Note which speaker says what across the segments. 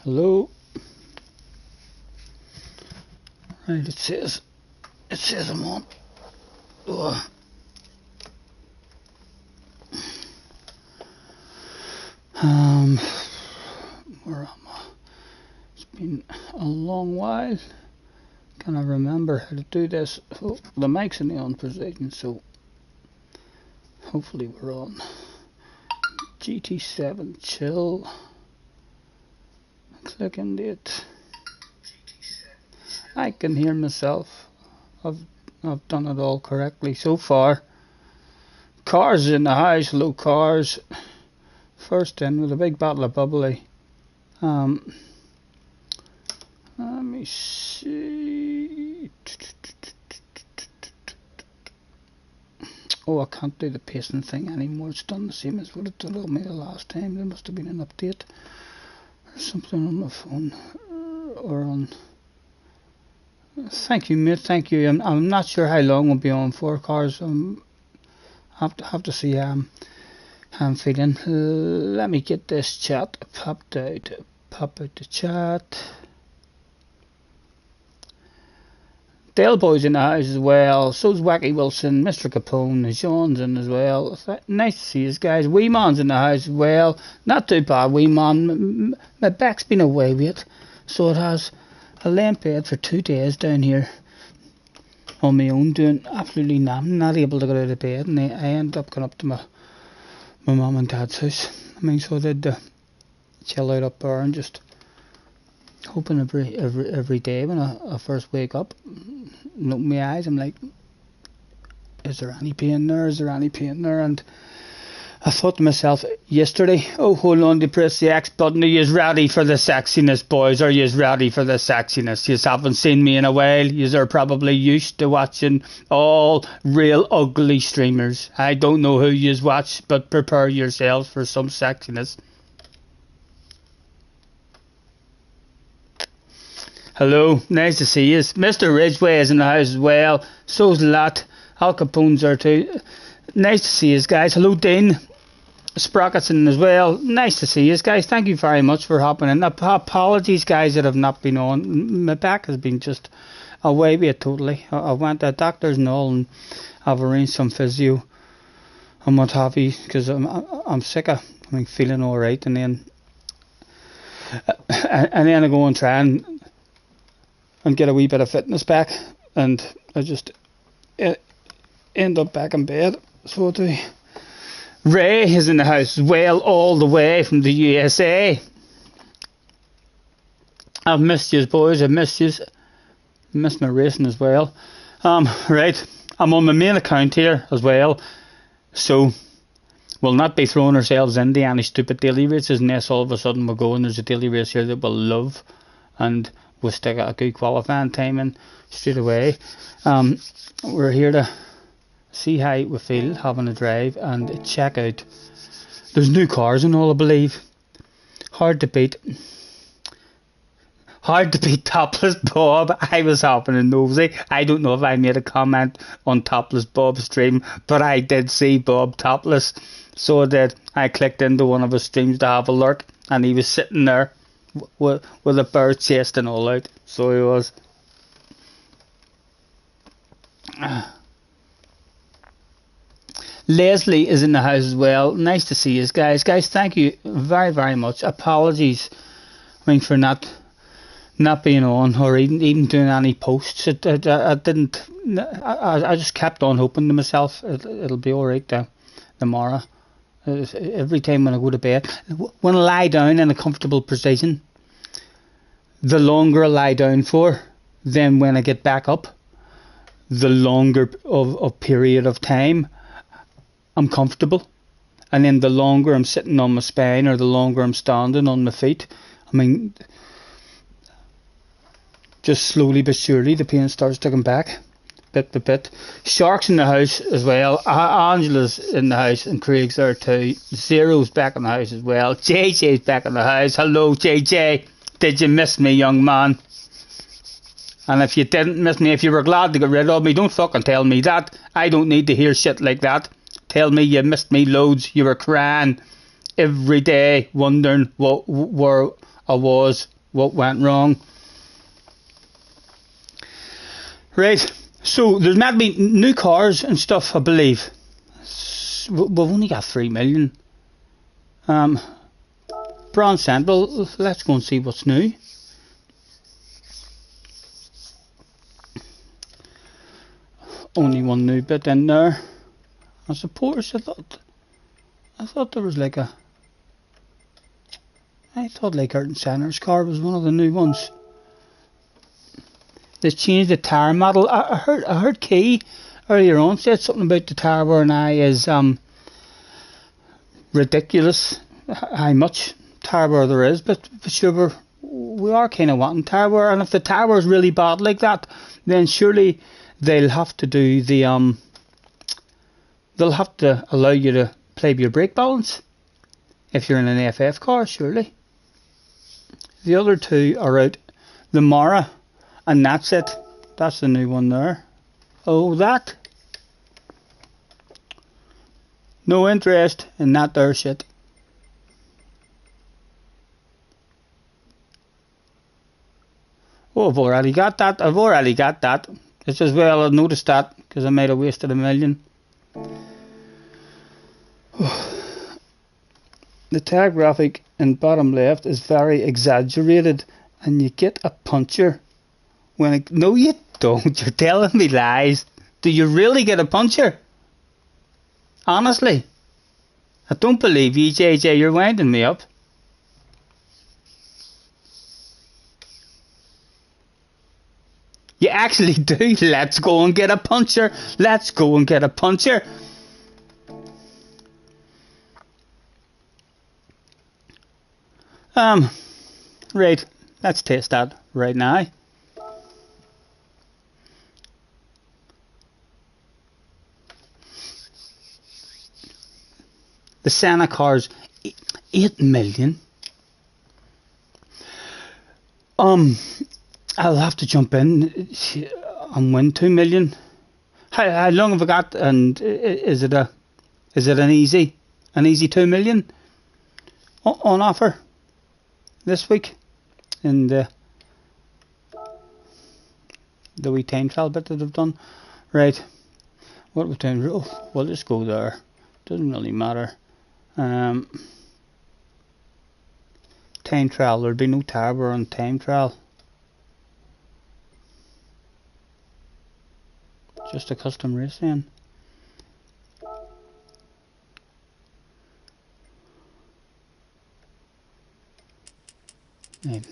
Speaker 1: Hello. Right, it says I'm on. Where am I? It's been a long while. Can I remember how to do this? Oh, the mic's in the on position, so hopefully we're on. GT7 chill. Click into it. I can hear myself. I've done it all correctly so far. Cars in the house, hello cars. First in with a big bottle of bubbly. Let me see. Oh, I can't do the pacing thing anymore. It's done the same as what it did on me the last time. There must have been an update or something on my phone or on. Thank you, mate. Thank you. I'm not sure how long we'll be on for, cars. Have to see how I'm feeling. Let me get this chat popped out. Pop out the chat. Dale Boy's in the house as well. So's Wacky Wilson, Mr. Capone, Sean's in as well. Nice to see you guys. Wee Man's in the house as well. Not too bad, Wee Man. My back's been away with it, so it has. I lay in bed for 2 days down here on my own, doing absolutely nothing, not able to get out of bed, and I ended up going up to my mum and dad's house. So I did chill out up there and just hoping every day when I first wake up and open my eyes, I'm like, is there any pain there? Is there any pain there? And I thought to myself yesterday, oh, hold on to press the X button. Are you ready for the sexiness, boys? Are you ready for the sexiness? You haven't seen me in a while. You are probably used to watching all real ugly streamers. I don't know who you watch, but prepare yourselves for some sexiness. Hello, nice to see you. Mr. Ridgway is in the house as well. So's Lot. Al Capone's there too. Nice to see you guys. Hello, Dean. Sprocket's in as well. Nice to see you guys. Thank you very much for hopping in. Apologies, guys, that have not been on. My back has been just away with it totally. I went to doctors and all, and I've arranged some physio and what have you, because I'm sick of feeling alright, and then I go and try and get a wee bit of fitness back, and I just end up back in bed. So do. Ray is in the house as well, all the way from the USA. I've missed you, boys. I've missed you. Missed my racing as well. Right. I'm on my main account here as well, so we'll not be throwing ourselves into any stupid daily races unless all of a sudden we'll go and there's a daily race here that we'll love, and we'll stick a good qualifying time in straight away. We're here to see how we feel having a drive and check out. There's new cars and all, I believe. Hard to beat Topless Bob. I was hopping and nosy. I don't know if I made a comment on Topless Bob's stream, but I did see Bob topless, so I did. I clicked into one of his streams to have a look, and he was sitting there with a bird chest and all out. So he was. Leslie is in the house as well. Nice to see you guys. Guys, thank you very, very much. Apologies for not being on or even doing any posts. I didn't. I just kept on hoping to myself it'll be alright tomorrow. Every time when I go to bed, when I lie down in a comfortable position, the longer I lie down for, then when I get back up, the longer of period of time I'm comfortable, and then the longer I'm sitting on my spine or the longer I'm standing on my feet, just slowly but surely the pain starts to come back bit by bit. Shark's in the house as well. Angela's in the house, and Craig's there too. Zero's back in the house as well. JJ's back in the house. Hello, JJ. Did you miss me, young man? And if you didn't miss me, if you were glad to get rid of me, don't fucking tell me that. I don't need to hear shit like that. Tell me you missed me loads. You were crying every day, wondering where I was. What went wrong? Right, so there's meant to be new cars and stuff, I believe. We've only got 3 million. Bronze Central, let's go and see what's new. Only one new bit in there. I suppose I thought there was like I thought like Ayrton Senna's car was one of the new ones. They changed the tyre model. I heard Key earlier on said something about the tyre wear now is ridiculous how much tyre wear there is, but for sure we are kind of wanting tyre wear, and if the tyre wear is really bad like that, then surely they'll have to do the they'll have to allow you to play with your brake balance if you're in an FF car, surely. The other two are out. The Mara, and that's it. That's the new one there. Oh, that. No interest in that there shit. Oh, I've already got that. I've already got that. It's as well I noticed that because I might have wasted $1 million. The tag graphic in bottom left is very exaggerated, and you get a puncher when it, no you don't, you're telling me lies. Do you really get a puncher? Honestly, I don't believe you, JJ, you're winding me up. You actually do. Let's go and get a puncher. Let's go and get a puncher. Right, let's test that right now. The Senna car's 8 million. I'll have to jump in and win 2 million. How long have I got? And is it an easy 2 million on offer this week in the wee time trial bit that I've done? Right, what we've done? Oh, we'll just go there. Doesn't really matter. Time trial. There'll be no tower on time trial. Just a custom race then. Right.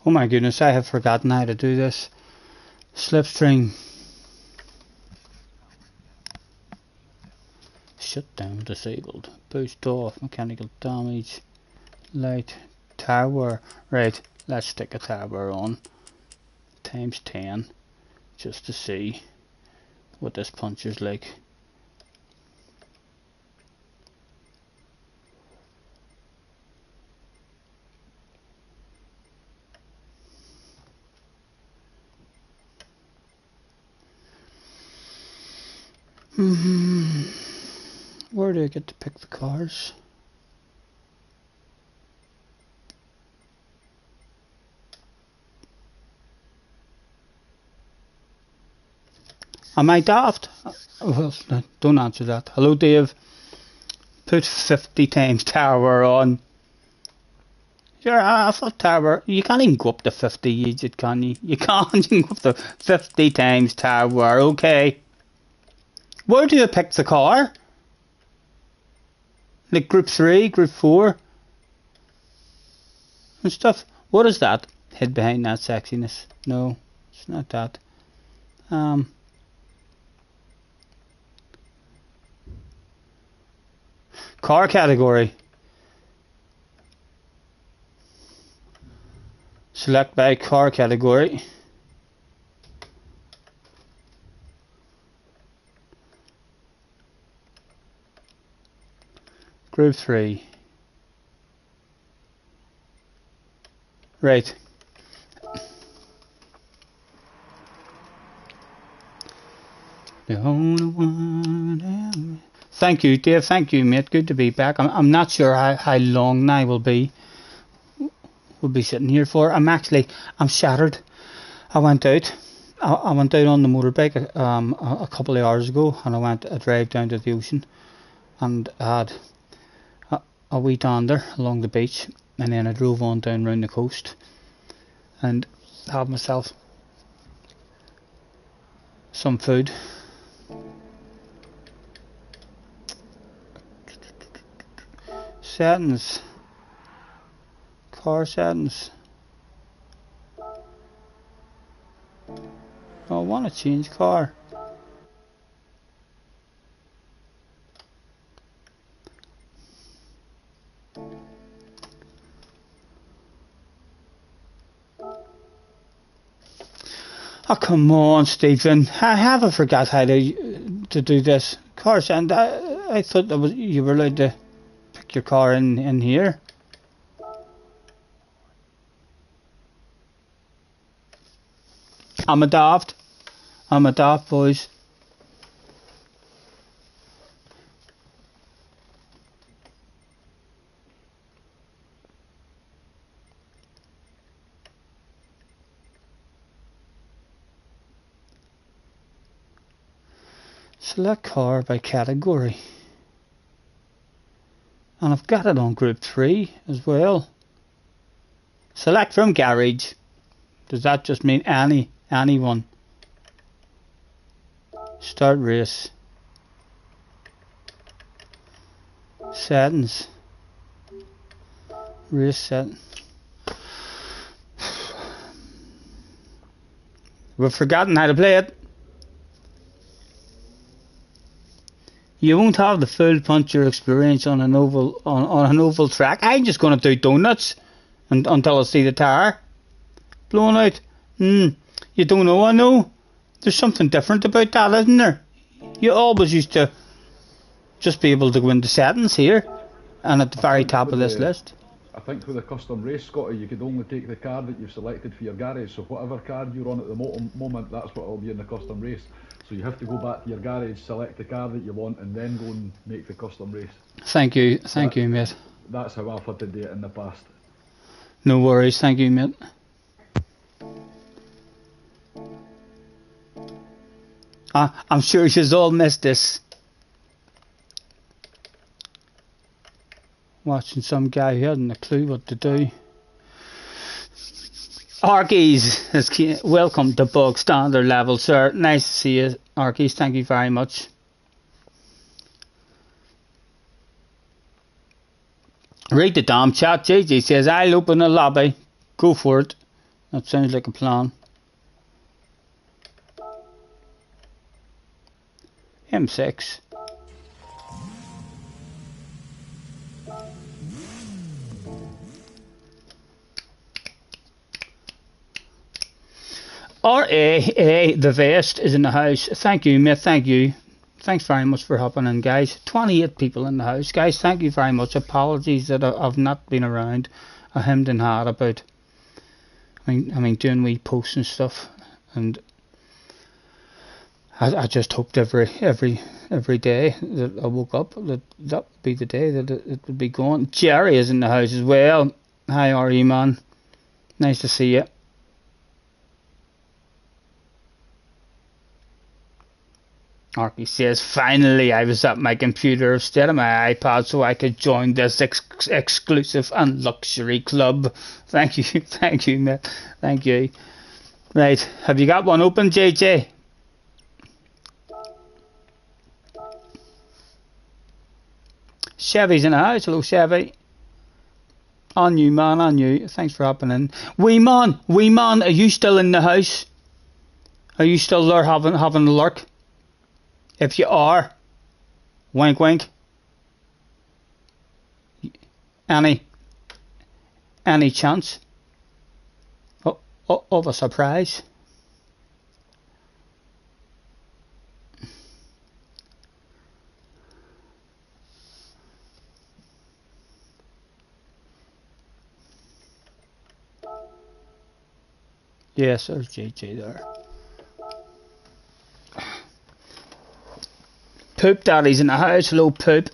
Speaker 1: Oh my goodness, I have forgotten how to do this. Slipstream. Shut down, disabled. Boost off, mechanical damage. Light, tower. Right, let's stick a tower on. Times 10. Just to see what this puncher's like. Where do I get to pick the cars? Am I daft? Well, don't answer that. Hello, Dave. Put 50 times tower on. Sure, I thought tower. You can't even go up to 50, can you? You can't. You can go up to 50 times tower. Okay. Where do you pick the car? Like group 3, group 4 and stuff. What is that? Hid behind that sexiness. No, it's not that. Car category. Select by car category. Group 3. Right. The only one. Thank you, Dave. Thank you, mate. Good to be back. I'm not sure how long I will be sitting here for. I'm shattered. I went out on the motorbike a couple of hours ago, and I went a drive down to the ocean, and I had a wee dander along the beach, and then I drove on down round the coast and had myself some food. Settings. Car settings. I want to change car. Oh, come on, Stephen. I haven't forgot how to do this. Car settings. I thought you were allowed to pick your car in here. I'm a daft, boys. Select car by category. And I've got it on group 3 as well. Select from garage. Does that just mean anyone? Start race. Settings. Race setting. We've forgotten how to play it. You won't have the full puncher experience on an oval track. I'm just going to do donuts until I see the tire blown out. You don't know, I know. There's something different about that, isn't there? You always used to just be able to go into settings here and at the very top of this list.
Speaker 2: I think with the custom race, Scotty, you could only take the car that you've selected for your garage. So whatever car you're on at the moment, that's what will be in the custom race. So you have to go back to your garage, select the car that you want, and then go and make the custom race.
Speaker 1: Thank you, mate.
Speaker 2: That's how I've had to do it in the past.
Speaker 1: No worries, thank you, mate. I'm sure she's all missed this. Watching some guy who hadn't a clue what to do. Arkies, welcome to Bug Standard level, sir. Nice to see you, Arkies. Thank you very much. Read the damn chat. JJ says, I'll open a lobby. Go for it. That sounds like a plan. M6. R.A.A. the vest is in the house. Thank you, mate. Thank you. Thanks very much for hopping in, guys. 28 people in the house. Guys, thank you very much. Apologies that I've not been around. I hemmed and hawed about I mean doing wee posts and stuff, and I just hoped every day that I woke up that would be the day that it would be gone. Jerry is in the house as well. Hi, RE man. Nice to see you. Arky says, finally I was at my computer instead of my iPad so I could join this exclusive and luxury club. Thank you, mate. Thank you. Right, have you got one open, JJ? Chevy's in the house. Hello, Chevy. On you, man, on you. Thanks for hopping in. Wee man, are you still in the house? Are you still there having a lurk? If you are, wink wink. Any chance of a surprise? Yes, there's JJ there. Poop Daddy's in the house. Hello, Poop.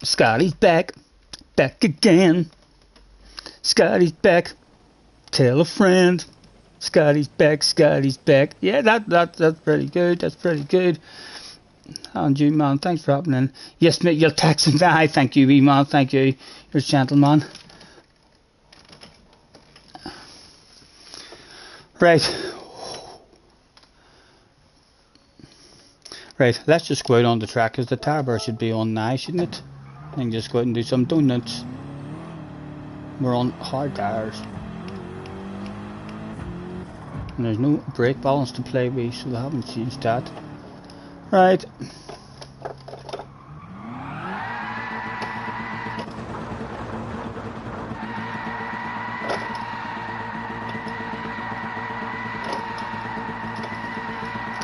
Speaker 1: Scotty's back. Back again. Scotty's back. Tell a friend. Scotty's back. Scotty's back. Yeah, that's pretty good. That's pretty good. And you, man, thanks for hopping in. Yes, mate, you'll text him. Aye, thank you, wee man. Thank you. You're a gentleman. Right. Right, let's just go out on the track because the tire bar should be on now, shouldn't it? I can just go out and do some donuts. We're on hard tires. And there's no brake balance to play with, so they haven't changed that. Right.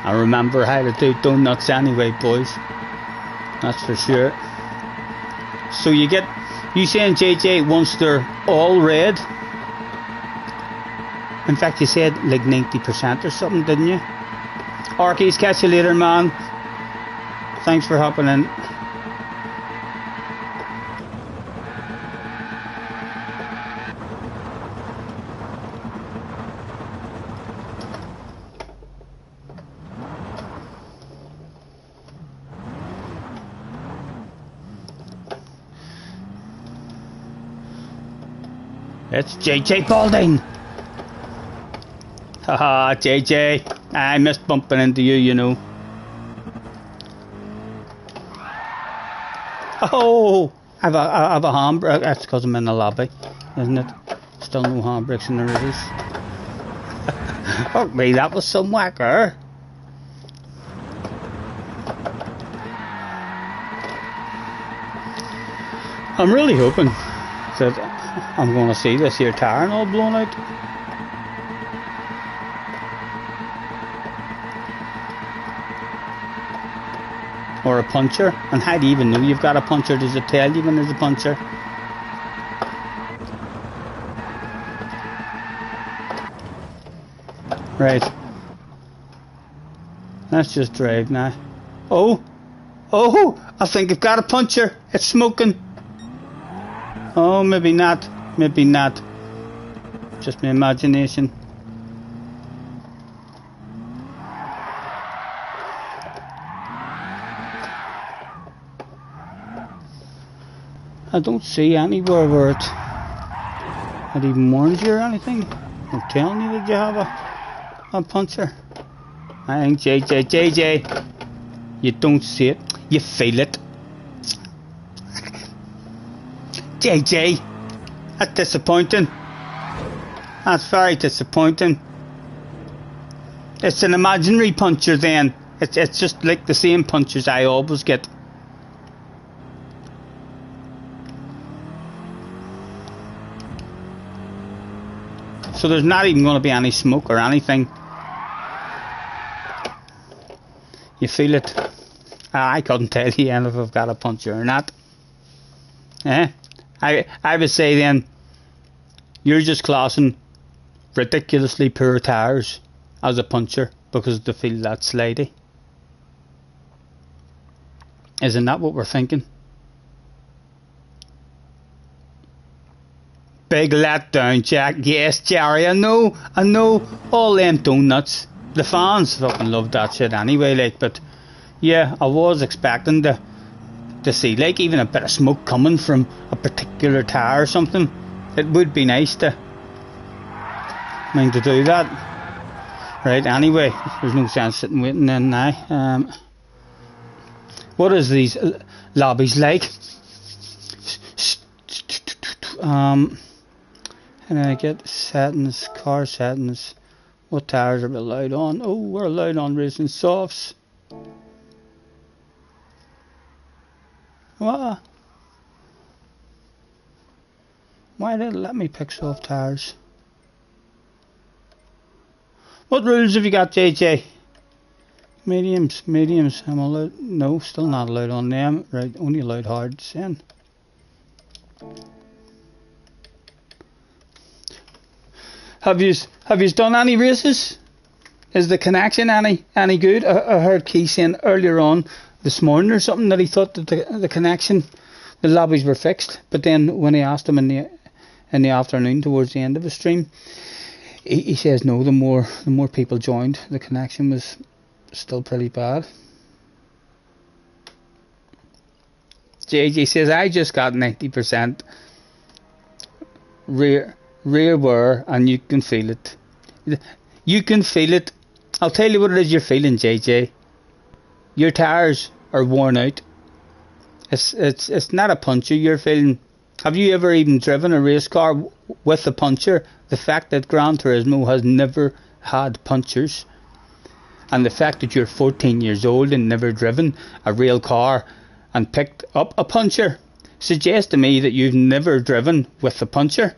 Speaker 1: I remember how to do donuts anyway, boys. That's for sure. So you saying JJ once they're all red? In fact, you said like 90% or something, didn't you? Arkies, catch you later, man. Thanks for hopping in. It's JJ Balding. Haha, JJ. I missed bumping into you, you know. Oh, I have a handbrake. That's because I'm in the lobby, isn't it? Still no handbrakes in the rivers. Fuck me, that was some whacker. I'm really hoping that I'm going to see this here tire all blown out. Or a puncture. And how do you even know you've got a puncture? Does it tell you when there's a puncture? Right. Let's just drive now. Oh! Oh! I think I've got a puncture. It's smoking. Oh, maybe not. Maybe not. Just my imagination. I don't see anywhere where it even warns you or anything. I'm telling you that you have a puncture. I think JJ, you don't see it, you feel it. JJ, that's disappointing. That's very disappointing. It's an imaginary puncture then. It's just like the same punches I always get. So there's not even going to be any smoke or anything. You feel it. I couldn't tell you if I've got a puncture or not. Eh? I would say then, you're just classing ridiculously poor tires as a puncture because they feel that slidey. Isn't that what we're thinking? Big letdown, Jack. Yes, Jerry, I know. All them donuts. The fans fucking love that shit anyway, like, but yeah, I was expecting to see like even a bit of smoke coming from a particular tire or something. It would be nice to do that. Right, anyway, there's no sense sitting waiting in now. What is these lobbies like? How do I get settings, car settings? What tires are we allowed on? Oh, we're allowed on racing softs. What? Why did it let me pick soft tires? What rules have you got, JJ? Mediums. I'm allowed. No, still not allowed on them. Right, only allowed hards then. Have you done any races? Is the connection any good? I heard Keith saying earlier on this morning or something that he thought that the connection, the lobbies were fixed. But then when he asked him in the afternoon towards the end of the stream, he says no. The more people joined, the connection was still pretty bad. JJ says I just got 90% rear wear and you can feel it. You can feel it. I'll tell you what it is you're feeling, JJ. Your tires are worn out. It's not a puncture you're feeling. Have you ever even driven a race car with a puncture? The fact that Gran Turismo has never had punctures, and the fact that you're 14 years old and never driven a real car and picked up a puncture suggests to me that you've never driven with a puncture.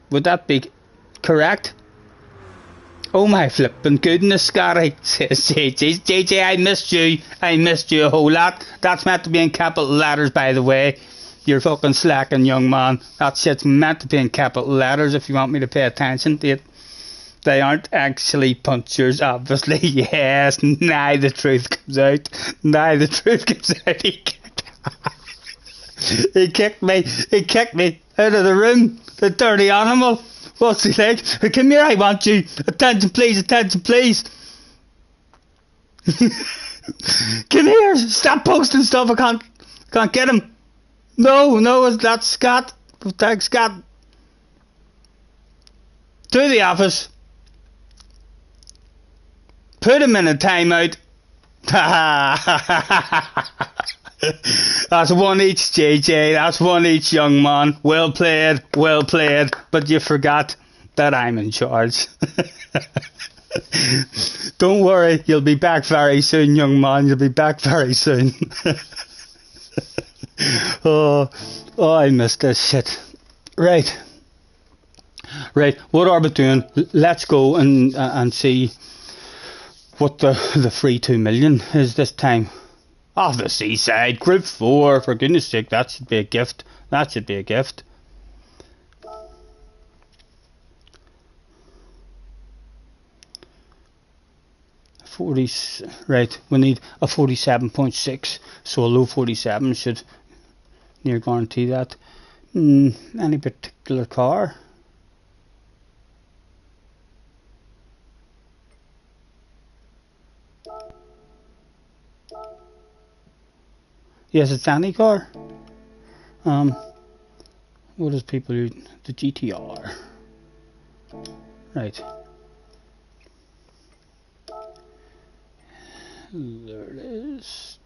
Speaker 1: Would that be correct? Oh my flippin' goodness, Scotty, says JJ. JJ, I missed you a whole lot. That's meant to be in capital letters, by the way. You're fucking slacking, young man. That shit's meant to be in capital letters if you want me to pay attention to it. They aren't actually punctures, obviously. Yes, now the truth comes out. Now the truth comes out. He kicked me out of the room, the dirty animal. What's he like? Come here, I want you. Attention please, attention please. Come here, stop posting stuff, I can't get him. No, that's Scott. Thanks, Scott. To the office. Put him in a timeout. That's one each, JJ. That's one each, young man. Well played. But you forgot that I'm in charge. Don't worry, you'll be back very soon, young man. You'll be back very soon. Oh, I missed this shit. Right. What are we doing? Let's go and see what the free 2 million is this time. Off the seaside, Group 4, for goodness sake, that should be a gift. 40, right, we need a 47.6, so a low 47 should near guarantee that. Any particular car? Yes, it's any car. What does people use? The GTR. Right. There it is.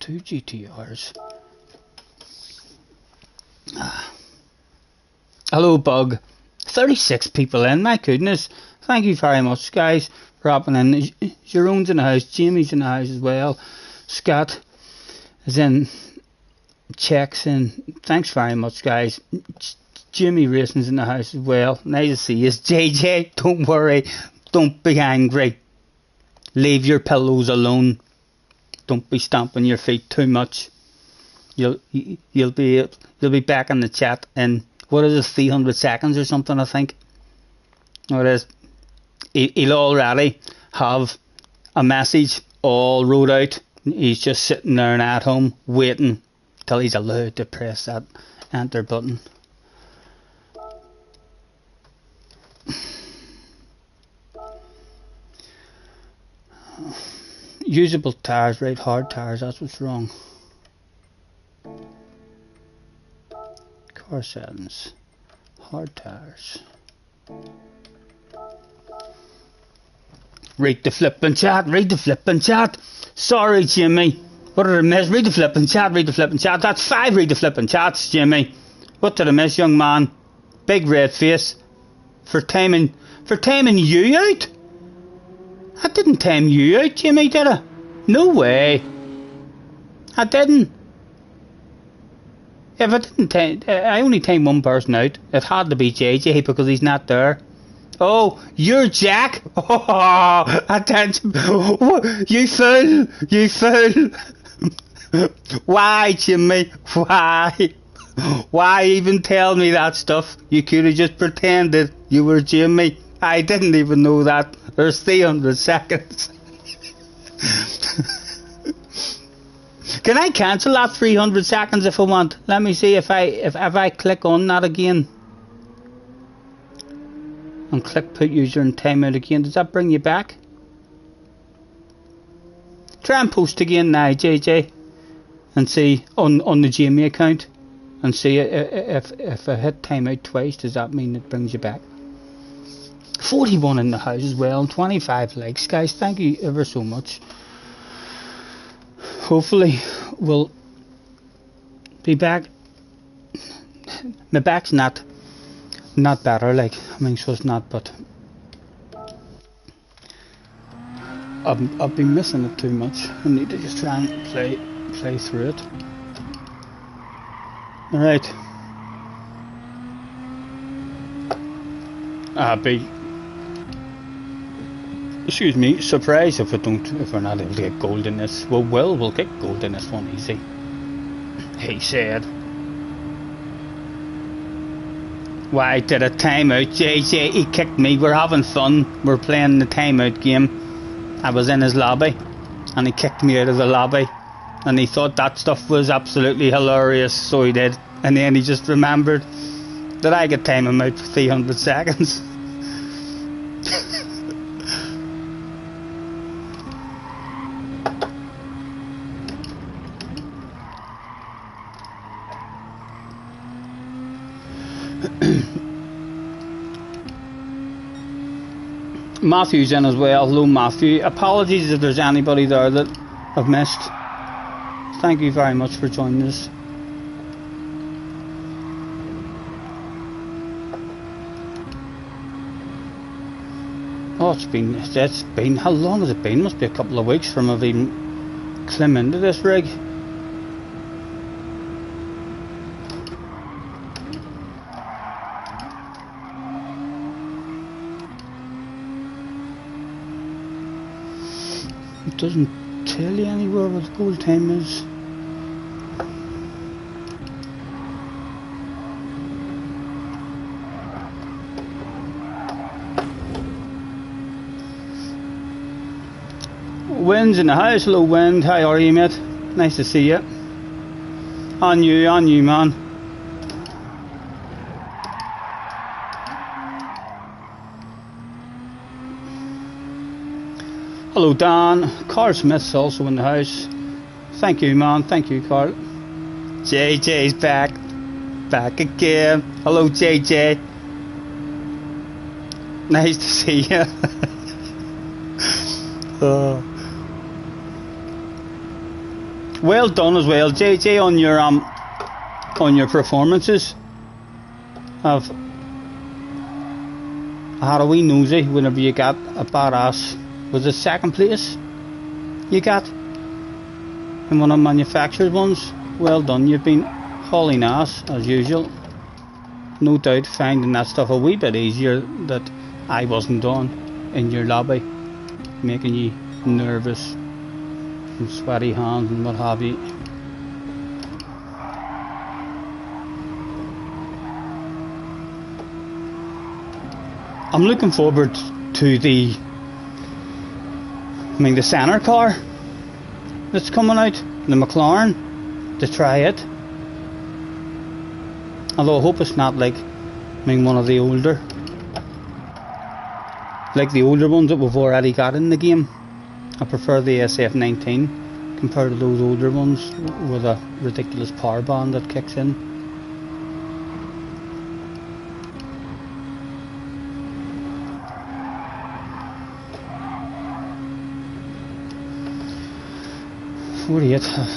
Speaker 1: 2 GTRs. Hello, Bug. 36 people in, my goodness. Thank you very much, guys, for hopping in. Jerome's in the house, Jamie's in the house as well. Scott is in, checks in. Thanks very much, guys. Jimmy Racing's in the house as well. Nice to see you. JJ, don't worry. Don't be angry. Leave your pillows alone. Don't be stomping your feet too much. You'll be back in the chat in, what is it, 300 seconds or something, I think. What is? He'll already have a message all wrote out. He's just sitting there and at home waiting till he's allowed to press that enter button. Usable tires, right? Hard tires, that's what's wrong. Car settings, hard tires. Read the flippin' chat. Sorry, Jimmy. What did I miss? Read the flippin' chat. That's 5 read the flippin' chats, Jimmy. What did I miss, young man? Big red face. For timing you out? I didn't time you out, Jimmy, did I? No way. I didn't. If I didn't time, I only timed one person out. It had to be JJ because he's not there. Oh, you're Jack? Oh, attention. You fool. Why, Jimmy? Why? Why even tell me that stuff? You could have just pretended you were Jimmy. I didn't even know that. There's 300 seconds. Can I cancel that 300 seconds if I want? Let me see if I click on that again. And click put user in timeout again. Does that bring you back? Try and post again now, JJ. And see on the Jamie account. And see if I hit timeout twice, does that mean it brings you back? 41 in the house as well, and 25 likes, guys. Thank you ever so much. Hopefully we'll be back. My back's not better, like, I mean, so it's not, but I've been missing it too much. I need to just try and play through it. Alright. I'll be, excuse me, surprised if we're not able to get gold in this. We'll get gold in this one easy. He said. Why did a timeout? JJ, he kicked me. We're having fun. We're playing the timeout game. I was in his lobby and he kicked me out of the lobby. And he thought that stuff was absolutely hilarious, so he did. And then he just remembered that I could time him out for 300 seconds. Matthew's in as well. Hello, Matthew. Apologies if there's anybody there that I've missed. Thank you very much for joining us. Oh, it's been, how long has it been? Must be a couple of weeks from I've even climbed into this rig. It doesn't tell you anywhere what the gold time is. Wind's in the house. Hello, Wind. How are you, mate? Nice to see you. On you, man. Hello, Dan. Carl Smith's also in the house. Thank you, man. Thank you, Carl. JJ's back. Back again. Hello, JJ. Nice to see you. Well done as well, JJ, on your performances. I had a wee nosy whenever you got a badass. Was it second place you got in one of the manufactured ones? Well done, you've been hauling ass as usual. No doubt finding that stuff a wee bit easier that I wasn't on in your lobby, making you nervous and sweaty hands and what have you. I'm looking forward to the centre car that's coming out, the McLaren, to try it. Although I hope it's not like, one of the older, like the older ones that we've already got in the game. I prefer the SF19 compared to those older ones with a ridiculous power band that kicks in.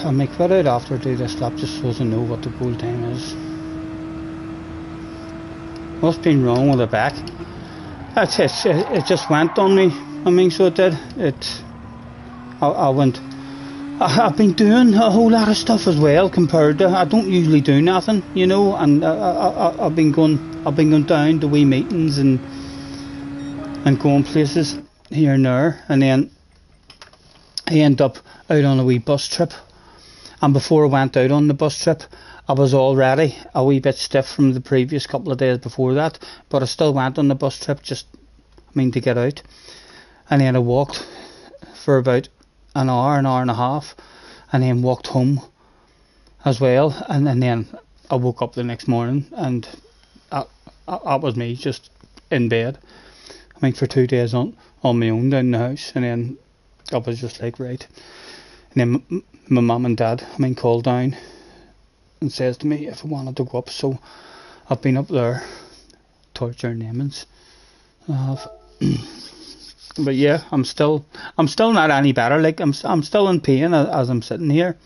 Speaker 1: I'll make that out after I do this lap just so I know what the goal time is. What's been wrong with the back? It just went on me. So it did. I've been doing a whole lot of stuff as well compared to, I don't usually do nothing, and I've been going down to wee meetings and going places here and there, and then I end up out on a wee bus trip. And before I went out on the bus trip, I was already a wee bit stiff from the previous couple of days before that, but I still went on the bus trip just, to get out. And then I walked for about an hour and a half, and then walked home as well. And then I woke up the next morning, and that was me just in bed. For 2 days on my own down the house, and then I was just like, right. And then my mum and dad, called down and says to me if I wanted to go up, so I've been up there torturing Emmons. I have. But yeah, I'm still not any better. Like I'm still in pain as I'm sitting here.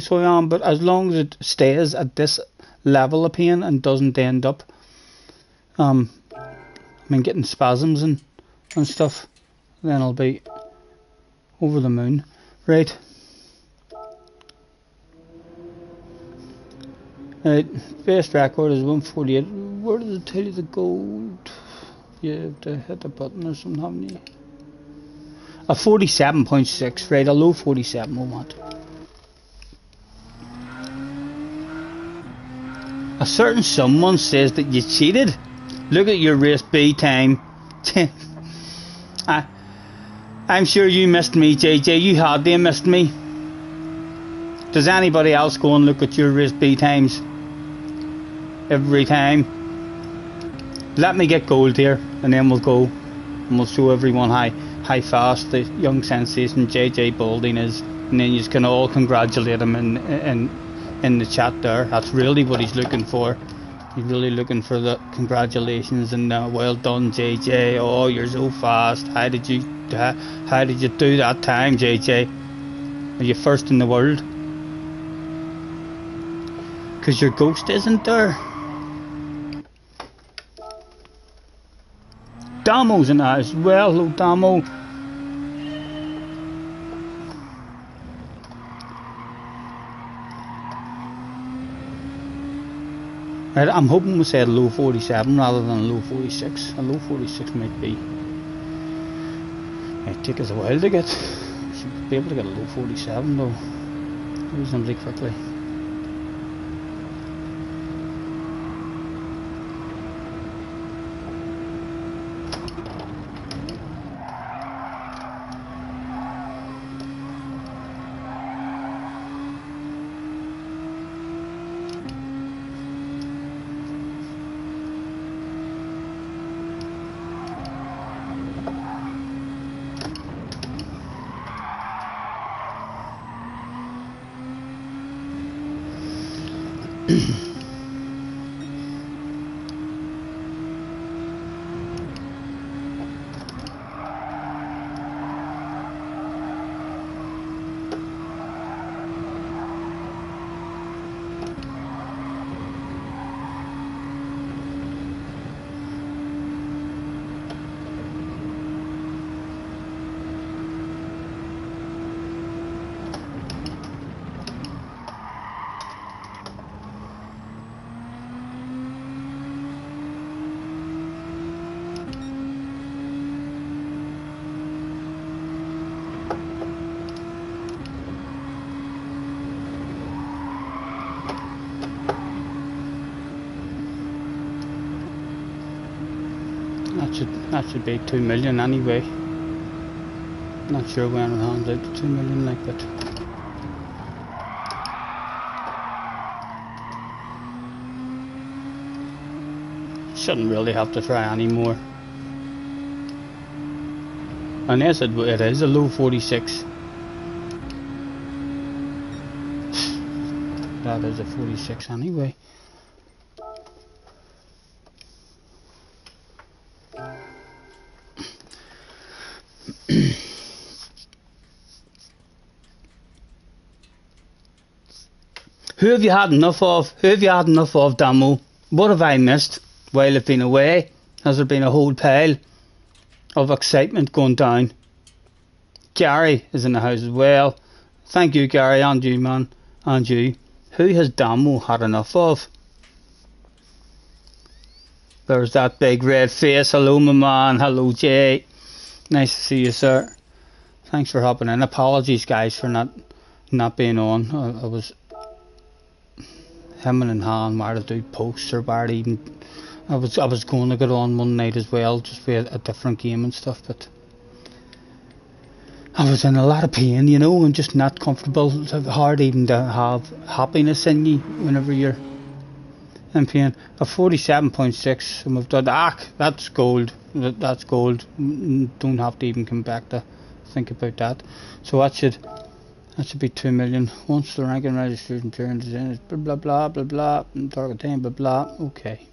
Speaker 1: So I am, but as long as it stays at this level of pain and doesn't end up getting spasms and stuff, then I'll be over the moon. Right. Right, best record is 148. Where did it tell you the gold? You have to hit the button or something, haven't you? A 47.6, right, a low 47 we want. A certain someone says that you cheated. Look at your race B time. I'm sure you missed me, JJ. You hardly missed me. Does anybody else go and look at your race B times every time? Let me get gold here, and then we'll go and we'll show everyone how fast the young sensation JJ Balding is, and then you can all congratulate him in the chat there. That's really what he's looking for. He's really looking for the congratulations and well done, JJ. Oh, you're so fast. How did you do that time, JJ? Are you first in the world? Because your ghost isn't there. Damo's in that as well. Hello, Damo. Right, I'm hoping we said low 47 rather than low 46. A low 46 might take us a while to get. We should be able to get a low 47 though, reasonably quickly. That should be 2 million anyway. Not sure when it hands out to 2 million like that. Shouldn't really have to try anymore. Unless it is a low 46. That is a 46 anyway. Who have you had enough of? Who have you had enough of, Damo? What have I missed while I've been away? Has there been a whole pile of excitement going down? Gary is in the house as well. Thank you, Gary, and you, man, and you. Who has Damo had enough of? There's that big red face. Hello, my man. Hello, Jay. Nice to see you, sir. Thanks for hopping in. Apologies, guys, for not being on. I was him and Han where to do posts or where to even. I was going to get on one night as well, just with a different game and stuff, but I was in a lot of pain, you know, and just not comfortable. It's hard even to have happiness in you whenever you're in pain. A 47.6, and we've done, that's gold. That's gold. Don't have to even come back to think about that. So that should be 2 million. Once the ranking registered and turned in, blah blah blah blah blah, and target time, blah blah. Okay.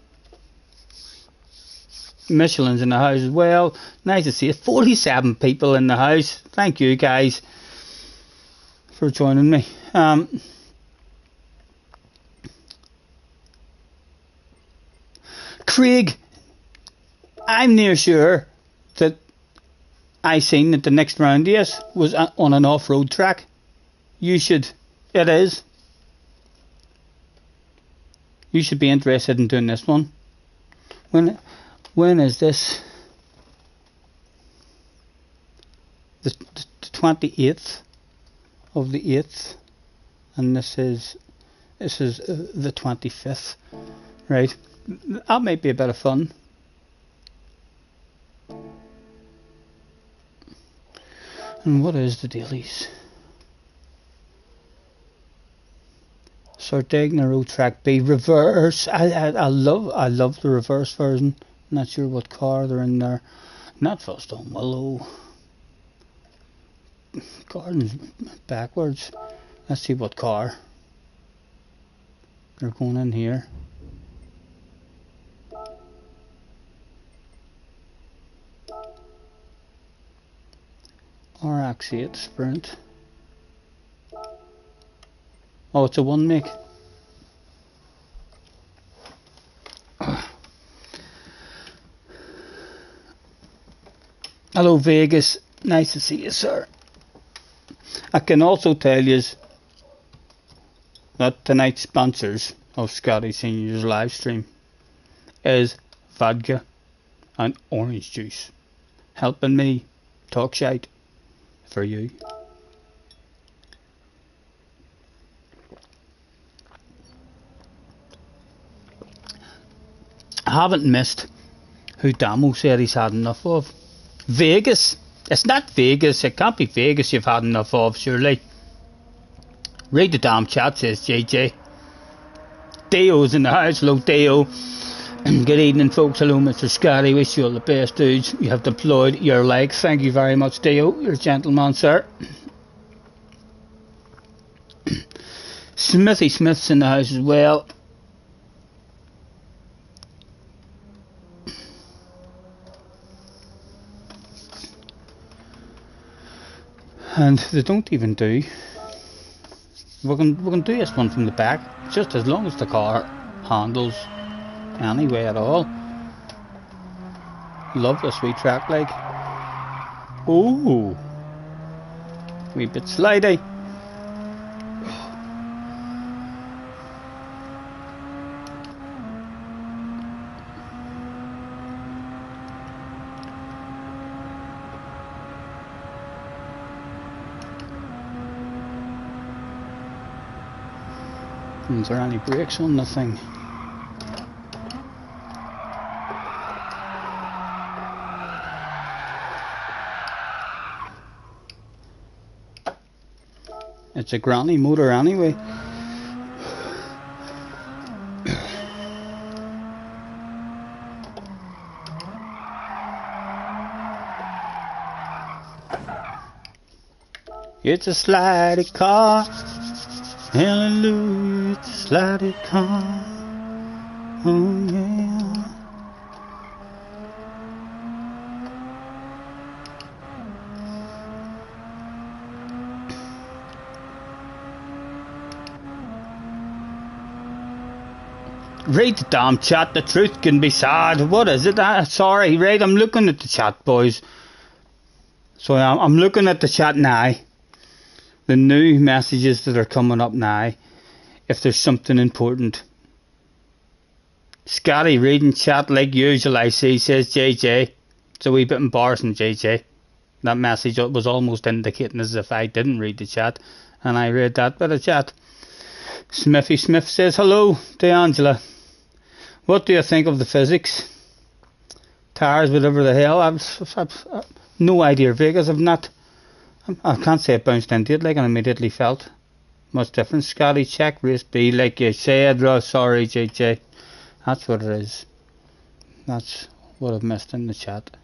Speaker 1: Michelin's in the house as well. Nice to see it. 47 people in the house. Thank you guys for joining me. Craig, I'm near sure that I seen that the next round race was on an off-road track. It is. You should be interested in doing this one. When is this? The 28th of the 8th, and this is the 25th, right? That might be a bit of fun. And what is the dailies? Sardinia Road Track B reverse. I love the reverse version. Not sure what car they're in there. Not fussed on Willow. Gardens backwards. Let's see what car they're going in here. RX-8 Sprint. Oh, it's a one make. Hello Vegas, nice to see you, sir. I can also tell you that tonight's sponsors of Scotty Senior's live stream is vodka and orange juice, helping me talk shite for you. I haven't missed who Damo said he's had enough of. Vegas. It's not Vegas. It can't be Vegas you've had enough of, surely. Read the damn chat, says JJ. Dio's in the house. Hello, Dio. Good evening, folks. Hello, Mr. Scotty. Wish you all the best, dudes. You have deployed your legs. Thank you very much, Dio. You're a gentleman, sir. Smithy Smith's in the house as well. And they don't even do. We can do this one from the back, just as long as the car handles anyway at all. Love this wee track like. Ooh, wee bit slidey. Is there any brakes on the thing? It's a granny motor anyway. It's a slidey car. Hallelujah, it's a slidey car. Oh yeah. Read the damn chat, the truth can be sad. What is it? Sorry, right, I'm looking at the chat, boys. So I'm looking at the chat now. The new messages that are coming up now. If there's something important. Scotty reading chat like usual, I see, says JJ. It's a wee bit embarrassing, JJ. That message was almost indicating as if I didn't read the chat. And I read that bit of chat. Smithy Smith says hello to Angela. What do you think of the physics? Tires, whatever the hell. I've no idea, Vegas. I can't say I bounced into it like and immediately felt much difference. Scotty, check race B, like you said. Sorry, JJ. That's what it is. That's what I've missed in the chat.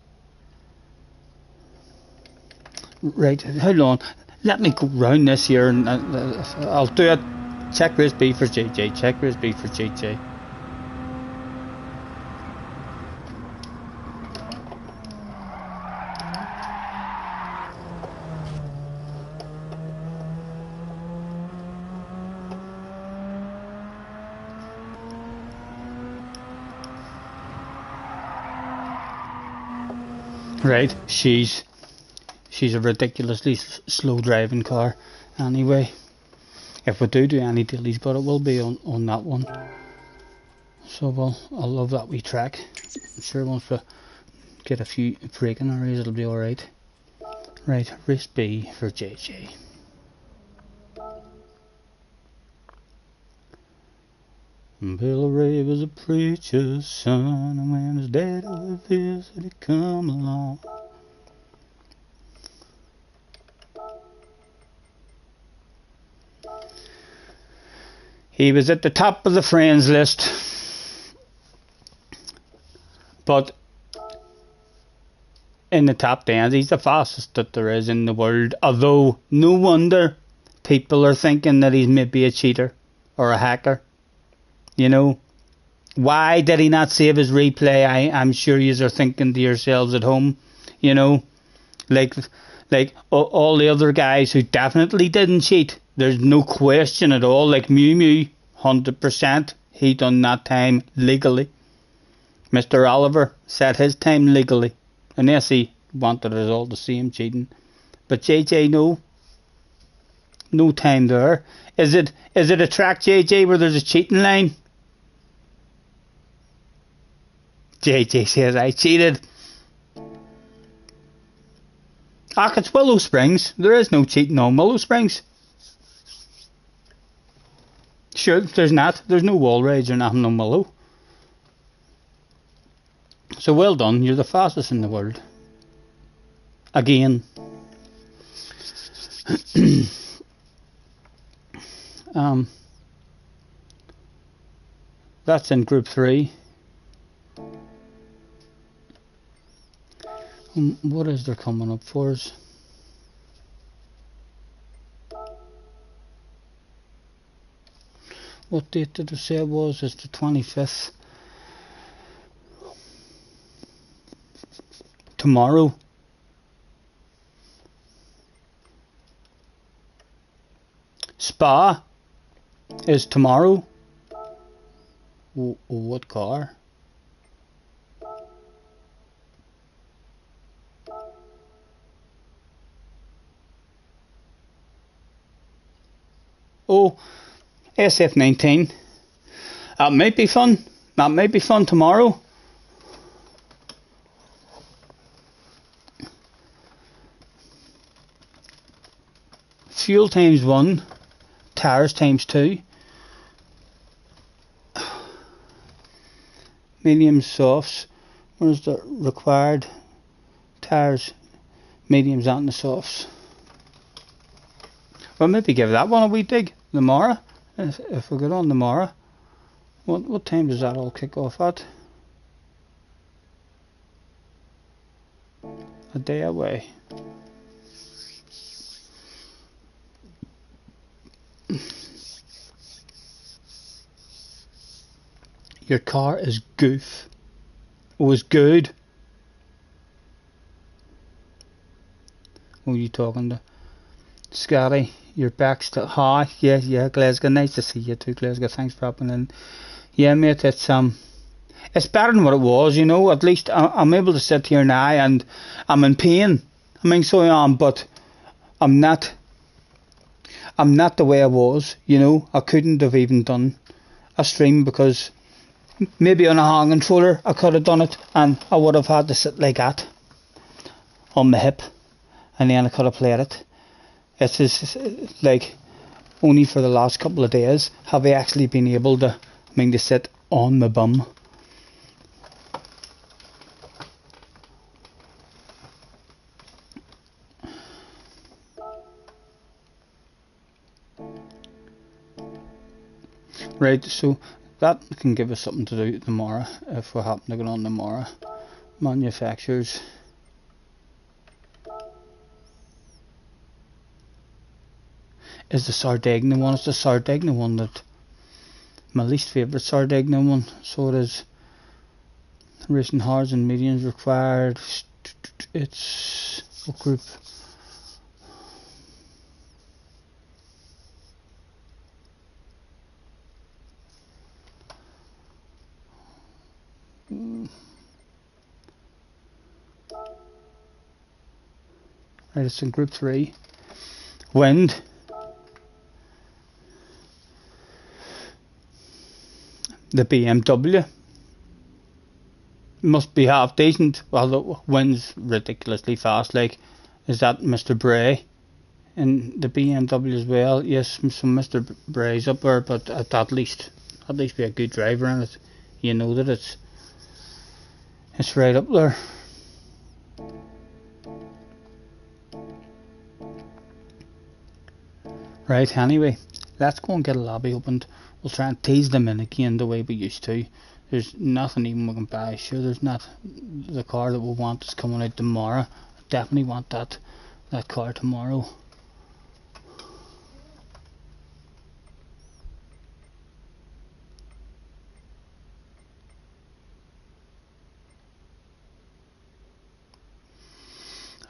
Speaker 1: Right, how long? Let me go round this here and I'll do it. Check race B for JJ. Check race B for JJ. Right, she's a ridiculously slow driving car anyway. If we do any dailies, but it will be on that one. So I love that wee track. I'm sure once we get a few braking areas it'll be alright. Right, race B for JJ. Bill Ray was a preacher's son, and when his daddy would visit, he'd come along. He was at the top of the friends list, but in the top 10, he's the fastest that there is in the world. Although, no wonder people are thinking that he's maybe a cheater or a hacker. You know, why did he not save his replay? I'm sure you are thinking to yourselves at home. You know, like all the other guys who definitely didn't cheat. There's no question at all. Like Mew Mew, 100%, he done that time legally. Mr. Oliver set his time legally, unless he wanted us all to see him cheating. But JJ, no time there. Is it a track, JJ, where there's a cheating line? JJ says I cheated. It's Willow Springs. There is no cheating on Willow Springs. Sure, there's not. There's no wall rides or nothing on Willow. So well done. You're the fastest in the world. Again. That's in Group 3. What is there coming up for us? What date did I say it was? It's the 25th. Tomorrow. Spa is tomorrow. What car? Oh, SF19. That might be fun. That might be fun tomorrow. Fuel times 1, tires times 2. Medium softs. Where's the required tires? Mediums and the softs. Well, maybe give that one a wee dig. The Mara. If we get on the Mara. What time does that all kick off at? A day away. Your car is goof. Oh, it's good. Who are you talking to? Scotty, your back's still high. Yeah, Glasgow. Nice to see you too, Glasgow. Thanks for popping in. Yeah, mate, it's better than what it was, you know. At least I'm able to sit here now and I'm in pain. I mean, so I am, but I'm not the way I was, you know. I couldn't have even done a stream because maybe on a hand controller I could have done it and I would have had to sit like that on my hip and then I could have played it. It's just like only for the last couple of days have I actually been able to, to sit on my bum. Right, so that can give us something to do tomorrow if we happen to go on tomorrow. Manufacturers. Is the Sardegna one? It's the Sardegna one that my least favourite Sardegna one. So it is. Racing hards and mediums required. It's what group? Right, it's in group 3. Wind. The BMW must be half decent, although wind's ridiculously fast. Like, is that Mr. Bray in the BMW as well? Yes, some Mr. Bray's up there, but at least be a good driver in it. You know that it's right up there. Right, anyway, let's go and get a lobby opened. We'll try and tease them in again the way we used to. There's nothing even we can buy. Sure, there's not the car that we want is coming out tomorrow. Definitely want that car tomorrow.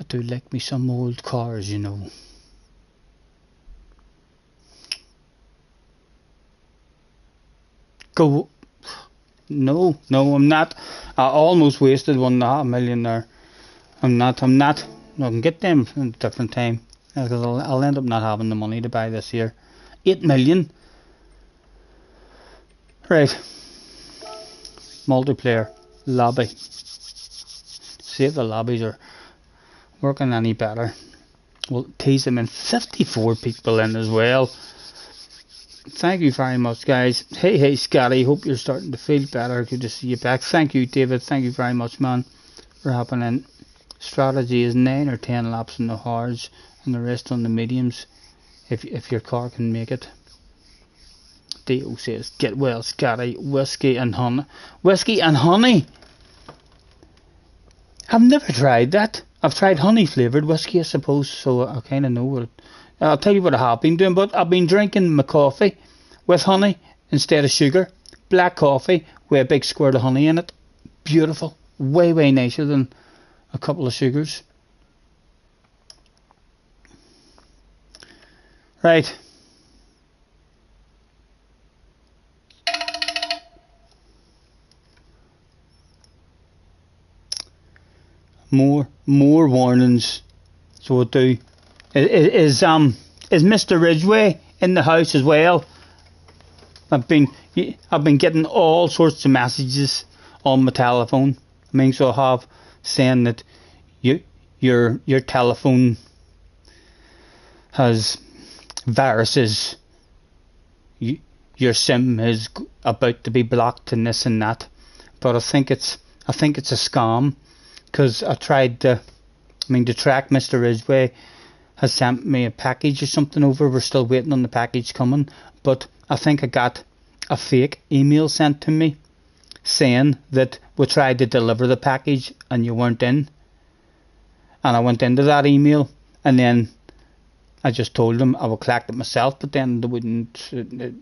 Speaker 1: I do like me some old cars, you know. Go. No, I'm not. I almost wasted $1.5 million there. I'm not. I can get them at a different time. Because I'll end up not having the money to buy this year. 8 million. Right. Multiplayer. Lobby. See if the lobbies are working any better. We'll tease them in. 54 people in as well. Thank you very much, guys. Hey Scotty, hope you're starting to feel better. Good to see you back. Thank you, David. Thank you very much, man, for hopping in. Strategy is 9 or 10 laps on the hards and the rest on the mediums, if your car can make it. Dio says, get well, Scotty. Whiskey and honey. Whiskey and honey? I've never tried that. I've tried honey flavoured whiskey, I suppose, so I kind of know what I'll tell you what I have been doing, but I've been drinking my coffee with honey instead of sugar. Black coffee with a big squirt of honey in it. Beautiful. Way nicer than a couple of sugars. Right. More warnings. So we'll do. Is Mr. Ridgway in the house as well? I've been getting all sorts of messages on my telephone. So I have saying that your telephone has viruses. Your SIM is about to be blocked and this and that. But I think it's a scam, because I tried to track Mr. Ridgway has sent me a package or something over. We're still waiting on the package coming, but I think I got a fake email sent to me saying that we tried to deliver the package and you weren't in. And I went into that email and then I just told them I would collect it myself, but then they wouldn't,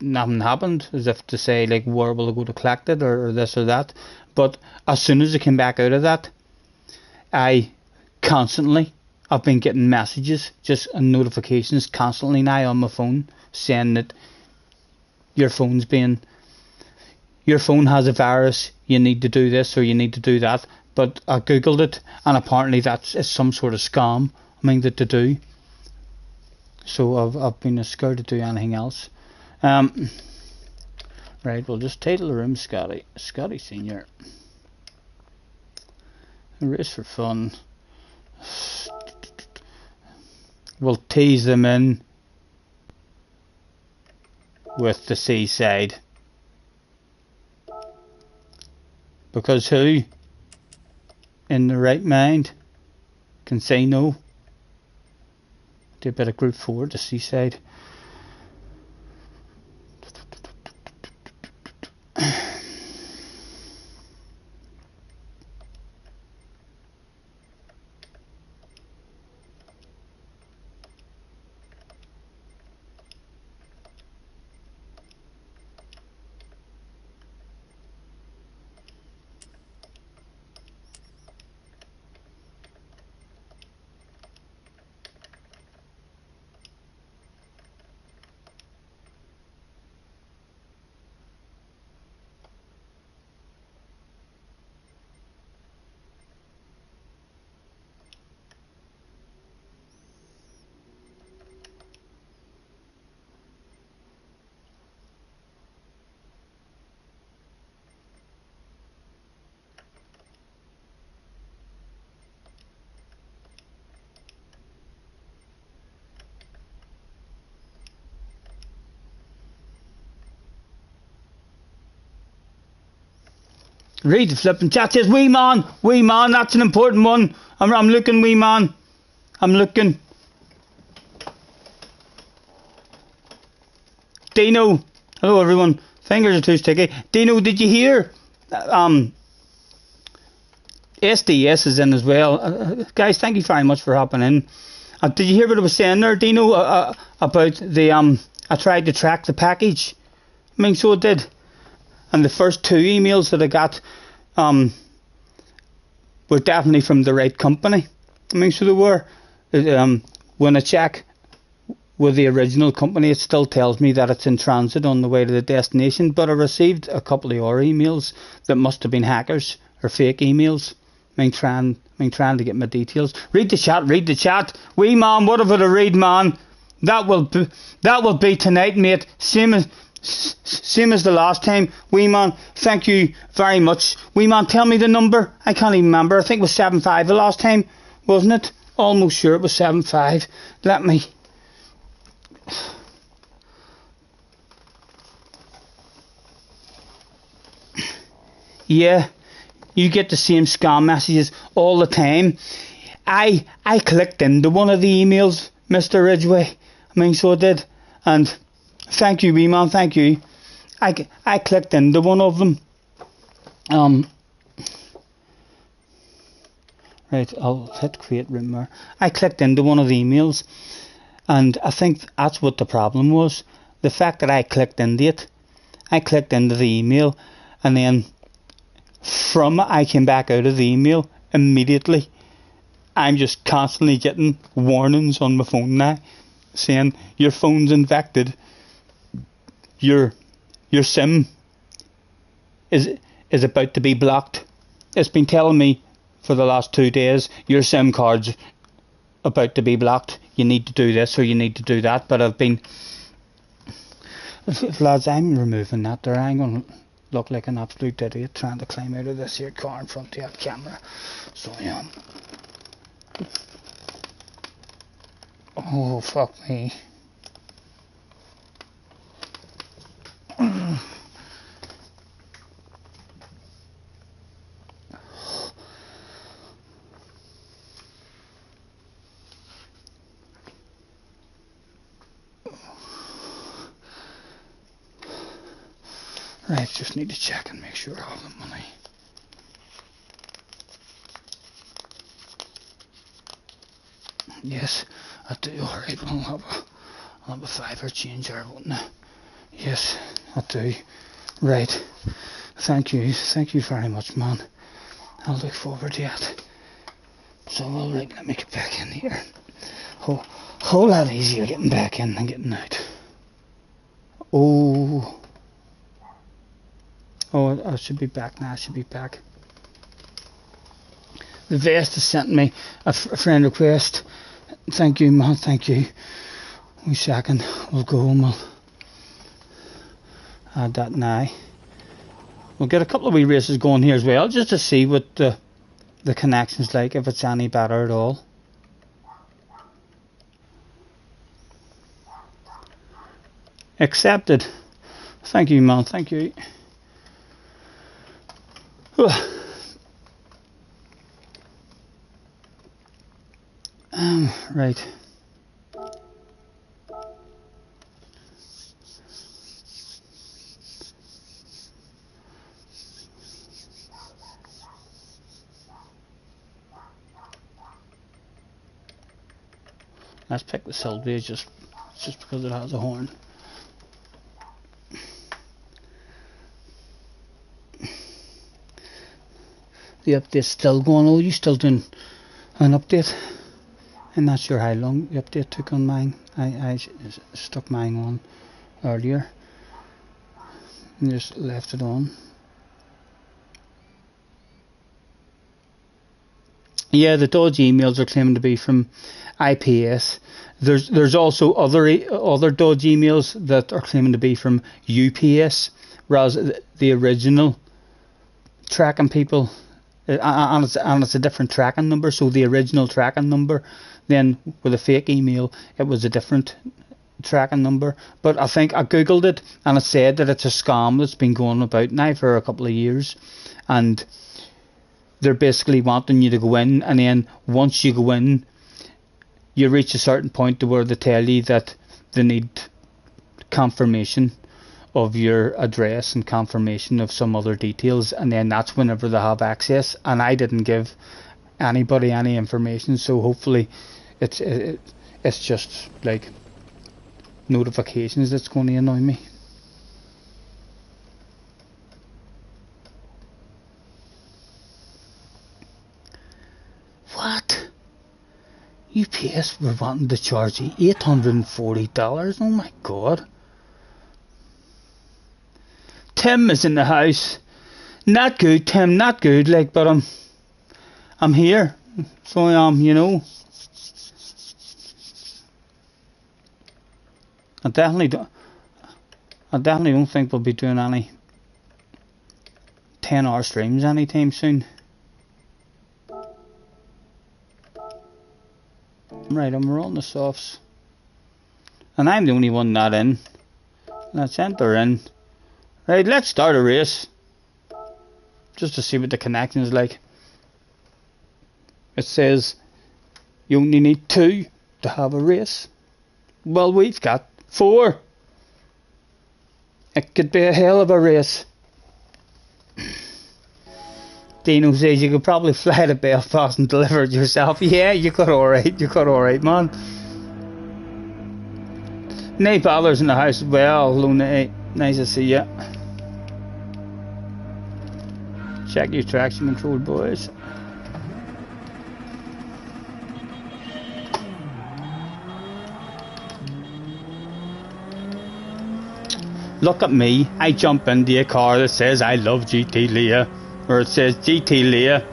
Speaker 1: nothing happened, as if to say, like, where will I go to collect it, or this or that. But as soon as I came back out of that, I've been getting messages, just notifications constantly now on my phone, saying that your phone has a virus, you need to do this or you need to do that. But I googled it, and apparently it's some sort of scam, that to do. So I've been scared to do anything else. Right, we'll just title the room Scotty Senior. A race for fun. We'll tease them in. with the seaside. Because who in the right mind can say no? Do a bit of group 4 at the seaside. Read the flipping chat. Says wee man, that's an important one. I'm looking, wee man. I'm looking. Dino, hello everyone. Fingers are too sticky. Dino, did you hear? SDS is in as well. Guys, thank you very much for hopping in. Did you hear what I was saying there, Dino, about the I tried to track the package? I mean, so it did. And the first 2 emails that I got were definitely from the right company. I mean, so they were. When I check with the original company, it still tells me that it's in transit on the way to the destination. But I received a couple of other emails that must have been hackers or fake emails. I mean, trying to get my details. Read the chat. Wee man, what if I read, man? That will be tonight, mate. Same as the last time. Wee man, thank you very much. Wee man, tell me the number. I can't even remember. I think it was 75 the last time, wasn't it? Almost sure it was 75. Let me. Yeah, you get the same scam messages all the time. I clicked into one of the emails, Mr. Ridgway. I mean, so I did. And thank you, wee man, thank you. I clicked into one of them. Right, I'll hit create room there. I clicked into one of the emails, and I think that's what the problem was. The fact that I clicked into it. I clicked into the email, and then from it, I came back out of the email immediately. I'm just constantly getting warnings on my phone now, saying your phone's infected. Your SIM is about to be blocked. It's been telling me for the last 2 days, your SIM card's about to be blocked. You need to do this or you need to do that. But I've been... Lads, I'm removing that there. I'm going to look like an absolute idiot trying to climb out of this here car in front of that camera. So I am. Oh, fuck me. Right, just need to check and make sure I have the money. Yes, I do. Alright, I'll have a fiver change there, won't I? Yes, I do. Right. Thank you very much, man. I'll look forward to it. So, alright, let me get back in here. Whole lot easier getting back in than getting out. Oh, I should be back now. I should be back. The vest has sent me a friend request. Thank you, man. Thank you. Wait a second. We'll go and we'll add that now. We'll get a couple of wee races going here as well, just to see what the connection's like, if it's any better at all. Accepted. Thank you, man. Thank you. Right. Let's pick the Sylvia just because it has a horn. The update's still going. Oh, you still doing an update? I'm not sure how long the update took on mine. I stuck mine on earlier and just left it on. Yeah, the dodgy emails are claiming to be from IPS. There's also other dodgy emails that are claiming to be from UPS, whereas the original tracking people, and it's a different tracking number. So the original tracking number, then with a fake email, it was a different tracking number. But I think I googled it and it said that it's a scam that's been going about now for a couple of years, and they're basically wanting you to go in, and then once you go in, you reach a certain point to where they tell you that they need confirmation of your address and confirmation of some other details, and then that's whenever they have access. And I didn't give anybody any information, so hopefully it's just like notifications that's going to annoy me. What? UPS were wanting to charge you $840. Oh my god. Tim is in the house. Not good, Tim, not good, like, but I'm here. So I am, you know. I definitely don't think we'll be doing any 10-hour streams anytime soon. Right, I'm rolling the softs. And I'm the only one not in. Let's enter in. Right, let's start a race. Just to see what the connection is like. It says you only need 2 to have a race. Well, we've got 4. It could be a hell of a race. Dino says you could probably fly to Belfast and deliver it yourself. Yeah, you could alright, man. Nate Baller's in the house as well. Luna, nice to see you. Check your traction control, boys. Look at me, I jump into a car that says I love GT Leah, or it says GT Leah.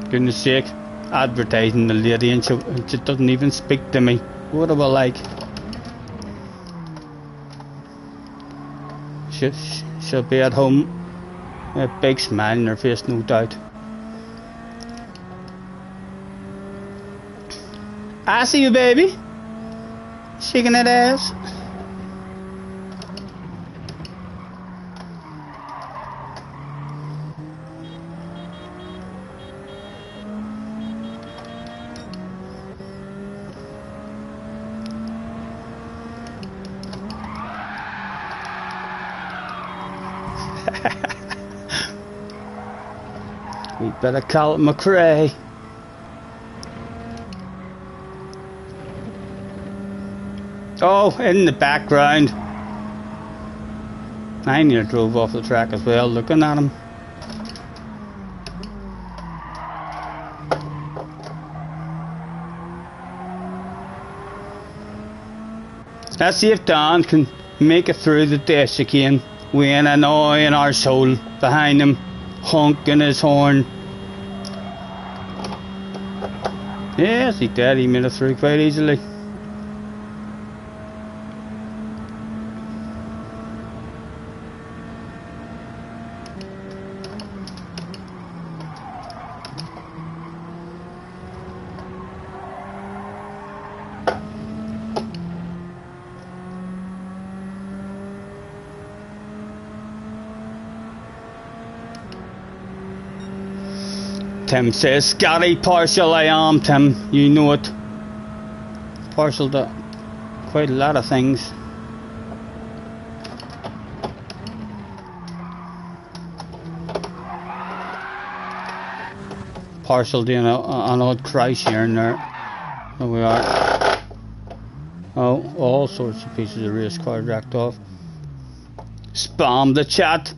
Speaker 1: Goodness sake, advertising the lady, and she doesn't even speak to me. What do I like? She'll be at home, a big smile on her face, no doubt. I see you, baby. Shaking that ass. We better call it McRae. Oh, in the background. I near drove off the track as well, looking at him. Let's see if Don can make it through the dash again with an annoying arsehole behind him, honking his horn. Yes, he did. He made it through quite easily. Tim says, Scotty, partial I am, Tim. You know it. Partial to quite a lot of things. Partial to an odd crash here and there. There we are. Oh, all sorts of pieces of race car racked off. Spam the chat.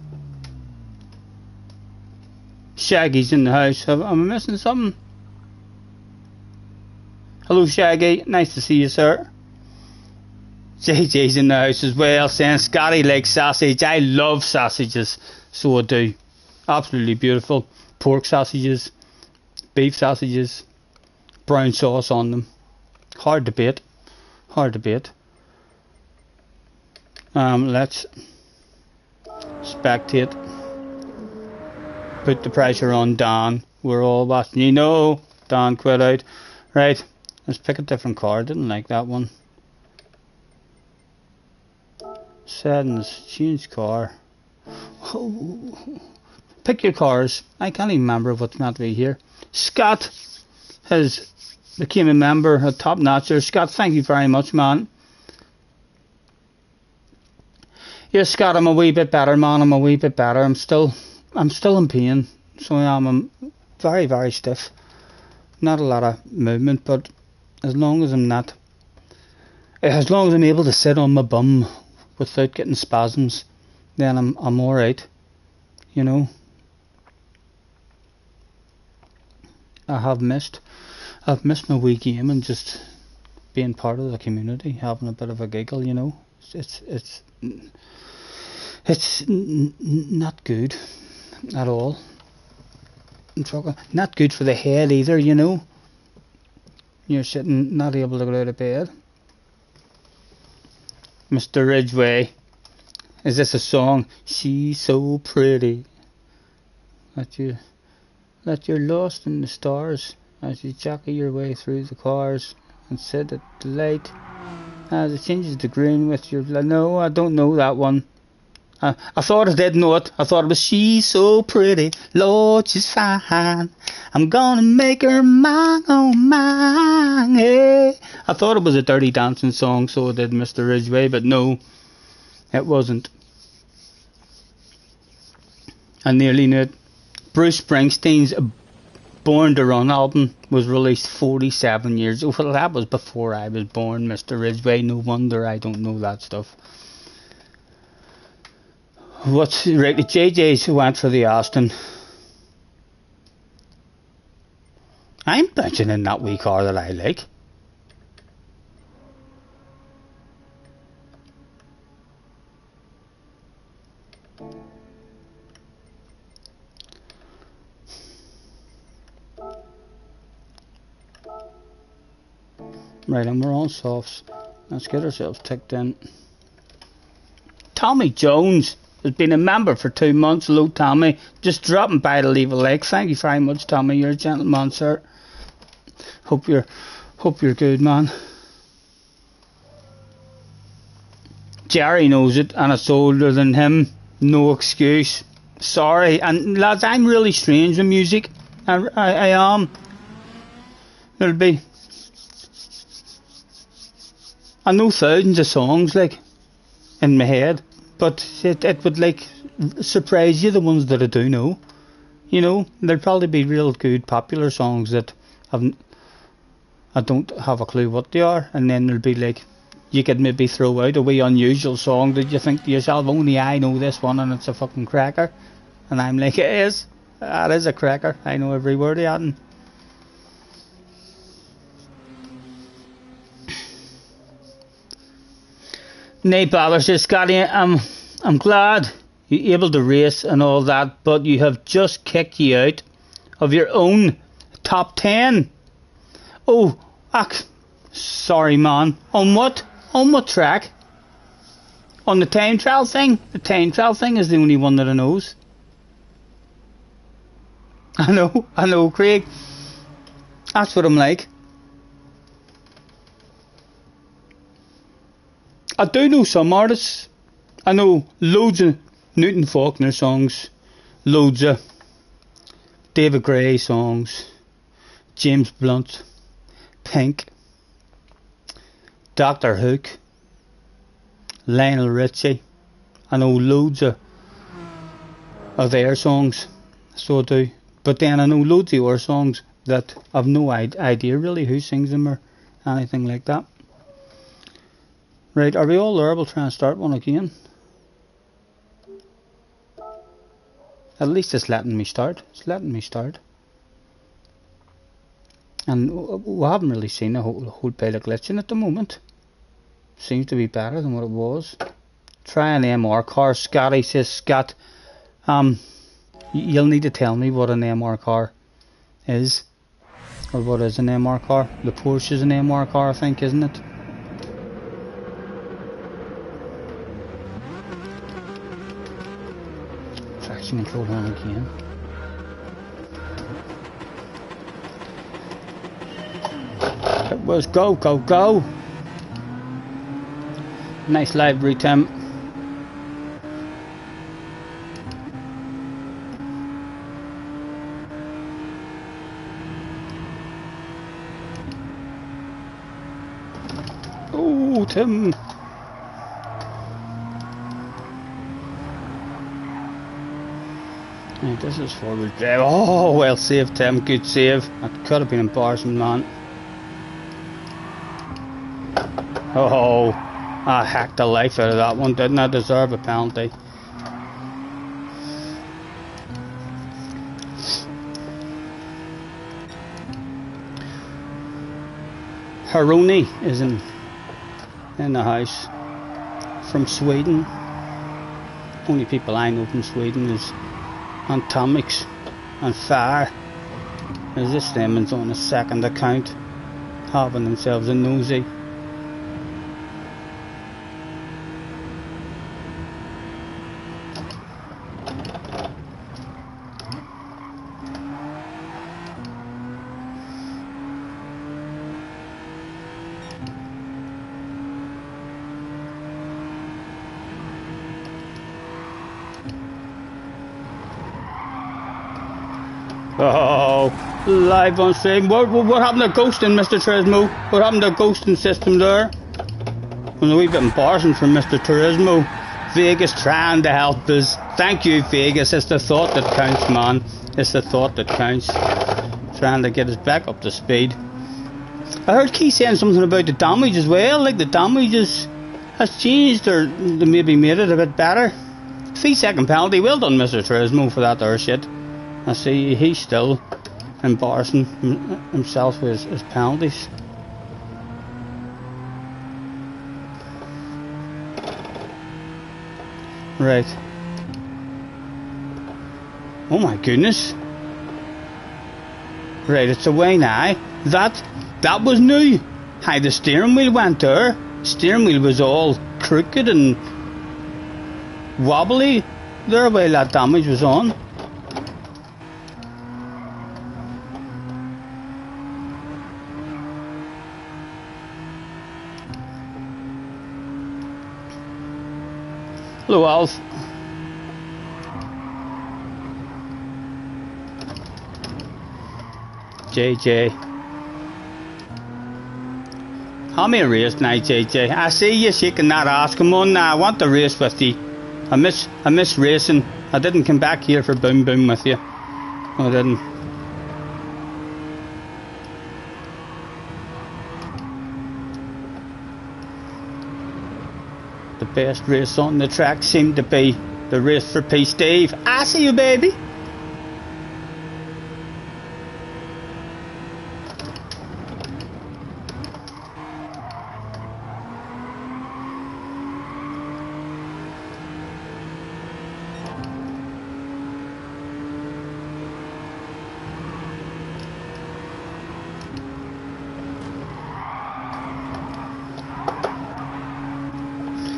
Speaker 1: Shaggy's in the house. Am I missing something? Hello Shaggy, nice to see you, sir. JJ's in the house as well, saying Scotty likes sausage. I love sausages, so I do. Absolutely beautiful. Pork sausages, beef sausages, brown sauce on them. Hard to beat. Hard to beat. Let's spectate. Put the pressure on Dan. We're all watching. You know, Dan quit out. Right, let's pick a different car. Didn't like that one. Settings, change car. Oh, pick your cars. I can't even remember what's meant to be here. Scott has became a member, a top notcher. Scott, thank you very much, man. Yes, Scott, I'm a wee bit better, man. I'm a wee bit better. I'm still in pain, so I'm very, very stiff. Not a lot of movement, but as long as I'm able to sit on my bum without getting spasms, then I'm all right. You know, I've missed my wee game and just being part of the community, having a bit of a giggle. You know, it's not good at all. I'm talking not good for the head either, you know. You're sitting not able to get out of bed. Mr. Ridgway, is this a song? She's so pretty that you're lost in the stars as you jockey your way through the cars and sit at the light as it changes the green with your... No, I don't know that one. I thought I did know it. I thought it was she's so pretty, Lord, she's fine. I'm gonna make her mine, oh mine, hey. I thought it was a Dirty Dancing song, so I did, Mr. Ridgway, but no, it wasn't. I nearly knew it. Bruce Springsteen's Born to Run album was released 47 years ago. Well, that was before I was born, Mr. Ridgway. No wonder I don't know that stuff. What's right? The JJ's went for the Aston. I'm bitching in that wee car that I like. Right, and we're on softs. Let's get ourselves ticked in. Tommy Jones has been a member for 2 months. Hello, Tommy. Just dropping by to leave a like. Thank you very much, Tommy. You're a gentleman, sir. Hope you're good, man. Jerry knows it, and it's older than him. No excuse. Sorry. And lads, I'm really strange with music. I am. There'll be... I know thousands of songs, like, in my head. But it would, like, surprise you, the ones that I do know. You know, there'd probably be real good popular songs that I don't have a clue what they are. And then there'll be, like, you could maybe throw out a wee unusual song that you think to yourself, only I know this one and it's a fucking cracker. And I'm like, it is. That is a cracker. I know every word of it. Nay bother, says Scotty, I'm glad you're able to race and all that, but you have just kicked you out of your own top 10. Oh, sorry man. On what? On what track? On the time trial thing? The time trial thing is the only one that I knows. I know, Craig. That's what I'm like. I do know some artists. I know loads of Newton Faulkner songs, loads of David Gray songs, James Blunt, Pink, Dr. Hook, Lionel Richie. I know loads of their songs, so I do. But then I know loads of your songs that I've no idea really who sings them or anything like that. Right, are we all there? We'll try and start one again. At least it's letting me start. It's letting me start. And we haven't really seen a whole pile of glitching at the moment. Seems to be better than what it was. Try an MR car. Scotty says, Scott, you'll need to tell me what an MR car is. Or what is an MR car? The Porsche is an MR car, I think, isn't it? Traction control on again. It was go, go, go. Nice library, Tim. Oh, Tim. Right, this is forward drive. Oh, well saved, Tim. Good save. That could have been embarrassing, man. Oh, I hacked the life out of that one. Didn't I deserve a penalty? Haroni is in the house from Sweden. Only people I know from Sweden is Atomics and Fire. Is this them on a second account having themselves a nosy? Oh, live on stream. What happened to ghosting, Mr. Turismo? What happened to ghosting system there? It was a wee bit embarrassing for Mr. Turismo. Vegas trying to help us. Thank you, Vegas. It's the thought that counts, man. It's the thought that counts. Trying to get us back up to speed. I heard Key saying something about the damage as well. Like the damage has changed, or they maybe made it a bit better. 3-second penalty. Well done, Mr. Turismo, for that there shit. I see he's still embarrassing himself with his penalties. Right. Oh my goodness. Right, it's away now. That was new. How the steering wheel went there. Steering wheel was all crooked and wobbly there while that damage was on. Hello, Alf. JJ. How me a race now, JJ? I see you shaking that ass. Come on now, I want to race with you. I miss racing. I didn't come back here for boom boom with you. I didn't. The best race on the track seemed to be the race for Peace Dave. I see you, baby.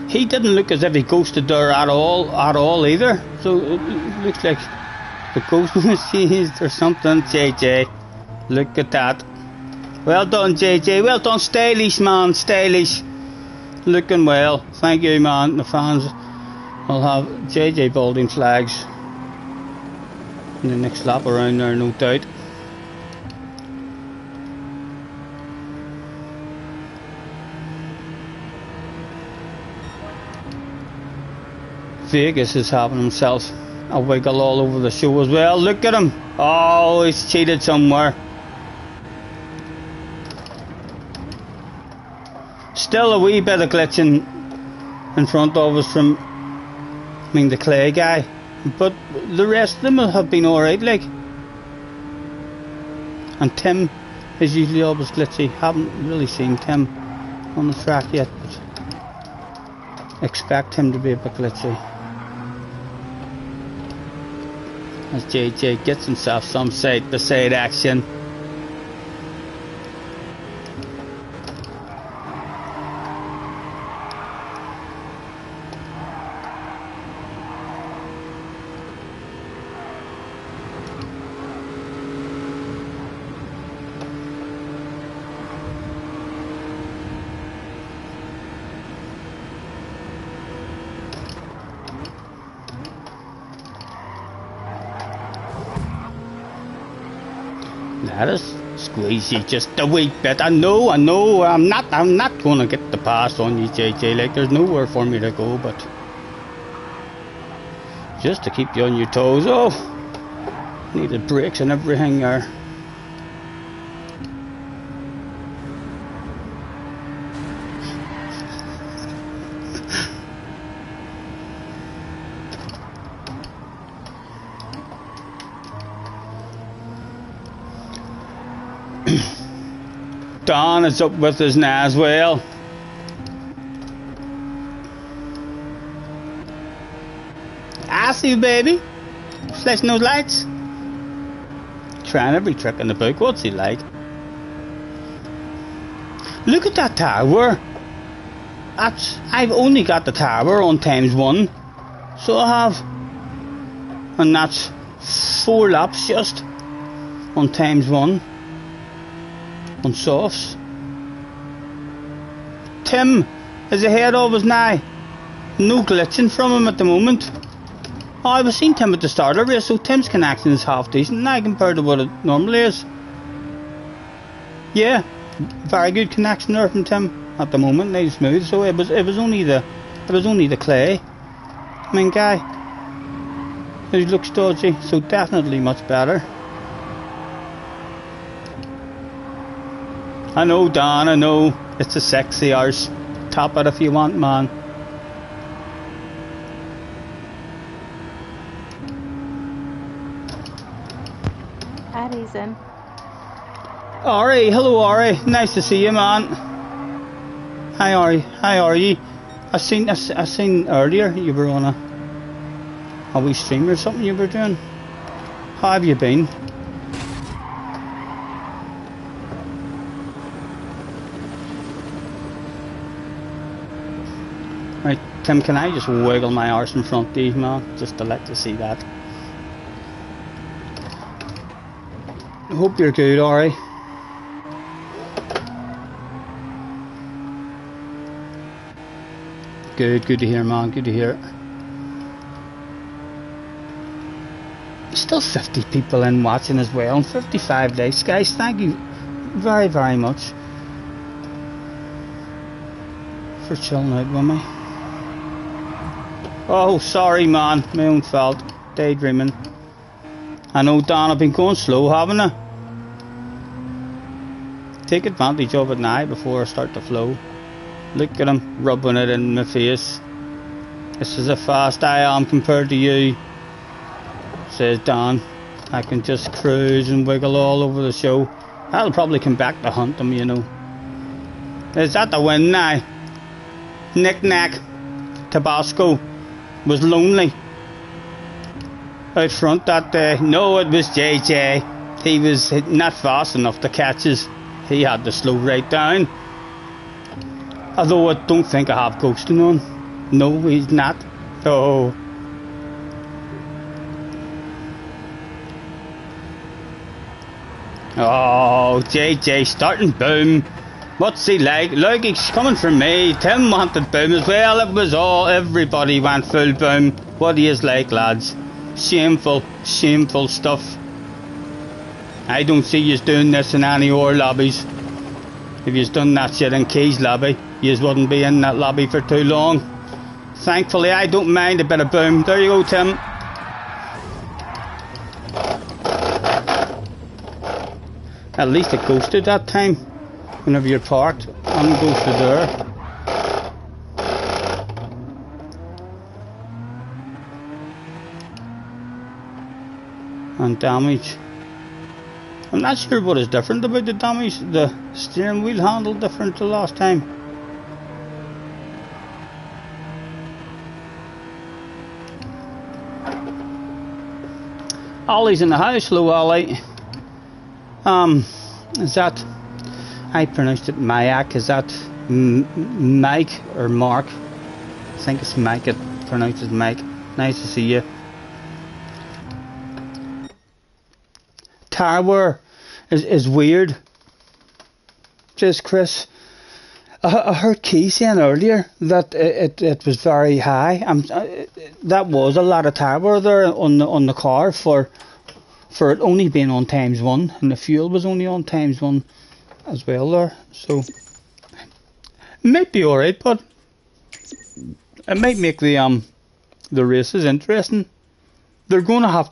Speaker 1: He didn't look as if he ghosted there at all either. So it looks like the ghost was changed or something. JJ, look at that. Well done, JJ. Well done, stylish man, stylish. Looking well. Thank you, man. The fans will have JJ Balding flags. in the next lap around there, no doubt. Vegas is having himself a wiggle all over the show as well. Look at him. Oh, he's cheated somewhere. Still a wee bit of glitching in front of us from, the Clay guy. But the rest of them have been alright, like. And Tim is usually always glitchy. Haven't really seen Tim on the track yet, but expect him to be a bit glitchy. As JJ gets himself some side-by-side action. That is squeezy just a wee bit. I know, I'm not gonna get the pass on you, JJ. Like, there's nowhere for me to go, but just to keep you on your toes. Oh, needed brakes and everything there. Don is up with us now as well. I see you, baby. Flashing those lights. Trying every trick in the book. What's he like? Look at that tower. I've only got the tower on ×1. So I have. And that's 4 laps just on ×1. On softs. Tim is ahead of us now. No glitching from him at the moment. Oh, I was seeing Tim at the start of the race, so Tim's connection is half decent now compared to what it normally is. Yeah, very good connection there from Tim at the moment, nice smooth. So it was only the Clay guy who looks dodgy, so definitely much better. I know, Don, I know. It's a sexy arse. Top it if you want, man.
Speaker 3: Ari's in.
Speaker 1: Ari, hello Ari. Nice to see you, man. Hi Ari, how are you? I seen earlier you were on a wee stream or something you were doing. How have you been? Right, Tim, can I just wiggle my arse in front of you, man? Just to let you see that. I hope you're good, Ari. Good to hear, man, good to hear. Still 50 people in watching as well, and 55 likes, guys. Thank you very, very much for chilling out with me. Oh, sorry, man, my own fault. Daydreaming. I know, Don, I've been going slow, haven't I? Take advantage of it now before I start to flow. Look at him rubbing it in my face. This is how fast I am compared to you, says Don. I can just cruise and wiggle all over the show. I'll probably come back to hunt him, you know. Is that the win now? Knick-knack. Tabasco was lonely out front that day. No, it was JJ. He was not fast enough to catch us. He had to slow right down. Although I don't think I have ghosting on. No, he's not. Oh. Oh, JJ starting boom. What's he like? Look, he's coming from me. Tim wanted boom as well. It was all, everybody went full boom. What he is like, lads. Shameful, shameful stuff. I don't see you doing this in any other lobbies. If you'd done that shit in Key's lobby, you wouldn't be in that lobby for too long. Thankfully, I don't mind a bit of boom. There you go, Tim. At least it ghosted that time. Whenever you're parked, unghosted there. And damage. I'm not sure what is different about the damage. The steering wheel handle different to last time. Ollie's in the house. Hello, Ollie. Is that? I pronounced it Mayak. Is that Mike or Mark? I think it's Mike. It pronounced it Mike. Nice to see you. Tower is weird, says Chris. I heard Key saying earlier that it was very high. That was a lot of tower there on the car for it only being on ×1, and the fuel was only on ×1 as well there. So it might be alright, but it might make the races interesting. They're going to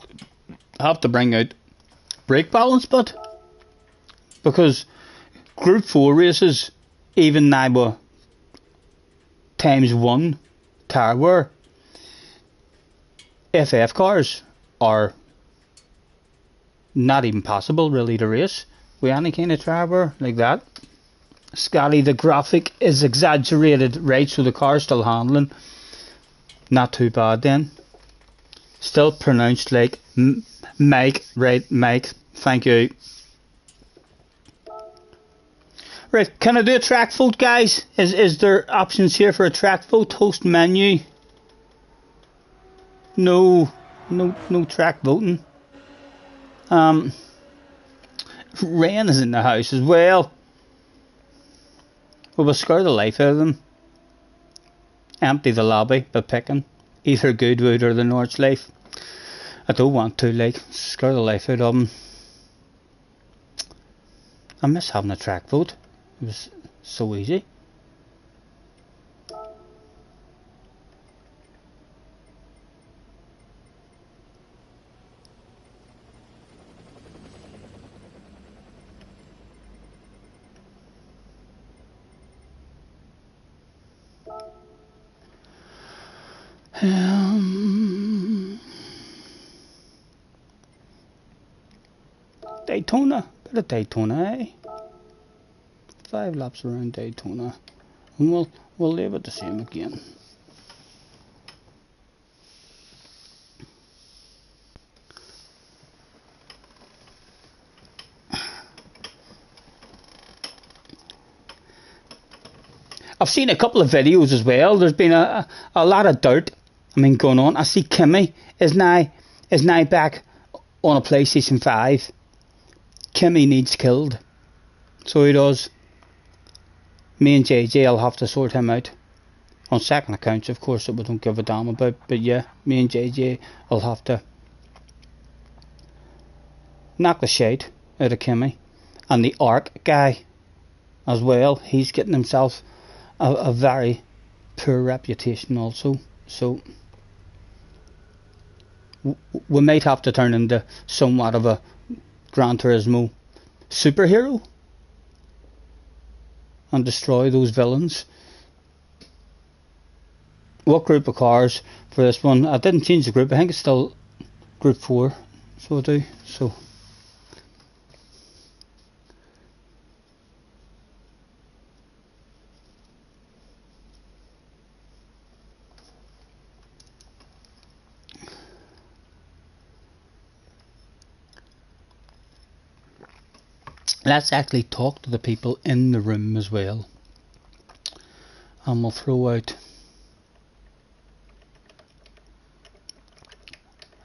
Speaker 1: have to bring out brake balance, but because Group 4 races, even now with ×1 tower, FF cars are not even possible really to race with any kind of tower like that. Scotty, the graphic is exaggerated, right? So the car's still handling. Not too bad then. Still pronounced like Mike, right? Mike. Thank you. Right, can I do a track vote, guys? Is there options here for a track vote? Host menu. No track voting. Rain is in the house as well. We'll scare the life out of them. Empty the lobby by picking either Goodwood or the North Life. I don't want to, like, scare the life out of them. I miss having a track vote. It was so easy. Daytona, bit of Daytona, eh? 5 laps around Daytona, and we'll leave it the same again. I've seen a couple of videos as well. There's been a lot of dirt, going on. I see Kimmy is now back on a PlayStation 5. Kimmy needs killed, so he does. Me and JJ will have to sort him out. On second accounts, of course, that we don't give a damn about. But yeah, me and JJ will have to knock the shade out of Kimmy. And the Ark guy as well. He's getting himself a very poor reputation also. So we might have to turn into somewhat of a Gran Turismo superhero and destroy those villains. What group of cars for this one? I didn't change the group. I think it's still Group 4. So I do. So let's actually talk to the people in the room as well. And we'll throw out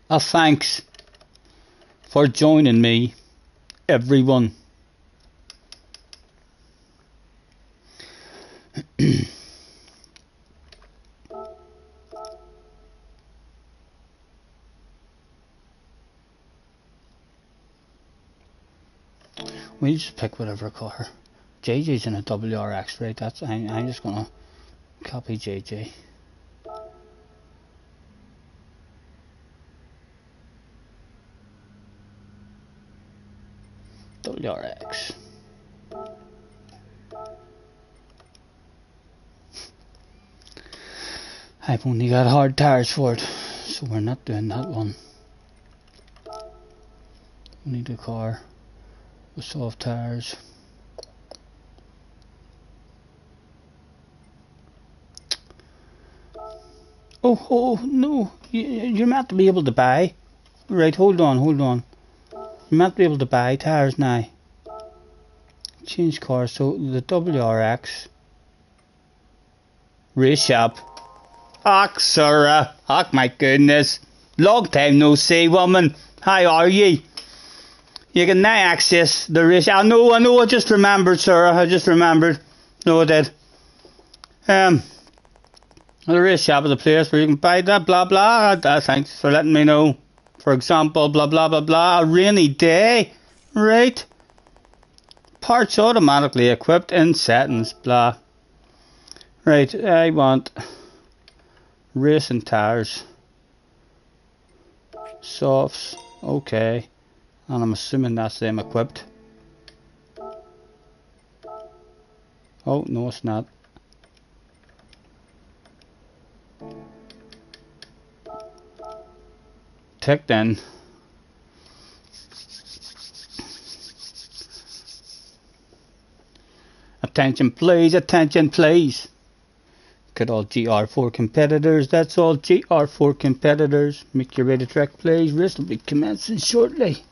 Speaker 1: a thanks for joining me, everyone. you just pick whatever car. JJ's in a WRX, right? That's I'm just gonna copy JJ. WRX. I've only got hard tires for it, so we're not doing that one. We need a car with soft tires. Oh no, you're meant to be able to buy. Right, hold on. You're meant to be able to buy tires now. Change cars, so the WRX. Race shop. Ach, Sarah. Ach, my goodness. Long time no see, woman. How are ye? You can now access the race. I know, I just remembered, Sarah. I just remembered. No, I did. The race shop is a place where you can buy that, blah, blah. Thanks for letting me know. For example, blah, blah, blah, blah. A rainy day. Right. Parts automatically equipped in settings, blah. Right, I want racing tires. Softs, okay. And I'm assuming that's them equipped. Oh, no, it's not. Ticked in. Attention please, attention please. Good all GR4 competitors, that's all GR4 competitors. Make your ready track please, race will be commencing shortly.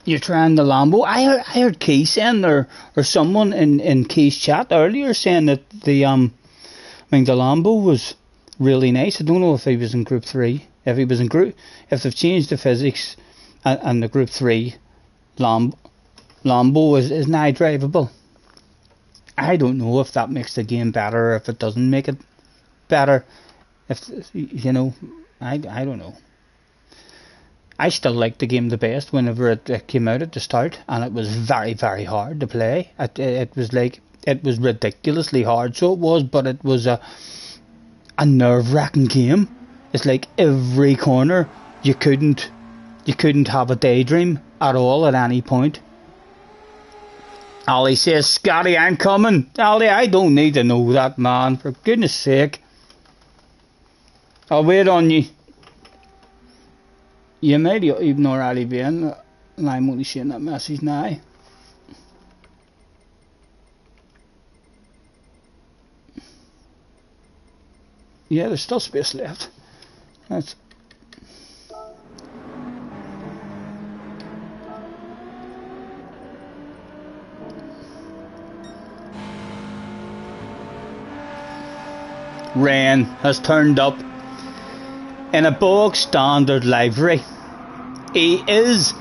Speaker 1: You're trying the Lambo. I heard Keith saying or someone in Keith's chat earlier saying that the the Lambo was really nice. I don't know if he was in Group 3. If they've changed the physics and the Group 3 Lambo is now drivable. I don't know if that makes the game better or if it doesn't make it better. If I don't know. I still liked the game the best whenever it came out at the start, and it was very, very hard to play. It was ridiculously hard, so it was, but it was a nerve-wracking game. It's like every corner you couldn't have a daydream at all at any point. Ali says, Scotty, I'm coming. Ali, I don't need to know that, man, for goodness sake. I'll wait on you. You might even already be in, and I'm only seeing that message now. Yeah, there's still space left. That's Rain has turned up in a bog standard livery. He is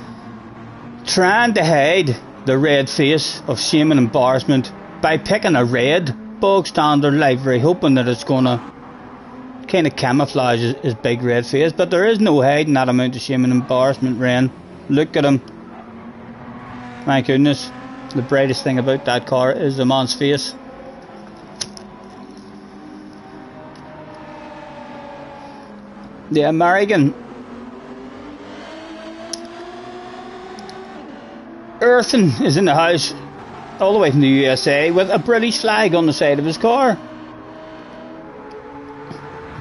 Speaker 1: trying to hide the red face of shame and embarrassment by picking a red bog standard livery, hoping that it's gonna kind of camouflage his big red face, but there is no hiding that amount of shame and embarrassment. Rain, look at him. My goodness, the brightest thing about that car is the man's face. The American Earthen is in the house, all the way from the USA, with a British flag on the side of his car.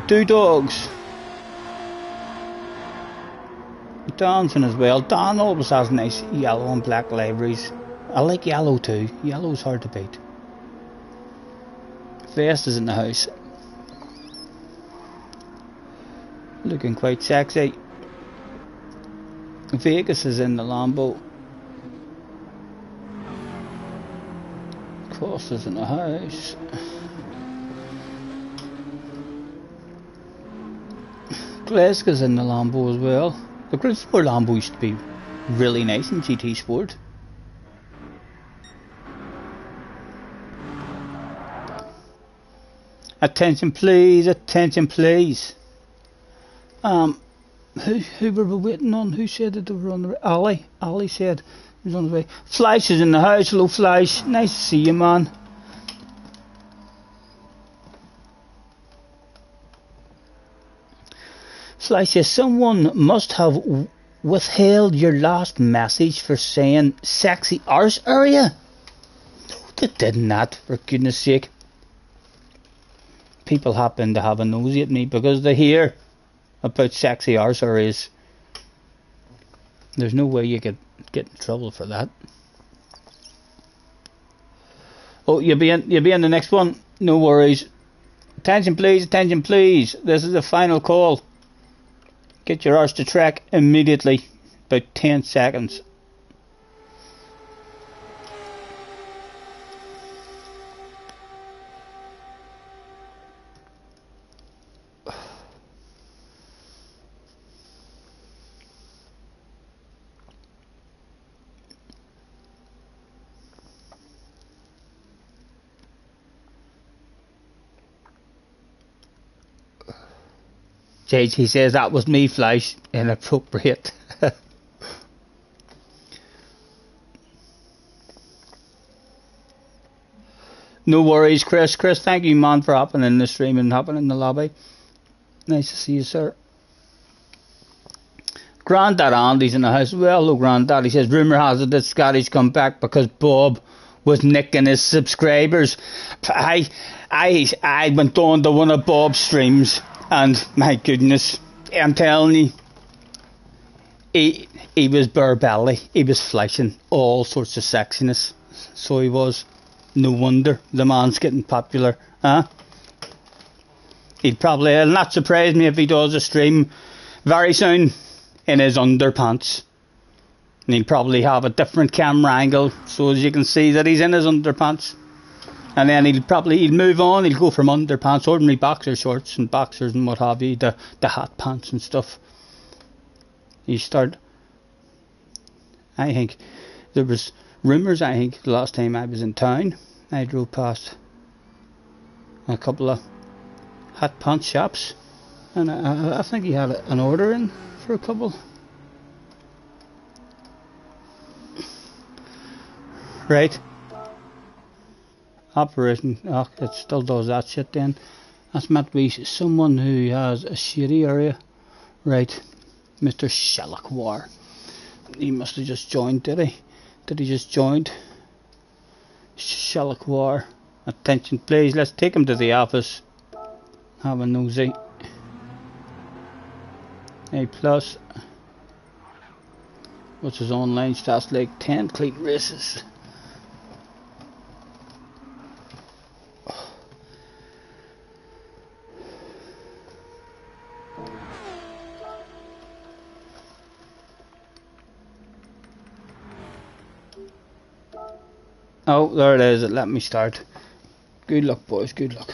Speaker 1: Two dogs. Dancing as well. Dan always has nice yellow and black liveries. I like yellow too. Yellow's hard to beat. Vest is in the house. Looking quite sexy. Vegas is in the Lambo. Cross is in the house. Glasgow's in the Lambo as well. The Group 4 Lambo used to be really nice in GT Sport. Attention please, attention please. Who were we waiting on? Who said that they were on the way? Ali said he was on the way. Flash is in the house. Hello, Flash. Nice to see you, man. Flash says someone must have withheld your last message for saying sexy arse area. No, they did not, for goodness sake. People happen to have a nosy at me because they hear about sexy arse areas. There's no way you could get in trouble for that. Oh, you'll be in the next one. No worries. Attention please, attention please. This is the final call. Get your arse to track immediately. About 10 seconds. JG says that was me, Flash. Inappropriate. No worries, Chris. Chris, thank you, man, for hopping in the stream and hopping in the lobby. Nice to see you, sir. Grandad Andy's in the house. Well, hello, Grandad. He says, rumour has it that Scotty's come back because Bob was nicking his subscribers. I went on to one of Bob's streams. And my goodness, I'm telling you, he was bare belly. He was flashing all sorts of sexiness. So he was. No wonder the man's getting popular, huh? It'll not surprise me if he does a stream very soon in his underpants. And he'll probably have a different camera angle so as you can see that he's in his underpants. And then he'll move on, he'll go from underpants, ordinary boxer shorts and boxers and what have you, the hot pants and stuff. I think there was rumours, I think the last time I was in town, I drove past a couple of hot pants shops. And I think he had an order in for a couple. Right. Operation, it still does that shit then. That's meant to be someone who has a shitty area. Right, Mr. Sherlock War. He must have just joined, did he? Did he just join? Sherlock War. Attention please, let's take him to the office. Have a nosy. A plus. What's his online stats like? 10 clean races. Oh, there it is. It let me start. Good luck, boys. Good luck.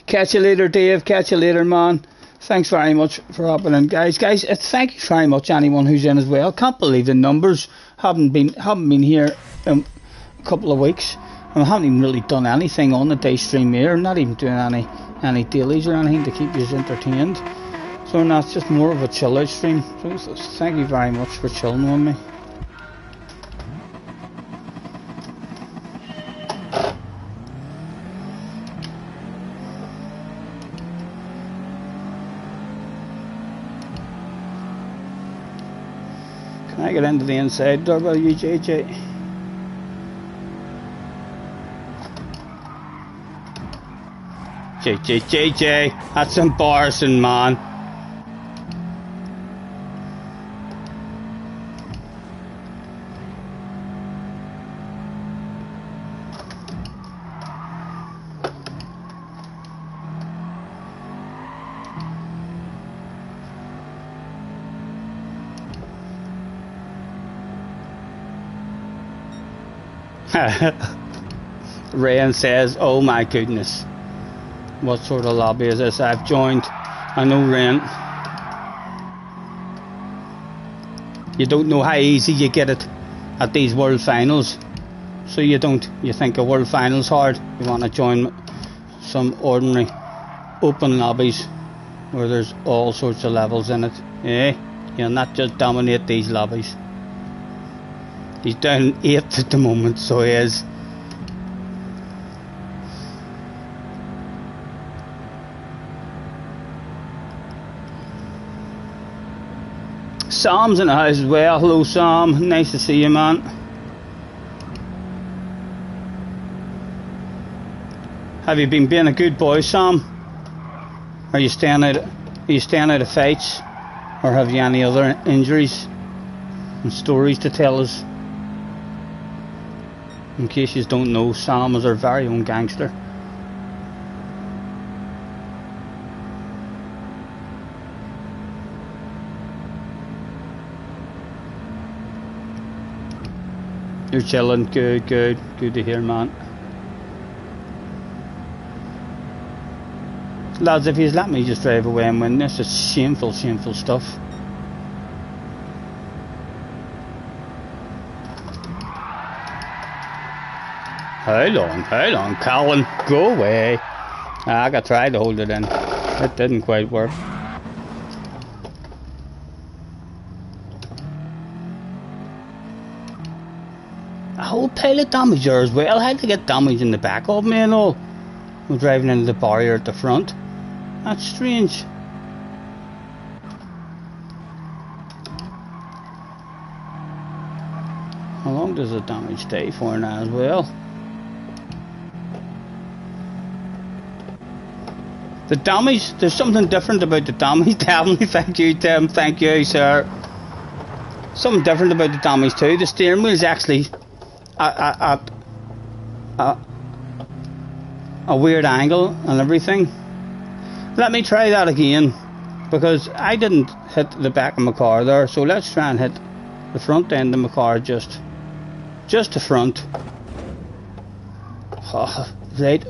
Speaker 1: Catch you later, Dave. Catch you later, man. Thanks very much for hopping in, guys. Guys, thank you very much, anyone who's in as well. Can't believe the numbers. Haven't been here a couple of weeks. I haven't even really done anything on the day stream here. I'm not even doing any dailies or anything to keep you entertained. So now it's just more of a chill out stream. So thank you very much for chilling with me. Can I get into the inside door by you, JJ? JJ, that's embarrassing, man. Rayan says, oh my goodness, what sort of lobby is this I've joined? I know, Rayan, you don't know how easy you get it at these world finals, so you think a world finals hard, you want to join some ordinary open lobbies where there's all sorts of levels in it. Eh? You'll not just dominate these lobbies. He's down 8th at the moment, so he is. Sam's in the house as well. Hello Sam, nice to see you, man. Have you been being a good boy, Sam? Are you staying out of fights? Or have you any other injuries and stories to tell us? In case you don't know, Sam is our very own gangster. You're chilling, good to hear, man. Lads, if you let me just drive away and win this, it's shameful stuff. How long, Colin, go away. I tried to hold it in, it didn't quite work. A whole pile of damage there as well. I had to get damage in the back of me and all. I'm driving into the barrier at the front. That's strange. How long does the damage stay for now as well? The damage, there's something different about the damage. Definitely, thank you Tim, thank you sir. Something different about the damage too. The steering wheel is actually at a weird angle and everything. Let me try that again, because I didn't hit the back of my car there, so let's try and hit the front end of my car, just the front. Oh, right.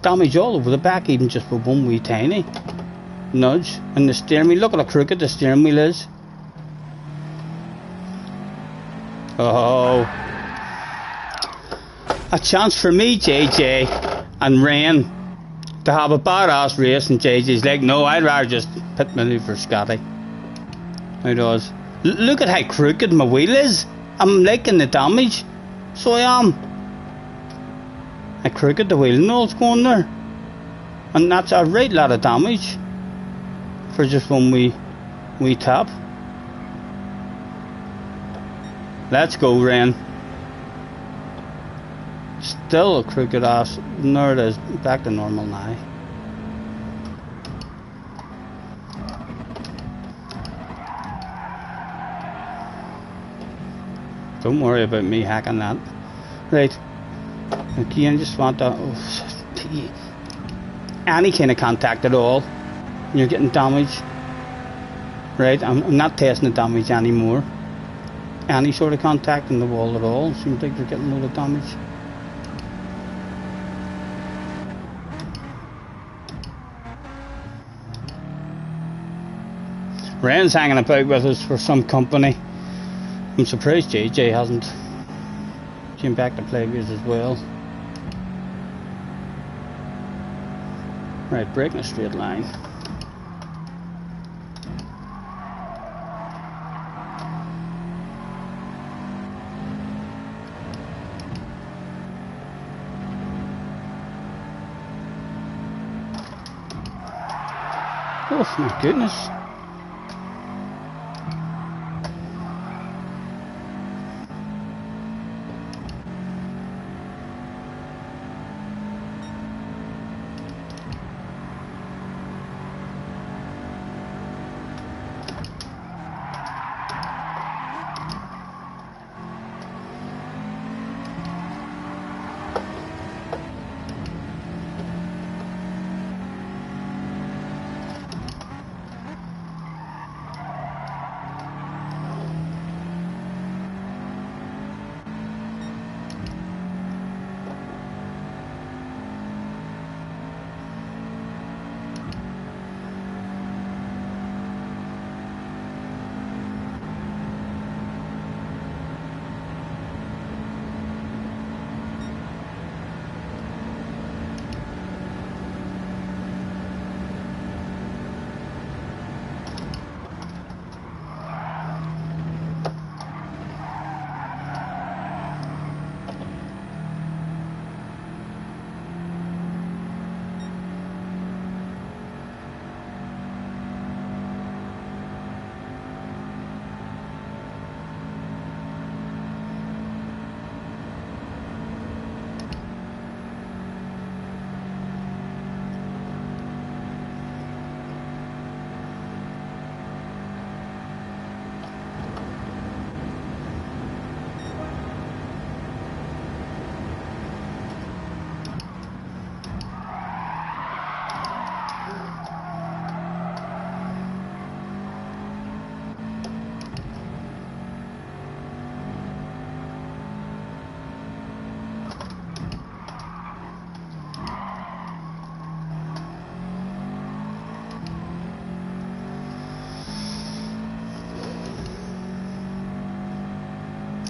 Speaker 1: Damage all over the back, even just with one wee tiny nudge. And the steering wheel, look at how crooked the steering wheel is. Oh, a chance for me, JJ and Rain, to have a badass race, and JJ's like, no, I'd rather just pit maneuver Scotty. He does. Look at how crooked my wheel is. I'm liking the damage, so I am. How crooked the wheel and all's going there, and that's a right lot of damage for just one wee tap. Let's go, Rain. Still a crooked ass. There it is. Back to normal now. Don't worry about me hacking that. Right. Again, just want to... any kind of contact at all, and you're getting damage. Right. I'm not testing the damage anymore. Any sort of contact in the wall at all. Seems like they're getting a lot of damage. Ren's hanging about with us for some company. I'm surprised JJ hasn't came back to play with us as well. Right, breaking a straight line. Oh my goodness.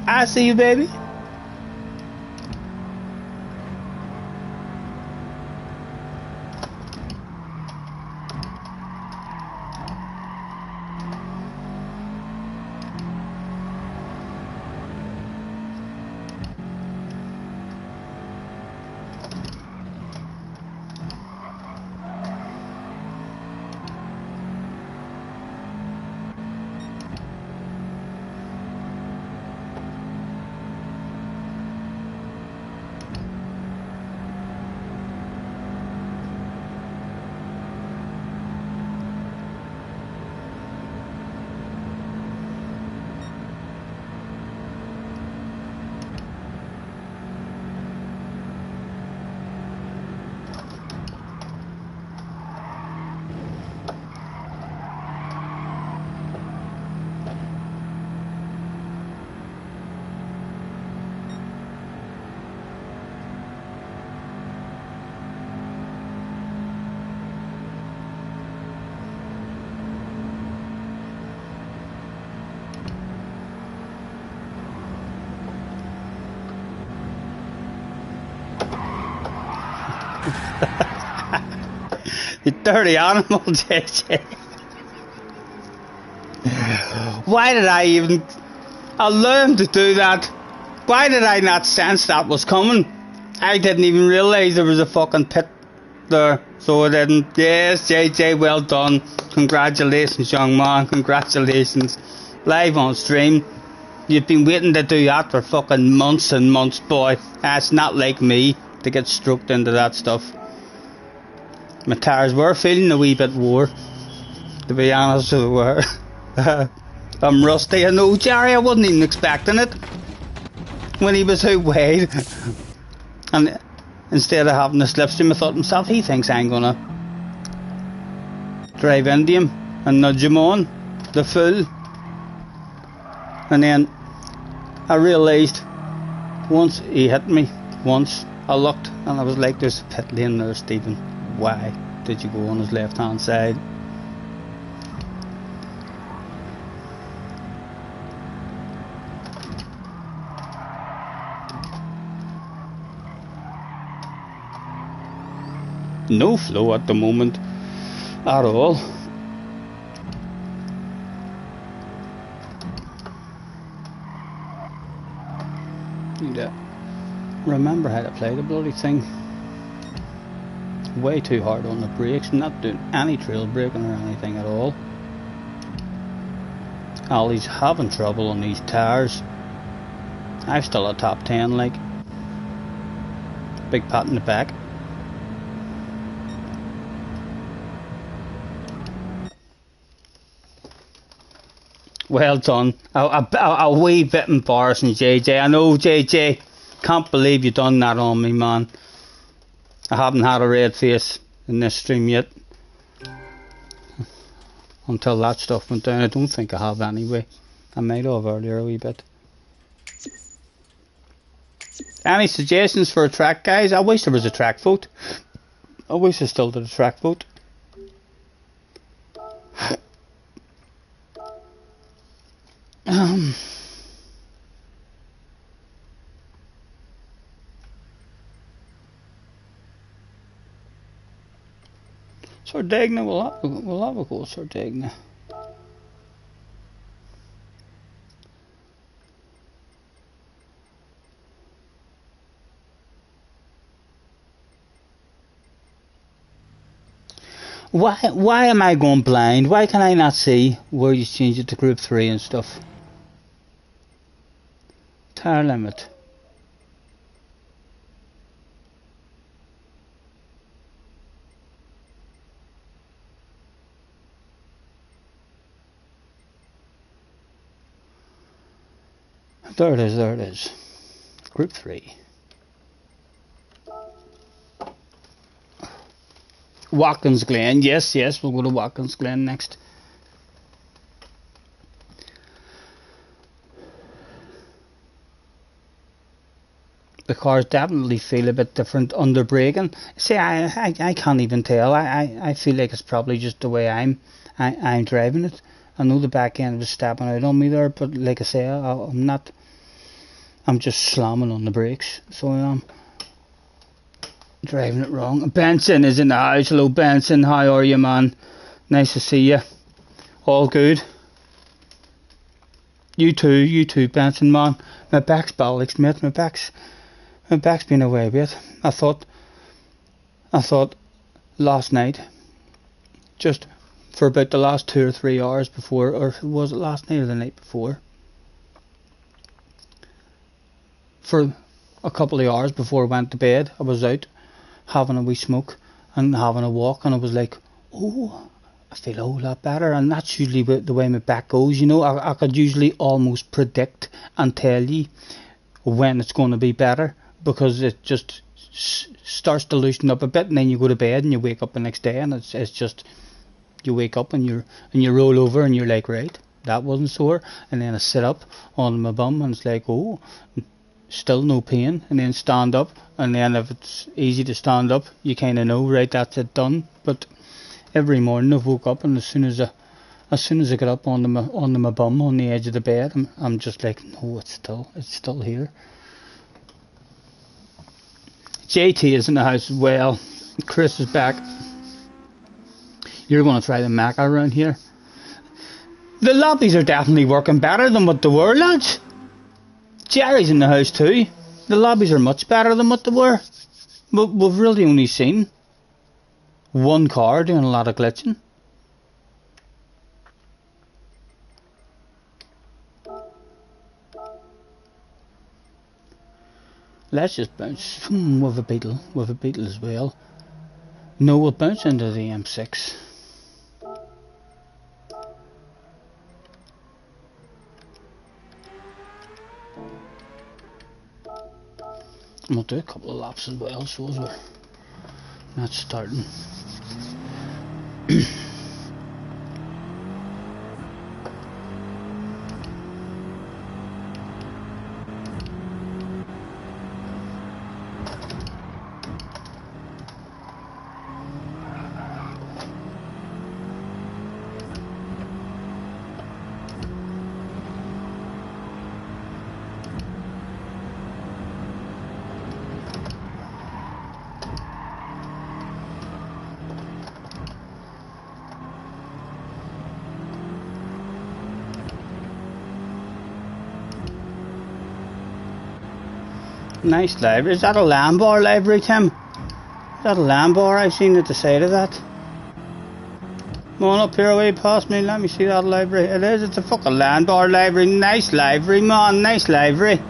Speaker 1: I see you, baby. You dirty animal, JJ. Why did I even allow him to do that? Why did I not sense that was coming? I didn't even realise there was a fucking pit there, so I didn't. Yes, JJ, well done. Congratulations, young man. Congratulations. Live on stream. You've been waiting to do that for fucking months and months, boy. That's not like me to get stroked into that stuff. My tires were feeling a wee bit wore, to be honest, they were. I'm rusty. I know, Jerry, I wasn't even expecting it when he was out wide. And instead of having the slipstream, I thought to myself, he thinks I'm gonna drive into him and nudge him on the full. And then I realised once he hit me, I looked and I was like, there's a pit lane there, Stephen. Why did you go on his left hand side? No flow at the moment at all. Need to remember how to play the bloody thing. Way too hard on the brakes, not doing any trail braking or anything at all. Ollie's having trouble on these tires. I'm still a top 10, like. Big pat in the back. Well done. A wee bit embarrassing, JJ. I know, JJ. Can't believe you done that on me, man. I haven't had a red face in this stream yet. Until that stuff went down. I don't think I have anyway. I might have earlier a wee bit. Any suggestions for a track, guys? I wish there was a track vote. I wish I still did a track vote. Sardegna, we'll have a go, Sardegna. Why am I going blind? Why can I not see where you change it to group 3 and stuff? Tire limit. There it is, there it is. Group 3. Watkins Glen, yes, we'll go to Watkins Glen next. The cars definitely feel a bit different under braking. See, I can't even tell. I feel like it's probably just the way I'm driving it. I know the back end was stepping out on me there, but like I say, I'm not I'm just slamming on the brakes, so I am. Driving it wrong. Benson is in the house. Hello Benson, how are you, man? Nice to see you. All good. You too Benson, man. My back's bollocks, mate. My back's been away a bit. I thought last night, just for about the last 2 or 3 hours before, or was it last night or the night before, for a couple of hours before I went to bed, I was out having a wee smoke and having a walk, and I was like, oh, I feel a whole lot better. And that's usually the way my back goes, you know. I could usually almost predict and tell you when it's going to be better, because it just starts to loosen up a bit, and then you go to bed and you wake up the next day, and it's just, you wake up and you roll over and you're like, right, that wasn't sore. And then I sit up on my bum and it's like, oh, still no pain. And then stand up, and then if it's easy to stand up, you kind of know, right, that's it, done. But every morning I've woke up, and as soon as I get up onto my bum on the edge of the bed, I'm just like, no, it's still here. JT is in the house as well. Chris is back. You're going to try the Mac around here. The lobbies are definitely working better than what they were, lads. Jerry's in the house too. The lobbies are much better than what they were. But we've really only seen one car doing a lot of glitching. Let's just bounce with a beetle as well. No, we'll bounce into the M6. And we'll do a couple of laps as well, so as we're not starting. Nice library. Is that a Lambar library, Tim? Is that a Lambar? I've seen at the side of that. Come on up here away past me. Let me see that library. It is. It's a fucking Lambar library. Nice library, man. Nice library.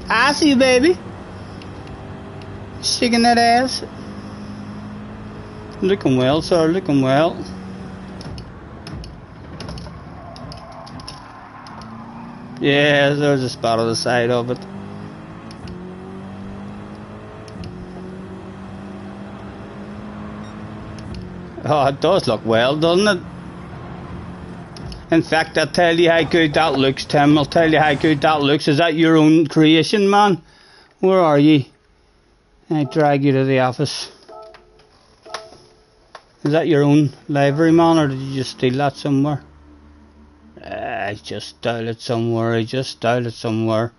Speaker 1: I see you, baby. Shaking that ass. Looking well, sir. Looking well. Yeah, there's a spot on the side of it. Oh, it does look well, doesn't it? In fact, I'll tell you how good that looks, Tim. I'll tell you how good that looks. Is that your own creation, man? Where are you? I drag you to the office. Is that your own library, man, or did you just steal that somewhere? I just stole it somewhere. I just stole it somewhere.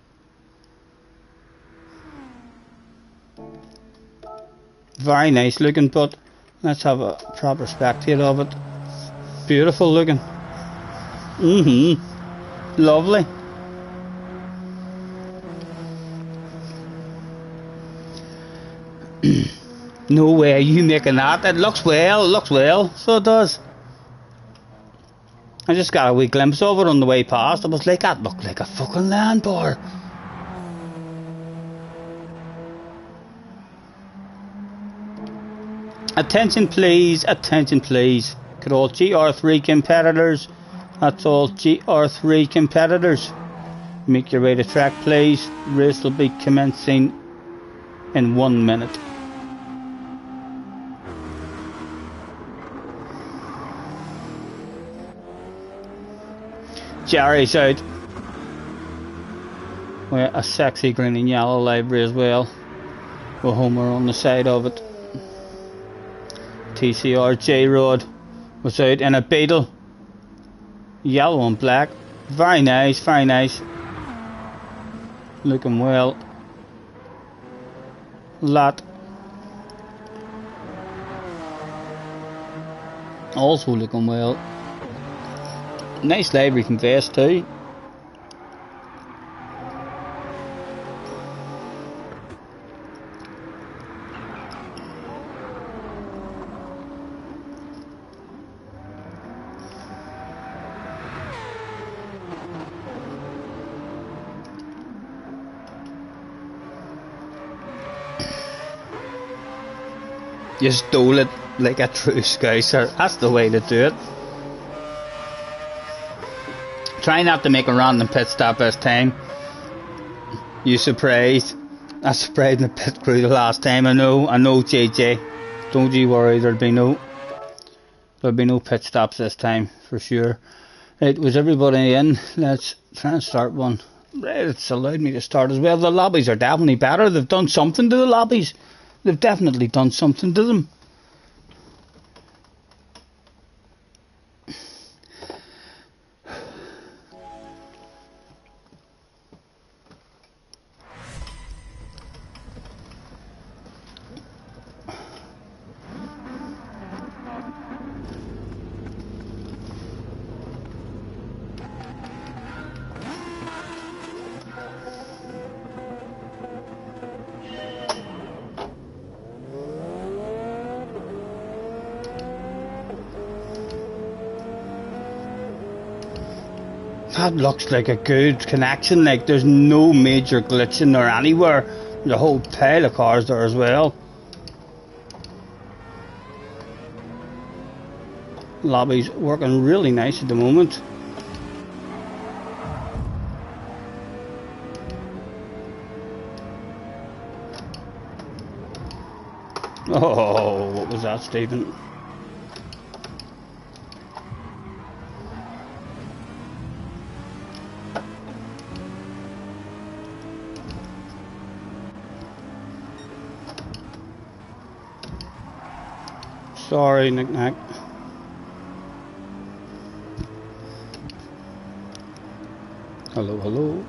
Speaker 1: Very nice looking, but let's have a proper spectate of it. Beautiful looking. Lovely. No way are you making that. It looks well, so it does. I just got a wee glimpse of it on the way past. I was like, that looked like a fucking land bar. Attention please, attention please. Could all GR3 competitors, that's all GR3 competitors, make your way to track please. Race will be commencing in 1 minute. Jerry's out with a sexy green and yellow library as well, with Homer on the side of it. TCR J-Rod was out in a Beetle, yellow and black. Very nice, very nice. looking well. Lat also looking well. Nice library from Vest too. You stole it like a true Scouser. That's the way to do it. Try not to make a random pit stop this time. You surprised. I surprised the pit crew the last time. I know, JJ. Don't you worry, there'll be no pit stops this time for sure. Right, was everybody in? Let's try and start one. Right, it's allowed me to start as well. The lobbies are definitely better. They've done something to the lobbies. They've definitely done something to them. That looks like a good connection, like there's no major glitching or anywhere. There's a whole pile of cars there as well. Lobby's working really nice at the moment. Oh, what was that, Stephen? Sorry, knick-knack. Hello, hello.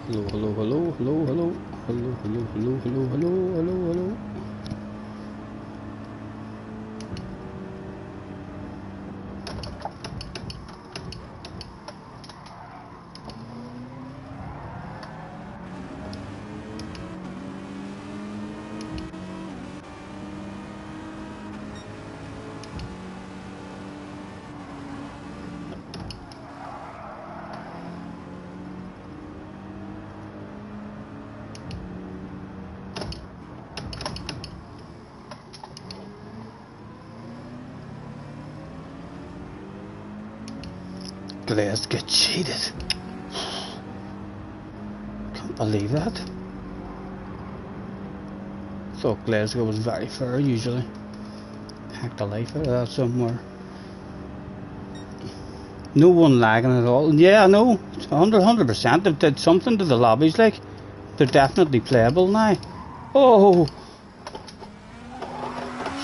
Speaker 1: Hello, hello, hello, hello, hello. Hello, hello, hello, hello, hello, hello, hello. Let's get cheated. Can't believe that. Thought Glasgow was very fair usually. Hacked the life out of that somewhere. No one lagging at all. Yeah, I know. 100%. They've did something to the lobbies, like. They're definitely playable now. Oh!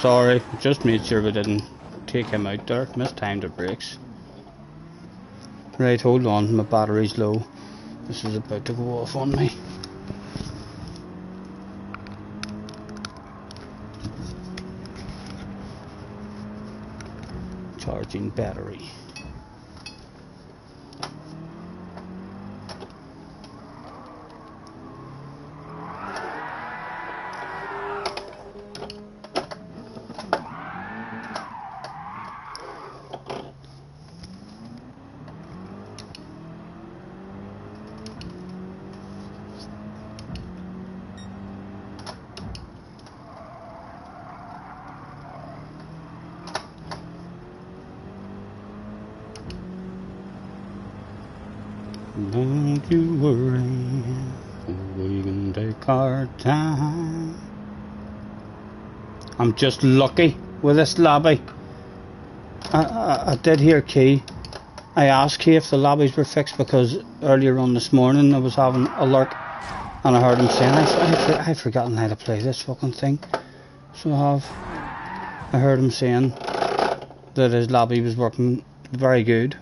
Speaker 1: Sorry, just made sure we didn't take him out there. Mistimed the brakes. Right, hold on, my battery's low. This is about to go off on me. Charging battery. Don't you worry, we can take our time. I'm just lucky with this lobby. I did hear Key. I asked Key if the lobbies were fixed because earlier on this morning I was having a lurk and I heard him saying, I've forgotten how to play this fucking thing. So I heard him saying that his lobby was working very good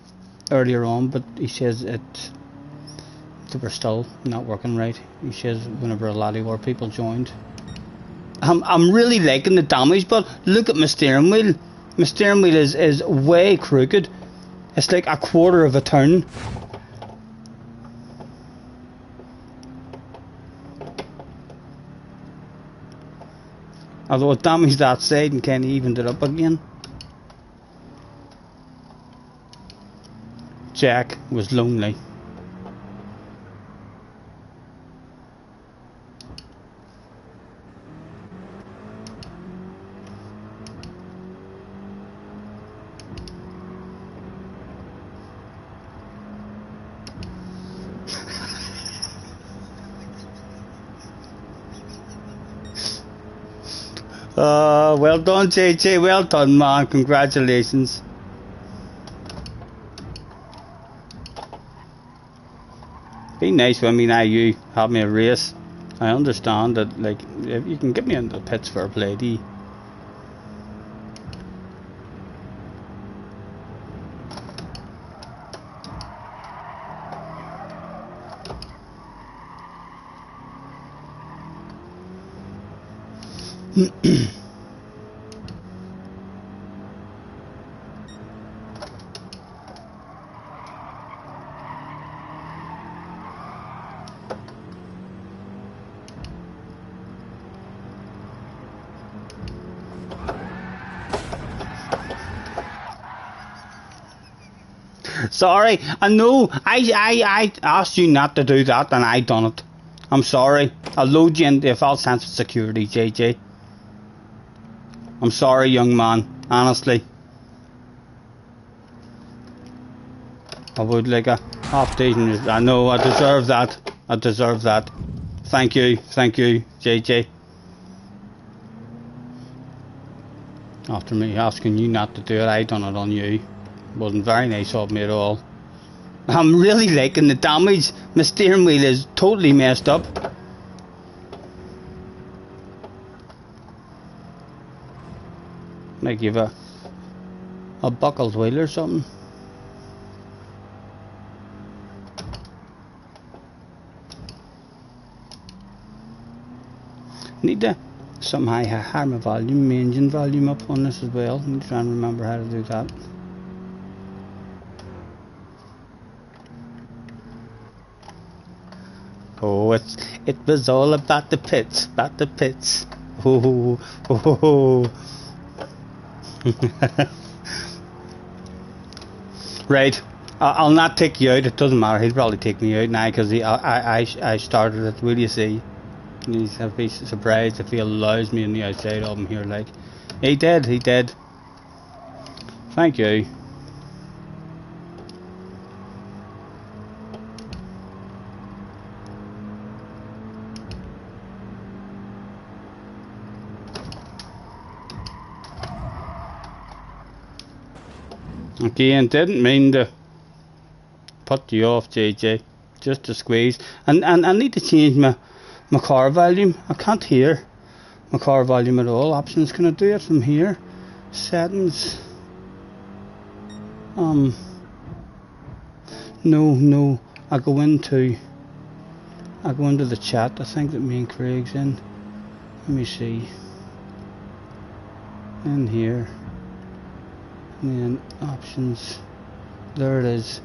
Speaker 1: earlier on, but he says they were still not working right. He says whenever a lot of people joined. I'm really liking the damage, but look at my steering wheel. My steering wheel is way crooked. It's like a quarter of a turn. Although it damaged that side and kind of evened it up again. Jack was lonely. Well done, JJ. Well done, man. Congratulations. Be nice with me now. You have me a race. I understand that, like, if you can get me into the pits for a play, D. Sorry, I know. I asked you not to do that, and I done it. I'm sorry. I'll load you into a false sense of security, JJ. I'm sorry, young man. Honestly, I would like a half decent. I know. I deserve that. I deserve that. Thank you, JJ. After me asking you not to do it, I done it on you. Wasn't very nice of me at all. I'm really liking the damage. My steering wheel is totally messed up. Might give a buckled wheel or something. Need to somehow higher my volume, my engine volume up on this as well. Need to try and remember how to do that. Oh, it was all about the pits, Oh, oh, oh. Right, I'll not take you out. It doesn't matter. He'll probably take me out now because I started it. Will you see? He's a be surprised if he allows me on the outside of him here. Like, he did. Thank you. Again, didn't mean to put you off, JJ. Just to squeeze. And I need to change my car volume. I can't hear my car volume at all. Options, can I do it from here? Settings. No. I go into the chat. I think that me and Craig's in. Let me see. In here. And then options, there it is.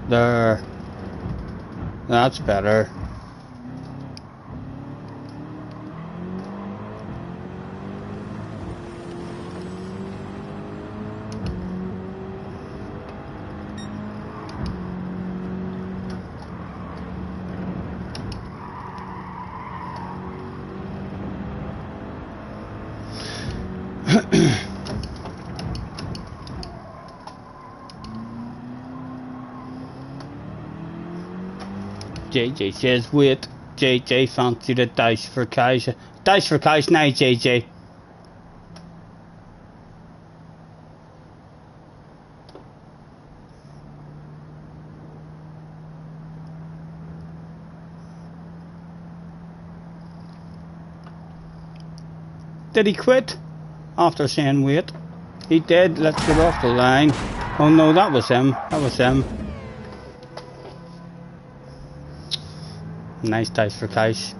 Speaker 1: There. That's better. JJ says, wait, JJ fancy the dice for cash. Dice for cash now, JJ. Did he quit? After saying wait. He did. Let's get off the line. Oh no, that was him. That was him. Nice dice for cash.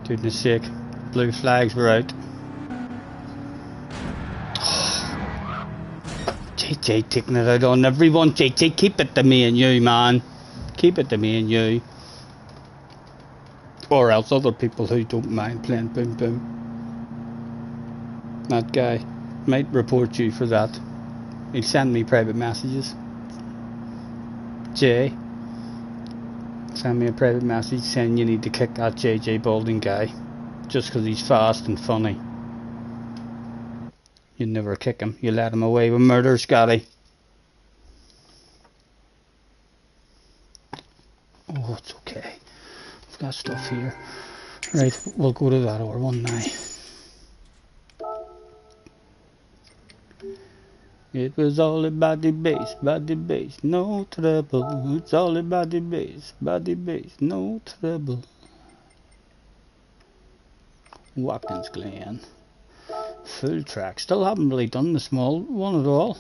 Speaker 1: Goodness sake. Blue flags were out. JJ taking it out on everyone. JJ, keep it to me and you, man. Keep it to me and you. Or else other people who don't mind playing boom boom. That guy might report you for that. He'll send me private messages. Jay, send me a private message saying you need to kick that JJ Balding guy. Just because he's fast and funny. You never kick him. You let him away with murder, Scotty. Oh, it's okay. I've got stuff here. Right, we'll go to that other one now. It was all about the bass, no trouble. It's all about the bass, no trouble. Watkins Glen. Full track. Still haven't really done the small one at all.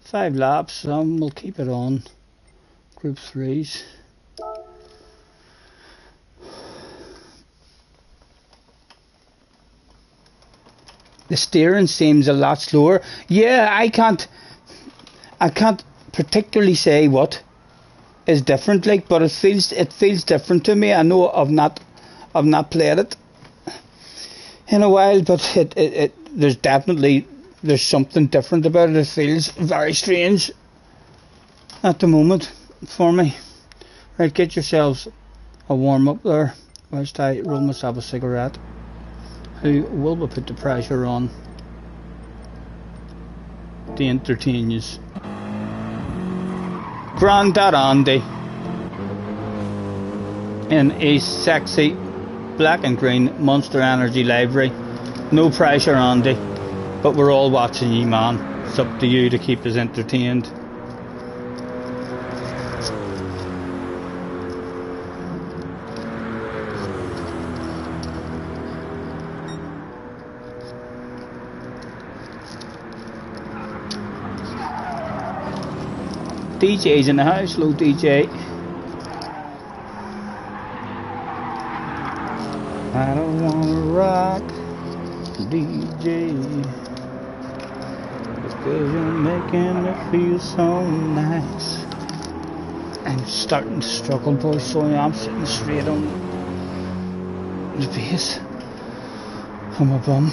Speaker 1: 5 laps, we'll keep it on. Group 3s. The steering seems a lot slower. Yeah, I can't particularly say what is different, like, but it feels different to me. I know I've not played it in a while, but there's definitely something different about it. It feels very strange at the moment for me. Right, get yourselves a warm up there whilst I roll myself a cigarette. Who will we put the pressure on to entertain yous? Grandad Andy in a sexy black and green Monster Energy livery. No pressure, Andy, but we're all watching you, man. It's up to you to keep us entertained. DJ's in the house. Hello, DJ. I don't wanna rock, DJ, because you're making me feel so nice. I'm starting to struggle, boys, so I'm sitting straight on the bass on my bum.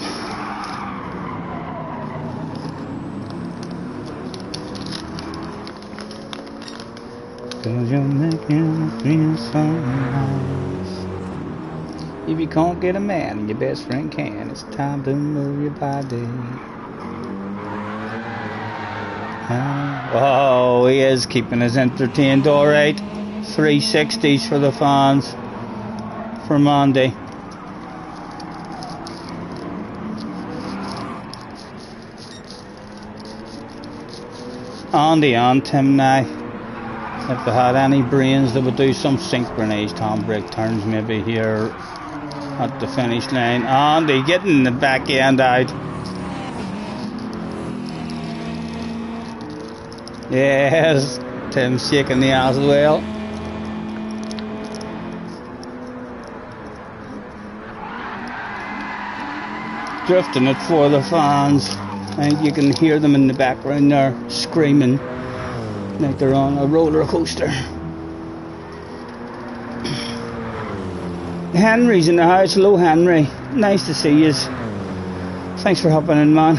Speaker 1: Cause you're making me feel so nice. If you can't get a man and your best friend can, it's time to move your body. Oh, he is keeping us entertained, alright. 360s for the fans. For Monday. Andy on Tim now. If they had any brains, they would do some synchronized handbrake turns maybe here at the finish line. Andy getting the back end out. Yes, Tim's shaking the ass as well. Drifting it for the fans. I think you can hear them in the background there screaming like they're on a roller coaster. Henry's in the house. Hello, Henry. Nice to see you. Thanks for hopping in, man.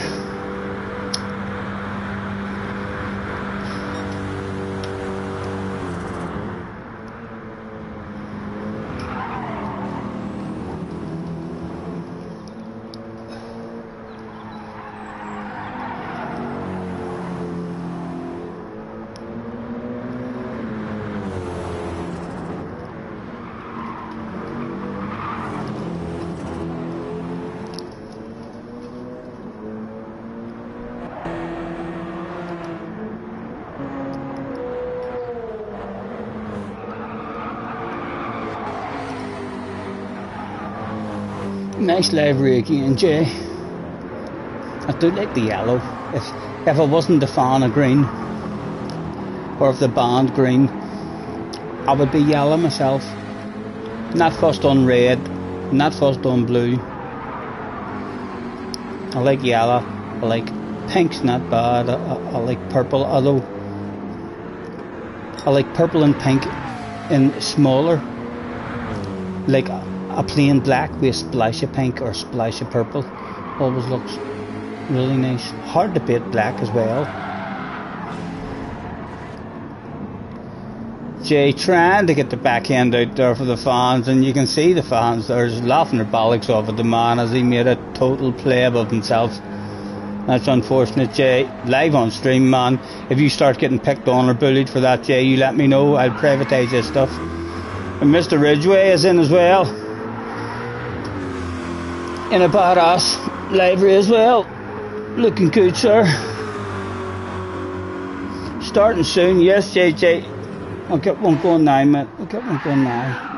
Speaker 1: Nice livery again, Jay. I do like the yellow. If I wasn't a fan of green, or if the band green, I would be yellow myself. Not fussed on red, not fussed on blue. I like yellow, I like pink's not bad, I like purple, although I like purple and pink in smaller, like a plain black with a splash of pink or a splash of purple. Always looks really nice. Hard to beat black as well. Jay trying to get the backhand out there for the fans, and you can see the fans there just laughing their bollocks off at the man as he made a total pleb of himself. That's unfortunate, Jay. Live on stream, man. If you start getting picked on or bullied for that, Jay, you let me know. I'll privatise this stuff. And Mr. Ridgway is in as well. In a badass livery as well. Looking good, sir. Starting soon. Yes, JJ. I'll get one going now, mate. I'll get one going now.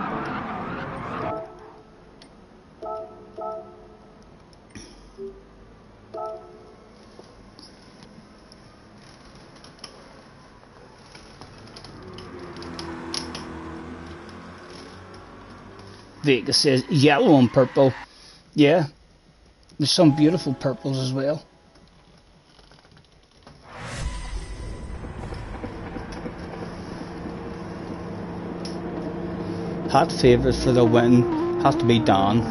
Speaker 1: Vegas says yellow and purple. Yeah, there's some beautiful purples as well. Hot favourites for the win has to be Don.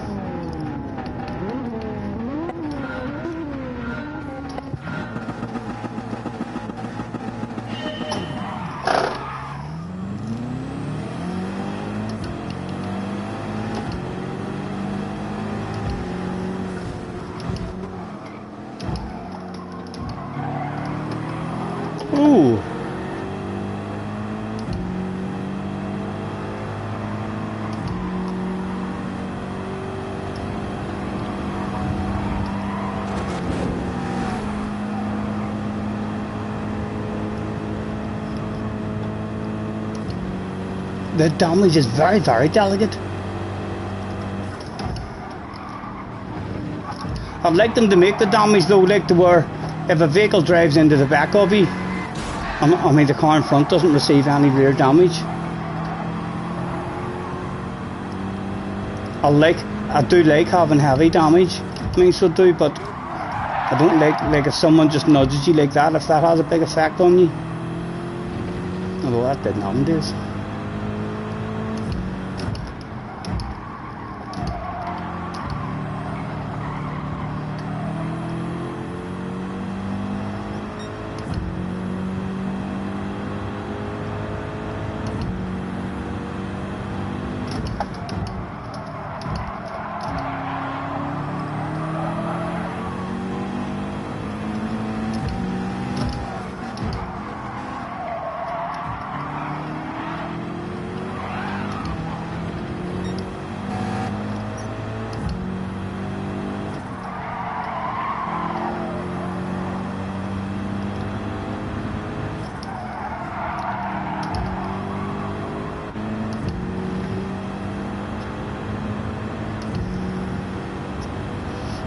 Speaker 1: Ooh. The damage is very, very delicate. I'd like them to make the damage though, like to where if a vehicle drives into the back of you, I mean the car in front doesn't receive any rear damage. I do like having heavy damage, I mean so do, but I don't like if someone just nudges you like that, if that has a big effect on you. Although that didn't happen to us.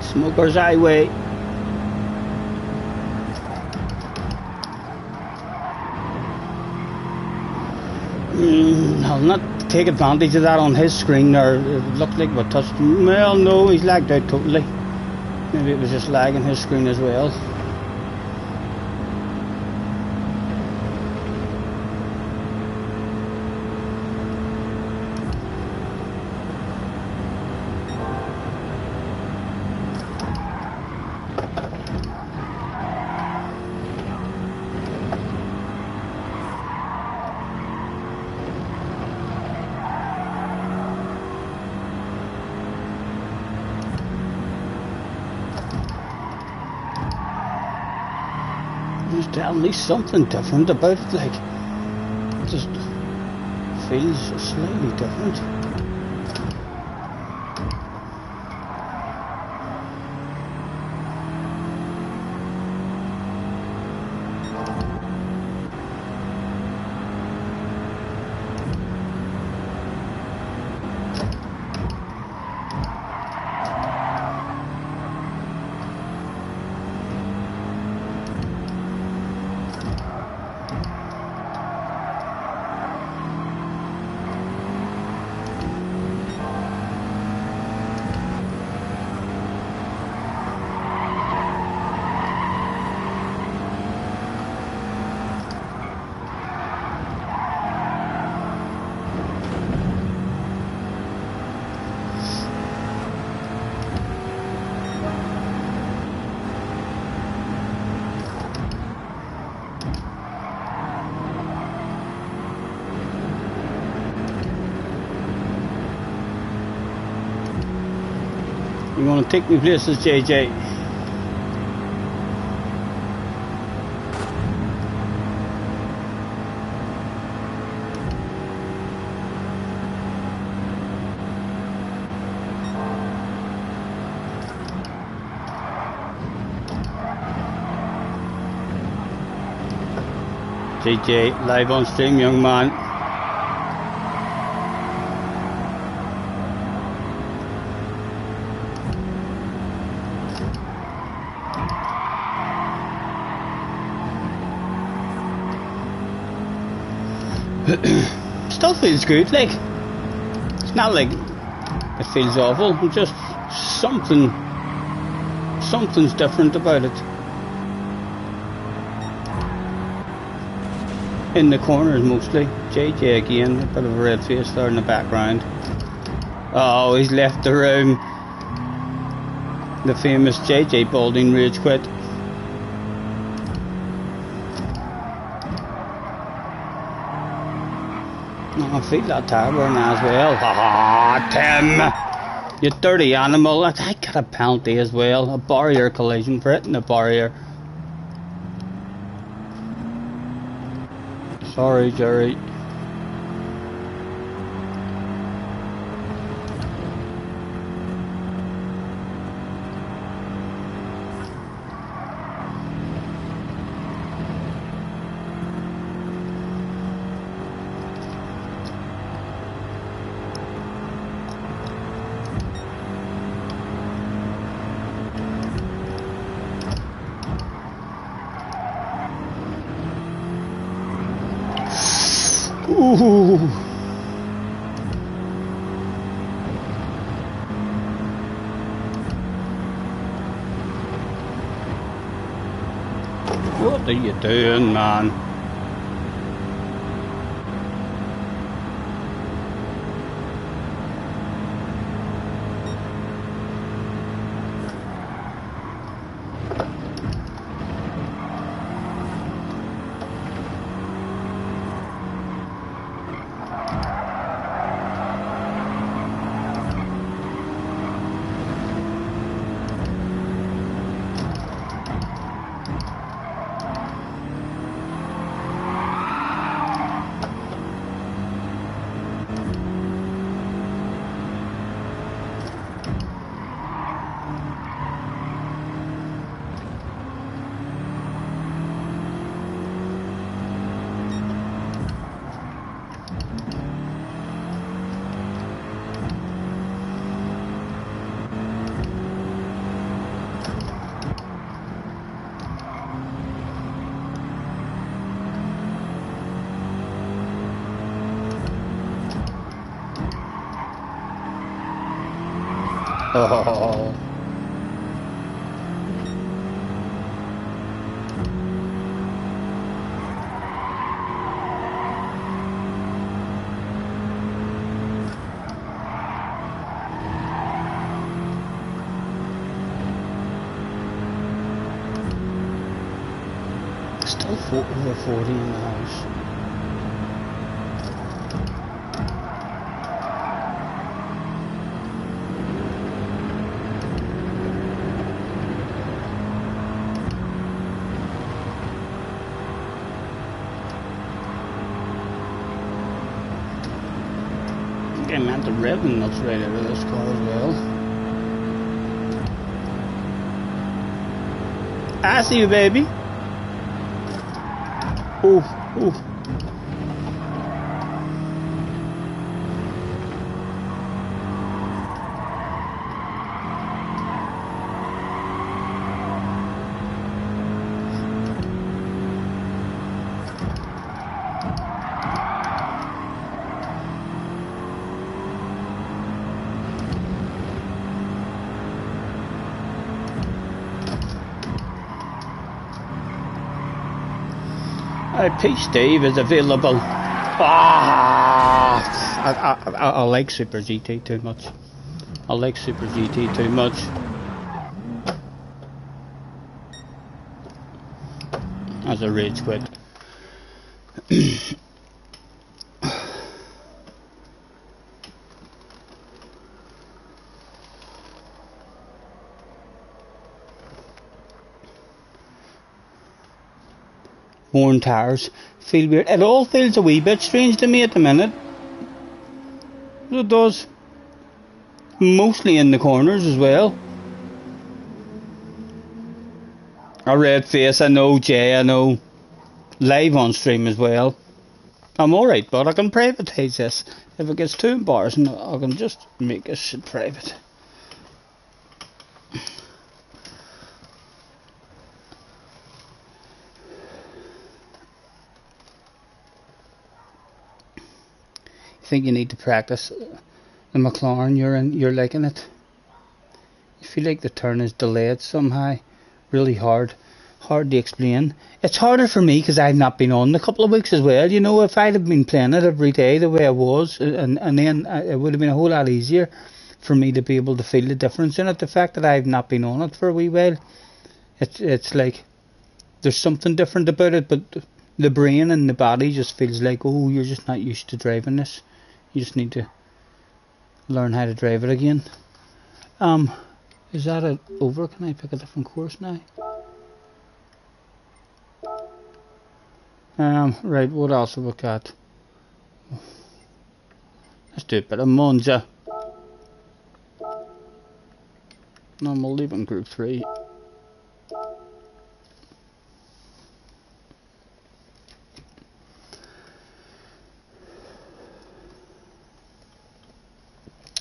Speaker 1: Smoker's Highway. I'll not take advantage of that on his screen there. It looked like we touched him. Well, no, he's lagged out totally. Maybe it was just lagging his screen as well. There's definitely something different about it, like, it just feels slightly different. want to take me places, JJ? JJ, live on stream, young man. Still feels good, like, it's not like it feels awful, just something's different about it. In the corners mostly. JJ again, a bit of a red face there in the background. Oh, he's left the room. The famous JJ Balding rage quit. Oh, I feel that tire burn as well. Ah, Tim! You dirty animal. I got a penalty as well. A barrier collision for hitting the barrier. Sorry, Jerry. Ooh. What are you doing, man? Oh. Still over 40 in the house. Getting out the revving nuts right out of this car as well. I see you, baby. Ooh, ooh. Peach Steve is available. I like Super GT too much. I like Super GT too much. As a rage quit. worn tyres feel weird. It all feels a wee bit strange to me at the minute. It does. Mostly in the corners as well. A red face, I know, Jay, I know. Live on stream as well. I'm alright, but I can privatise this. If it gets too embarrassing, I can just make this shit private. I think you need to practice the McLaren you're liking it. You feel like the turn is delayed somehow. Really hard to explain. It's harder for me because I've not been on a couple of weeks as well. You know, if I'd have been playing it every day the way I was, and then it would have been a whole lot easier for me to be able to feel the difference in it. The fact that I've not been on it for a wee while, it's like there's something different about it, but the brain and the body just feels like, oh, you're just not used to driving this. You just need to learn how to drive it again. Is that it over? Can I pick a different course now? Right, what else have we got? Let's do a bit of Monza. No, we'll leave it in group 3.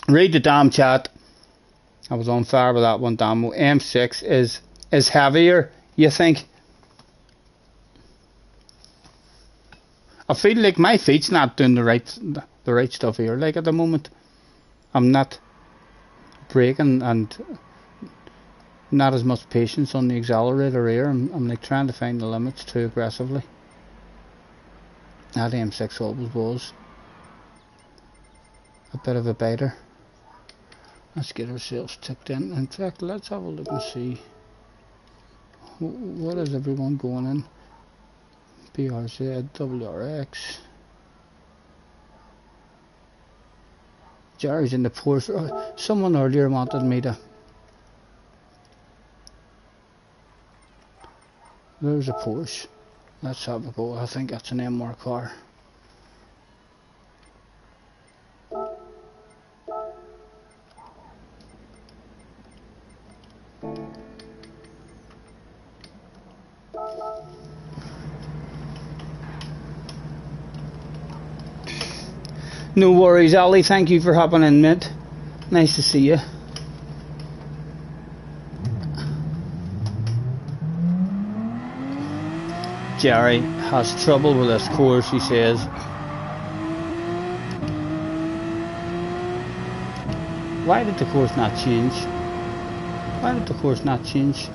Speaker 1: Read the damn chat. I was on fire with that one, damn. M6 is heavier, you think? I feel like my feet's not doing the right stuff here. Like at the moment, I'm not braking and not as much patience on the accelerator here. I'm like trying to find the limits too aggressively. That M6 always was a bit of a biter. Let's get ourselves ticked in. In fact, let's have a look and see what is everyone going in. BRZ, WRX. Jerry's in the Porsche. Someone earlier wanted me to. There's a Porsche. Let's have a go. I think that's an MR car. No worries, Ali. Thank you for hopping in, mate. Nice to see you. Jerry has trouble with this course, he says. Why did the course not change? Why did the course not change?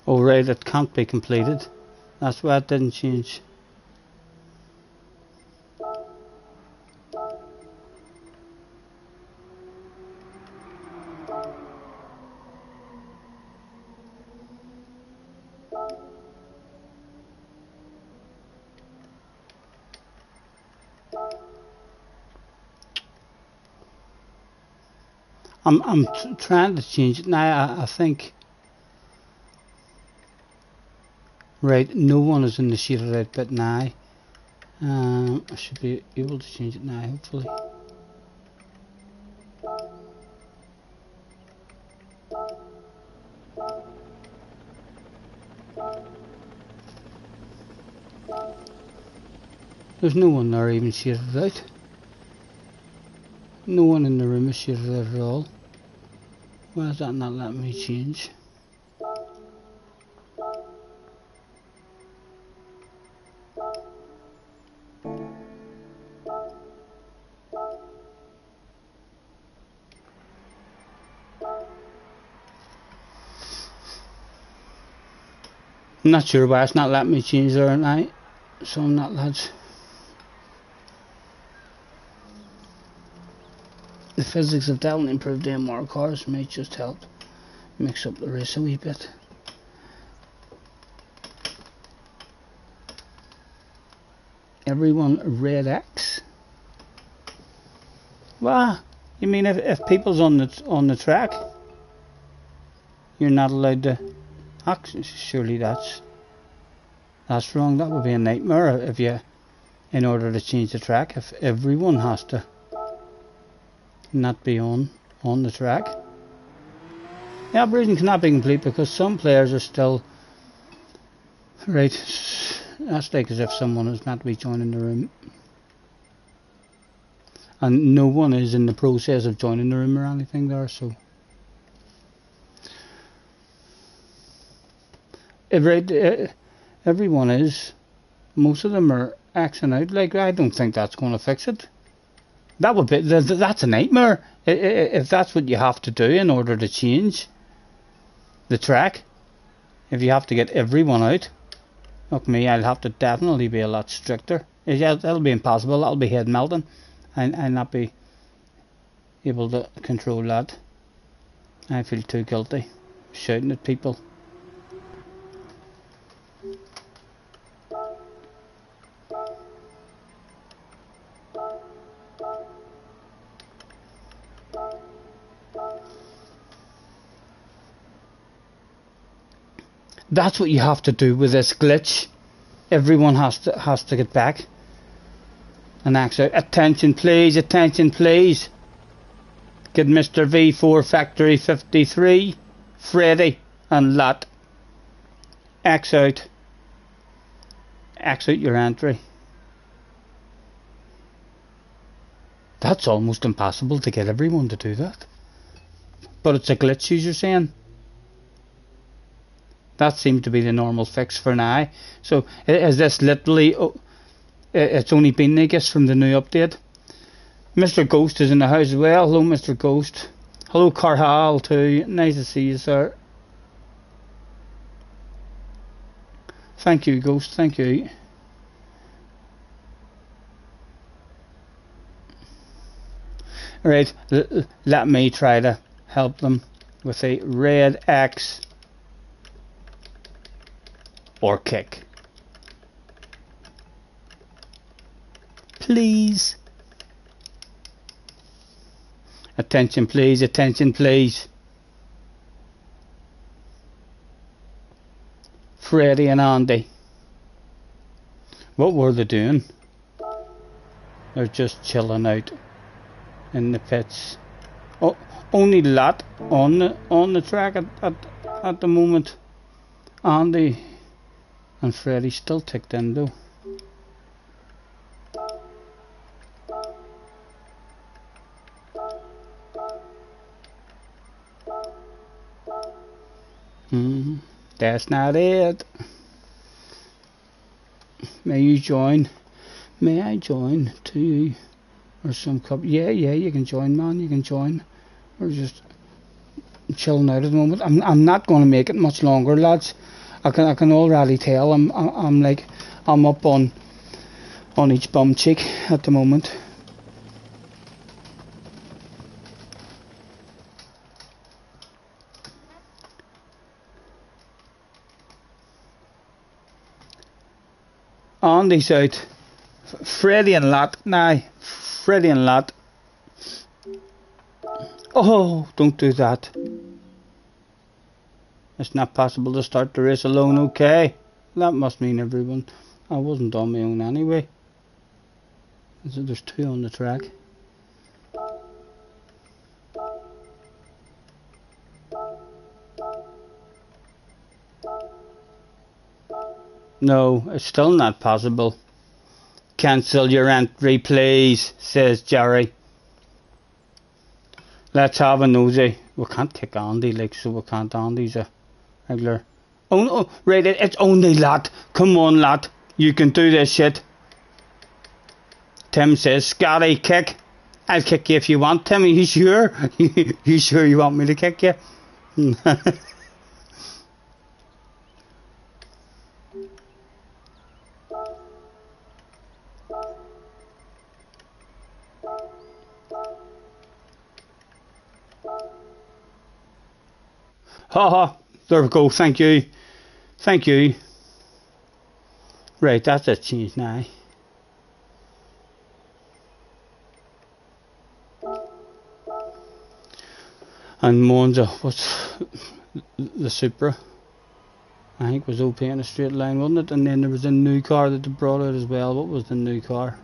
Speaker 1: Oh right, it can't be completed. That's why it didn't change. I'm trying to change it now. I think. Right, no one is in the shaded out bit now. I should be able to change it now, hopefully. There's no one there even shaded out. No one in the room is shaded out at all. Why is that not letting me change? I'm not sure why it's not letting me change there at night. So I'm not, lads. the physics of that will improve the more cars, might just help mix up the race a wee bit. Everyone red X. Well, you mean if people's on the track, you're not allowed to? Surely that's wrong. That would be a nightmare if you, in order to change the track, if everyone has to not be on the track. The operation cannot be complete because some players are still right. That's like as if someone is meant to be joining the room, and no one is in the process of joining the room or anything there. So, everyone is. Most of them are Xing out. Like, I don't think that's going to fix it. That would be that's a nightmare if that's what you have to do in order to change the track. If you have to get everyone out, look me, I'll have to definitely be a lot stricter. Yeah, that'll be impossible. That'll be head melting, and I'll not be able to control that. I feel too guilty shouting at people. That's what you have to do with this glitch. Everyone has to get back and act out. Attention please, attention please. Get Mr. V4 Factory 53, Freddy and Lot. X out your entry. That's almost impossible to get everyone to do that. But it's a glitch, you're saying? That seems to be the normal fix for now. So is this literally, it's only been, I guess, from the new update. Mr. Ghost is in the house as well. Hello, Mr. Ghost. Hello, Carhal too. Nice to see you, sir. Thank you, Ghost. Thank you. Right, let me try to help them with a red X or kick. Please. Attention please, attention please. Freddy and Andy. What were they doing? They're just chilling out in the pits. Oh, only Lot on the track at the moment. Andy and Freddy still ticked in though. That's not it. May you join? May I join too? Or some cup? Yeah, you can join, man. You can join. We're just chilling out at the moment. I'm not going to make it much longer, lads. I can already tell. I'm up on each bum cheek at the moment. Andy's out. Freddy and Lot. Nah, Freddy and Lot. Oh, don't do that. It's not possible to start the race alone, okay? That must mean everyone. I wasn't on my own anyway. So there's two on the track. No, it's still not possible. Cancel your entry, please, says Jerry. Let's have a nosy. We can't kick Andy, like, so we can't. Andy's a regular. Oh no, right, it's only Lot. Come on, Lot. You can do this shit. Tim says, Scotty, kick. I'll kick you if you want. Tim, are you sure? You sure you want me to kick you? Haha, there we go, thank you. Thank you. Right, that's it changed now. And Monza, what's the Supra? I think was OP in a straight line, wasn't it? And then there was a new car that they brought out as well. What was the new car?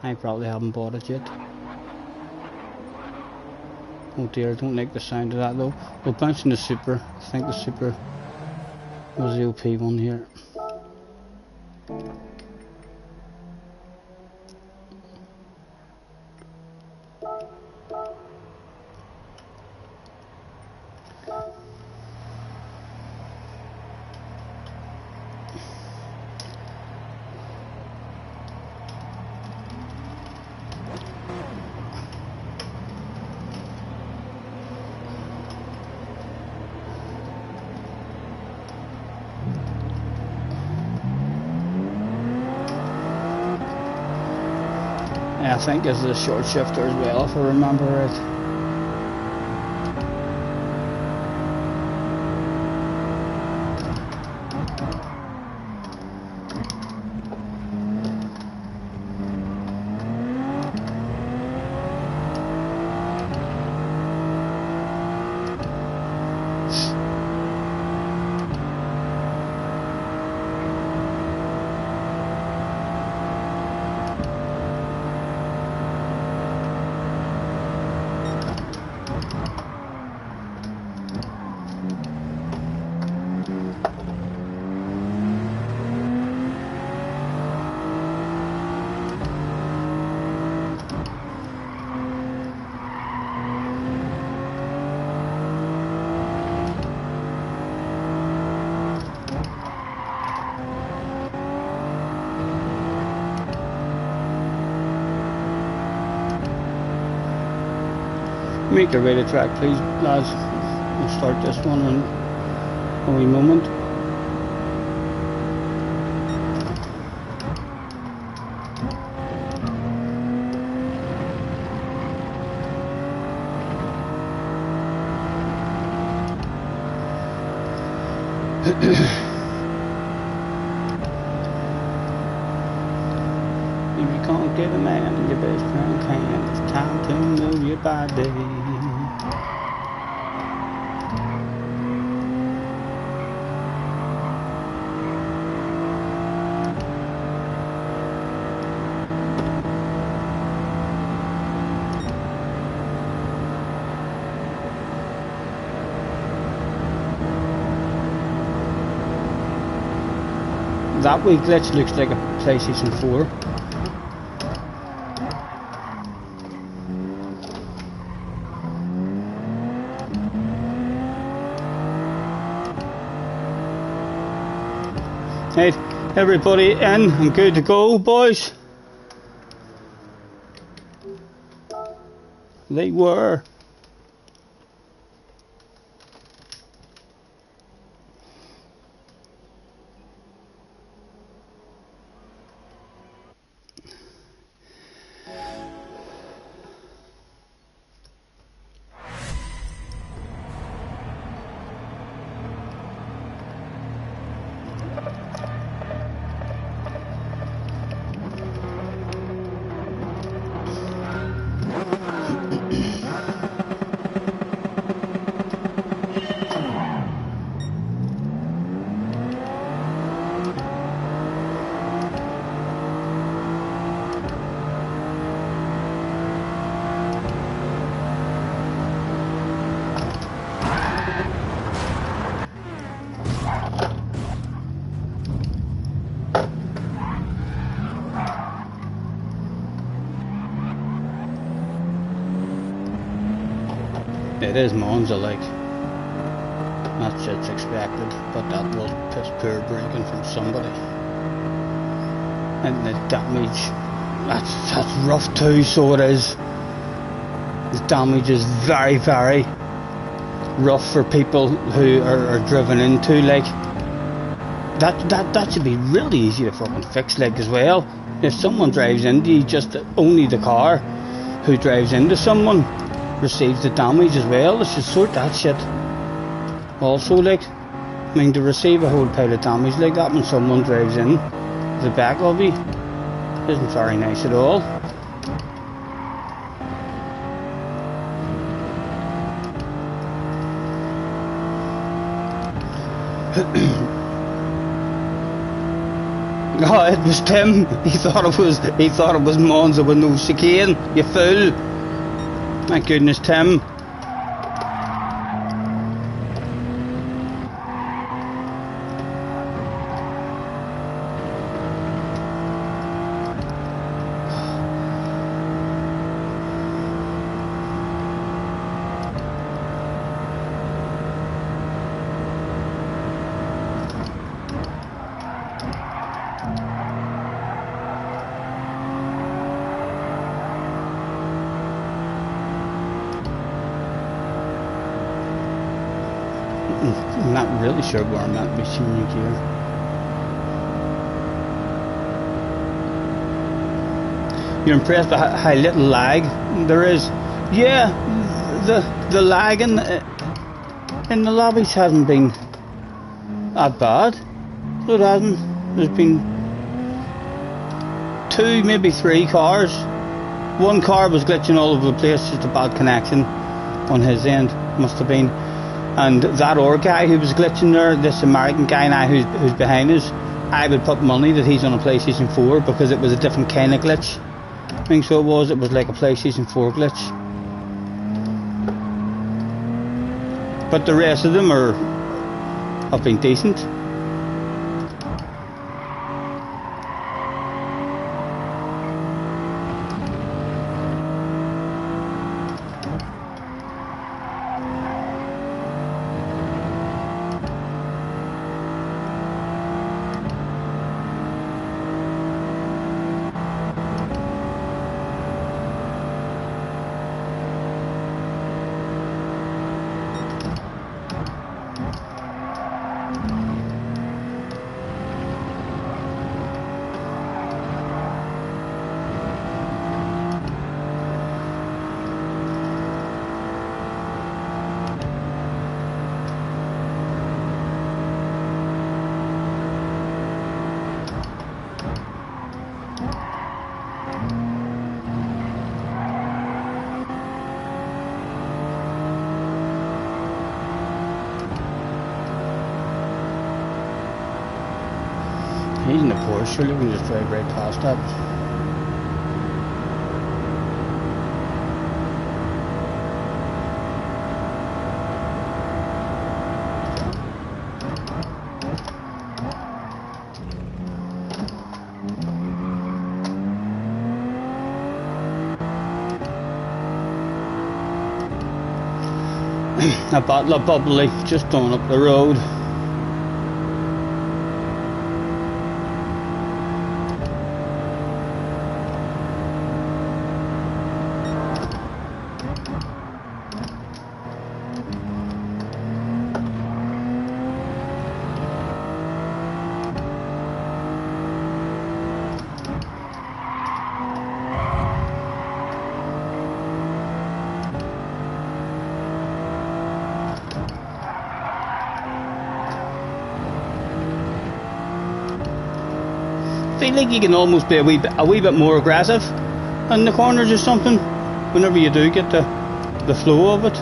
Speaker 1: I probably haven't bought it yet. Oh dear, I don't like the sound of that though. We'll bounce in the Supra. I think the Supra was the OP one here. I think this is a short shifter as well, if I remember right. Make the radar track please lads. We'll start this one in a wee moment. If you can't get a man, your best friend can. It's time to move your body. That wee glitch looks like a PlayStation 4. Right, everybody in, I'm good to go, boys. They were. It is Monza, like. That's shit's expected, but that was piss poor braking from somebody. And the damage, that's rough too, so it is. The damage is very, very rough for people who are driven into, like. That should be really easy to fucking fix, like, as well. If someone drives into you, just only the car who drives into someone, receives the damage as well. They should sort that shit. Also, like, I mean, to receive a whole pile of damage like that when someone drives in the back of you isn't very nice at all. Oh, it was Tim. He thought it was Monza with no chicane. You fool! Thank goodness, Tim. I'm not really sure where I'm at with senior gear. You're impressed by how little lag there is? Yeah, the lag in the lobbies hasn't been that bad. So it hasn't. There's been 2, maybe 3 cars. One car was glitching all over the place, just a bad connection on his end, must have been. And that other guy who was glitching there, this American guy now who's behind us, I would put money that he's on a PlayStation 4 because it was a different kind of glitch. I think so it was like a PlayStation 4 glitch. But the rest of them have been decent. He's in the Porsche, surely we can just drive right past that. A bottle of bubbly just going up the road. I feel like you can almost be a wee bit more aggressive in the corners or something whenever you do get the flow of it.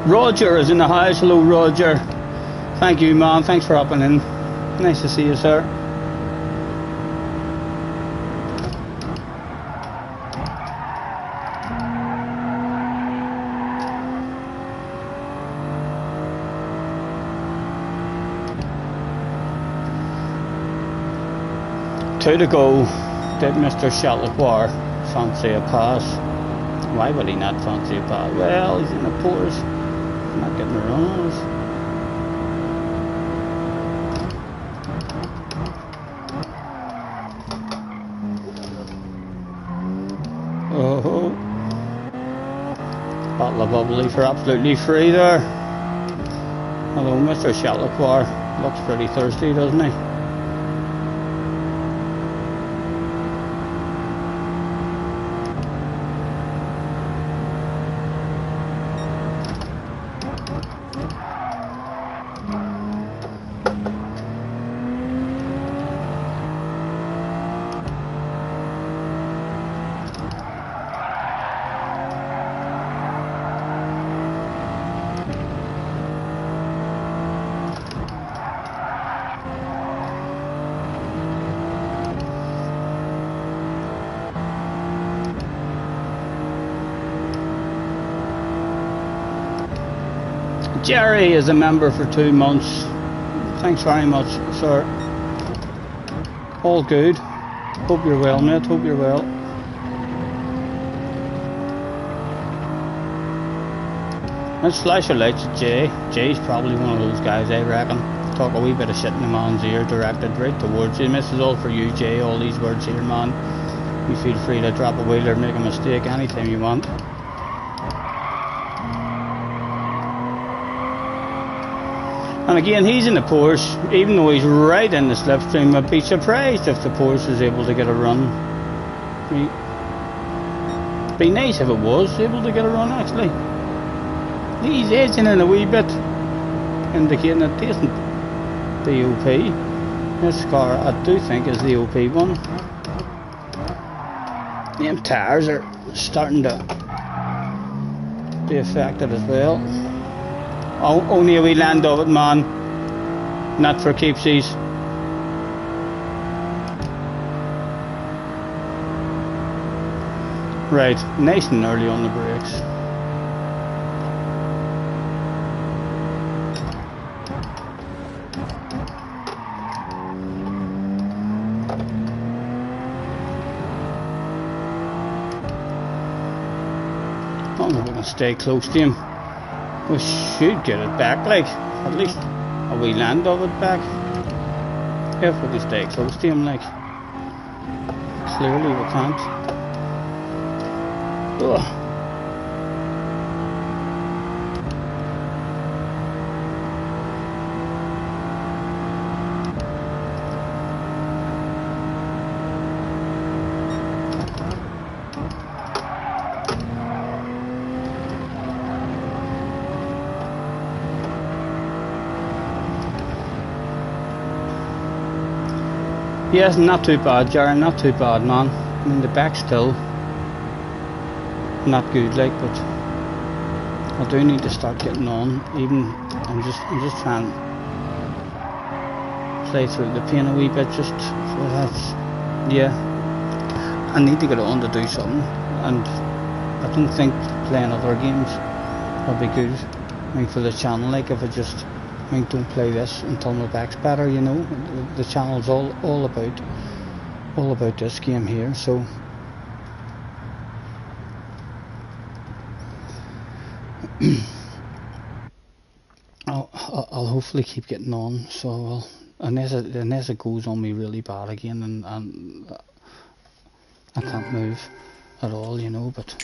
Speaker 1: Roger is in the house. Hello, Roger. Thank you, man. Thanks for hopping in. Nice to see you, sir. Two to go. Did Mr. Chalacquar fancy a pass? Why would he not fancy a pass? Well, he's in a Porsche. He's not getting around us. Oh. Bottle of bubbly for absolutely free there. Although Mr. Shatlaquar looks pretty thirsty, doesn't he? Jerry is a member for 2 months. Thanks very much, sir. All good. Hope you're well, mate. Hope you're well. Let's flash our lights at Jay. Jay's probably one of those guys, I reckon. Talk a wee bit of shit in the man's ear, directed right towards you. This is all for you, Jay. All these words here, man. You feel free to drop a wheel or make a mistake anytime you want. And again, he's in the Porsche, even though he's right in the slipstream. I'd be surprised if the Porsche is able to get a run. It'd be nice if it was able to get a run, actually. He's edging in a wee bit, indicating it isn't the OP. This car, I do think, is the OP one. Them tyres are starting to be affected as well. Oh, only a wee land of it, man. Not for keepsies. Right, nice and early on the brakes. As long as we can stay close to him, we should get it back, like, at least a wee land of it back. If we can stay close to him, like. Clearly we can't. Ugh. Yes, not too bad, Jerry, not too bad, man. I mean, the back's still not good, like, but I do need to start getting on. Even I'm just trying to play through the pain a wee bit, just so that's, yeah. I need to get on to do something, and I don't think playing other games will be good. I mean, for the channel, like, if I just, I mean, don't play this until my back's better, you know. The channel's all about this game here, so I'll hopefully keep getting on. So I'll, unless it goes on me really bad again, and I can't move at all, you know. But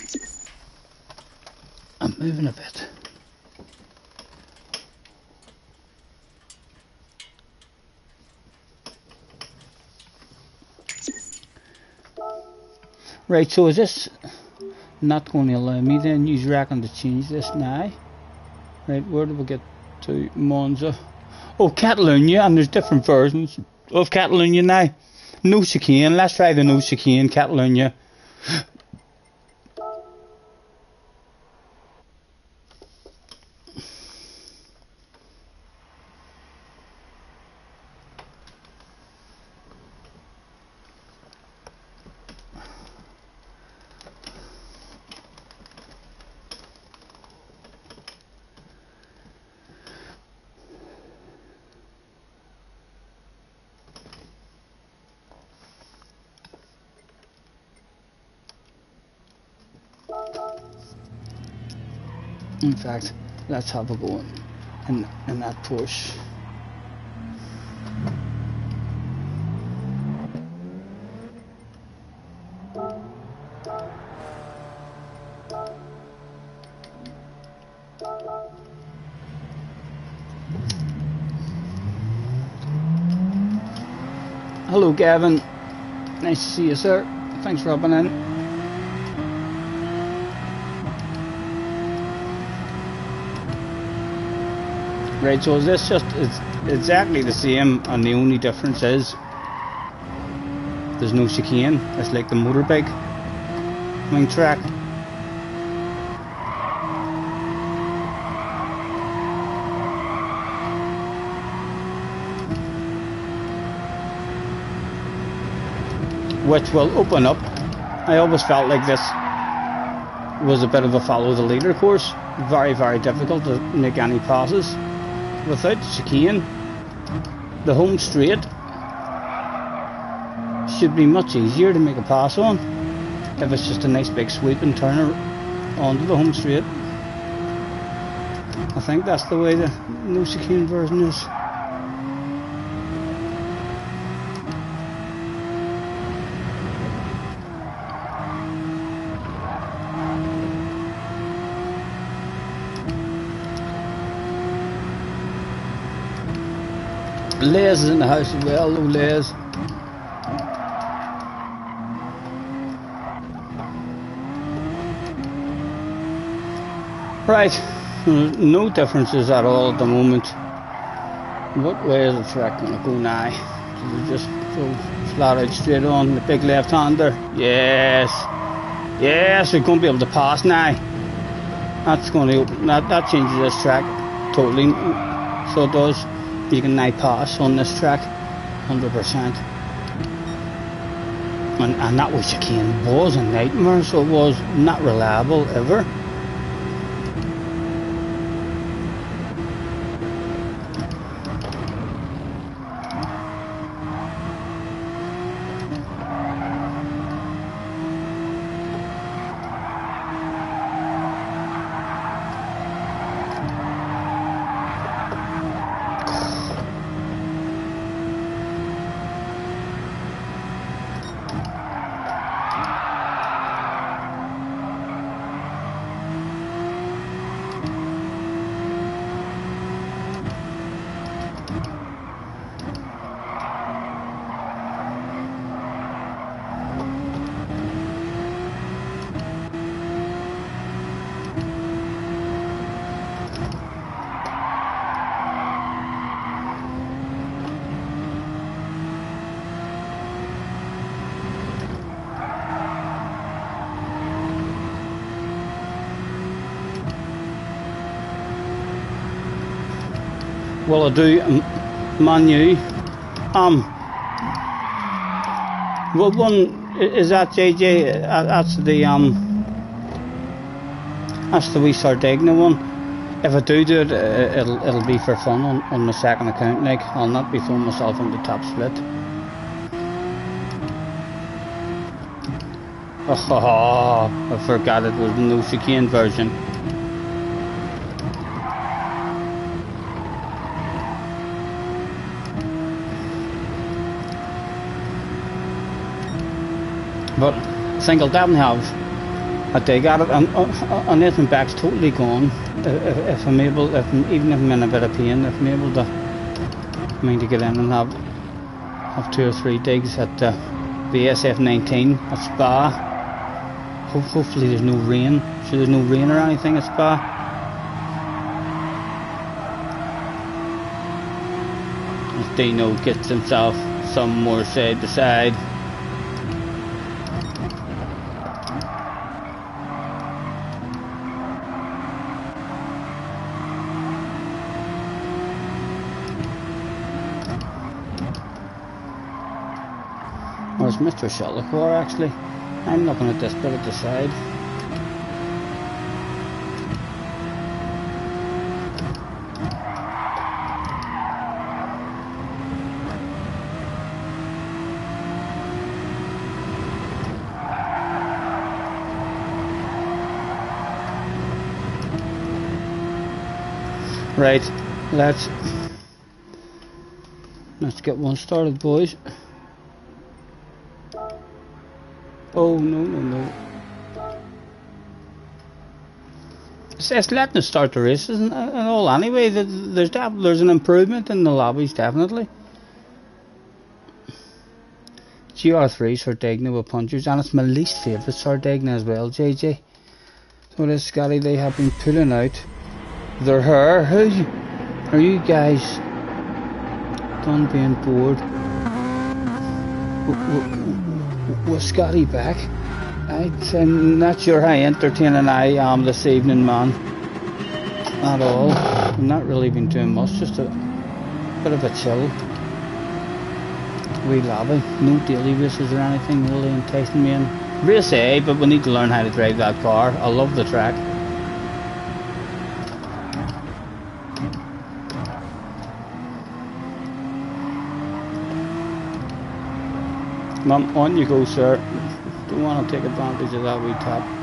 Speaker 1: I'm moving a bit. Right, so is this not going to allow me then? You reckon to change this now? Right, where do we get to? Monza. Oh, Catalunya, and there's different versions of Catalunya now. No chicane, let's try the no chicane Catalunya. In fact, let's have a go in that Porsche. Hello Gavin, nice to see you sir, thanks for hopping in. Right, so is this just, it's exactly the same, and the only difference is there's no chicane. It's like the motorbike wing track. Which will open up. I always felt like this was a bit of a follow the leader course. Very, very difficult to make any passes. Without the chicane, the home straight should be much easier to make a pass on if it's just a nice big sweep and turn onto the home straight. I think that's the way the no chicane version is. Les is in the house as well. Hello Les. Right, no differences at all at the moment. What way is the track going to go now? So we just go flat out straight on the big left hander. Yes, yes, we're going to be able to pass now. That's going to open, that changes this track totally. So it does. You can now pass on this track 100%. And that was chicane was a nightmare, so it was not reliable ever. Well, I do, Manu. Well, one is that JJ. That's the wee Sardinia one. If I do it, it'll be for fun on my second account. Like, I'll not be throwing myself into top split. Oh, I forgot it was the no chicane version. But I think I'll definitely have a dig at it, and Nathan Back's totally gone. If I'm able, even if I'm in a bit of pain, if I'm able to, to get in and have 2 or 3 digs at the SF19 at Spa. Hopefully there's no rain. So there's no rain or anything at Spa. As Dino gets himself some more side to side. Where's Mr. Shellicor actually? I'm looking at this bit at the side. Right, let's get one started, boys. Oh no. It's letting us start the races and all anyway. There's an improvement in the lobbies, definitely. GR3 Sardegna with punchers, and it's my least favourite Sardegna as well, JJ. So this Scotty, they have been pulling out their hair. Who are you guys done being bored with Scotty back? I'm not sure how entertaining I am this evening, man, at all. I've not really been doing much, just a bit of a chill, wee lobby. No daily races or anything really enticing me in. Race A, but we need to learn how to drive that car. I love the track. Mum, on you go, sir. Don't want to take advantage of that wee tap.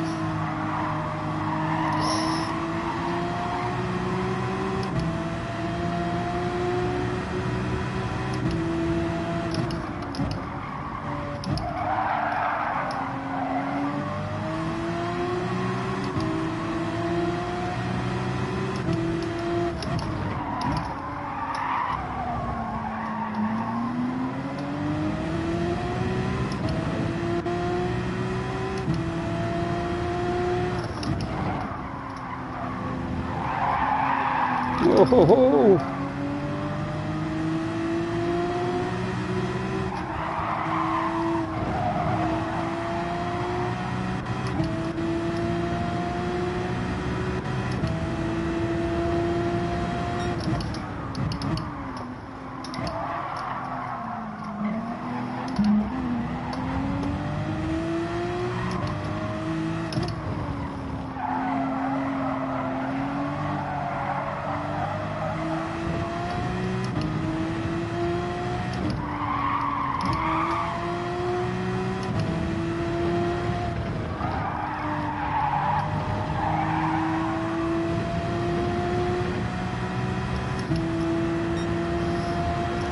Speaker 1: Oh ho ho!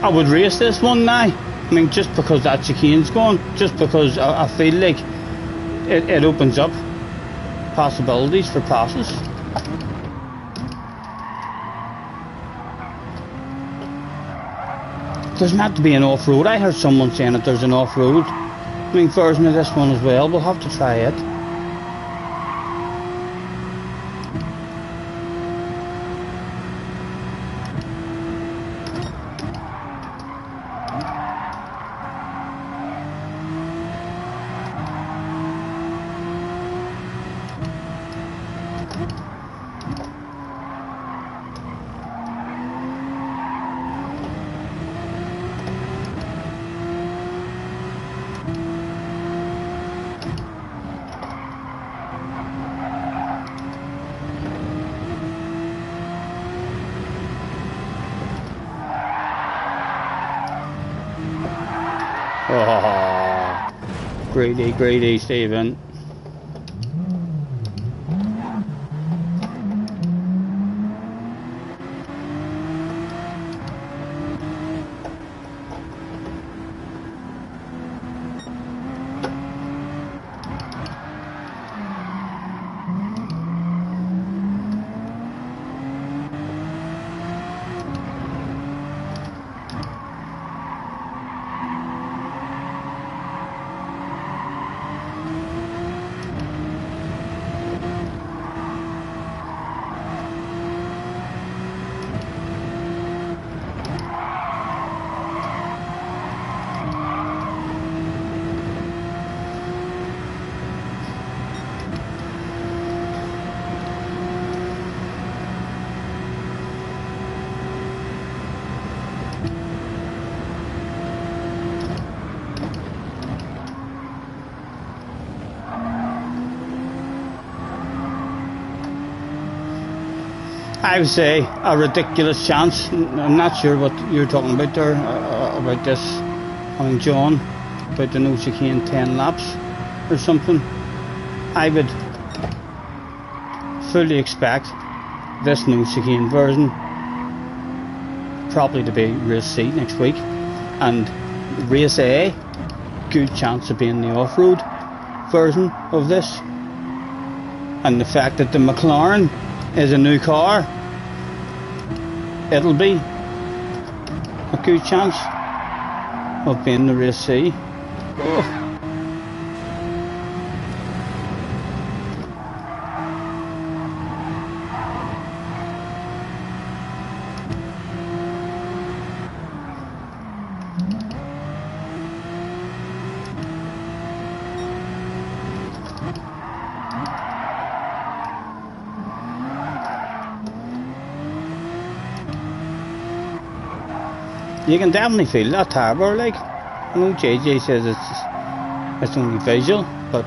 Speaker 1: I would race this one now. I mean, just because that chicane's gone, just because I feel like it opens up possibilities for passes. There's not to be an off-road. I heard someone saying that there's an off-road version of this one as well. We'll have to try it. Oh, greedy, Stephen. I would say a ridiculous chance. I'm not sure what you're talking about there, about this, I mean, John, about the no chicane 10 laps or something. I would fully expect this no chicane version probably to be race C next week, and race A, good chance of being the off-road version of this. And the fact that the McLaren is a new car, it'll be a good chance of being the race C. Oh. You can definitely feel that turbo, like. I know JJ says it's only visual, but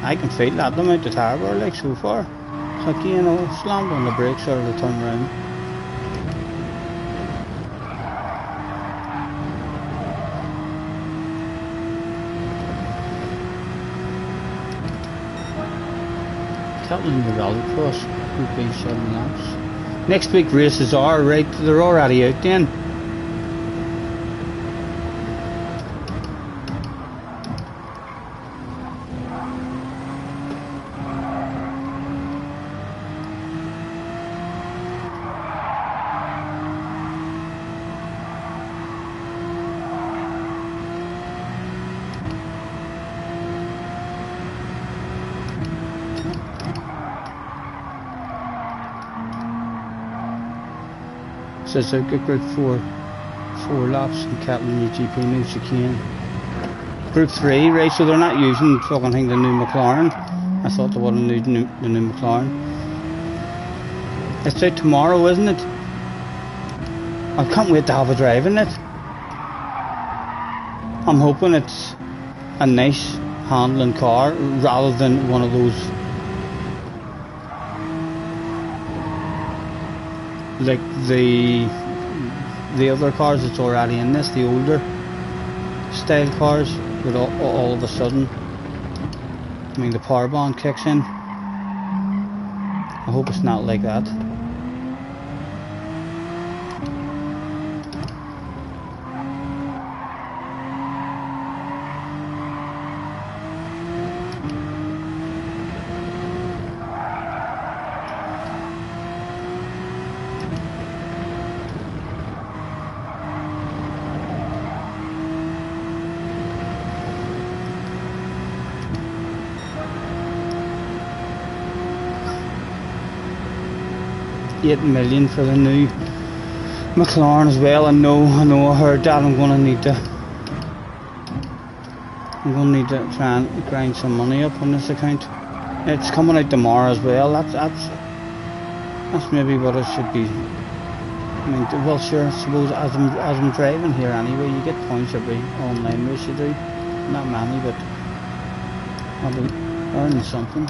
Speaker 1: I can feel that amount of turbo, like, so far. It's like, you know, slammed on the brakes or the turn round. Cattling the rallycross would be 7 laps. Next week races are, right, they're already out then. Says I've got group 4 laps and Catlin UGP new chicane. Group 3, right, so they're not using fucking thing the new McLaren. I thought they would have used the new McLaren. It's out tomorrow, isn't it? I can't wait to have a drive in it. I'm hoping it's a nice handling car rather than one of those like the other cars that's already in this, the older style cars, with all of a sudden, I mean, the power band kicks in. I hope it's not like that. $8 million for the new McLaren as well. I know I heard that. I'm gonna need to try and grind some money up on this account. It's coming out tomorrow as well. That's maybe what I should be. I mean, well, sure, I suppose as I'm driving here anyway, you get points every online race you do. Not many, but I'll be earning something.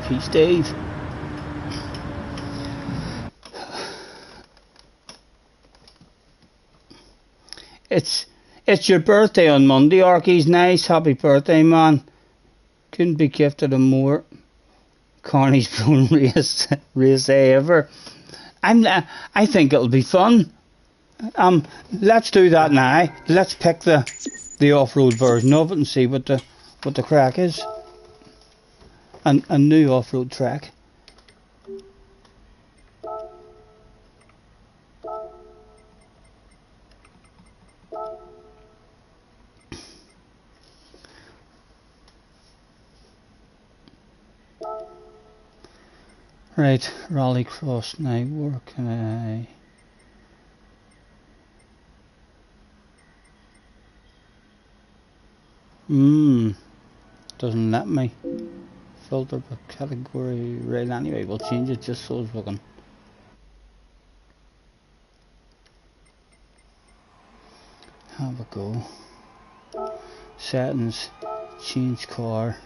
Speaker 1: Peace, Dave. It's your birthday on Monday, Arky's. Nice, happy birthday, man. Couldn't be gifted a more Carney's Bone race ever. I think it'll be fun. Let's do that now. Let's pick the off-road version of it and see what the crack is. A new off-road track. Right, Raleigh Cross now. Where can I? Doesn't let me filter by category. Right, anyway, we'll change it just so we can. Have a go. Settings, change car.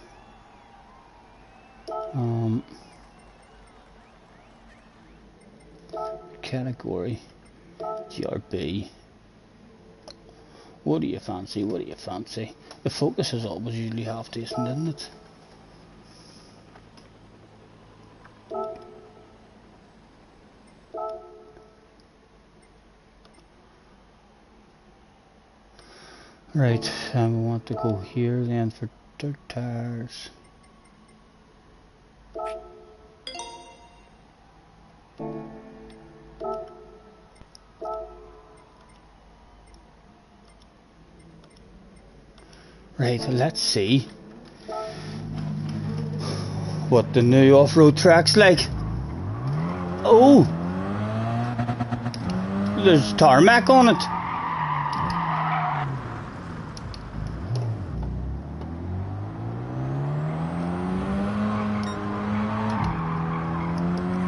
Speaker 1: Category, GRB. What do you fancy? What do you fancy? The focus is always usually half decent, isn't it? Right, we want to go here then for dirt tires. Right, let's see what the new off-road track's like. Oh! There's tarmac on it.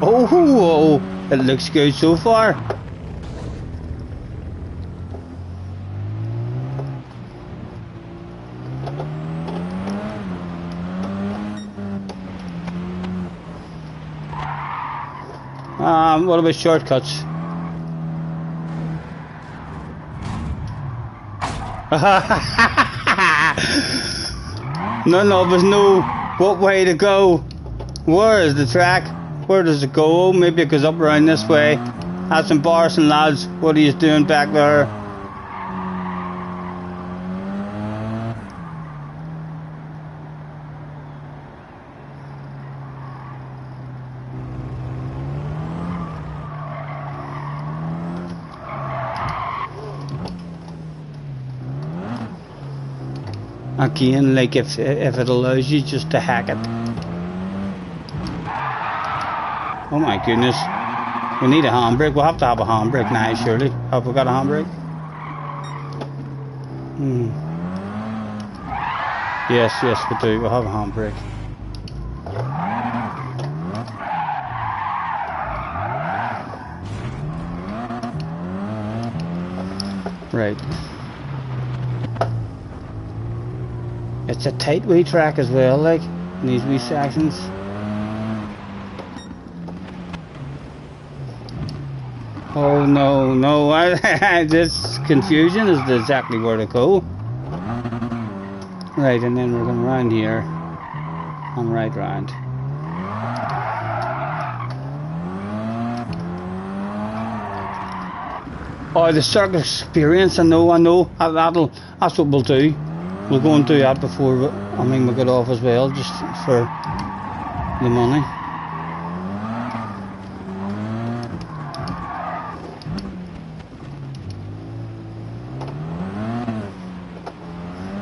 Speaker 1: Oh, it looks good so far. What about shortcuts? None of us know what way to go. Where is the track? Where does it go? Oh, maybe it goes up around this way. That's embarrassing, lads. What are you doing back there? Again, like if it allows you just to hack it. Oh my goodness. We need a handbrake. We'll have to have a handbrake now, surely. Have we got a handbrake? Yes, we do. We'll have a handbrake. Right. It's a tight wee track as well, like, in these wee sections. Oh no, this confusion is exactly where to go. Right, and then we're going round here, and right round. Oh, the circuit experience, I know, that's what we'll do. We'll go and do that before we get off as well, just for the money.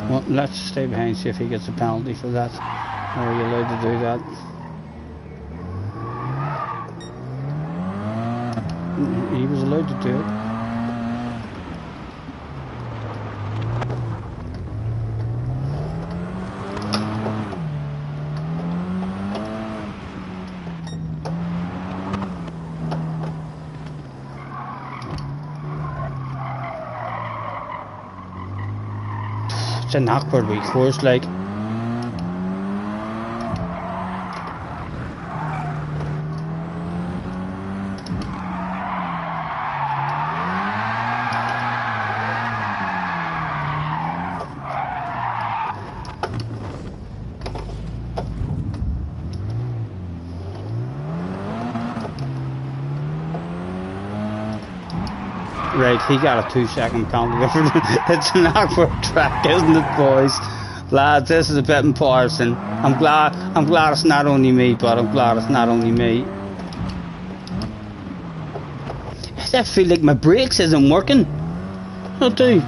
Speaker 1: Well, let's stay behind, see if he gets a penalty for that. Or are you allowed to do that? He was allowed to do it. It's an awkward wee course, like. Right, he got a 2-second penalty. It's an awkward track, isn't it, boys? Lads, this is a bit embarrassing. I'm glad it's not only me, but I'm glad it's not only me. I feel like my brakes isn't working. I do.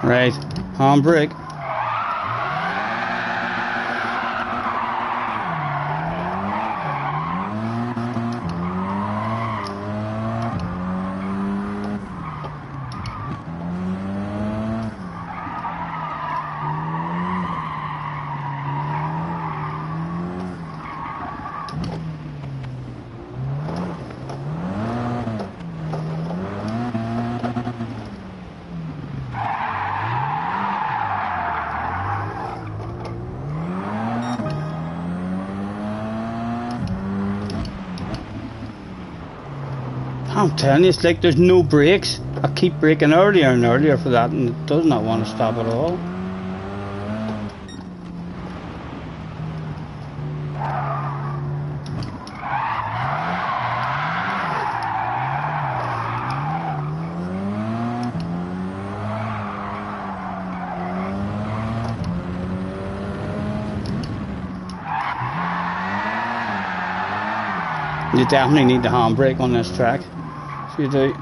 Speaker 1: Right, handbrake. I'm telling you, it's like there's no brakes. I keep braking earlier and earlier for that, and it does not want to stop at all. You definitely need the handbrake on this track. So you do.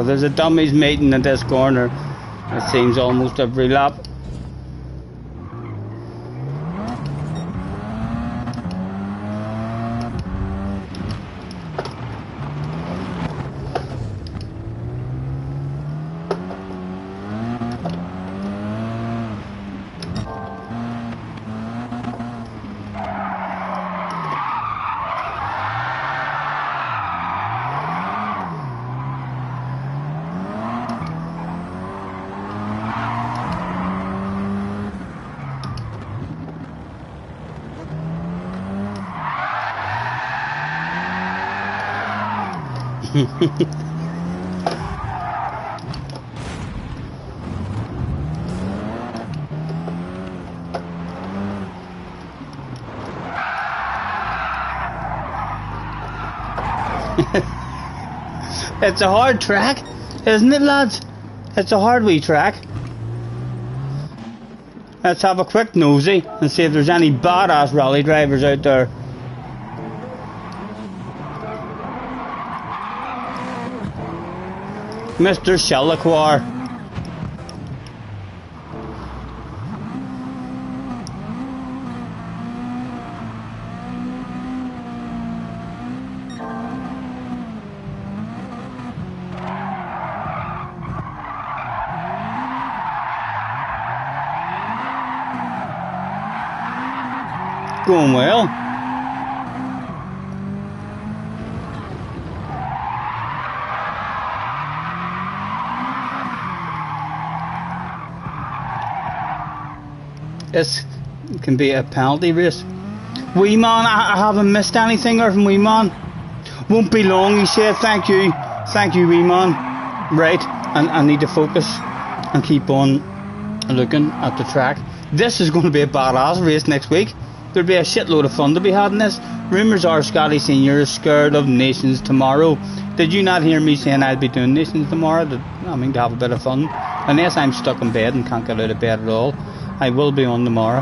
Speaker 1: There's a dummies meeting at this corner. It seems almost every lap. It's a hard track, isn't it, lads? It's a hard wee track. Let's have a quick nosy and see if there's any badass rally drivers out there. Mr. Shalakwar. Going well. This can be a penalty race. Wee man, I haven't missed anything there from Wee man. Won't be long, he said. Thank you, wee man. Right, and I need to focus and keep on looking at the track. This is going to be a badass race next week. There'll be a shitload of fun to be had in this. Rumours are Scotty Senior is scared of Nations tomorrow. Did you not hear me saying I'd be doing Nations tomorrow? To have a bit of fun. Unless I'm stuck in bed and can't get out of bed at all. I will be on tomorrow.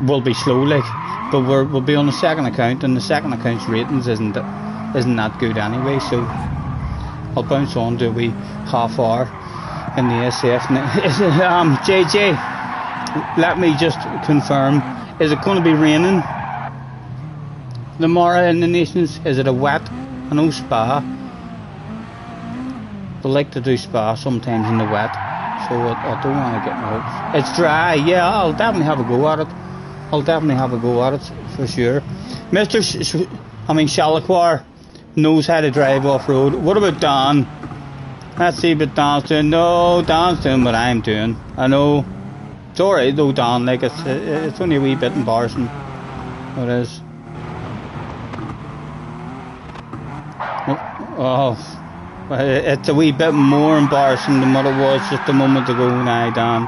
Speaker 1: We'll be slow like, but we'll be on the second account, and the second account's ratings isn't that good anyway. So I'll bounce on to a wee half hour in the SF. JJ, let me just confirm. Is it going to be raining tomorrow in the Nations? Is it a wet? I know Spa. They like to do Spa sometimes in the wet, so I don't want to get my hopes. It's dry, yeah. I'll definitely have a go at it. For sure. Mr. Shalakwar knows how to drive off road. What about Dan? Let's see what Dan's doing. No, Dan's doing what I'm doing. I know. It's alright though, Dan, like it's only a wee bit embarrassing. It is. Oh, it's a wee bit more embarrassing than what it was just a moment ago now, Dan.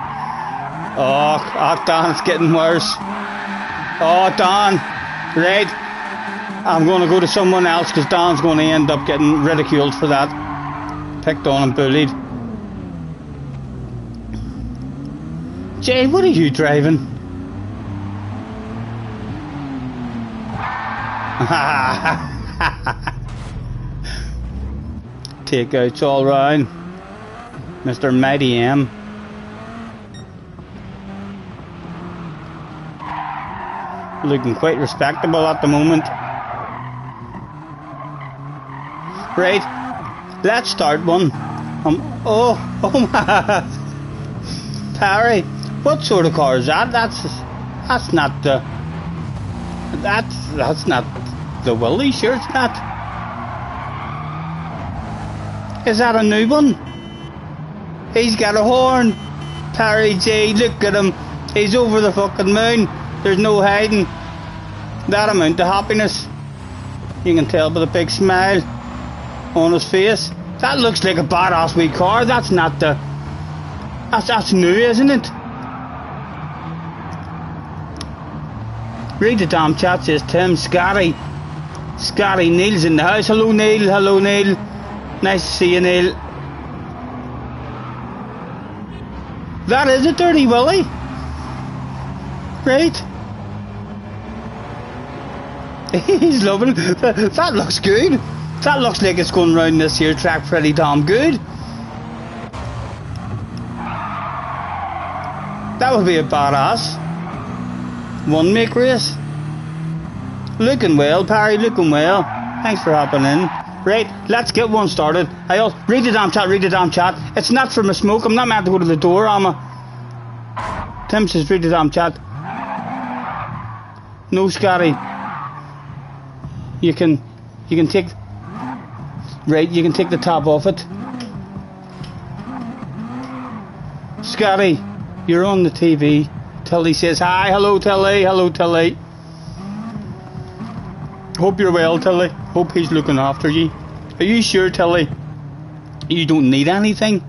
Speaker 1: Oh, Dan, it's getting worse. Oh, Dan, right. I'm going to go to someone else because Dan's going to end up getting ridiculed for that. Picked on and bullied. Jay, what are you driving? Takeouts all round. Mr. Mighty M. Looking quite respectable at the moment. Right, let's start one. Oh my. Parry, what sort of car is that? That's not the. That's not the Willie. Sure, it's not. Is that a new one? He's got a horn. Parry J, look at him. He's over the fucking moon. There's no hiding. That amount of happiness. You can tell by the big smile on his face. That looks like a badass wee car. That's not the. That's new, isn't it? Read the damn chat, says Tim. Scotty Neil's in the house. Hello Neil. Hello Neil. Nice to see you, Neil. That is a Dirty Willie. Right. He's loving it. That looks good. That looks like it's going round this here track pretty damn good. That would be a badass one make race. Looking well, Parry, looking well. Thanks for hopping in. Right, let's get one started. Read the damn chat. It's not from a smoke. I'm not meant to go to the door, am I? Tim says read the damn chat. No, Scotty. You can take. Right, you can take the top off it. Scotty, you're on the TV. Tilly says hi. Hello, Tilly. Hello, Tilly. Hope you're well, Tilly. Hope he's looking after you. Are you sure, Tilly? You don't need anything?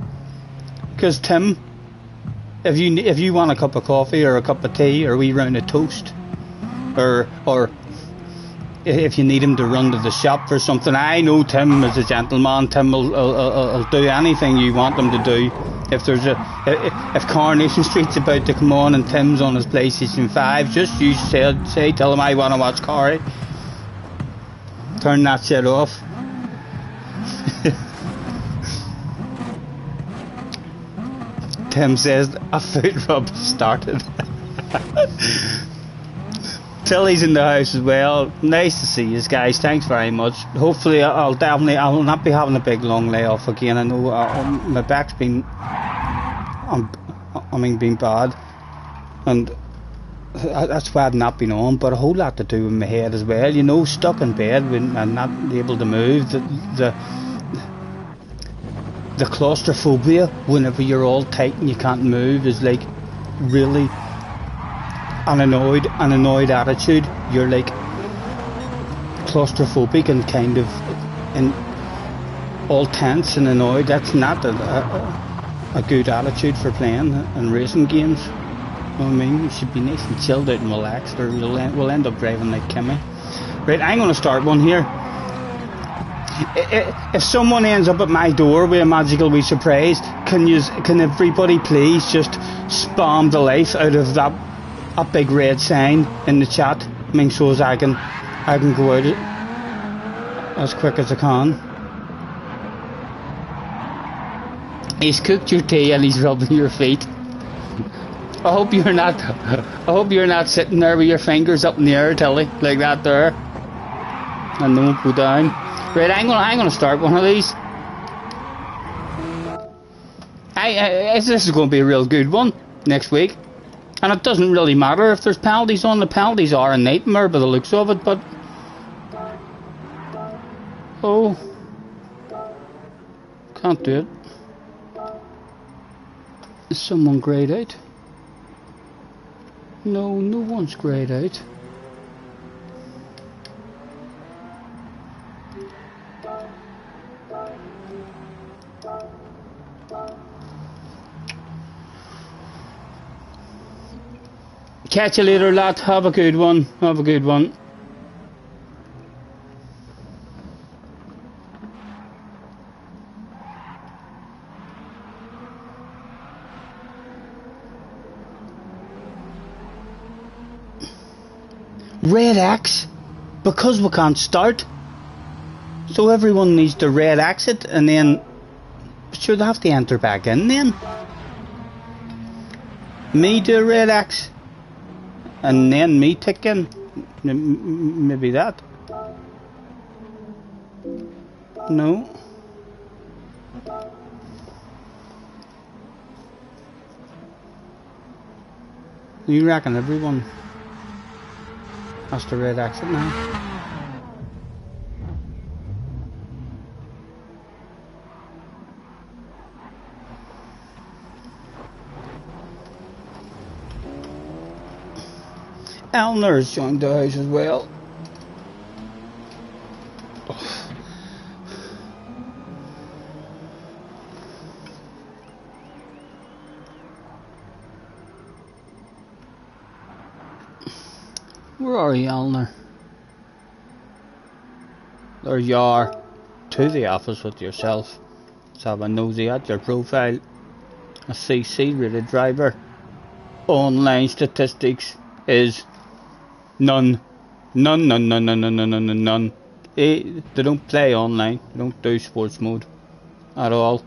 Speaker 1: Because Tim, if you want a cup of coffee or a cup of tea or a wee round of toast, or if you need him to run to the shop for something, I know Tim is a gentleman. Tim will do anything you want him to do. If Coronation Street's about to come on and Tim's on his PlayStation 5, just you tell him I want to watch Corey. Turn that shit off. Tim says a foot rub started. Tilly's in the house as well. Nice to see you guys. Thanks very much. Hopefully I'll not be having a big long layoff again. I know my back's been been bad, and that's why I've not been on. But a whole lot to do with my head as well. You know, stuck in bed and not able to move. The claustrophobia whenever you're all tight and you can't move is like really an annoyed attitude. You're like claustrophobic and kind of all tense and annoyed. That's not a good attitude for playing and racing games. You know what I mean? You should be nice and chilled out and relaxed, or we'll end up driving like Kimmy. Right, I'm going to start one here. If someone ends up at my door with a magical wee surprise, can everybody please just spam the life out of that big red sign in the chat? I mean, so as I can go out as quick as I can. He's cooked your tea and he's rubbing your feet. I hope you're not sitting there with your fingers up in the air, Tilly, like that there, and don't go down. Right, I'm gonna start one of these. This is going to be a real good one next week, and it doesn't really matter if there's penalties on. The penalties are a nightmare by the looks of it, but oh, can't do it. Is someone greyed out? No one's greyed out. Catch you later, lad. Have a good one. Have a good one. Red X, because we can't start. So everyone needs to red exit and then sure they have to enter back in then. Me do a red X and then me tick in. Maybe that. No. You reckon everyone has to red exit now? Elner's joined the house as well. Where are you, Elner? There you are. To the office with yourself. Let's have a nosy at your profile. A CC rated driver. Online statistics is none. None. They don't play online. They don't do sports mode at all.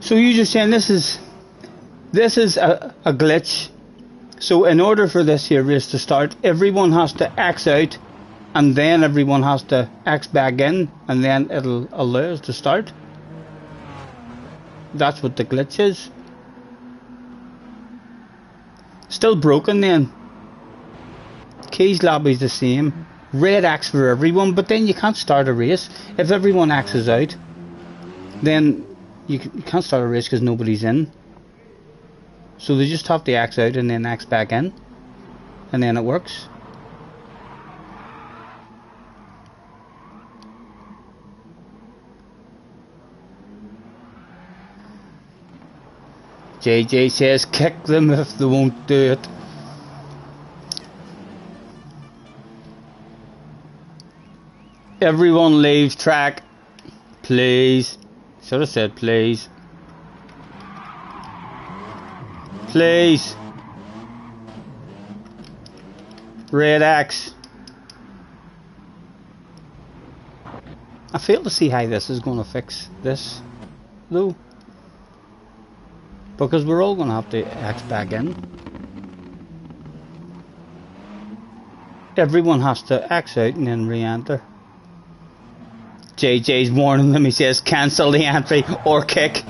Speaker 1: So you're just saying this is a glitch. So in order for this here race to start, everyone has to X out and then everyone has to X back in and then it'll allow us to start. That's what the glitch is. Still broken then. Keys lobby's the same. Red X for everyone, but then you can't start a race. If everyone X's out, then you can't start a race because nobody's in. So they just have to X out and then X back in. And then it works. JJ says kick them if they won't do it. Everyone leave track. Please. Should have said please. Please. Red X. I fail to see how this is going to fix this though. Because we're all going to have to X back in. Everyone has to X out and then re-enter. JJ's warning them, he says cancel the entry or kick.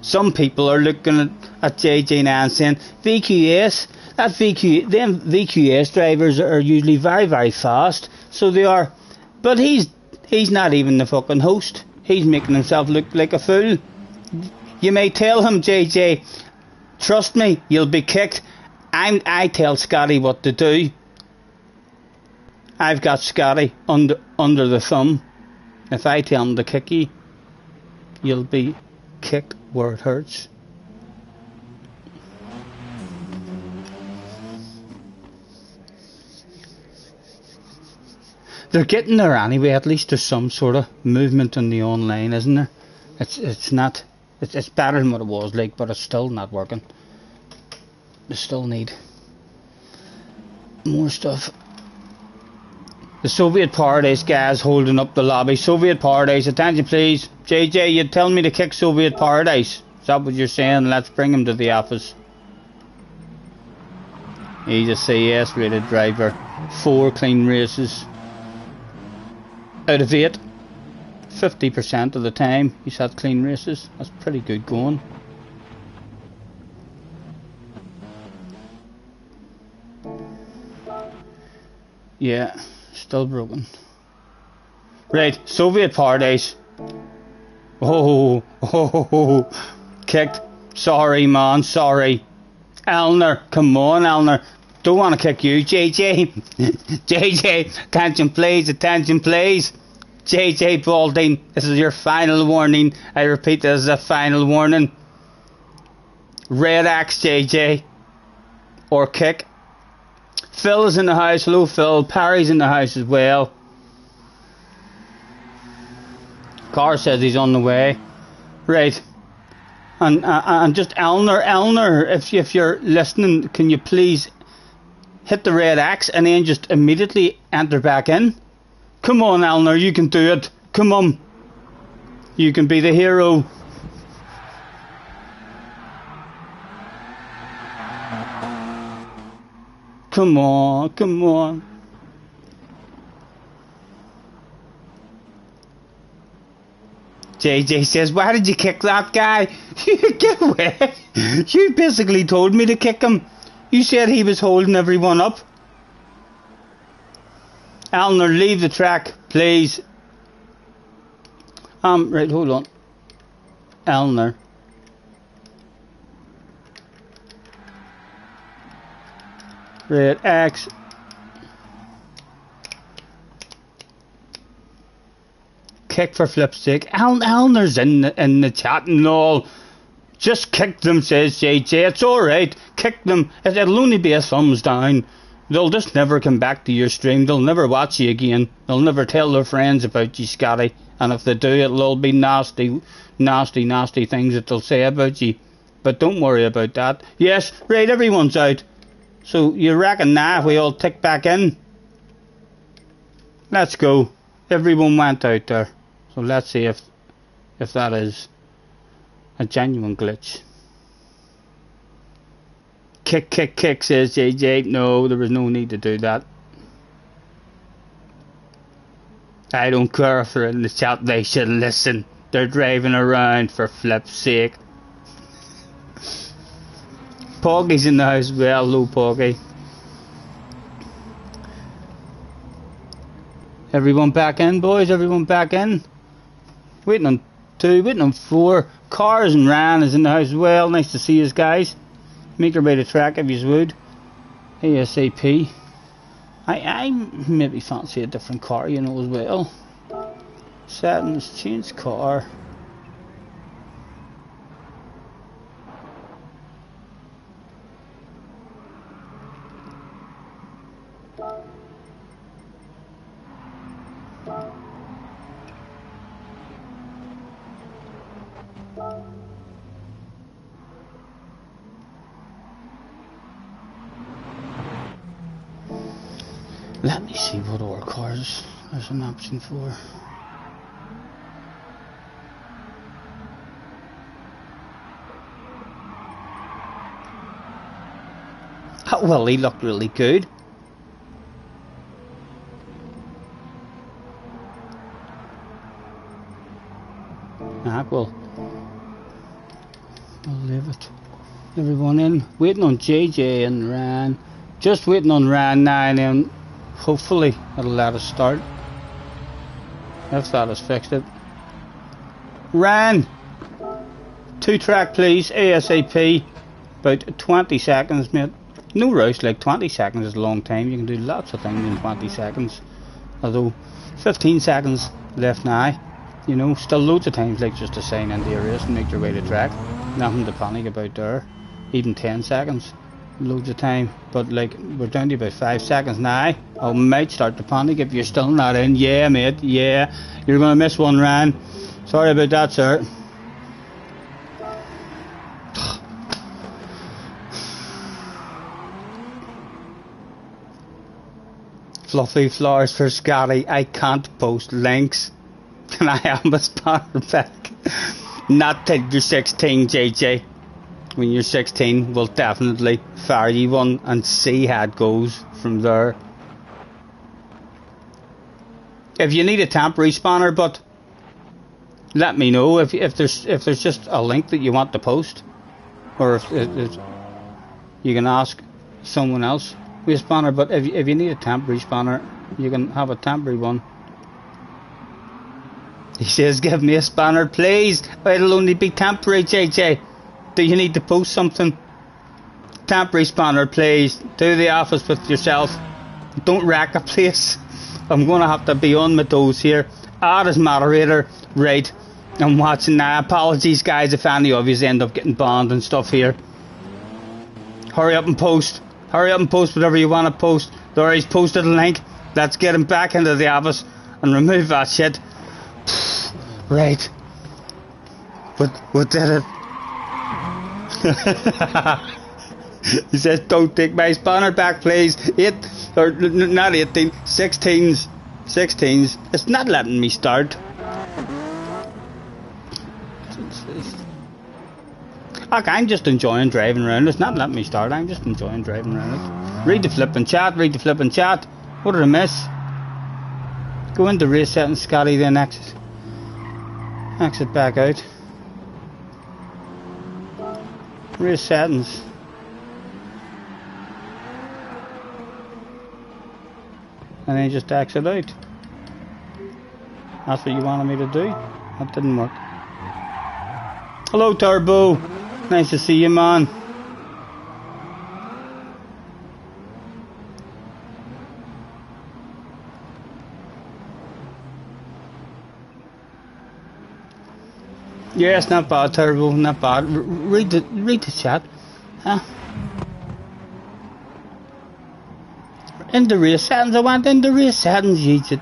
Speaker 1: Some people are looking at JJ now and saying VQS, them VQS drivers are usually very, very fast. So they are. But he's not even the fucking host. He's making himself look like a fool. You may tell him, JJ, trust me, you'll be kicked. I tell Scotty what to do. I've got Scotty under the thumb. If I tell him to kick you, you'll be kicked where it hurts. They're getting there anyway. At least there's some sort of movement in the online, isn't there? It's not. It's better than what it was like, but it's still not working. They still need more stuff. The Soviet Paradise guys holding up the lobby. Soviet Paradise, attention please. JJ, you tell me to kick Soviet Paradise. Is that what you're saying? Let's bring him to the office. He's a CS rated driver. 4 clean races out of 8. 50% of the time he's had clean races. That's pretty good going. Yeah, still broken. Right, Soviet Paradise. Oh, kicked. Sorry, man, sorry. Elner, come on, Elner. Don't want to kick you, JJ. JJ, attention please, attention please. JJ Balding, this is your final warning. I repeat, this is a final warning. Red Axe, JJ. Or kick. Phil is in the house. Hello, Phil. Parry's in the house as well. Carr says he's on the way. Right. And just Eleanor, if you're listening, can you please hit the red X and then just immediately enter back in? Come on, Eleanor, you can do it. Come on. You can be the hero. Come on, come on. JJ says, why did you kick that guy? Get away. You basically told me to kick him. You said he was holding everyone up. Eleanor, leave the track, please. Right, hold on. Eleanor. Red X. Kick for flip's sake. Eleanor's in the chat and all. Just kick them, says JJ. It's alright. Kick them. It'll only be a thumbs down. They'll just never come back to your stream. They'll never watch you again. They'll never tell their friends about you, Scotty. And if they do, it'll all be nasty things that they'll say about you. But don't worry about that. Yes, right, everyone's out. So you reckon now we all tick back in? Let's go. Everyone went out there. So let's see if that is a genuine glitch. Kick, says JJ. No, there was no need to do that. I don't care if they're in the chat, they should listen. They're driving around for flip's sake. Poggy's in the house as well. Hello, Poggy. Everyone back in, boys. Everyone back in. Waiting on 2, waiting on 4. Cars and Ran is in the house as well. Nice to see you guys. Make your way to track if you would. ASAP. I maybe fancy a different car, you know, as well. Settings, change car. Let me see what other cars there's an option for. Oh, well, he looked really good. Well, I'll leave it. Everyone in. Waiting on JJ and Ran. Just waiting on Ran now, and then hopefully it'll let us start. If that has fixed it. Ran! 2 track please, ASAP. About 20 seconds, mate. No rush, like 20 seconds is a long time. You can do lots of things in 20 seconds. Although 15 seconds left now. You know, still loads of times like just to sign into your race and make your way to track. Nothing to panic about there. Even 10 seconds. Loads of time. But like, we're down to about 5 seconds now. I might start to panic if you're still not in. Yeah, mate, yeah. You're going to miss one, Ran. Sorry about that, sir. Fluffy flowers for Scotty. I can't post links. Can I have my sponsor back? Not till you're 16, JJ. When you're 16, we'll definitely fire you one and see how it goes from there. If you need a temporary spanner, but let me know if there's just a link that you want to post, or if you can ask someone else with a spanner. But if you need a temporary spanner, you can have a temporary one. He says, give me a spanner, please. It'll only be temporary, JJ. Do you need to post something? Temporary spanner, please. Do the office with yourself. Don't wreck a place. I'm going to have to be on my toes here. Add as moderator. Right. I'm watching now. Apologies, guys, if any of you end up getting banned and stuff here. Hurry up and post. Hurry up and post whatever you want to post. There, he's posted a link. Let's get him back into the office and remove that shit. Right. We did it. He says, don't take my spanner back, please. Not 18, 16s. 16s. It's not letting me start. Okay, I'm just enjoying driving around. It's not letting me start. I'm just enjoying driving around it. Read the flipping chat. Read the flipping chat. What did I miss? Go into race settings, Scotty, then exit. Exit back out. Race settings. And then just exit out. That's what you wanted me to do? That didn't work. Hello, Turbo. Nice to see you, man. Yeah, it's not bad, Turbo. Not bad. Read the chat. Huh? In the race settings. I went in the race settings, yeet it.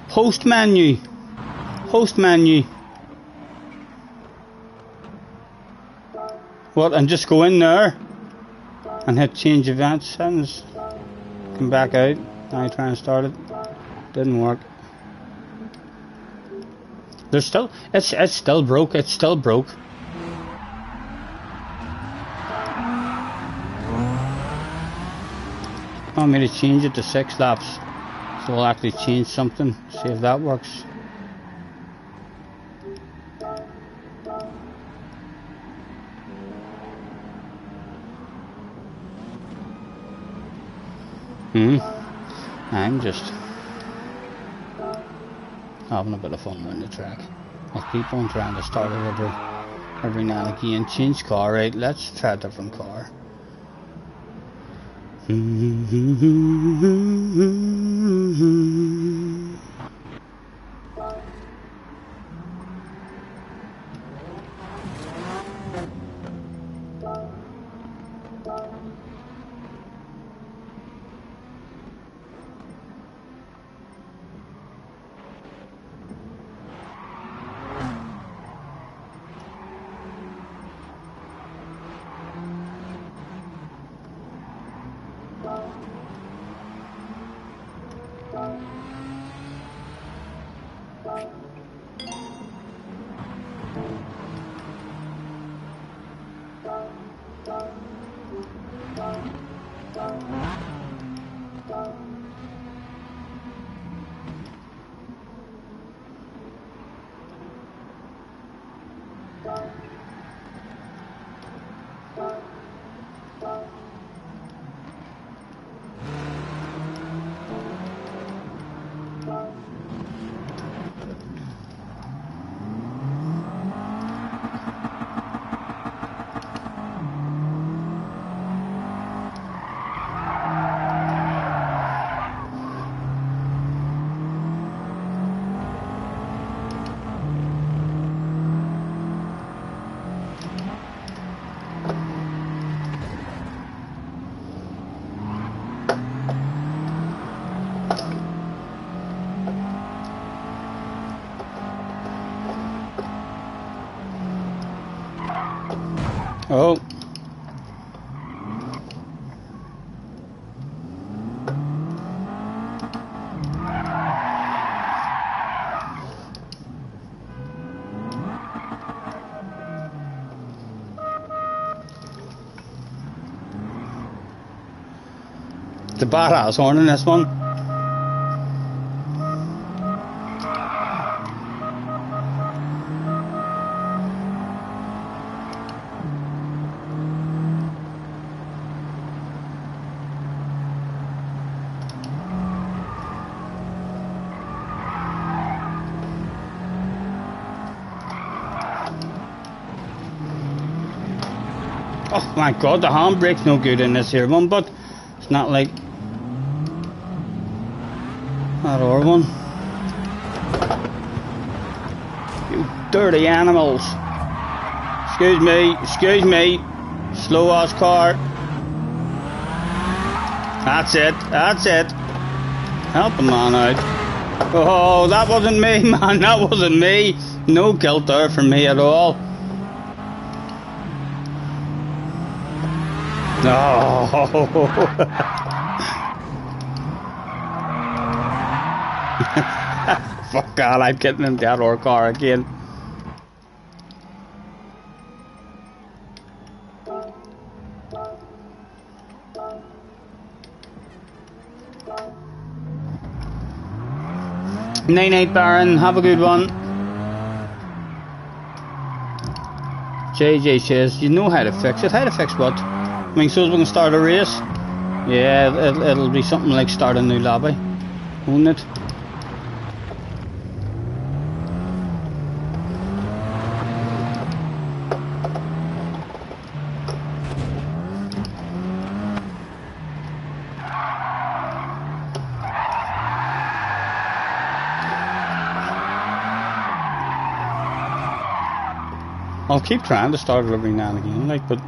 Speaker 1: Host menu. Host menu. What? And just go in there and hit change event settings. Come back out. Now try and start it. Didn't work. There's still it's still broke. It's still broke. I want me to change it to 6 laps. So we'll actually change something, see if that works. I'm just having a bit of fun around the track. I keep on trying to start it every now and again. Change car, right? Let's try a different car. Oh. The badass horn in this one. Oh my god, the handbrake's no good in this here one, but it's not like that other one. Phew. Dirty animals. Excuse me. Slow ass car. That's it. Help a man out. Oh, that wasn't me, man, that wasn't me. No guilt there for me at all. Oh. Fuck God, I'm getting in that other car again. Night, Baron. Have a good one. JJ says, you know how to fix it. How to fix what? I mean, so we can start a race? Yeah, it'll be something like start a new lobby, won't it? I'll keep trying to start it every now and again, like, but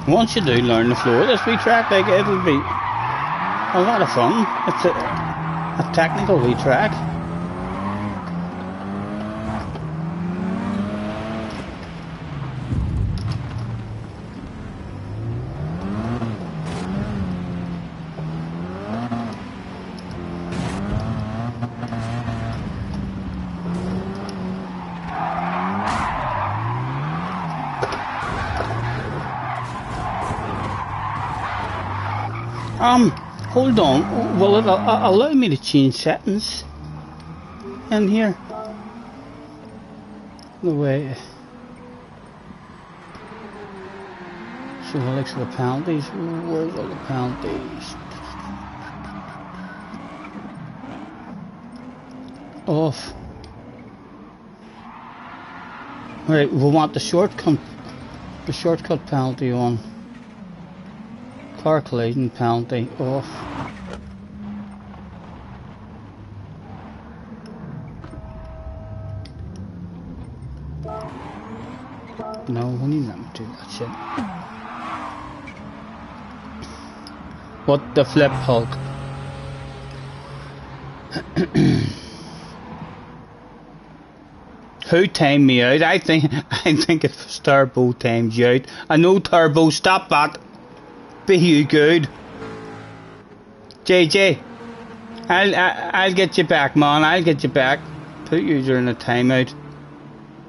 Speaker 1: once you do learn the flow of this wee track, like, it'll be a lot of fun. It's a technical wee track. Hold on, will it allow me to change settings in here? The way. So the likes of the penalties, where's all the penalties? Off. Alright, we want the shortcut penalty on. Car collision penalty off. No, we need them to do that shit. What the flip, Hulk? Who timed me out? I think it was Turbo timed you out. I know, Turbo, stop that. Be you good. JJ, I'll get you back, man. I'll get you back. Put you during a timeout.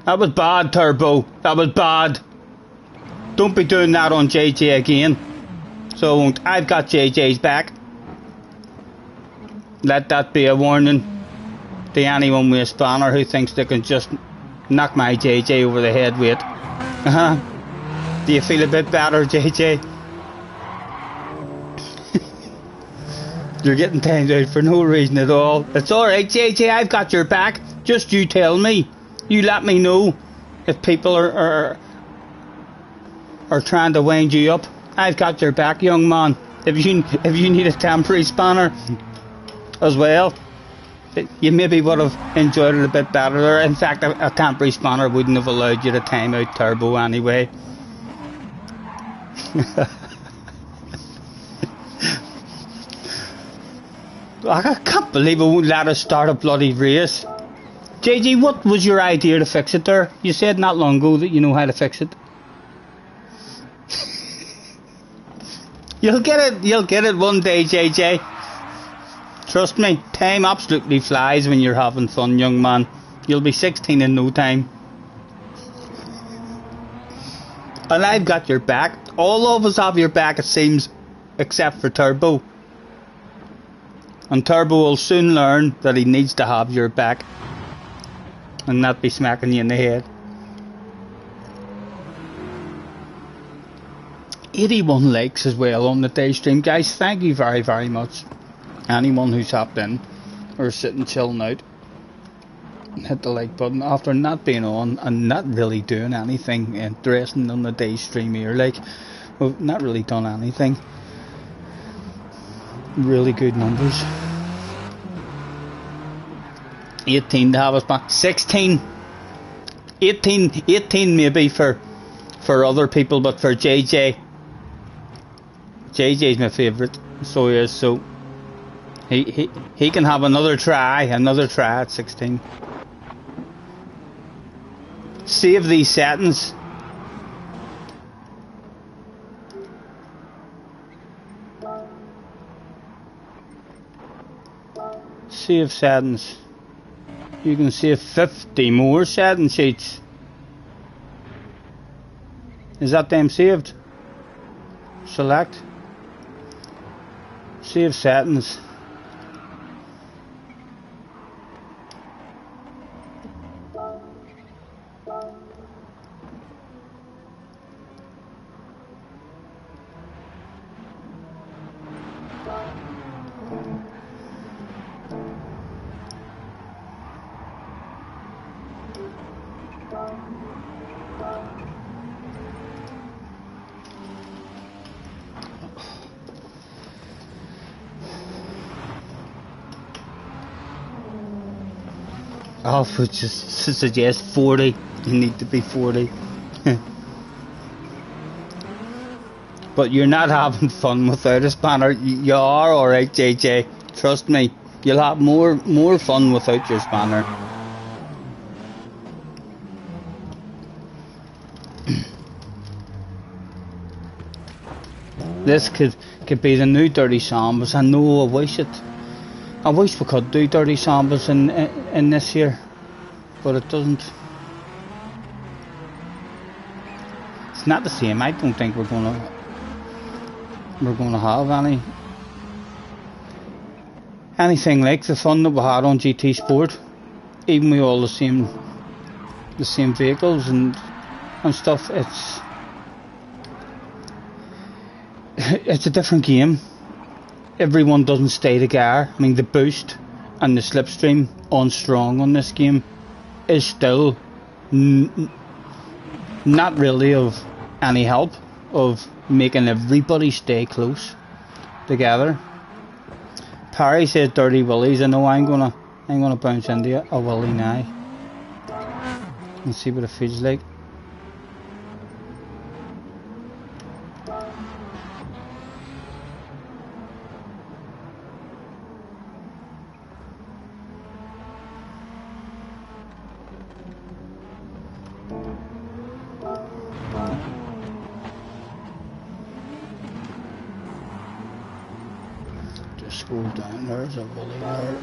Speaker 1: That was bad, Turbo. That was bad. Don't be doing that on JJ again. So I won't. I've got JJ's back. Let that be a warning to anyone with a spanner who thinks they can just knock my JJ over the head with it. Do you feel a bit better, JJ? You're getting timed out for no reason at all. It's alright, JJ, I've got your back. Just you tell me. You let me know if people are trying to wind you up. I've got your back, young man. If you need a temporary spanner as well, you maybe would have enjoyed it a bit better. In fact, a temporary spanner wouldn't have allowed you to time out Turbo anyway. I can't believe it won't let us start a bloody race. JG, what was your idea to fix it there? You said not long ago that you know how to fix it. You'll get it one day, JJ. Trust me, time absolutely flies when you're having fun, young man. You'll be 16 in no time. And I've got your back. All of us have your back, it seems, except for Turbo. And Turbo will soon learn that he needs to have your back and not be smacking you in the head. 81 likes as well on the day stream, guys. Thank you very, very much. Anyone who's hopped in or sitting chilling out, hit the like button after not being on and not really doing anything interesting on the day stream here. Like, we've not really done anything. Really good numbers. 18 to have us back. 16. 18 maybe for other people, but for JJ's my favourite. So he is. So he can have another try at 16. Save these settings. Save settings. You can save 50 more setting sheets. Is that them saved? Select. Save settings. Oh, just suggest 40. You need to be 40. But you're not having fun without a spanner. You are alright, JJ. Trust me. You'll have more fun without your spanner. This could be the new Dirty Sambas. I know, I wish it. I wish we could do Dirty Sambas in this here, but it doesn't. It's not the same. I don't think we're gonna have anything like the fun that we had on GT Sport, even with all the same vehicles and stuff. It's a different game. Everyone doesn't stay together. I mean, the boost and the slipstream on strong on this game is still not really of any help of making everybody stay close together. Parry says Dirty Willies. I know I'm gonna bounce into a Willie now and see what it feels like. Scroll down, there's a Willie there.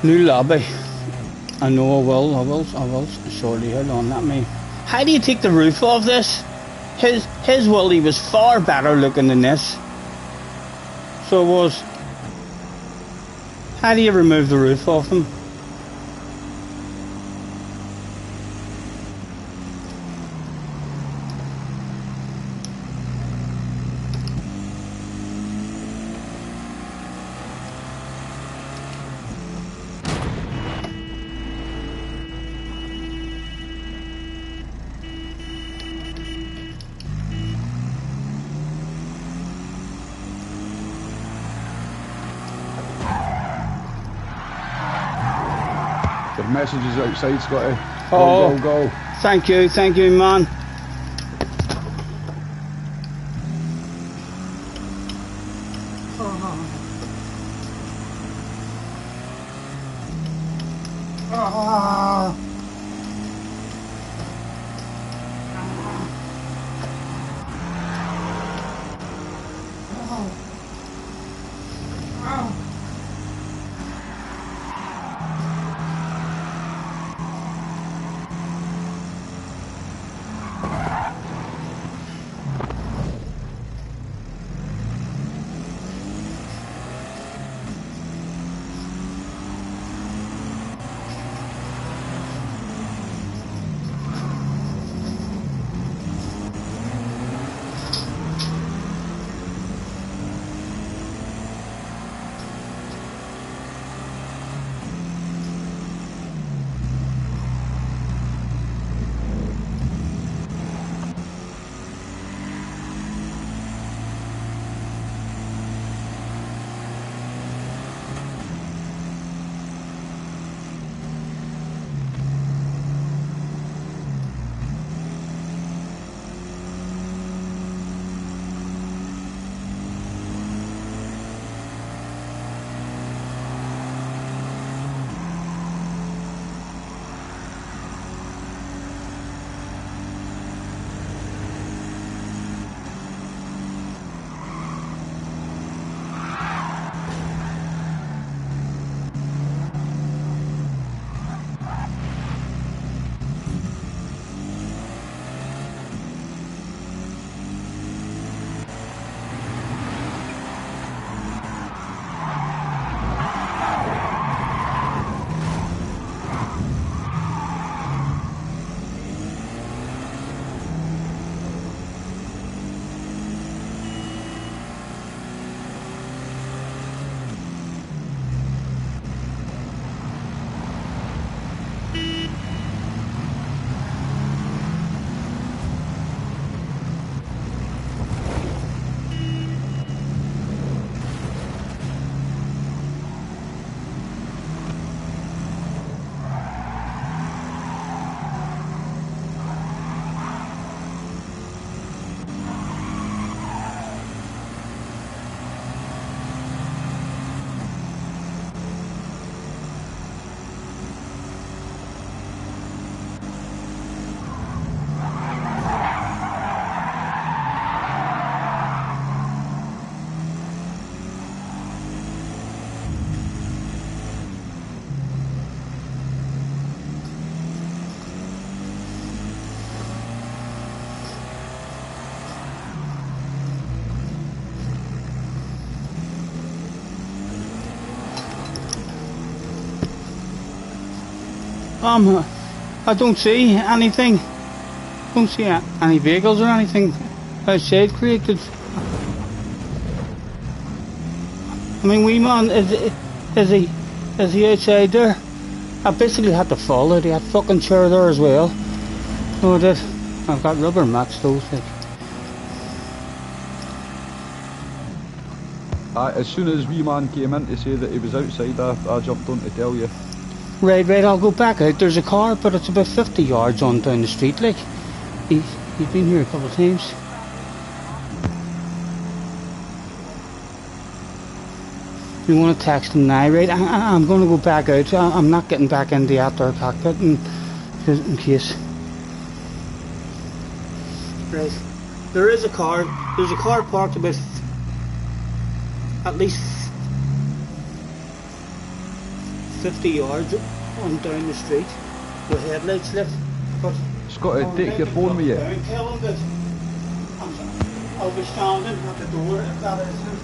Speaker 1: New lobby. I know I will shortly. Hold on, let me. How do you take the roof off this? His Willie was far better looking than this. So it was. How do you remove the roof off him?
Speaker 2: Messages outside, Scotty.
Speaker 1: Oh,
Speaker 2: go.
Speaker 1: Thank you, man. I don't see anything. Don't see any vehicles or anything outside created. I mean, wee man, is he outside there? I basically had to follow that fucking chair there as well. Oh, I did. I've got rubber mats though.
Speaker 2: As soon as wee man came in to say that he was outside, I jumped on to tell you.
Speaker 1: Right, I'll go back out. There's a car, but it's about 50 yards on down the street, like. He's been here a couple of times. You want to text him now, right? I'm going to go back out. I'm not getting back in the outdoor cockpit in case. Right. There is a car. There's a car parked about at least 50 yards on down the street with headlights lit. But
Speaker 2: Scotty, take your phone with you.
Speaker 1: Tell him that I'll be standing at the door if that is him.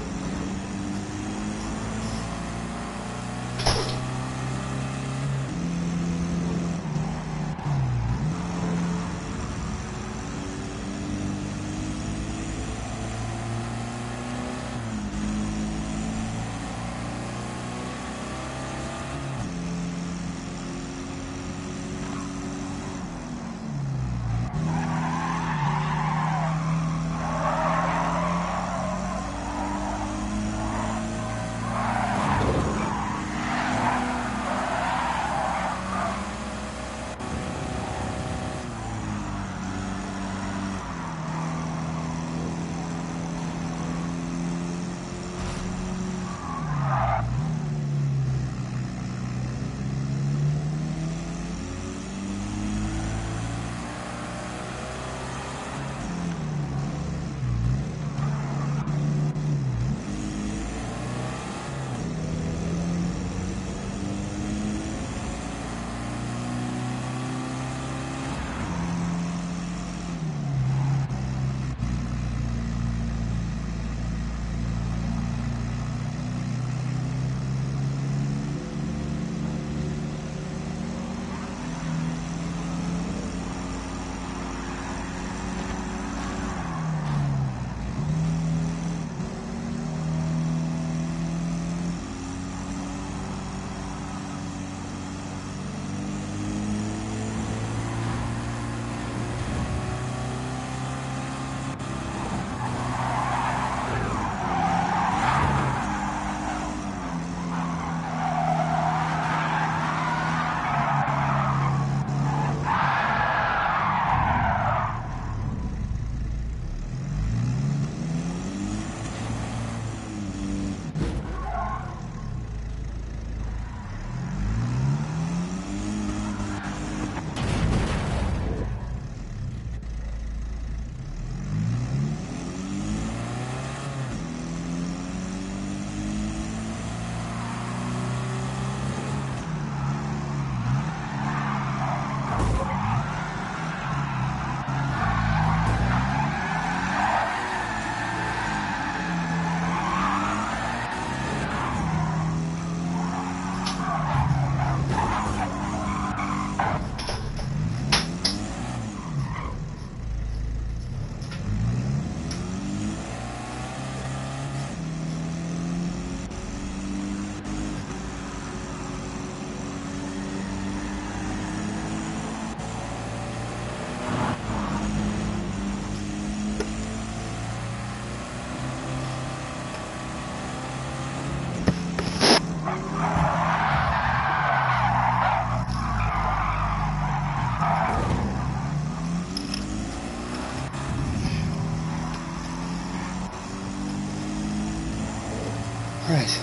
Speaker 1: Right.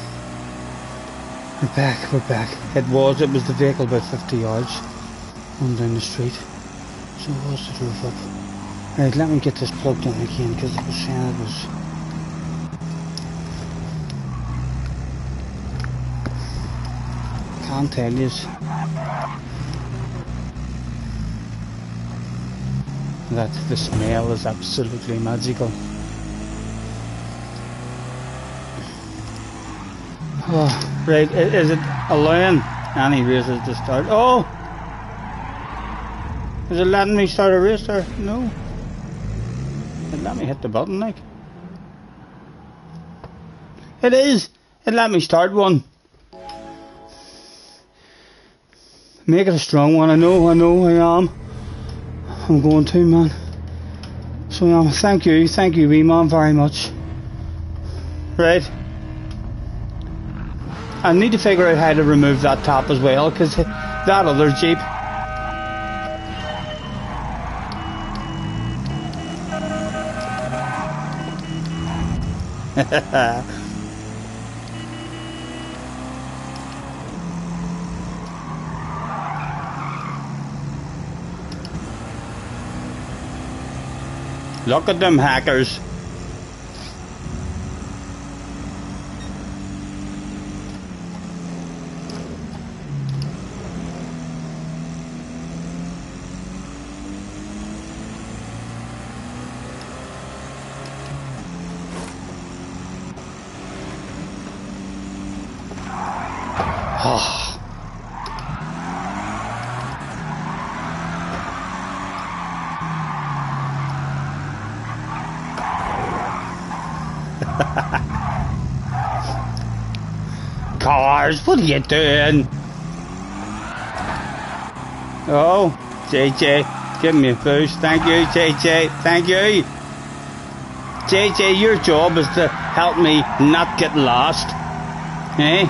Speaker 1: We're back. It was the vehicle about 50 yards on down the street. So it was the roof up. Right, let me get this plugged in again because it was saying it was... Can't tell you. That the smell is absolutely magical. Oh, right, is it allowing any races to start? Oh! Is it letting me start a race there? No. It let me hit the button like. It is. It let me start one. Make it a strong one. I know, I am. I'm going to, man. So thank you, wee man, very much. Right. I need to figure out how to remove that top as well, because that other Jeep. Look at them hackers. Oh. Cars, what are you doing? Oh, JJ, give me a boost. Thank you, JJ. Thank you. JJ, your job is to help me not get lost. Eh?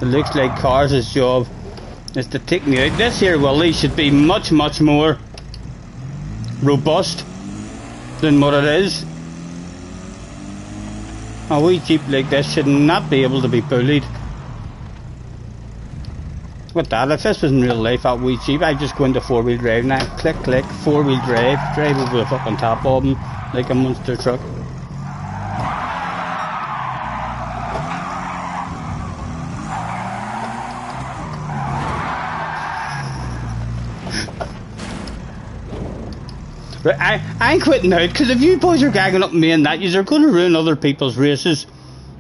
Speaker 1: It looks like Cars' job is to take me out. This here Willie should be much, much more robust than what it is. A wee Jeep like this should not be able to be bullied. With that, if this was in real life, that wee Jeep, I'd just go into four-wheel drive now. Click, click, four-wheel drive, drive over the fucking top of them like a monster truck. But I ain't quitting out, because if you boys are gagging up me and that, you're going to ruin other people's races.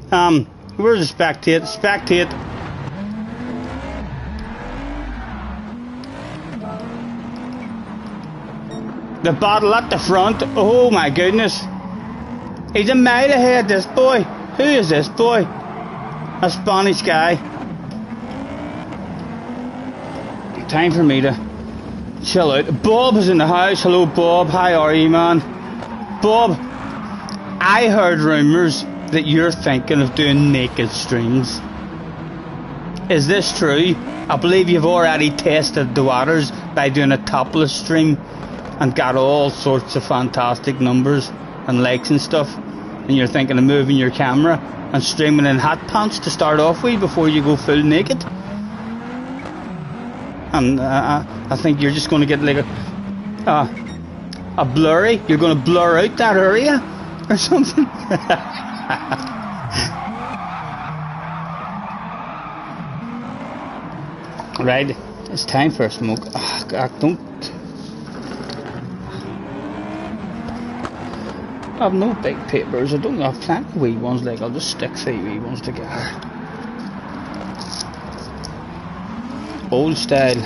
Speaker 1: Where's the spectate? Spectate. The bottle at the front. Oh my goodness. He's a mile ahead, this boy. Who is this boy? A Spanish guy. Time for me to chill out. Bob is in the house. Hello, Bob. How are you, man? Bob, I heard rumours that you're thinking of doing naked streams. Is this true? I believe you've already tested the waters by doing a topless stream and got all sorts of fantastic numbers and likes and stuff. And you're thinking of moving your camera and streaming in hot pants to start off with before you go full naked. And I think you're just going to get like a blurry. You're going to blur out that area or something. Right, it's time for a smoke. Oh, God, don't. I have no big papers. I don't have plenty of wee ones. Like I'll just stick 3 wee ones together. Old style.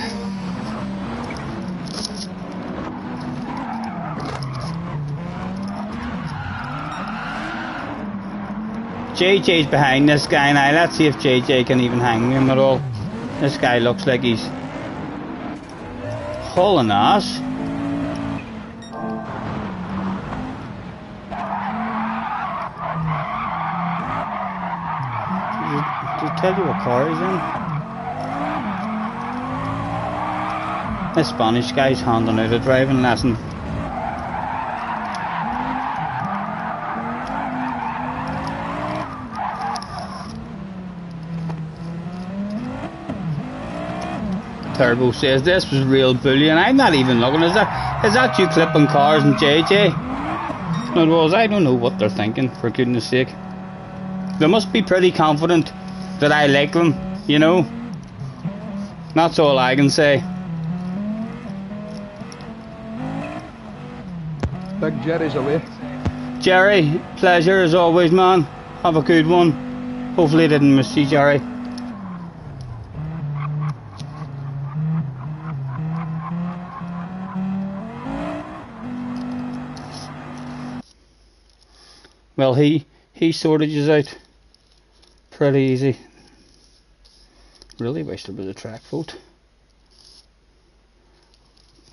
Speaker 1: JJ's behind this guy now. Let's see if JJ can even hang him at all. This guy looks like he's hauling ass. Did he tell you what car he's in? This Spanish guy's handing out a driving lesson. Turbo says this was real bullying. I'm not even looking. Is that you clipping Cars and JJ? No, it was. I don't know what they're thinking, for goodness sake. They must be pretty confident that I like them, you know. That's all I can say.
Speaker 2: Big Jerry's away.
Speaker 1: Jerry, pleasure as always, man. Have a good one. Hopefully I didn't miss you, Jerry. Well, he sorted you out pretty easy. Really wish there was a track vote.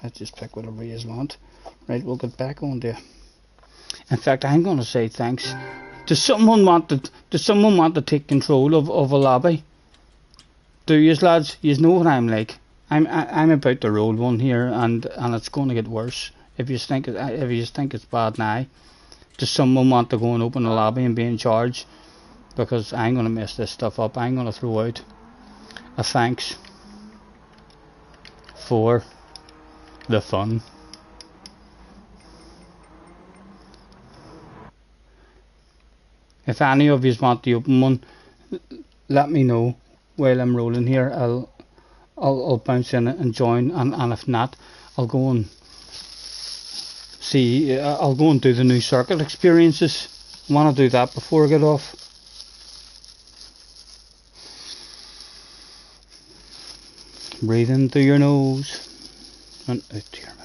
Speaker 1: Let's just pick whatever you want. Right, we'll get back on there. In fact, I'm going to say thanks. Does someone want to take control of a lobby? Do yous, lads? Yous know what I'm like. I'm about to roll one here, and it's going to get worse. If you think it's bad now, does someone want to go and open a lobby and be in charge? Because I'm going to mess this stuff up. I'm going to throw out a thanks for the fun. If any of you want to open one, let me know while I'm rolling here. I'll bounce in and join, and if not, I'll go and see. I'll go and do the new circuit experiences. I want to do that before I get off. Breathe in through your nose and out to your mouth.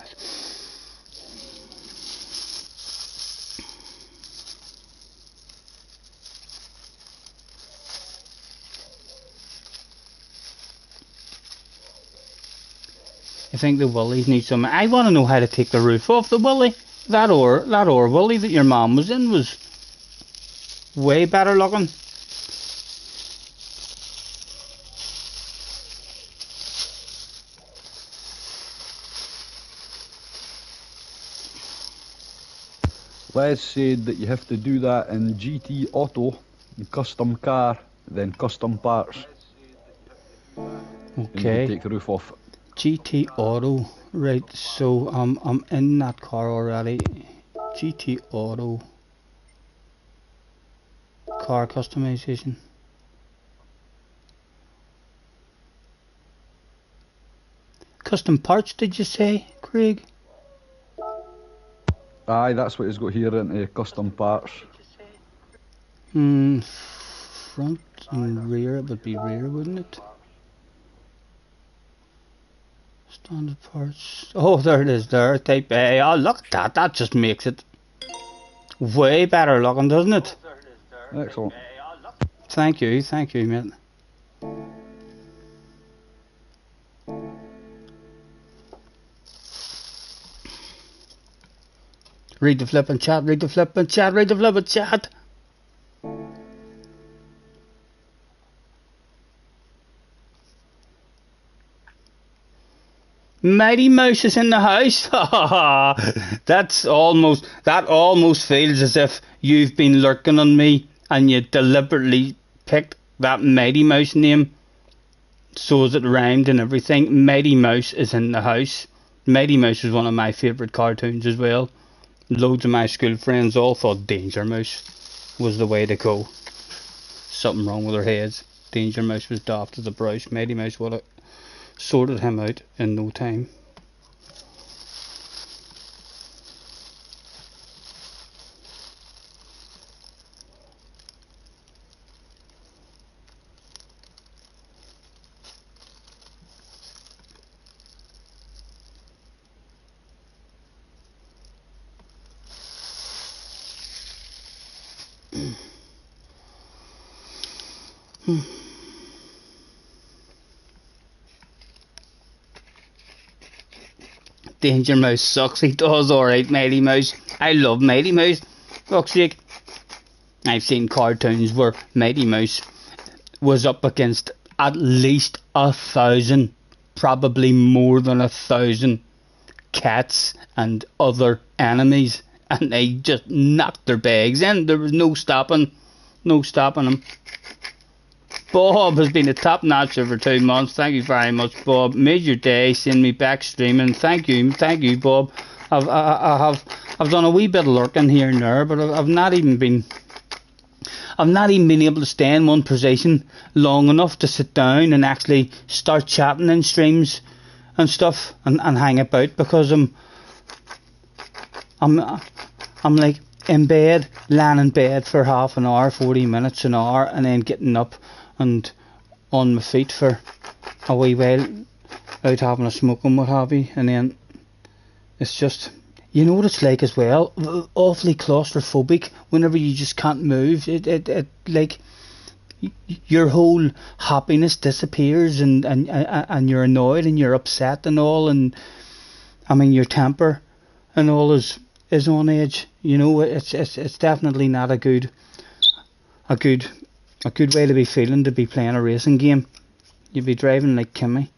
Speaker 1: I think the willies need some. I want to know how to take the roof off the willy. That or willy that your mum was in was way better looking.
Speaker 2: Les said that you have to do that in GT Auto, custom car, then custom parts.
Speaker 1: Okay.
Speaker 2: And you can take the roof off.
Speaker 1: GT Auto, right? So I'm in that car already. GT Auto, car customization. Custom parts, did you say, Craig?
Speaker 2: Aye, that's what he's got here into custom parts.
Speaker 1: Front and rear, it would be rear, wouldn't it? Standard parts. Oh, there it is there. Type A. Oh, look at that. That just makes it way better looking, doesn't it?
Speaker 2: Excellent.
Speaker 1: Thank you, mate. Read the flippin' chat, read the flippin' chat, read the flippin' chat. Mighty Mouse is in the house. that almost feels as if you've been lurking on me and you deliberately picked that Mighty Mouse name so as it rhymed and everything. Mighty Mouse is in the house. Mighty Mouse is one of my favourite cartoons as well. Loads of my school friends all thought Danger Mouse was the way to go. Something wrong with their heads. Danger Mouse was daft as a brush. Mighty Mouse would have sorted him out in no time. Danger Mouse sucks. He does alright, Mighty Mouse. I love Mighty Mouse. Fuck's sake. I've seen cartoons where Mighty Mouse was up against at least 1,000, probably more than 1,000 cats and other enemies, and they just knocked their bags in. There was no stopping them. Bob has been a top notcher for 2 months. Thank you very much, Bob. Made your day, seeing me back streaming. Thank you, Bob. I've done a wee bit of lurking here and there, but I've not even been able to stay in one position long enough to sit down and actually start chatting in streams and stuff and hang about, because I'm like in bed, lying in bed for half an hour, 40 minutes, an hour, and then getting up and on my feet for a wee while, out having a smoke and what have you, and then it's just you know what it's like as well? Awfully claustrophobic whenever you just can't move. It like your whole happiness disappears, and you're annoyed and you're upset and all, and I mean your temper and all is on edge. You know, it's definitely not a good way to be feeling, to be playing a racing game. You'd be driving like Kimmy.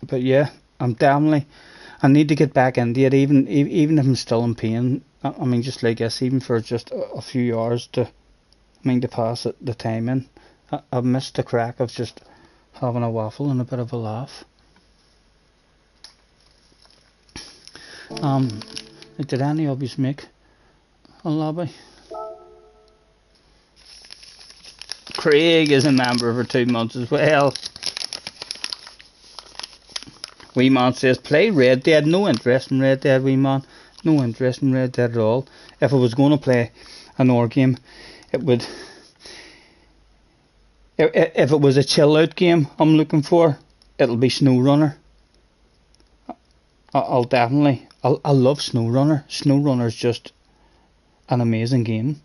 Speaker 1: But yeah, I need to get back into it, even if I'm still in pain. I mean, just like this, even for just a few hours to pass the time in. I've missed the crack of just having a waffle and a bit of a laugh. Did any of you make a lobby? Craig is a member for 2 months as well. Wee man says, play Red Dead. No interest in Red Dead, wee man. No interest in Red Dead at all. If I was going to play an R game, it would... If it was a chill out game I'm looking for, it'll be SnowRunner. I'll definitely... I love SnowRunner. SnowRunner's just an amazing game.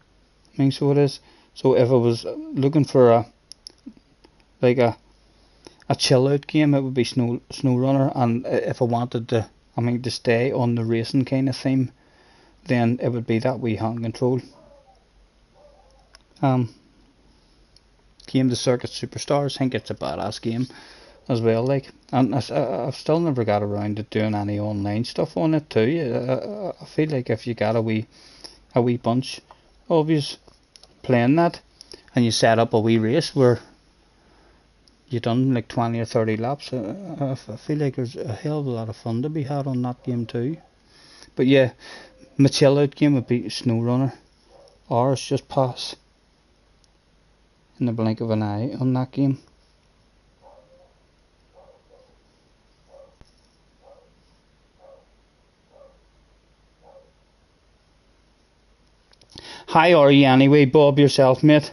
Speaker 1: I mean, so it is. So if I was looking for a chill out game, it would be SnowRunner, and if I wanted to stay on the racing kind of theme, then it would be that wee hand control. Game The Circuit Superstars, I think it's a badass game as well, like, and I've still never got around to doing any online stuff on it too. I feel like if you got a wee bunch of yous playing that, and you set up a wee race where you done like 20 or 30 laps, I feel like there's a hell of a lot of fun to be had on that game too. But yeah, my chill out game would be SnowRunner, or it's just pass in the blink of an eye on that game. How are you anyway, Bob, yourself, mate?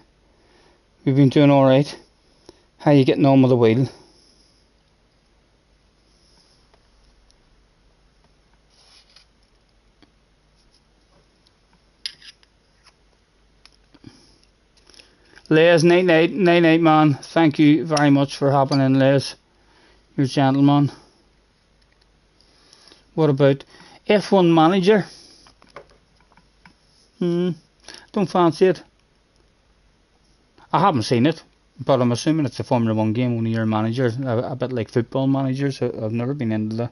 Speaker 1: We've been doing alright. How you getting on with the wheel? Les, night man. Thank you very much for hopping in, Les. You're a gentleman. What about F1 Manager? Don't fancy it. I haven't seen it, but I'm assuming it's a Formula 1 game, only you're a manager, a bit like football managers. I've never been into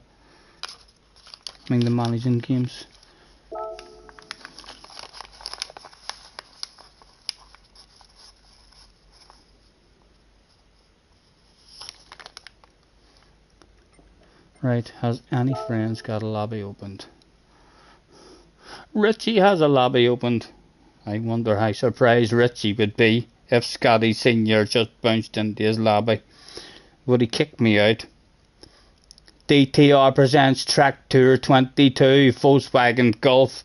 Speaker 1: the managing games. Right, has any friends got a lobby opened? Richie has a lobby opened. I wonder how surprised Richie would be if Scotty Senior just bounced into his lobby. Would he kick me out? DTR presents Track Tour 22 Volkswagen Golf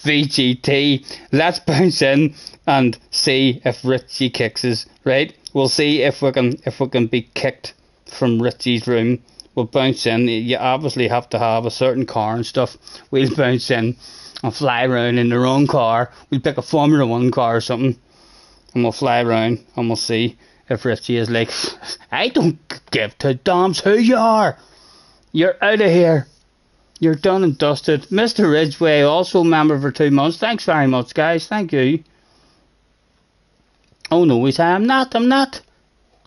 Speaker 1: VGT. Let's bounce in and see if Richie kicks us. Right? We'll see if we can be kicked from Richie's room. We'll bounce in. You obviously have to have a certain car and stuff. We'll bounce in and fly around in the wrong car. We'll pick a Formula 1 car or something, and we'll fly around and we'll see if Richie is like, I don't give two damns who you are. You're out of here. You're done and dusted. Mr. Ridgway, also a member for 2 months. Thanks very much, guys. Thank you. Oh no, I'm not. I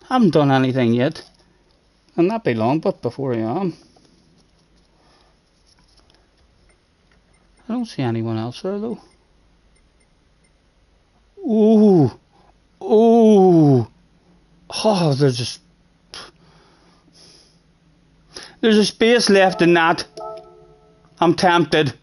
Speaker 1: haven't done anything yet. I'll not be long, but before I am. I don't see anyone else there though. Ooh. Oh, there's a space left in that. I'm tempted.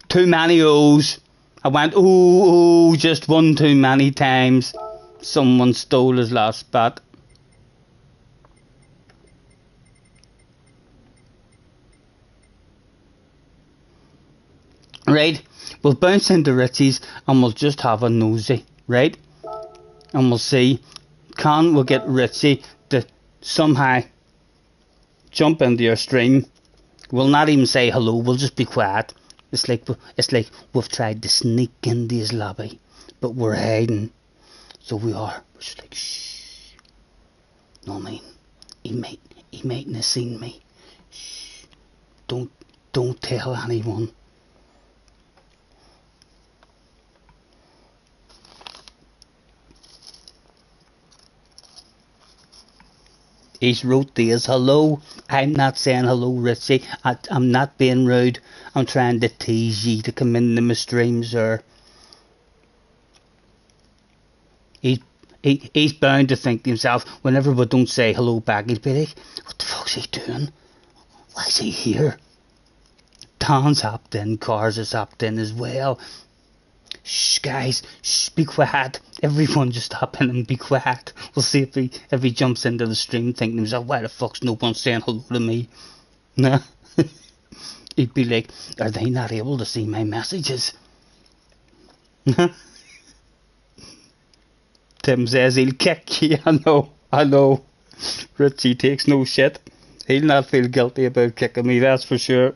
Speaker 1: Too many O's. I went ooh just one too many times. Someone stole his last spot. Right, we'll bounce into Richie's and we'll just have a nosy, right? And we'll see, can we get Richie to somehow jump into your stream. We'll not even say hello, we'll just be quiet. It's like we've tried to sneak into his lobby, but we're hiding. So we are. We're just like, shh. No, I mean, he mightn't have seen me. Shh. Don't tell anyone. He's wrote this, hello. I'm not saying hello, Richie. I'm not being rude. I'm trying to tease you to come into my stream, sir. He's bound to think to himself, whenever we don't say hello back, he'd be like, what the fuck's he doing? Why is he here? Tom's hopped in, Cars has hopped in as well. Shh, guys, shh, be quiet. Everyone just hop in and be quiet. We'll see if he jumps into the stream thinking to himself, why the fuck's no one saying hello to me? Nah. He'd be like, are they not able to see my messages? Tim says he'll kick you. I know. Richie takes no shit. He'll not feel guilty about kicking me, that's for sure.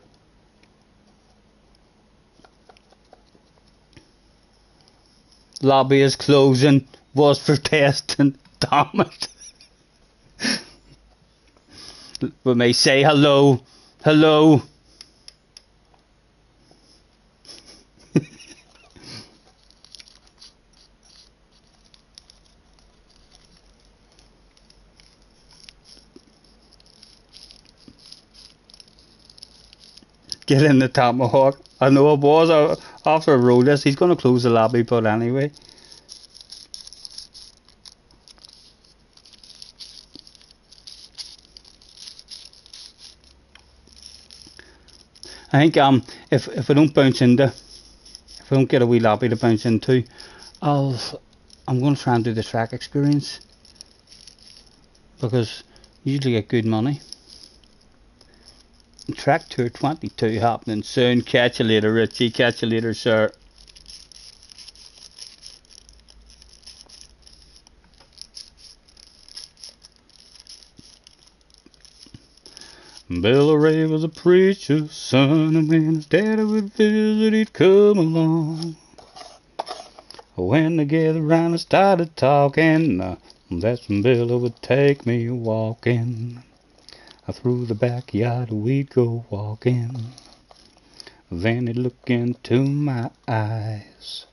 Speaker 1: Lobby is closing. Was for testing. Damn it. We may say hello. Hello. Get in the tomahawk. I know it was after I rolled this. He's going to close the lobby, but anyway. I think if I don't bounce into, if I don't get a wee lobby to bounce into, I'm going to try and do the track experience, because you usually get good money. Track Tour 22 happening soon. Catch you later, Richie. Catch you later, sir. Bill Ray was a preacher's son, and when his daddy would visit, he'd come along. When they gathered round and started talking, that's when Bill would take me walking. Through the backyard we'd go walking. Then he'd look into my eyes.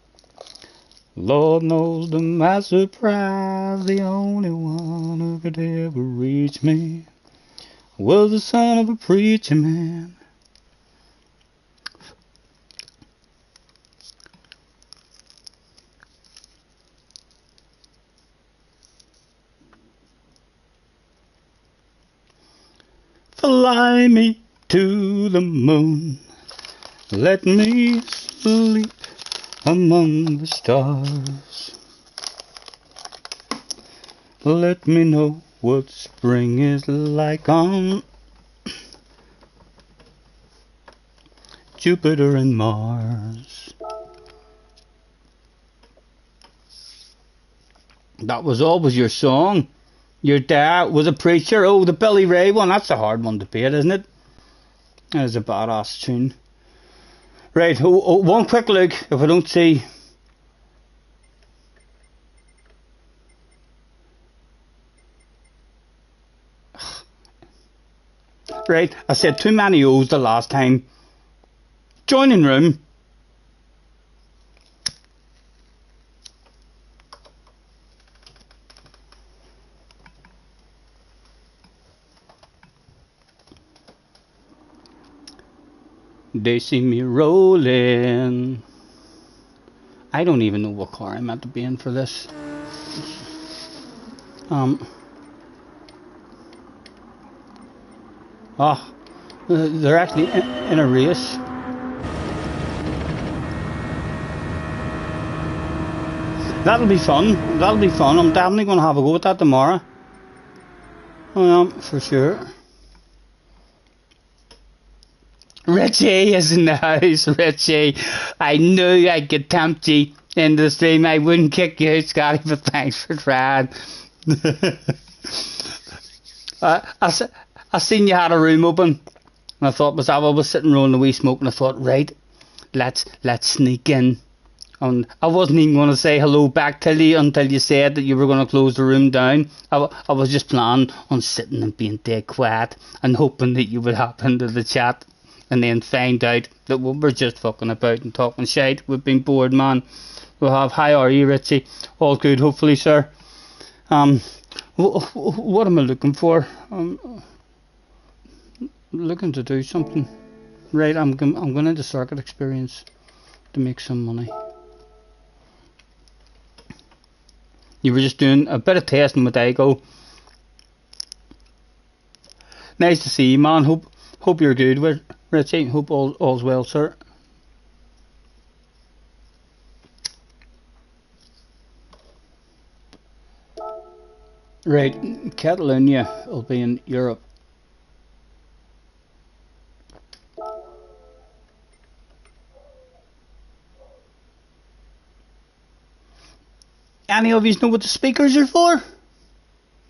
Speaker 1: Lord knows to my surprise, the only one who could ever reach me was the son of a preacher man. Fly me to the moon, let me sleep among the stars. Let me know what spring is like on Jupiter and Mars. That was always your song. Your dad was a preacher. Oh, the Billy Ray one. That's a hard one to beat, isn't it? That is a badass tune. Right, one quick look. If I don't see... Right, I said too many O's the last time. Joining room. They see me rolling. I don't even know what car I'm meant to be in for this. They're actually in a race. That'll be fun. That'll be fun. I'm definitely going to have a go at that tomorrow. For sure. Richie is in the house, Richie. I knew I'd get tempt you into the stream. I wouldn't kick you out, Scotty, but thanks for trying. I seen you had a room open, and I thought myself, I was sitting rolling the wee smoke, and I thought, right, let's sneak in. And I wasn't even going to say hello back to you until you said that you were going to close the room down. I was just planning on sitting and being dead quiet and hoping that you would hop into the chat and then find out that we were just fucking about and talking shite. We've been bored, man. We'll have, how are you, Richie? All good, hopefully, sir. What am I looking for? Looking to do something. Right, I'm going into circuit experience to make some money. You were just doing a bit of testing with Dago. Nice to see you, man. Hope you're good, Richie. Hope all's well, sir. Right, Catalonia will be in Europe. Any of you know what the speakers are for?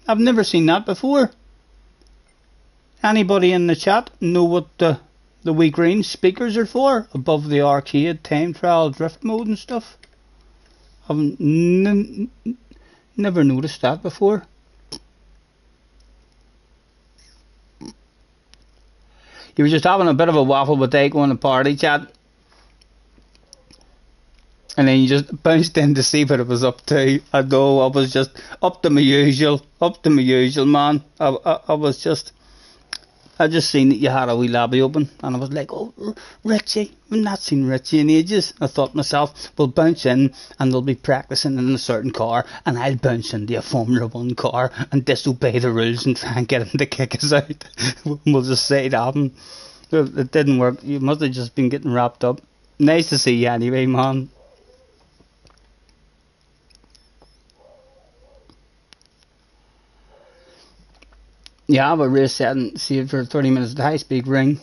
Speaker 1: I've never seen that before. Anybody in the chat know what the wee green speakers are for? Above the arcade, time trial, drift mode and stuff? I've never noticed that before. You were just having a bit of a waffle with Dago in the party chat. And then you just bounced in to see what it was up to. I know, I was just up to my usual, man. I just seen that you had a wee lobby open, and I was like, oh, Richie, I've not seen Richie in ages. I thought to myself, we'll bounce in, and they'll be practicing in a certain car, and I'll bounce into a Formula 1 car, and disobey the rules, and try and get him to kick us out. We'll just say it happened. It didn't work. You must have just been getting wrapped up. Nice to see you anyway, man. Yeah, I have a race setting saved for 30 minutes at high speed ring.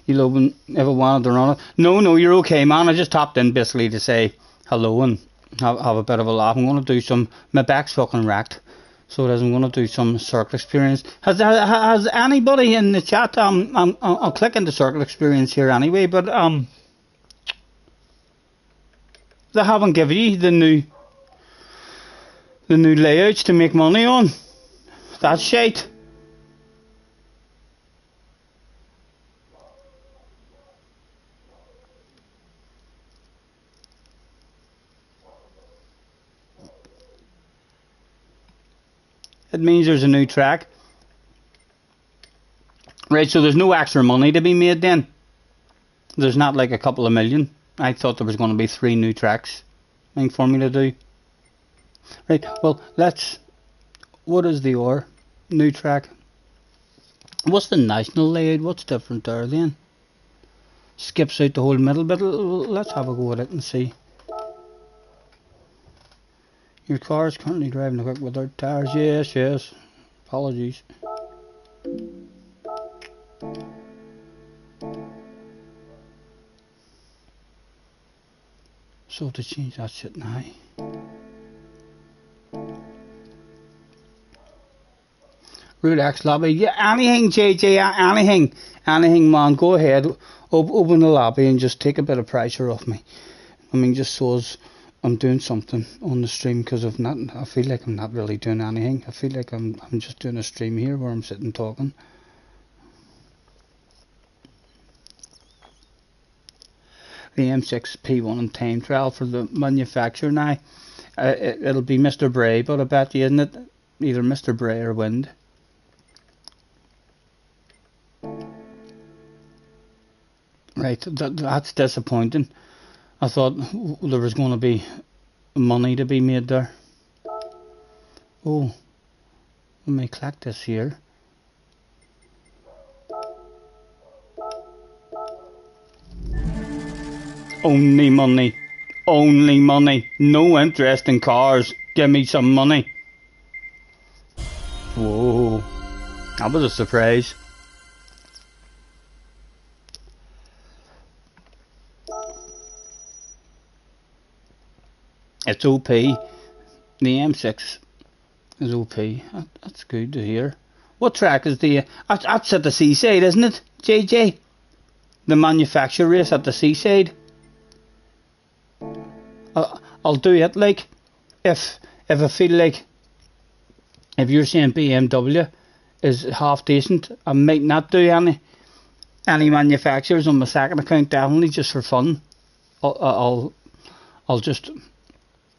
Speaker 1: You'll ever wanted to run it. No, you're okay, man. I just topped in basically to say hello and have a bit of a laugh. I'm going to do some, my back's fucking wrecked, so I'm going to do some circuit experience. Has anybody in the chat, I'll click into circuit experience here anyway, but they haven't given you the new layouts to make money on. That's shite. It means there's a new track. Right, so there's no extra money to be made then. There's not like a couple of million. I thought there was going to be 3 new tracks for me to do. Right, well, what is the OR? New track. What's the national layout? What's different there then? Skips out the whole middle bit. Let's have a go at it and see. Your car is currently driving quick without tires. Yes. Apologies. So to change that shit now. Root X lobby. Yeah, anything, JJ, anything, man. Go ahead. Open the lobby and just take a bit of pressure off me. I mean, just so as I'm doing something on the stream, because I feel like I'm not really doing anything. I feel like I'm just doing a stream here where I'm sitting talking. The M6 P1 and time trial for the manufacturer now. It'll be Mr. Bray, but I bet you, isn't it? Either Mr. Bray or Wind. Right, that's disappointing. I thought there was going to be money to be made there. Oh, let me click this here. Only money. Only money. No interest in cars. Give me some money. Whoa, that was a surprise. It's OP. The M6 is OP. That's good to hear. What track is the... That's at the seaside, isn't it, JJ? The manufacturer race at the seaside. I'll do it, like, if I feel like, if you're saying BMW is half decent, I might not do any manufacturers on my second account, definitely just for fun. I'll just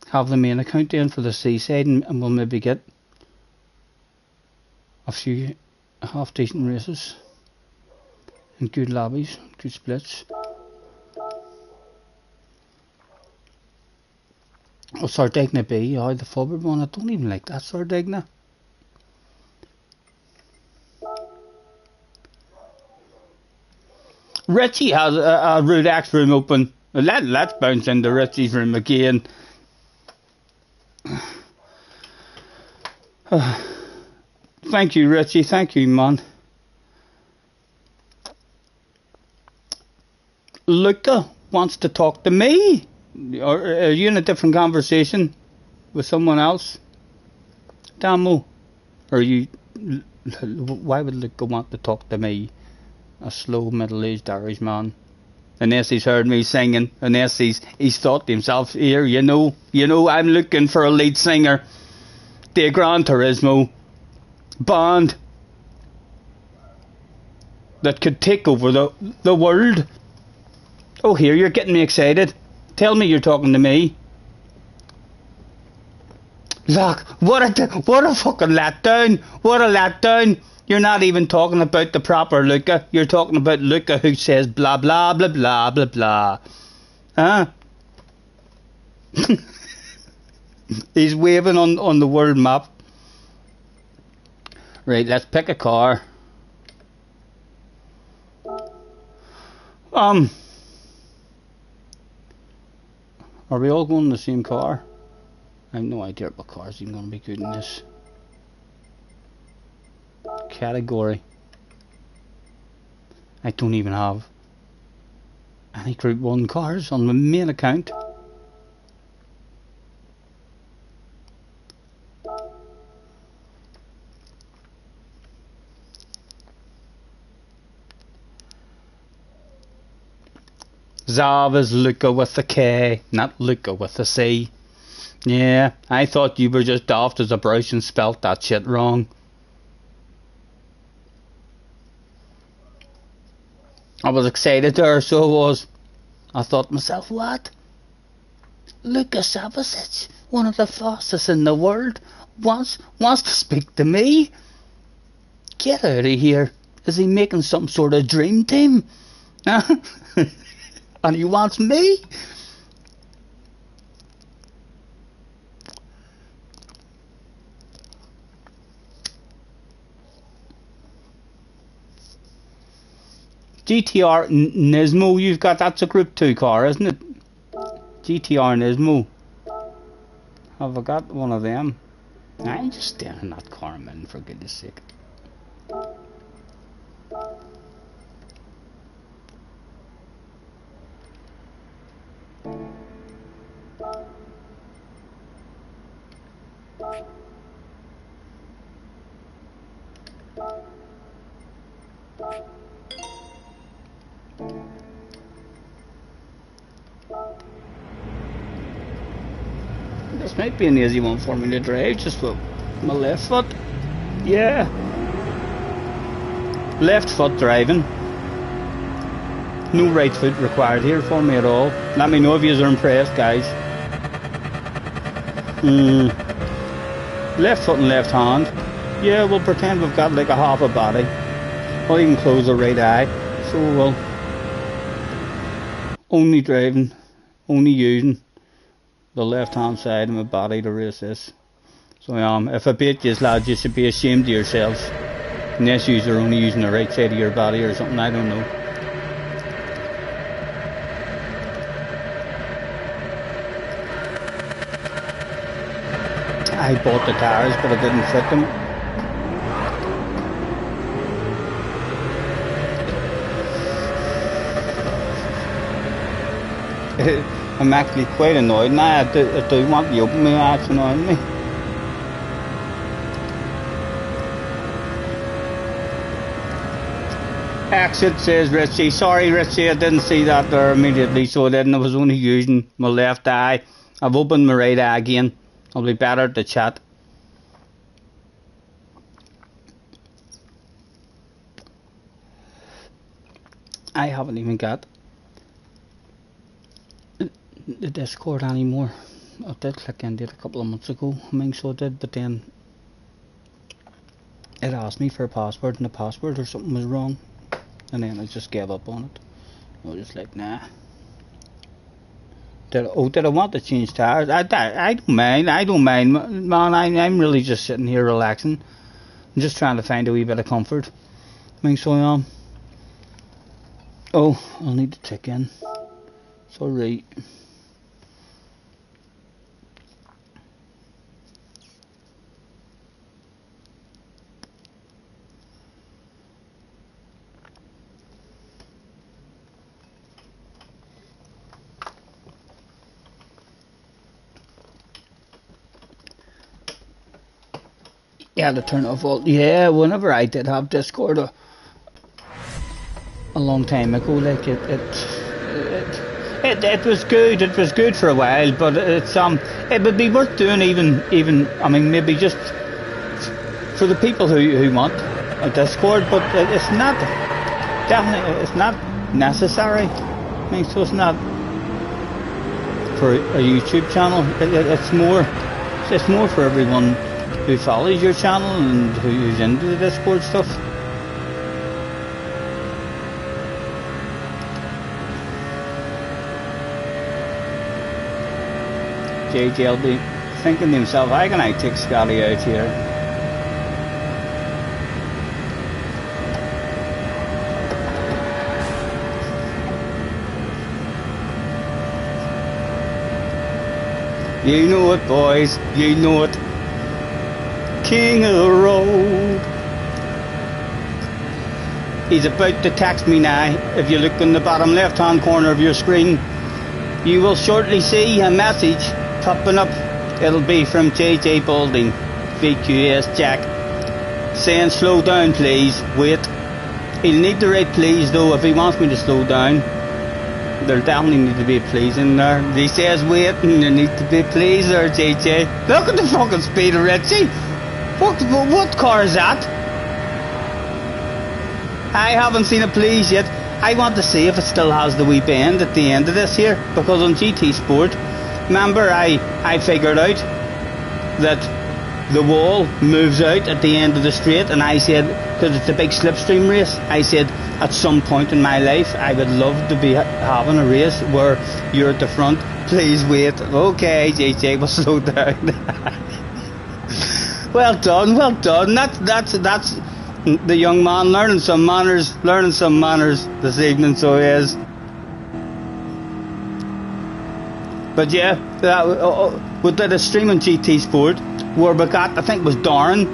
Speaker 1: have the main account in for the seaside, and we'll maybe get a few half decent races and good lobbies, good splits. Oh, Sardinia B, oh, the forward one, I don't even like that Sardinia. Richie has a Route X room open. Let's bounce into Richie's room again. Thank you, Richie. Thank you, man. Luca wants to talk to me. Are you in a different conversation with someone else? Damo? Or you... Why would Luca want to talk to me? A slow middle-aged Irish man. Unless he's heard me singing. Unless he's thought to himself, here, you know, I'm looking for a lead singer. The Gran Turismo band that could take over the world. Oh, here, you're getting me excited. Tell me you're talking to me. Look, what a fucking letdown. What a letdown. You're not even talking about the proper Luca. You're talking about Luca who says blah blah blah blah blah blah. Huh? He's waving on the world map. Right, let's pick a car. Are we all going in the same car? I have no idea what car's even going to be good in this category. I don't even have any Group 1 cars on my main account. Zav is Luca with a K, not Luca with a C. Yeah, I thought you were just daft as a brush and spelt that shit wrong. I was excited there, so I was. I thought to myself, what? Luca Savasic, one of the fastest in the world, wants to speak to me? Get out of here. Is he making some sort of dream team? And he wants me? GTR Nismo, you've got, that's a Group 2 car, isn't it? GTR Nismo. Have I got one of them? I'm just staying in that car, man, for goodness sake. This might be an easy one for me to drive, just with my left foot. Yeah. Left foot driving. No right foot required here for me at all. Let me know if you are impressed, guys. Left foot and left hand. Yeah, we'll pretend we've got like a half a body. I'll even close the right eye. So we'll only driving, only using the left hand side of my body to race this. So if I beat you lads, you should be ashamed of yourselves. Unless you are only using the right side of your body or something, I don't know. I bought the tires but I didn't fit them. I'm actually quite annoyed now. I do want to open my eyes, annoying me. Exit, says Richie. Sorry, Richie, I didn't see that there immediately, so I didn't. I was only using my left eye. I've opened my right eye again. I'll be better to chat. I haven't even got the Discord anymore. I did click into it a couple of months ago, I mean, so I did, but then it asked me for a password, and the password or something was wrong, and then I just gave up on it. I was just like, nah. Did I want to change tires? I don't mind. I don't mind, man. I'm really just sitting here relaxing. I'm just trying to find a wee bit of comfort. I mean, so I am. Oh, I'll need to check in. Sorry. Yeah, to turn off all. Yeah, whenever I did have Discord a long time ago, like it was good. It was good for a while, but it would be worth doing even. I mean, maybe just for the people who want a Discord, but it's not definitely it's not necessary. I mean, so it's not for a YouTube channel. It's more for everyone who follows your channel and who's into the Discord stuff. JJ will be thinking to himself, how can I take Scotty out here? You know it, boys, you know it. King of the road. He's about to text me now. If you look in the bottom left hand corner of your screen, you will shortly see a message popping up. It'll be from JJ Balding, VQS Jack, saying slow down please, wait. He'll need to write please though if he wants me to slow down. There'll definitely need to be a please in there. He says wait and there needs to be a please there, JJ. Look at the fucking speed of Richie. What car is that? I haven't seen a please yet. I want to see if it still has the wee bend at the end of this here, because on GT Sport, remember I figured out that the wall moves out at the end of the straight, and I said, because it's a big slipstream race, I said at some point in my life I would love to be having a race where you're at the front. Please wait. Okay, JJ, we'll slow down. Well done, well done. That's the young man learning some manners this evening, so he is. But yeah, we did a stream on GT Sport where we got, I think it was Darren,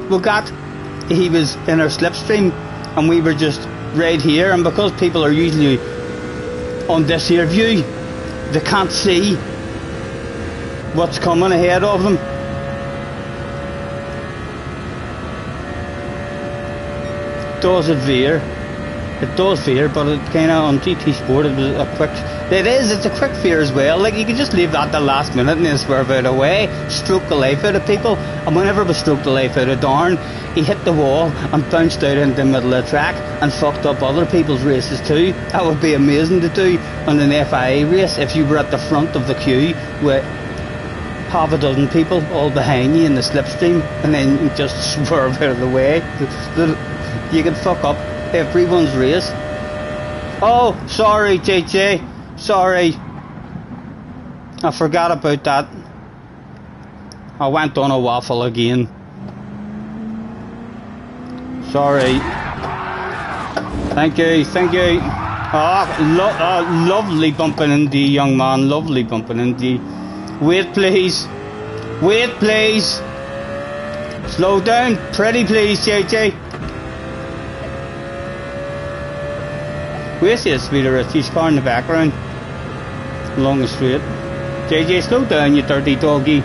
Speaker 1: he was in our slipstream and we were just right here, and because people are usually on this here view, they can't see what's coming ahead of them. Does it veer? It does veer, but it kind of on GT Sport it was a quick. It's a quick veer as well. Like you can just leave that the last minute and then swerve out away, stroke the life out of people. And whenever we stroked the life out of Darn, he hit the wall and bounced out into the middle of the track and fucked up other people's races too. That would be amazing to do on an FIA race if you were at the front of the queue with half a dozen people all behind you in the slipstream, and then you just swerve out of the way. You can fuck up everyone's race. Oh, sorry, JJ. Sorry. I forgot about that. I went on a waffle again. Sorry. Thank you, thank you. Lovely bumping into you, young man. Lovely bumping into you. Wait, please. Wait, please. Slow down, pretty please, JJ. Where's the speed of Richie's car in the background? Along the street. JJ, slow down, you dirty doggy.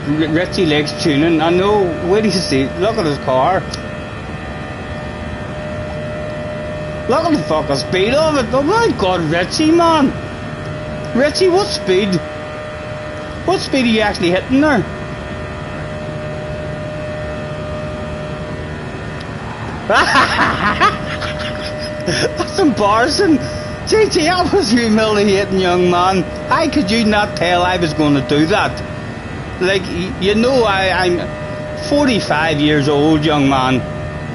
Speaker 1: Richie likes tuning. I know. Wait till you see. Look at his car. Look at the fucking speed of it. Oh my God, Richie, man. Richie, what speed? What speed are you actually hitting there? That's embarrassing. GT, that was humiliating, young man. How could you not tell I was going to do that? Like, you know, I'm 45 years old, young man.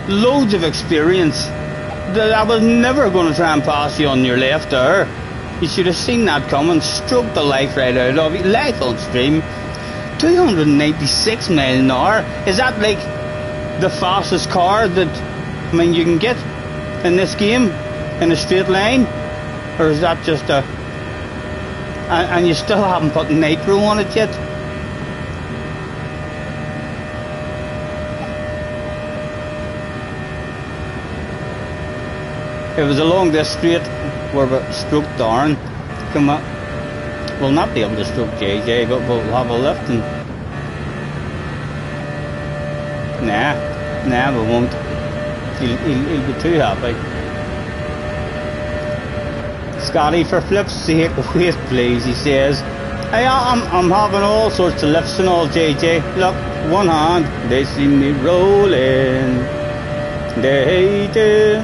Speaker 1: Loads of experience. I was never going to try and pass you on your left there. You should have seen that coming. Stroked the life right out of you. Life on stream. 296 miles an hour. Is that like the fastest car that, I mean, you can get in this game in a straight line? Or is that just a... And you still haven't put nitro on it yet? It was along this straight where we stroked Darren. Come on. We'll not be able to stroke JJ, but we'll have a lift and... Nah, we won't. He'll be too happy. Scotty, for flip's sake, wait please, he says. Hey, I'm having all sorts of lifts and all, JJ. Look, one hand, they see me rolling. They do.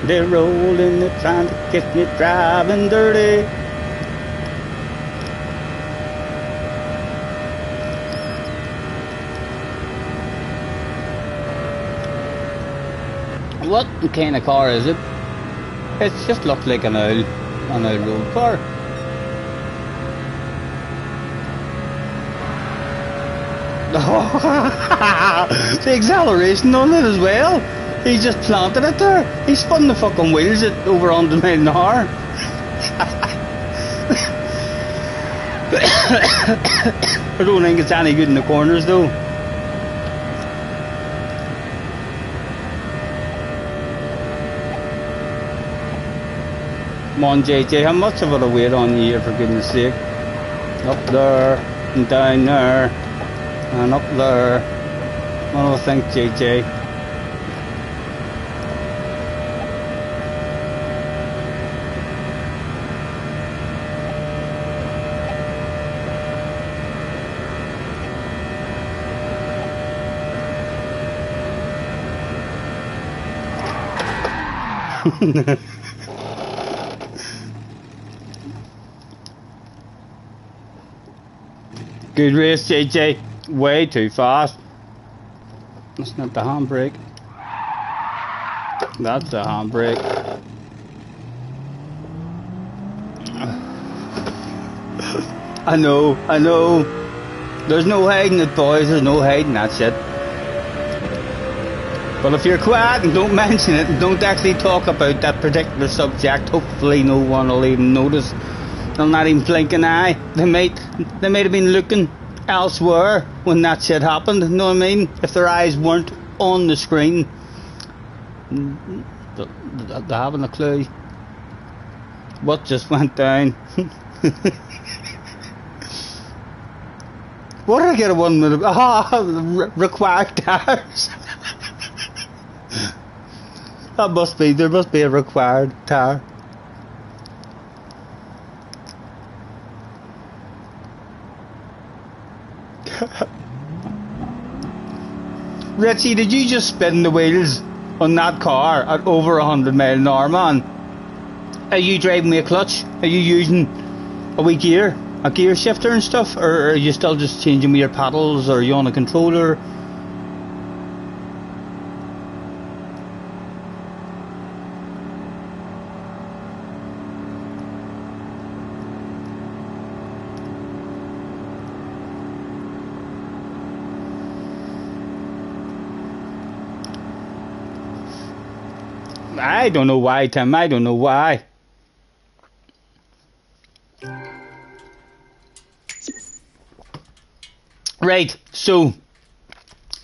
Speaker 1: They're rolling, they're trying to get me driving dirty. What kind of car is it? It just looks like an old road car. The acceleration on it as well. He just planted it there. He spun the fucking wheels at over 100 miles an hour. I don't think it's any good in the corners though. Come on, JJ, how much of it a weight on you here, for goodness sake? Up there, and down there, and up there. What do I think, JJ? Good race, JJ. Way too fast. That's not the handbrake. That's the handbrake. I know. There's no hiding it, boys. There's no hiding that shit. But if you're quiet and don't mention it and don't actually talk about that particular subject, hopefully no one will even notice. They'll not even blink an eye. They might have been looking elsewhere when that shit happened. You know what I mean? If their eyes weren't on the screen, they haven't a clue what just went down. What did I get a 1 minute? Required tires. There must be a required tire. Richie, did you just spin the wheels on that car at over 100 miles an hour, man? Are you driving with a clutch? Are you using a wee gear? A gear shifter and stuff? Or are you still just changing with your paddles? Or are you on a controller? I don't know why, Tim. I don't know why. Right, so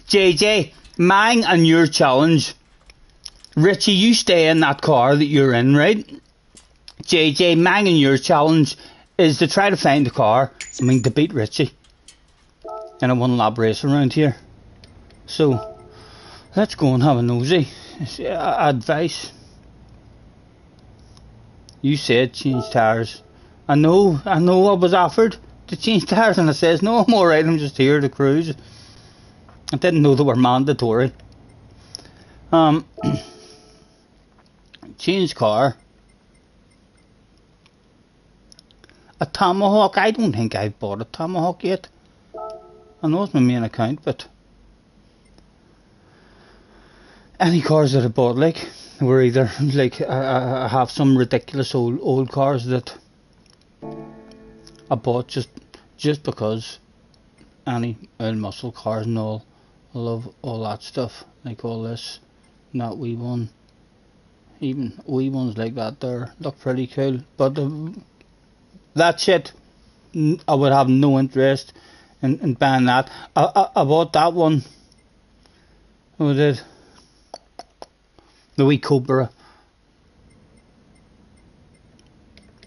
Speaker 1: JJ, mine and your challenge. Richie, you stay in that car that you're in, right? JJ, mine and your challenge is to try to find the car. I mean, to beat Richie. in a one lap race around here. So let's go and have a nosy. Advice. You said change tyres. I know I was offered to change tyres and I says no, I'm alright, I'm just here to cruise. I didn't know they were mandatory. Change car. A Tomahawk. I don't think I've bought a Tomahawk yet. I know it's my main account, but any cars that I bought, like, were either like I have some ridiculous old cars that I bought just because. Any old muscle cars and all. I love all that stuff, like all this, that wee one. Even wee ones like that there look pretty cool, but that shit, I would have no interest in buying that. I bought that one. Who did? The wee Cobra.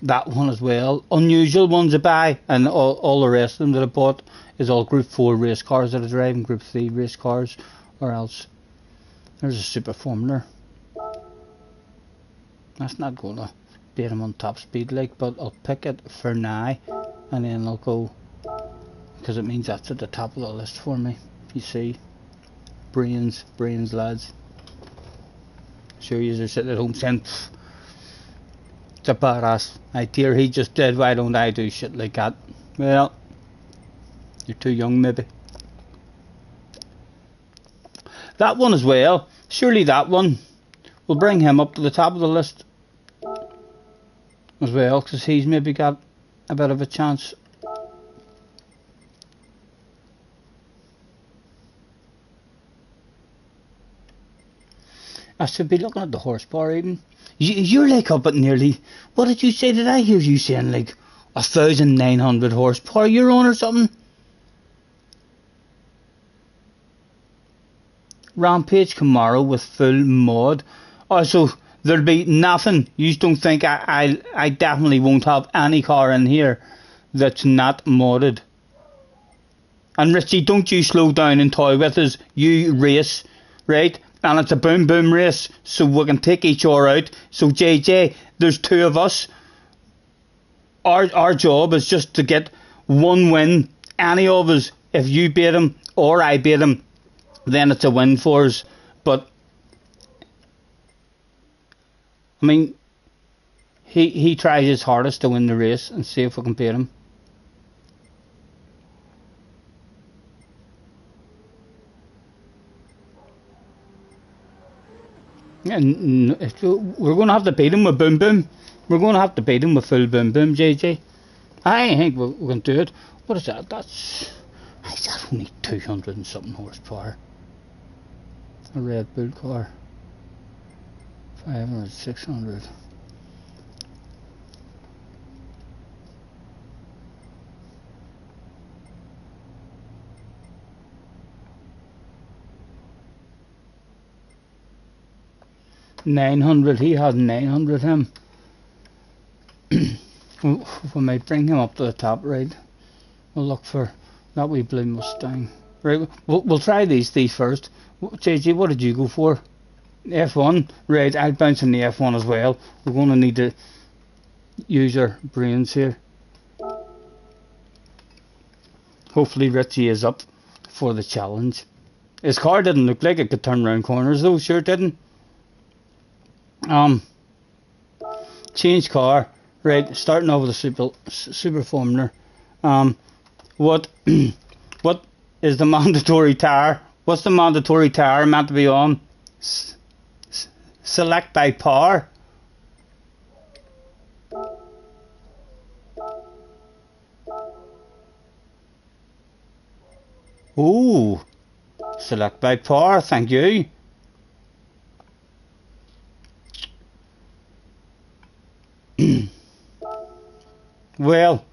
Speaker 1: That one as well. Unusual ones to buy, and all the rest of them that I bought is all Group 4 race cars that I drive, and Group 3 race cars, or else there's a Super Formula. That's not going to beat him on top speed, like, but I'll pick it for now, and then I'll go, because it means that's at the top of the list for me. You see, brains lads. Sure, you're sitting at home saying, it's a badass idea he just did, why don't I do shit like that? Well, you're too young maybe. That one as well, surely that one will bring him up to the top of the list as well, because he's maybe got a bit of a chance. I should be looking at the horsepower even. You're like up at nearly, what did you say? Did I hear you saying like 1,900 horsepower you're on or something? Rampage Camaro with full mod. Also, there'll be nothing. You don't think I definitely won't have any car in here that's not modded. And Richie, don't you slow down and toy with us. You race, right? And it's a boom boom race, so we can take each other out. So JJ, there's two of us. Our job is just to get one win. Any of us, if you beat him or I beat him, then it's a win for us. But I mean, he tries his hardest to win the race and see if we can beat him. And we're going to have to beat him with boom boom. We're going to have to beat him with full boom boom, JJ. I think we can do it. What is that? That's only 200 and something horsepower. A Red Bull car. 500, 600. $900. He had 900 him. We might bring him up to the top, right? We'll look for that wee blue Mustang. Right, we'll try these first. JJ, what did you go for? F1? Right, I'll bounce in the F1 as well. We're going to need to use our brains here. Hopefully Richie is up for the challenge. His car didn't look like it could turn round corners though, sure it didn't. Change car. Right, starting over the super Formula. What is the mandatory tire? What's the mandatory tire meant to be on? Select by power. Ooh, select by power. Thank you. Well,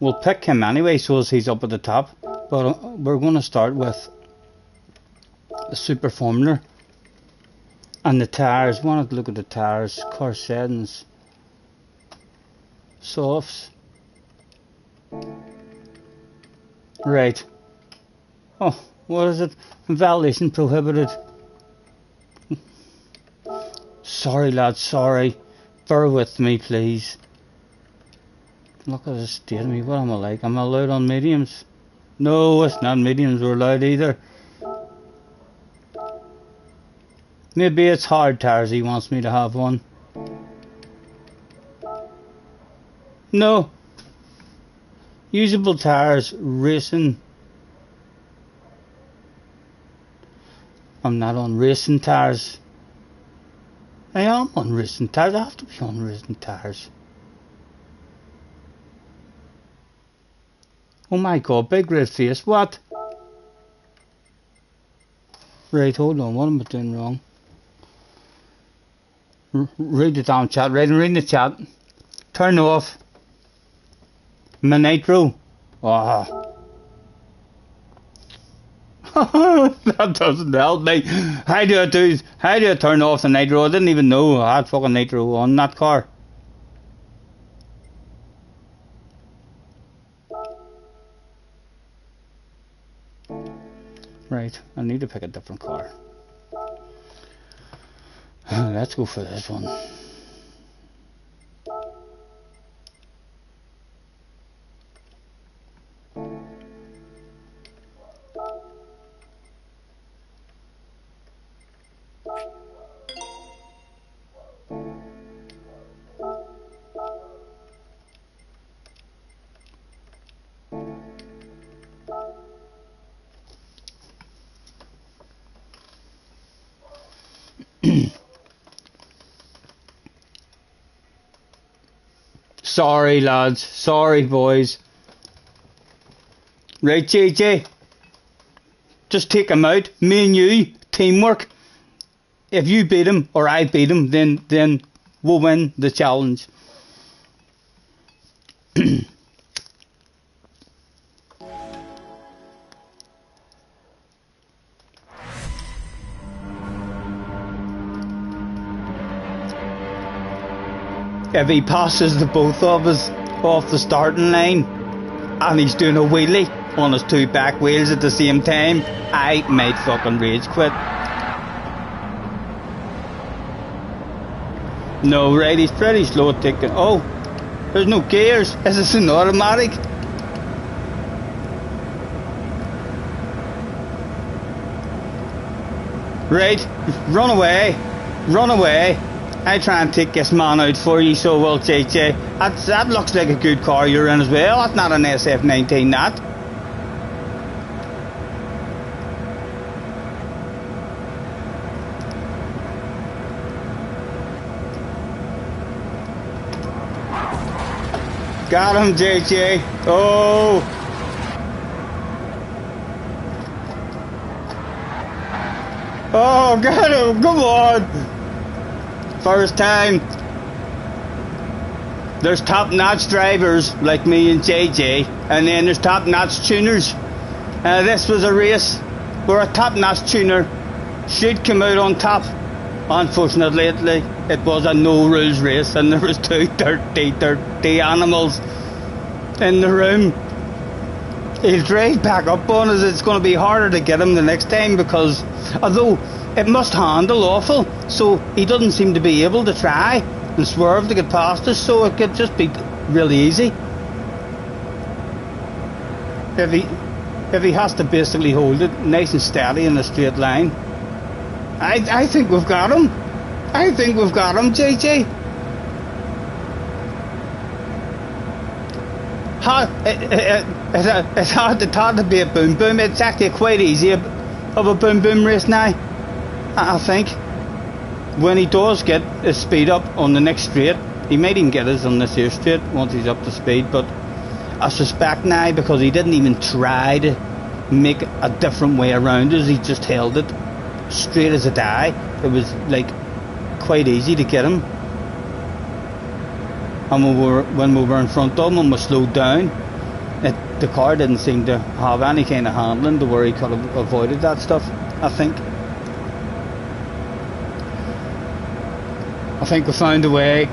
Speaker 1: we'll pick him anyway, so as he's up at the top. But we're going to start with the Super Formula and the tires. Want to look at the tires, car settings, softs. Right. Oh, what is it? Validation prohibited. Sorry, lads, sorry. Bear with me, please. Look at the state of me. What am I like? Am I allowed on mediums? No, it's not mediums we're allowed either. Maybe it's hard tires he wants me to have one. No. Usable tires, racing. I'm not on racing tires. I am on racing tires. I have to be on racing tires. Oh my god, big red face. What? Right, hold on. What am I doing wrong? Read the damn chat. Right, I'm reading the chat. Turn off my nitro. Ah. That doesn't help me. How do I turn off the nitro? I didn't even know I had fucking nitro on that car. Right, I need to pick a different car. Let's go for this one. Sorry lads, sorry boys. Right JJ, just take him out, me and you, teamwork. If you beat him or I beat him, then we'll win the challenge. If he passes the both of us off the starting line and he's doing a wheelie on his two back wheels at the same time, I might fucking rage quit. No, right, he's pretty slow at taking. Oh, there's no gears. Is this an automatic? Right, run away, run away. I try and take this man out for you, so well, JJ. That looks like a good car you're in as well. That's not an SF19, that. Got him, JJ. Oh. Oh, got him. Come on. First time. There's top-notch drivers like me and JJ, and then there's top-notch tuners. This was a race where a top-notch tuner should come out on top. Unfortunately, it was a no-rules race, and there was two dirty animals in the room. He'll drive back up on us. It's going to be harder to get him the next time, because although it must handle awful, so he doesn't seem to be able to try and swerve to get past us, so it could just be really easy. If he has to basically hold it nice and steady in a straight line. I think we've got him. I think we've got him, JJ. It's hard to be a boom boom. It's actually quite easy of a boom boom race now, I think. When he does get his speed up on the next straight, he might even get us on this here straight once he's up to speed, but I suspect now, because he didn't even try to make a different way around us, he just held it straight as a die. It was like quite easy to get him. And when we were in front of him and we slowed down, the car didn't seem to have any kind of handling to where he could have avoided that stuff, I think. I think we found a way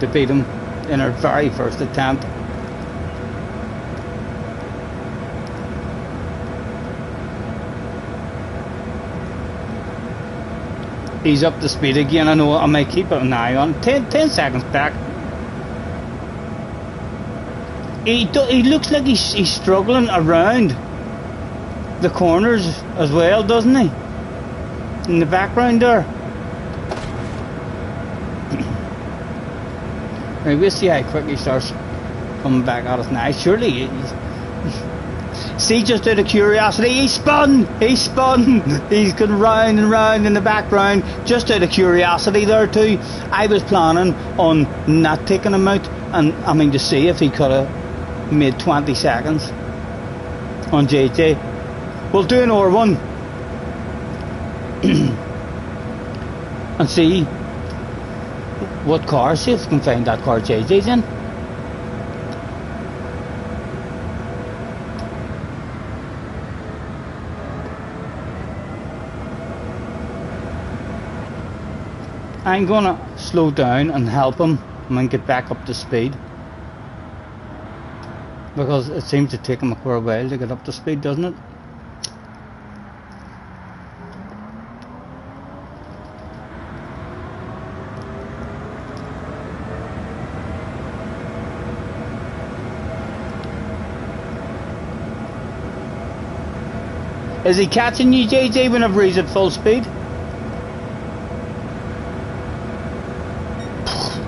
Speaker 1: to beat him in our very first attempt. He's up to speed again. I know I might keep an eye on 10 seconds back. He looks like he's struggling around the corners as well, doesn't he? In the background there. Right, we'll see how quick he starts coming back at us now. Surely see, just out of curiosity, he spun! He's going round and round in the background, just out of curiosity there too. I was planning on not taking him out, and I mean to see if he could have made 20 seconds on JJ. We'll do an R1 and see what car, see if we can find that car JJ's in. I'm gonna slow down and help him and then get back up to speed, because it seems to take him a quite a while to get up to speed, doesn't it? Is he catching you, JJ, whenever he's at full speed?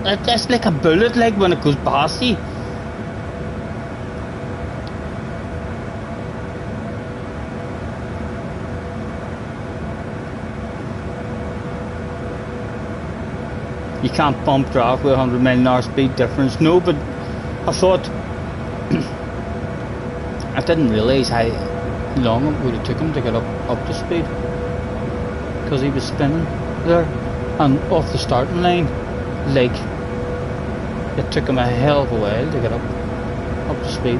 Speaker 1: That's like a bullet, like when it goes past you. You can't bump draft with 100 mile/h speed difference. No, but I thought I didn't realise how long it would have took him to get up to speed, because he was spinning there and off the starting line. Like, it took him a hell of a while to get up to speed.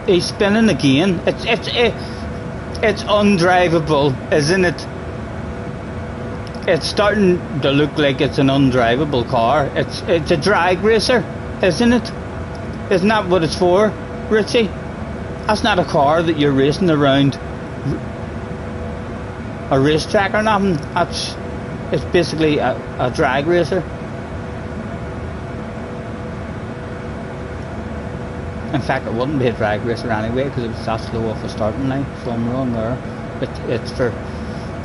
Speaker 1: He's spinning again. It's undrivable, isn't it? It's starting to look like it's an undrivable car. It's a drag racer, isn't it? Isn't that what it's for, Richie? That's not a car that you're racing around a racetrack or nothing. It's basically a drag racer. In fact, it wouldn't be a drag racer anyway, because it was that slow off the starting line. So I'm wrong there. It's for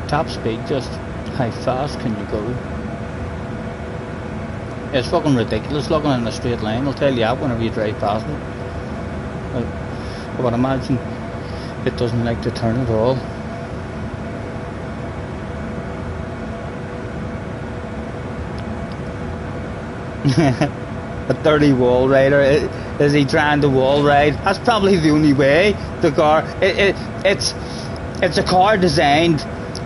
Speaker 1: top speed. Just how fast can you go? It's fucking ridiculous looking in a straight line, I'll tell you that, whenever you drive past it. I would imagine it doesn't like to turn at all. A dirty wall rider. Is he trying to wall ride? That's probably the only way. The car, it's a car designed,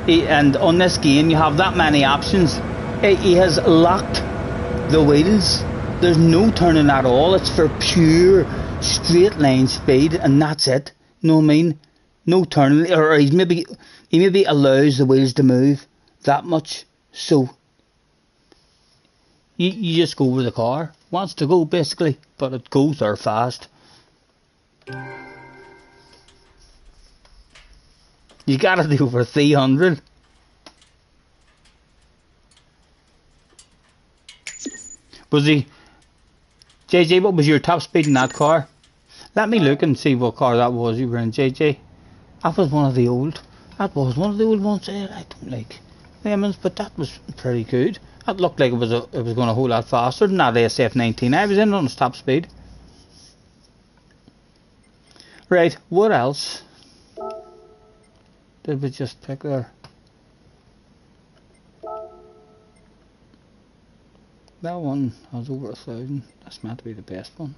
Speaker 1: and on this game you have that many options. He has locked the wheels. There's no turning at all. It's for pure straight line speed, and that's it. Know what I mean? No turning, or he maybe allows the wheels to move that much. So you just go where the car wants to go, basically, but it goes there fast. You gotta do over 300. Was he, JJ, what was your top speed in that car? Let me look and see what car that was you were in, JJ. That was one of the old ones. I don't like lemons, but that was pretty good. That looked like it was going a whole lot faster than that SF19 I was in on its top speed. Right, what else did we just pick there? That one has over 1,000. That's meant to be the best one.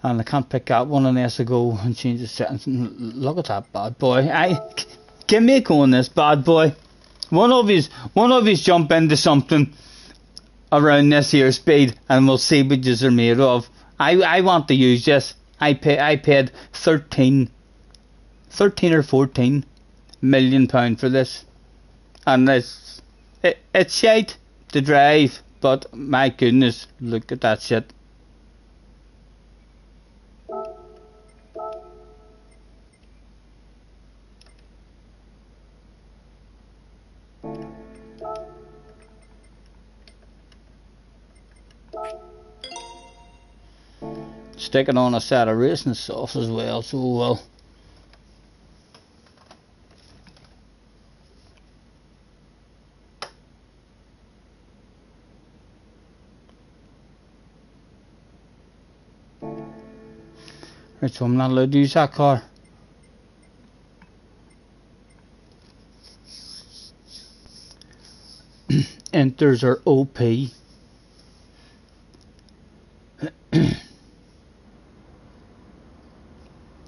Speaker 1: And I can't pick that one unless I go and change the settings. Look at that bad boy. Give me a go on this bad boy. One of yous jump into something around this here speed, and we'll see what yous are made of. I want to use this. I paid 13 13 or 14 million pound for this, and it's shite to drive, but my goodness, look at that shit. Sticking on a set of racing sauce as well, so well. Right, so I'm not allowed to use that car. Enters are OP.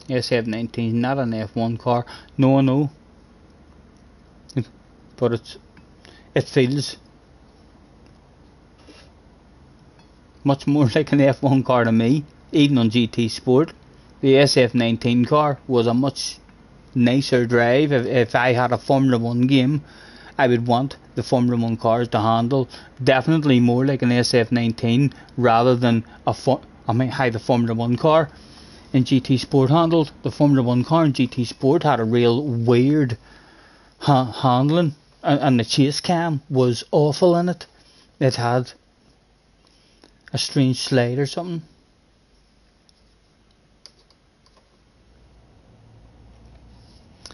Speaker 1: SF19 not an F1 car. No. But it feels much more like an F1 car to me, even on GT Sport. The SF19 car was a much nicer drive. If I had a Formula 1 game, I would want the Formula 1 cars to handle definitely more like an SF19 rather than how the Formula 1 car in GT Sport handled. The Formula 1 car in GT Sport had a real weird handling, and the chase cam was awful in it. It had a strange slide or something.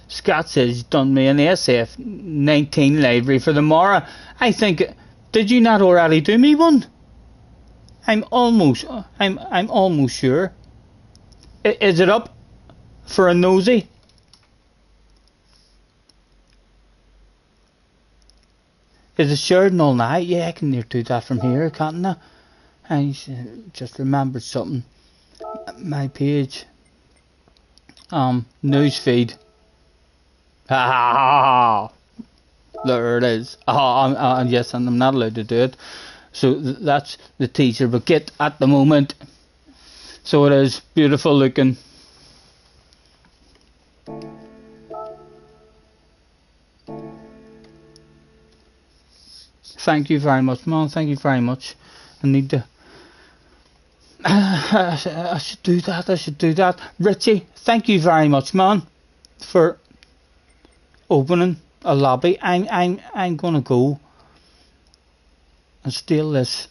Speaker 1: Scott says he's done me an SF19 livery for the Mara. I think, did you not already do me one? I'm almost sure. Is it up for a nosy? Is it shared and all night? Yeah, I can do that from here, can't I? I just remembered something. My page, newsfeed. Ha! There it is. Yes, and I'm not allowed to do it. So that's the teaser, but get at the moment. So it is beautiful looking. Thank you very much, man. Thank you very much. I need to. I should do that. Richie, thank you very much, man, for opening a lobby. I'm gonna go and steal this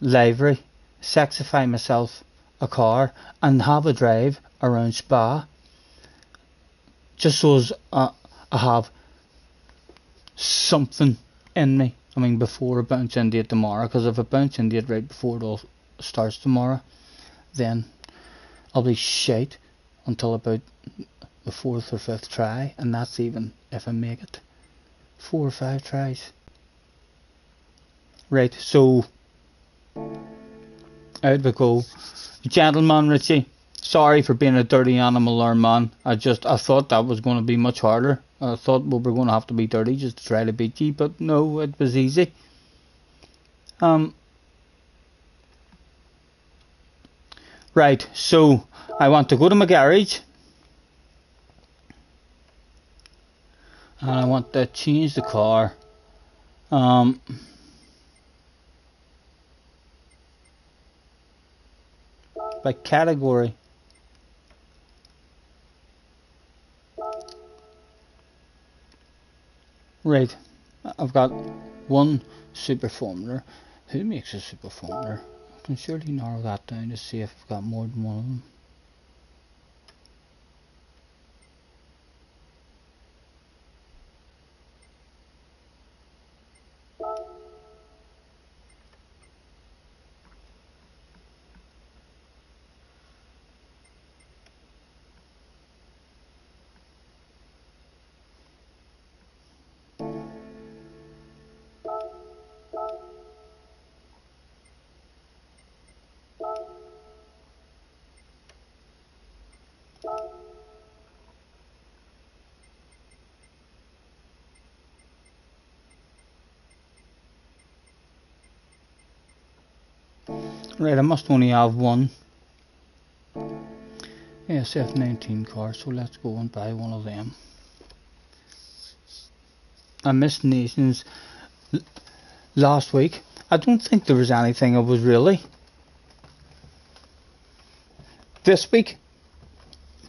Speaker 1: livery, sexify myself a car, and have a drive around Spa, just so as I have something in me. I mean, before I bounce into it tomorrow, because if I bounce into it right before it all starts tomorrow, then I'll be shite until about the 4th or 5th try, and that's even if I make it 4 or 5 tries. Right, so out we go. Gentleman Richie, sorry for being a dirty animal there, man. I thought that was going to be much harder. I thought we were going to have to be dirty just to try to beat you, but no, it was easy. Right, so I want to go to my garage and I want to change the car. By category. Right, I've got one super formula. Who makes a super formula? I can surely narrow that down to see if I've got more than one of them. Right, I must only have one. SF19 car, so let's go and buy one of them. I missed Nations last week. I don't think there was anything I was really. This week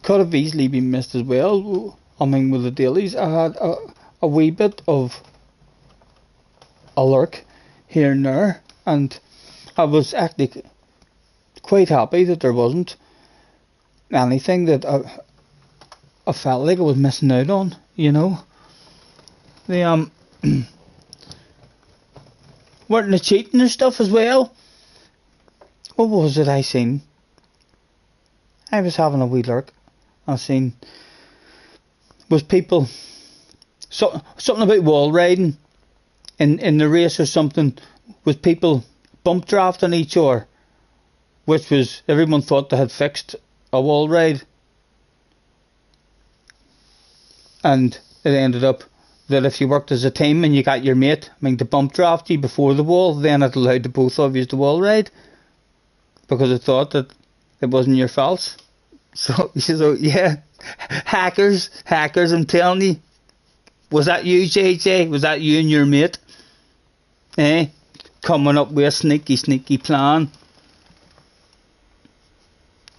Speaker 1: could have easily been missed as well. I mean, with the dailies, I had a wee bit of a lurk here and there, and I was actually quite happy that there wasn't anything that I felt like I was missing out on, you know. The weren't the cheating and stuff as well. What was it I seen? I was having a wee lurk. I seen was people something about wall riding in the race or something, with people bump drafting each other, which was everyone thought they had fixed a wall ride, and it ended up that if you worked as a team and you got your mate, I mean, to bump draft you before the wall, then it allowed the both of you to wall ride, because it thought that it wasn't your fault. So yeah, hackers, I'm telling you. Was that you, JJ? Was that you and your mate? Coming up with a sneaky plan.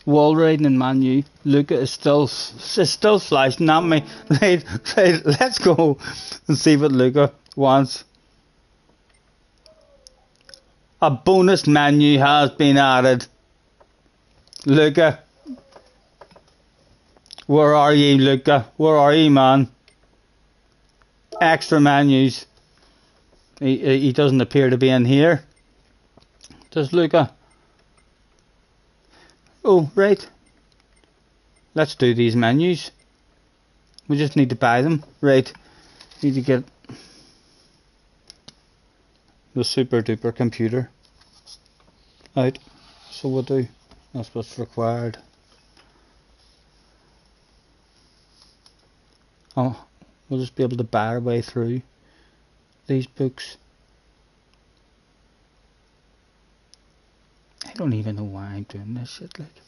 Speaker 1: Wall riding in Man U. Luca is still flashing at me. Right, let's go and see what Luca wants. A bonus menu has been added. Luca, where are you, Luca? Where are you, man? Extra menus. He doesn't appear to be in here. Does Luca? Oh, right. Let's do these menus. We just need to buy them. Right. Need to get the super duper computer out. So we'll do. That's what's required. Oh, we'll just be able to buy our way through these books. I don't even know why I'm doing this shit, like.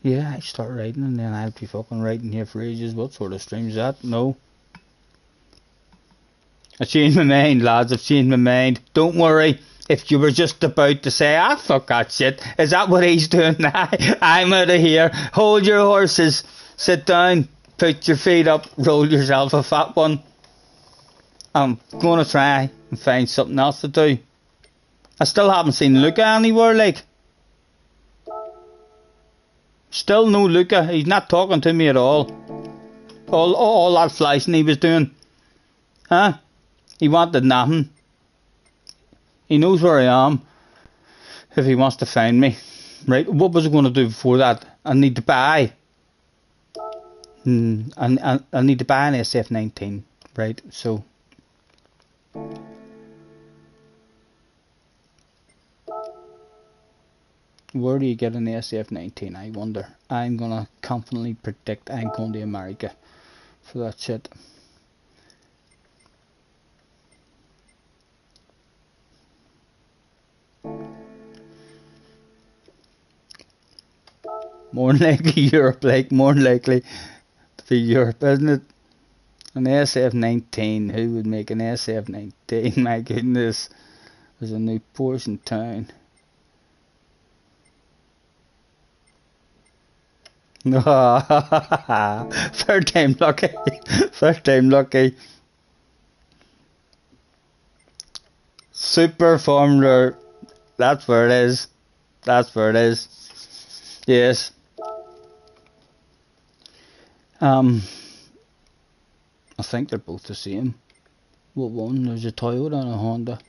Speaker 1: Yeah, I start writing and then I'll be fucking writing here for ages. What sort of stream is that? No. I changed my mind, lads, I've changed my mind. Don't worry, if you were just about to say, fuck that shit, is that what he's doing now? I'm out of here. Hold your horses, sit down, put your feet up, roll yourself a fat one. I'm gonna try and find something else to do. I still haven't seen Luca anywhere, like. Still no Luca, he's not talking to me at all. All that flashing he was doing. Huh? He wanted nothing. He knows where I am, if he wants to find me. Right, what was I going to do before that? I need to buy. I need to buy an SF19, right, so. Where do you get an SF19, I wonder? I'm going to confidently predict I'm going to America for that shit. More than likely Europe, like, more than likely to be Europe, isn't it? An SF19, who would make an SF19? My goodness, there's a new Porsche in town. Third time lucky. First time lucky. Super Formula. That's where it is. That's where it is. Yes. I think they're both the same. What one? There's a Toyota and a Honda.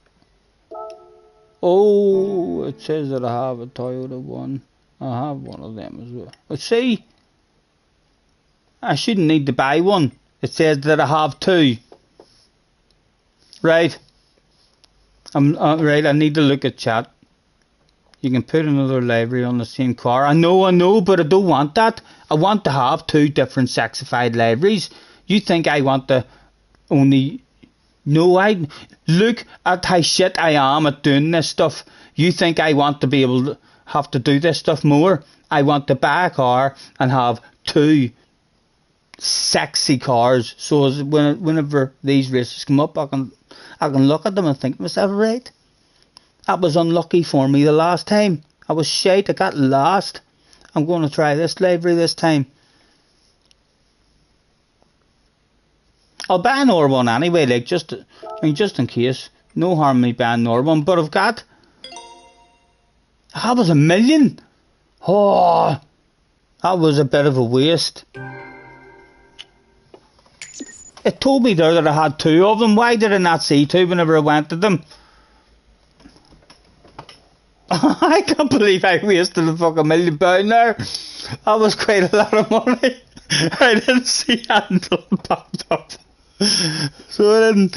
Speaker 1: Oh, it says that I have a Toyota one. I have one of them as well. But see, I shouldn't need to buy one. It says that I have two. Right. Right, I need to look at chat. You can put another livery on the same car. I know, but I don't want that. I want to have two different sexified liveries. You think I want to only... No, I... Look at how shit I am at doing this stuff. You think I want to be able to have to do this stuff more? I want to buy a car and have 2 sexy cars, so as whenever these races come up, I can look at them and think to myself, right, that was unlucky for me the last time. I was shite, I got last. I'm going to try this livery this time. I'll buy an R1 anyway, like just in case. No harm me buying an R1, but that was $1 million. Oh, that was a bit of a waste. It told me there that I had 2 of them. Why did I not see 2 whenever I went to them? I can't believe I wasted a fucking £1 million there. That was quite a lot of money. I didn't see it until it popped up. So I didn't.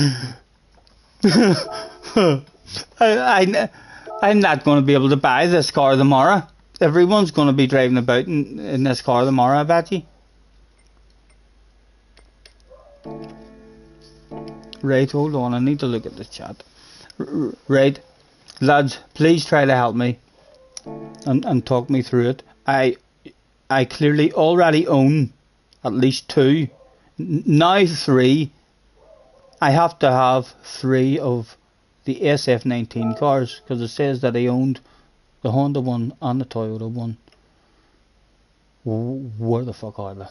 Speaker 1: I'm not going to be able to buy this car tomorrow. Everyone's going to be driving about in this car tomorrow, I bet you. Right, hold on, I need to look at the chat. Right, lads, please try to help me and talk me through it. I clearly already own at least 2, now 3. I have to have 3 of the SF19 cars, because it says that I owned the Honda one and the Toyota one. Where the fuck are they?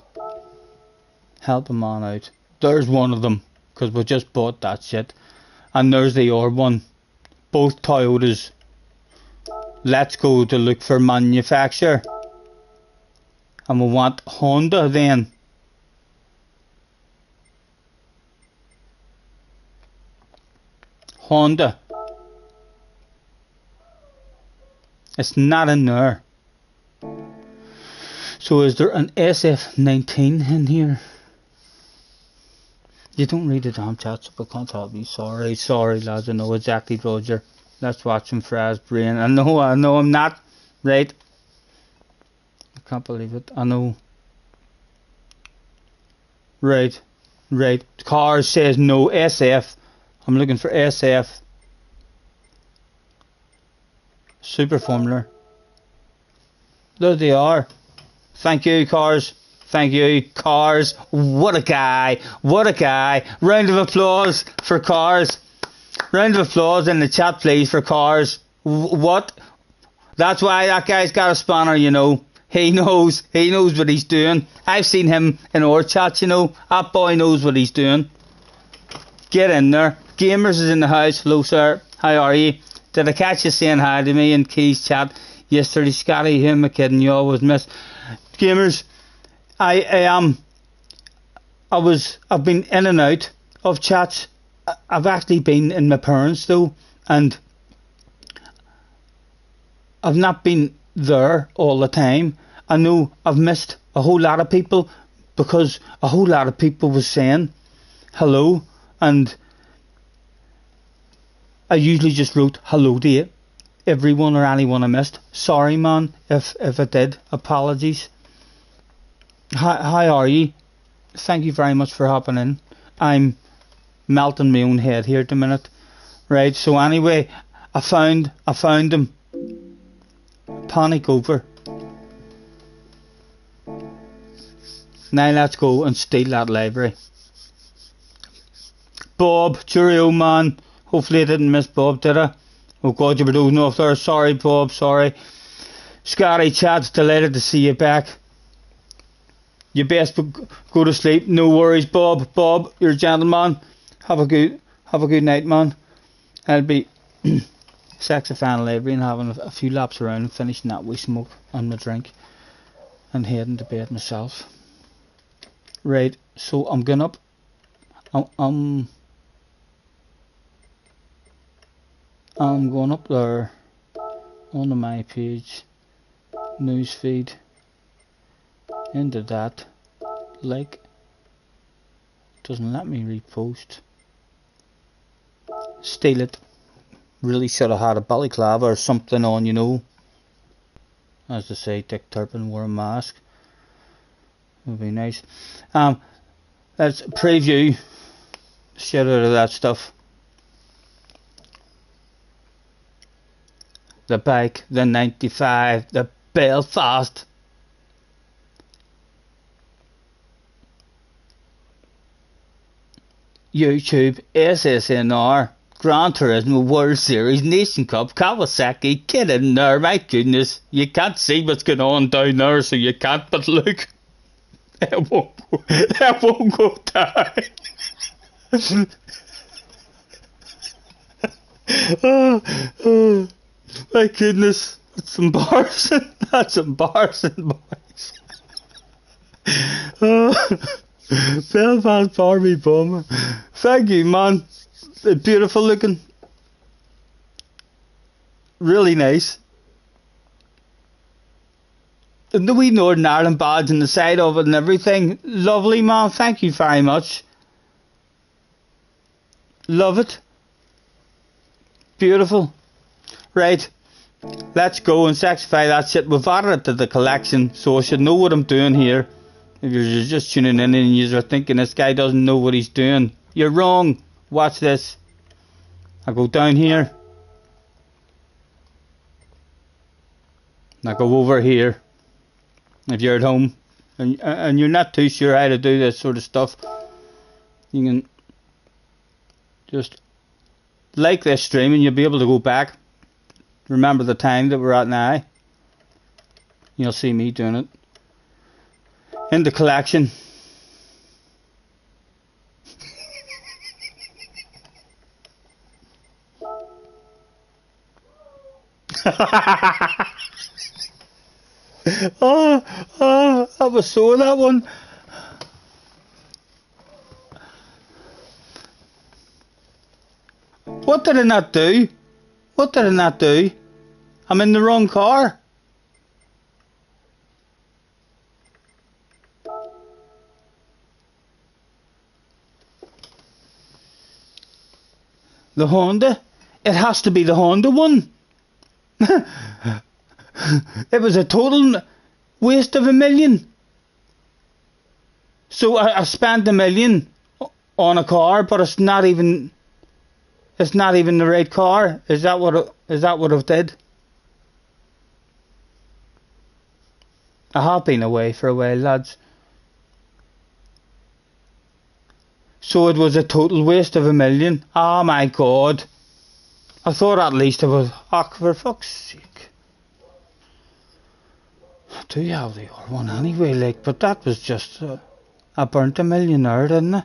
Speaker 1: Help a man out. There's one of them, because we just bought that shit. And there's the other one. Both Toyotas. Let's go to look for manufacturer. And we want Honda then. Honda. It's not in there. So is there an SF19 in here? You don't read the damn chat, so I can't help you. Sorry lads, I know exactly, Roger. Let's watch him Fraz brain. I know I'm not. Right. I can't believe it. I know. Right. Cars says no SF. I'm looking for SF. Super Formula. There they are. Thank you, cars. Thank you, cars. What a guy. Round of applause for cars. Round of applause in the chat, please, for cars. What? That's why that guy's got a spanner, you know. He knows what he's doing. I've seen him in our chat, you know. That boy knows what he's doing. Get in there. Gamers is in the house. Hello, sir. How are you? Did I catch you saying hi to me in Keys chat yesterday? Scotty, him, a kidding. You always miss. Gamers, I've been in and out of chats. I've actually been in my parents though, and I've not been there all the time. I know I've missed a whole lot of people, because a whole lot of people was saying hello, and I usually just wrote hello to you, everyone or anyone I missed. Sorry man if I did. Apologies. How are you? Thank you very much for hopping in. I'm melting my own head here at the minute. Right, so anyway, I found him. Panic over. Now let's go and steal that library. Bob, cheerio man. Hopefully I didn't miss Bob, did I? Oh god, you were dozing off there. Sorry Bob, sorry. Scotty chat's delighted to see you back. You best go to sleep. No worries, Bob. Bob, you're a gentleman. Have a good night, man. I'll be saxophone library and having a few laps around and finishing that wee smoke and my drink and heading to bed myself. Right, so I'm going up. I'm going up there onto my page, newsfeed, into that, like, doesn't let me repost, steal it. Really should have had a balaclava or something on, you know. As they say, Dick Turpin wore a mask. Would be nice. Let's preview shit out of that stuff. The bike, the 95, the Belfast YouTube, SSNR, Gran Turismo, World Series, Nation Cup, Kawasaki, get in there, my goodness. You can't see what's going on down there, so you can't, but look. It won't go down. Oh, my goodness. That's embarrassing. That's embarrassing, boys. Belfast Barbie Bum. Thank you, man. Beautiful looking. Really nice. And the wee Northern Ireland badge on the side of it and everything. Lovely, man. Thank you very much. Love it. Beautiful. Right. Let's go and sexify that shit. We've added it to the collection, so I should know what I'm doing here. If you're just tuning in and you're thinking this guy doesn't know what he's doing, you're wrong. Watch this. I go down here. I go over here. If you're at home and you're not too sure how to do this sort of stuff, you can just like this stream and you'll be able to go back. Remember the time that we're at now. You'll see me doing it. In the collection. I was so that one. What did I not do? What did I not do? I'm in the wrong car. The Honda? It has to be the Honda one. It was a total waste of $1 million. So I spent $1 million on a car, but it's not even the right car. Is that what I did? I have been away for a while, lads. So it was a total waste of $1 million. Oh my god. I thought at least it was. Oh, for fuck's sake. I do have the other one anyway, like, but that was just. I burnt $1 million there, didn't I?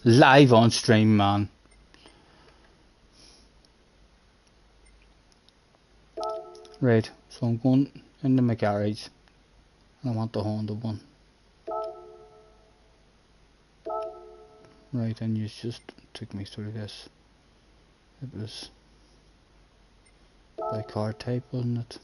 Speaker 1: Live on stream, man. Right, so I'm going into my garage. I want the Honda one. Right, and you just took me through this. It was by car type, wasn't it?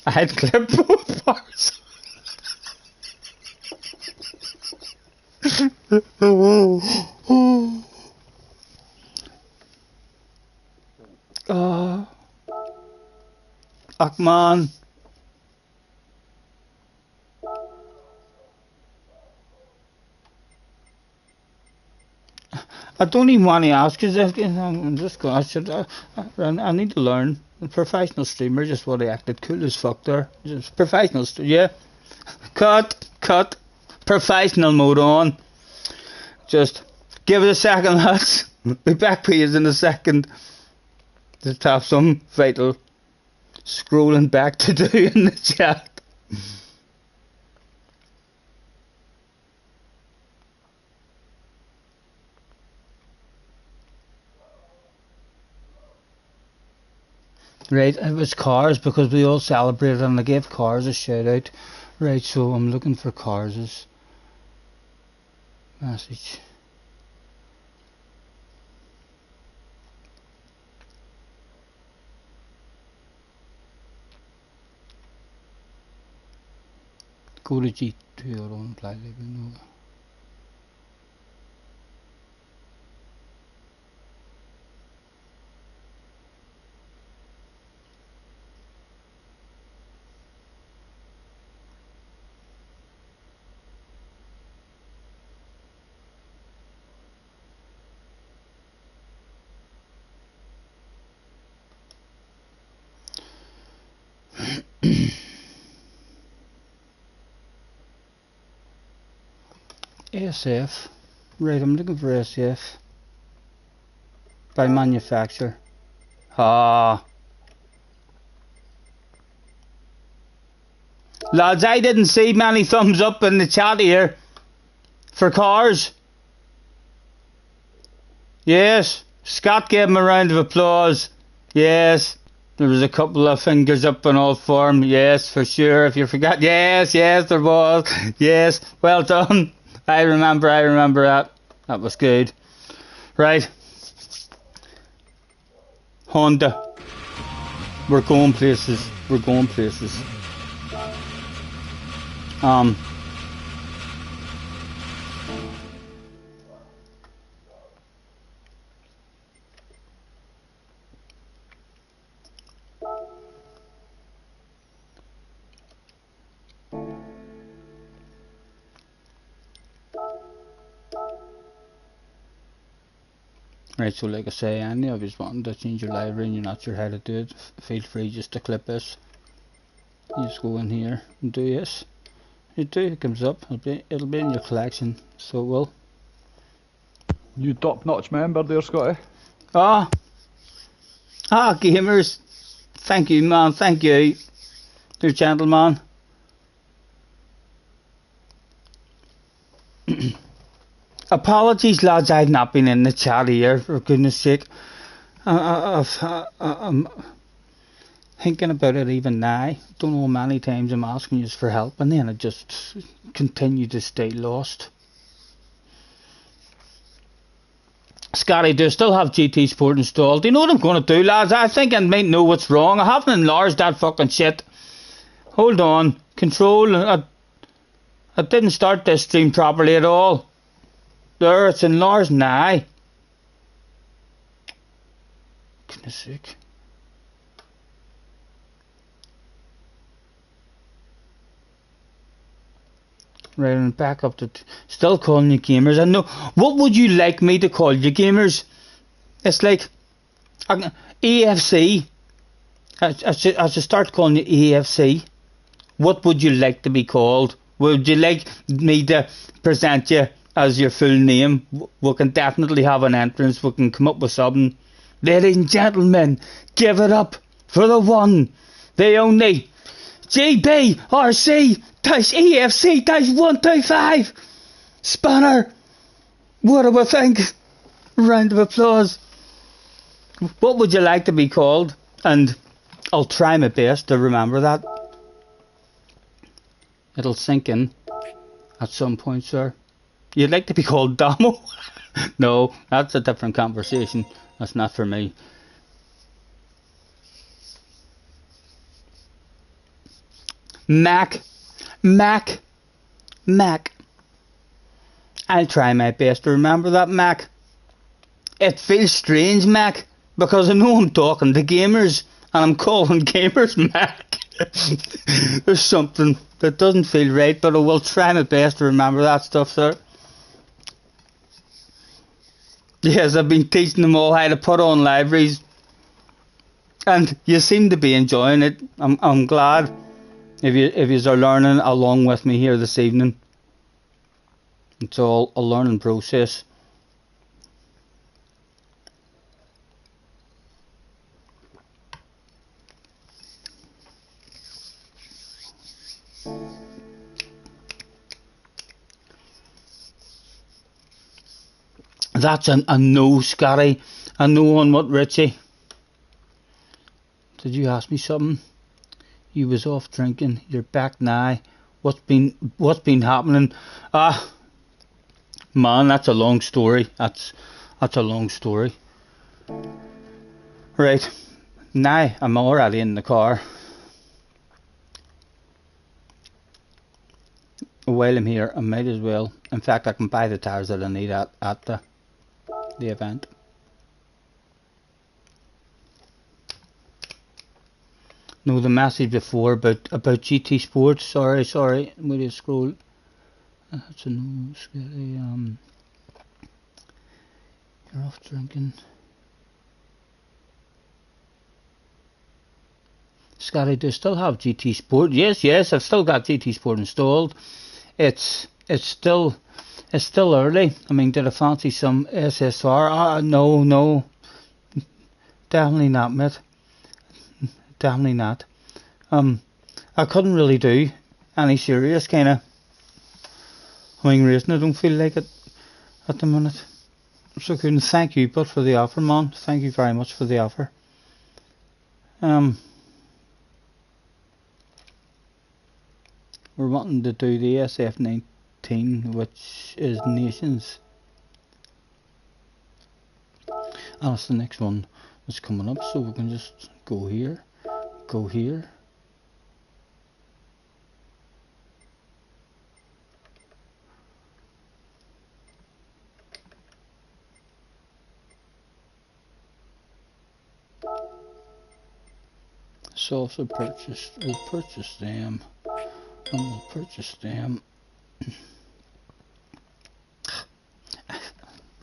Speaker 1: I had clipped both parts. Man. I don't even want to ask because I'm just going. I need to learn. A professional streamer, just what I acted cool as fuck there. Just professional, yeah. Cut. Professional mode on. Just give it a second, lads. Be back for you in a second. Just have some vital scrolling back to do in the chat. Right, it was cars because we all celebrated and I gave cars a shout out. Right, so I'm looking for cars' message. Go to G2 or on play living. SF. Right, I'm looking for SF. By manufacturer. Ah. Lads, I didn't see many thumbs up in the chat here. For cars. Yes. Scott gave him a round of applause. Yes. There was a couple of fingers up in all form. Yes, for sure. If you forgot. Yes, yes, there was. Yes. Well done. I remember that. That was good. Right. Honda. We're going places. We're going places. Right, so like I say, any of you wanting to change your library and you're not sure how to do it, feel free just to clip this. You just go in here and do this. You do, it comes up, it'll be in your collection, so it will.
Speaker 2: You top-notch member there, Scotty.
Speaker 1: Gamers, thank you, man, thank you. Dear gentleman. Apologies, lads, I've not been in the chat here, for goodness sake. I'm thinking about it even now. Don't know how many times I'm asking you for help, and then I just continue to stay lost. Scotty, do I still have GT Sport installed? Do you know what I'm going to do, lads? I think I might know what's wrong. I haven't enlarged that fucking shit. Hold on. Control. I didn't start this stream properly at all. There, it's enlarged now. Goodness sake. Right, and back up to still calling you gamers. I know. What would you like me to call you gamers? It's like EFC. I should start calling you EFC. What would you like to be called? Would you like me to present you as your full name? We can definitely have an entrance. We can come up with something. Ladies and gentlemen, give it up for the one, the only GBRC-EFC-125 Spanner. What do we think? Round of applause. What would you like to be called? And I'll try my best to remember that. It'll sink in at some point, sir. You'd like to be called Damo? No, that's a different conversation. That's not for me. Mac. I'll try my best to remember that, Mac. It feels strange, Mac, because I know I'm talking to gamers and I'm calling gamers Mac. There's something that doesn't feel right, but I will try my best to remember that stuff, sir. Yes, I've been teaching them all how to put on libraries, and you seem to be enjoying it. I'm glad if you are learning along with me here this evening. It's all a learning process. That's a no, Scotty. A no on what, Richie? Did you ask me something? You was off drinking. You're back now. What's been happening? Man, that's a long story. That's a long story. Right. Now I'm already in the car. while I'm here, I might as well. In fact, I can buy the tires that I need at the event. No, the message before about GT Sports. Sorry. I'm going to scroll. That's a no. Scary. You're off drinking. Scotty, do you still have GT Sport? Yes, I've still got GT Sport installed. It's still early. I mean, did I fancy some SSR? No, definitely not, mate. Definitely not. I couldn't really do any serious kind of wing racing. I don't feel like it at the minute. So couldn't thank you, but for the offer, man. Thank you very much for the offer. We're wanting to do the SF19, which is Nations. And it's the next one that's coming up, so we can just go here. So also we'll purchase them. And we'll purchase them.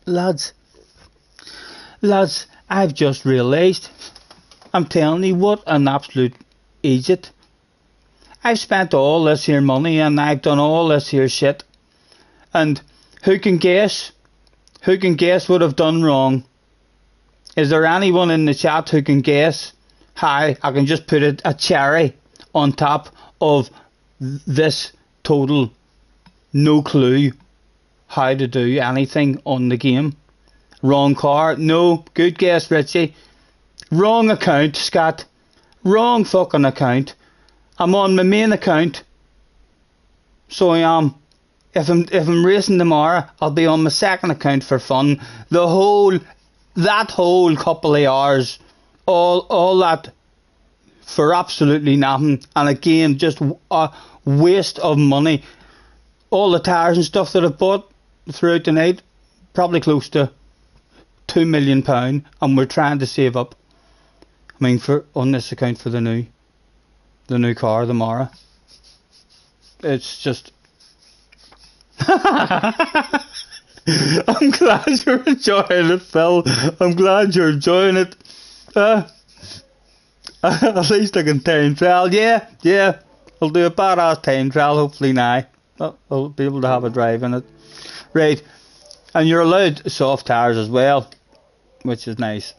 Speaker 1: Lads, I've just realised, I'm telling you, what an absolute idiot. I've spent all this here money and I've done all this here shit. And who can guess what I've done wrong? Is there anyone in the chat who can guess how I can just put a cherry on top of this total no clue how to do anything on the game? Wrong car? No. Good guess, Richie. Wrong account, Scott. Wrong fucking account. I'm on my main account. So I am. If I'm racing tomorrow, I'll be on my second account for fun. That whole couple of hours, all that for absolutely nothing. And again, just a waste of money. All the tires and stuff that I've bought throughout the night, probably close to £2 million, and we're trying to save up. I mean, on this account for the new car, the Mara. It's just. I'm glad you're enjoying it, Phil. I'm glad you're enjoying it. At least I can time trial. Yeah. I'll do a badass time trial, hopefully now. I'll be able to have a drive in it. Right. And you're allowed soft tires as well, which is nice.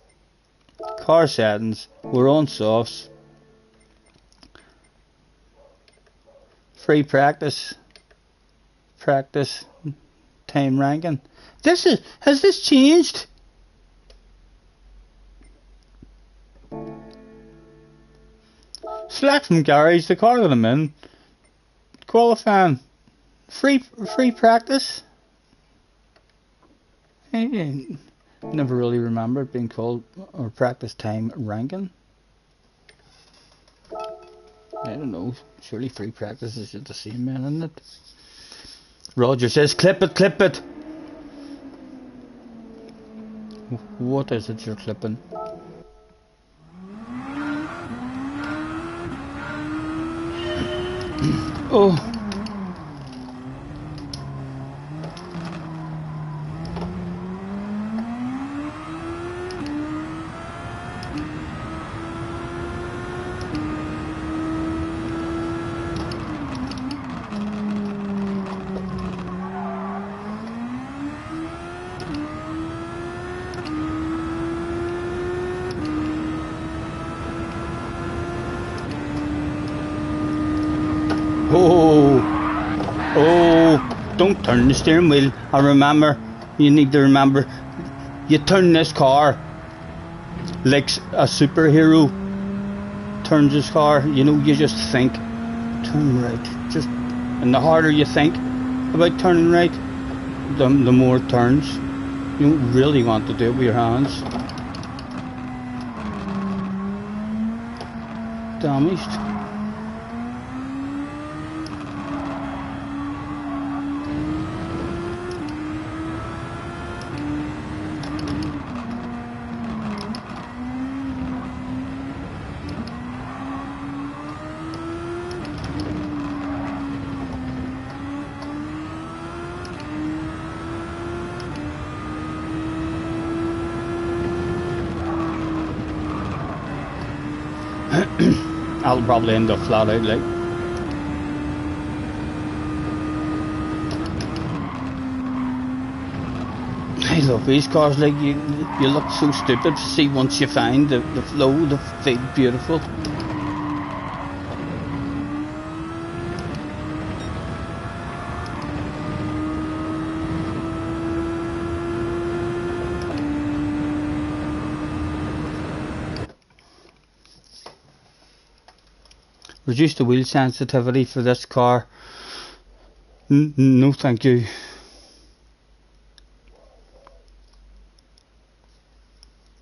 Speaker 1: Car settings. We're on softs. Free practice. Time ranking. Has this changed? Select from garage the car that I'm in. Qualifying. Free practice. Never really remember it being called or practice time ranking. I don't know. Surely free practice is just the same, man, isn't it? Roger says, clip it. What is it you're clipping? Oh. Don't turn the steering wheel. You need to remember, you turn this car like a superhero turns his car. You know, you just think, turn right. And the harder you think about turning right, the more it turns. You don't really want to do it with your hands. Damaged. I'll probably end up flat out like. I love these cars, like you look so stupid to see once you find the flow, the feel beautiful. Reduce the wheel sensitivity for this car. No thank you.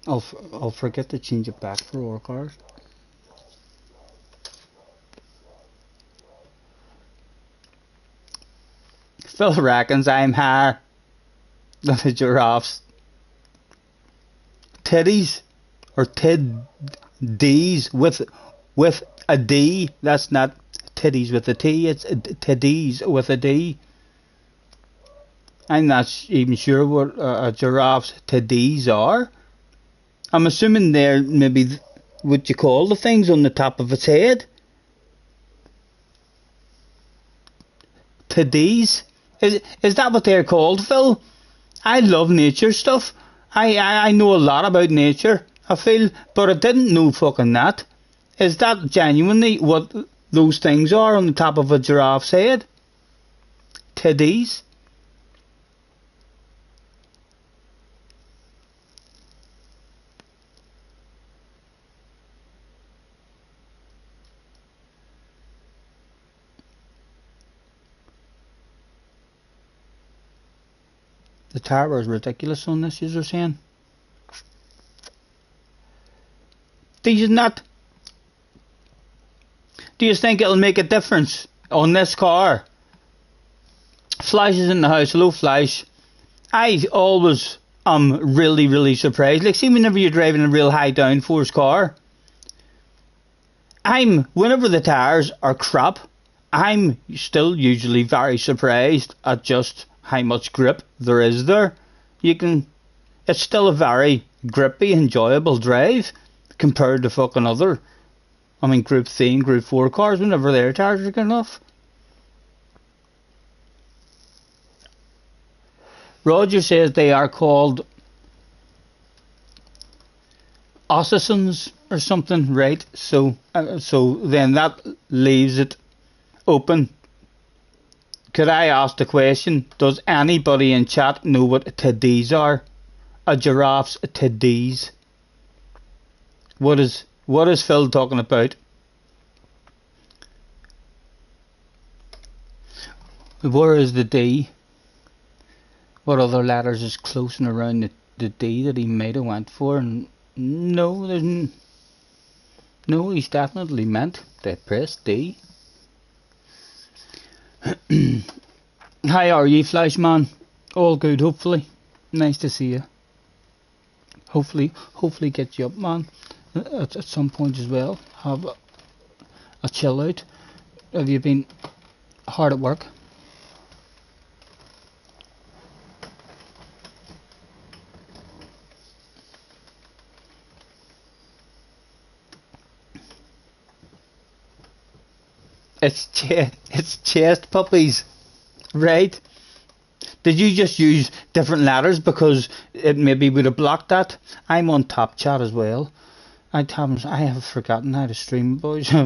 Speaker 1: I'll forget to change it back for all cars. Phil reckons I'm higher than the giraffes. Titties or tiddies with a D. That's not titties with a T. It's tiddies with a D. I'm not even sure what a giraffe's tiddies are. I'm assuming they're maybe what you call the things on the top of its head. Tiddies? Is that what they're called, Phil? I love nature stuff. I know a lot about nature, I feel, but I didn't know fucking that. Is that genuinely what those things are on the top of a giraffe's head? Tiddies? The tower is ridiculous on this, you're saying. Do you think it'll make a difference on this car? Flash is in the house. Hello, Flash. I always am really surprised. Like, see, whenever you're driving a real high downforce car, whenever the tires are crap, I'm still usually very surprised at just how much grip there is there. It's still a very grippy, enjoyable drive compared to fucking other, Group 3 and Group 4 cars whenever their tires are good enough. Roger says they are called Ossisons or something, right? So then that leaves it open. Could I ask the question, does anybody in chat know what tiddies are? A giraffe's tiddies. What is Phil talking about? Where is the D? What other letters is close and around the D that he might have went for? And no, he's definitely meant to press D. How are you, Flashman? All good, hopefully. Nice to see you. Hopefully get you up, man. At some point as well. Have a chill out. Have you been hard at work? It's chest puppies, right? Did you just use different letters because it maybe would have blocked that? I'm on top chat as well. I have forgotten how to stream, boys. As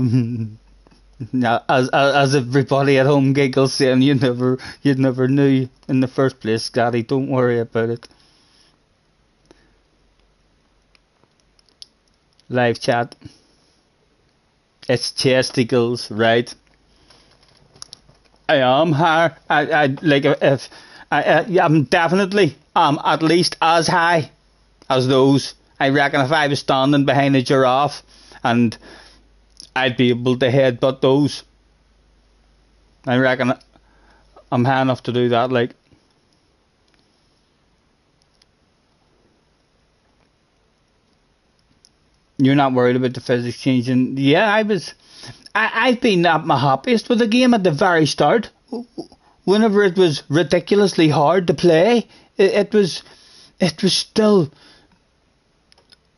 Speaker 1: everybody at home giggles, saying you never knew in the first place, Scotty. Don't worry about it. Live chat. It's chesticles, right? I am high. I'm definitely at least as high as those. I reckon if I was standing behind a giraffe and I'd be able to headbutt those. I reckon I'm high enough to do that, like. You're not worried about the physics changing? Yeah, I've been at my happiest with the game at the very start. Whenever it was ridiculously hard to play, it was still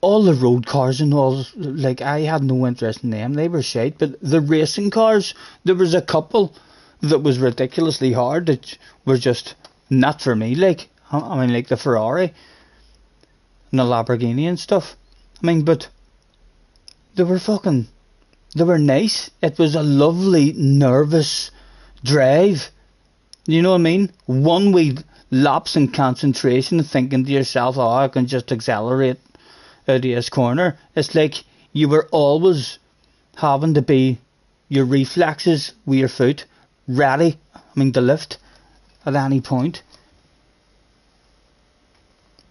Speaker 1: all the road cars and all, like, I had no interest in them. They were shite. But the racing cars, there was a couple that was ridiculously hard that were just not for me. Like, I mean, like the Ferrari and the Lamborghini and stuff. I mean, but they were nice. It was a lovely, nervous drive. You know what I mean? One wee lapse in concentration, thinking to yourself, oh, I can just accelerate out of this corner. It's like you were always having to be your reflexes with your foot ready, to lift at any point.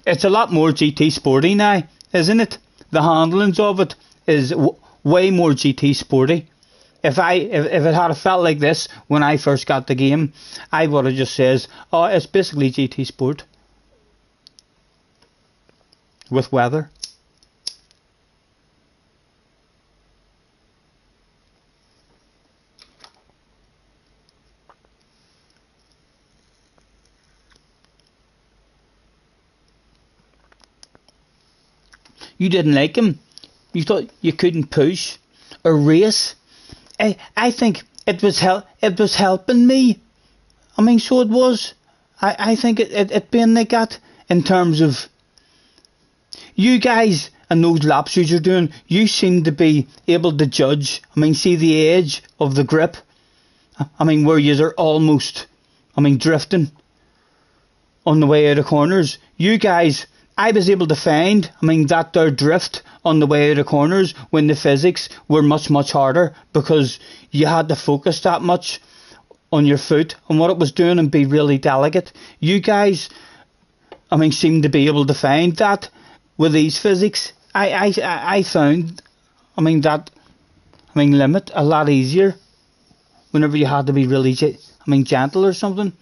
Speaker 1: It's a lot more GT sporty now, isn't it? The handlings of it is way more GT sporty. If it had felt like this when I first got the game, I would have just says, oh, it's basically GT Sport with weather. You didn't like him. You thought you couldn't push or race. I think it was helping me. I mean, so it was. I think it being like that in terms of you guys and those laps you're doing, you seem to be able to judge. I mean, see the edge of the grip. I mean, where you are almost, drifting on the way out of corners. You guys, I was able to find, that there drift on the way out of corners when the physics were much, much harder because you had to focus that much on your foot and what it was doing and be really delicate. You guys, seem to be able to find that with these physics. I found, that, limit a lot easier whenever you had to be really, gentle or something.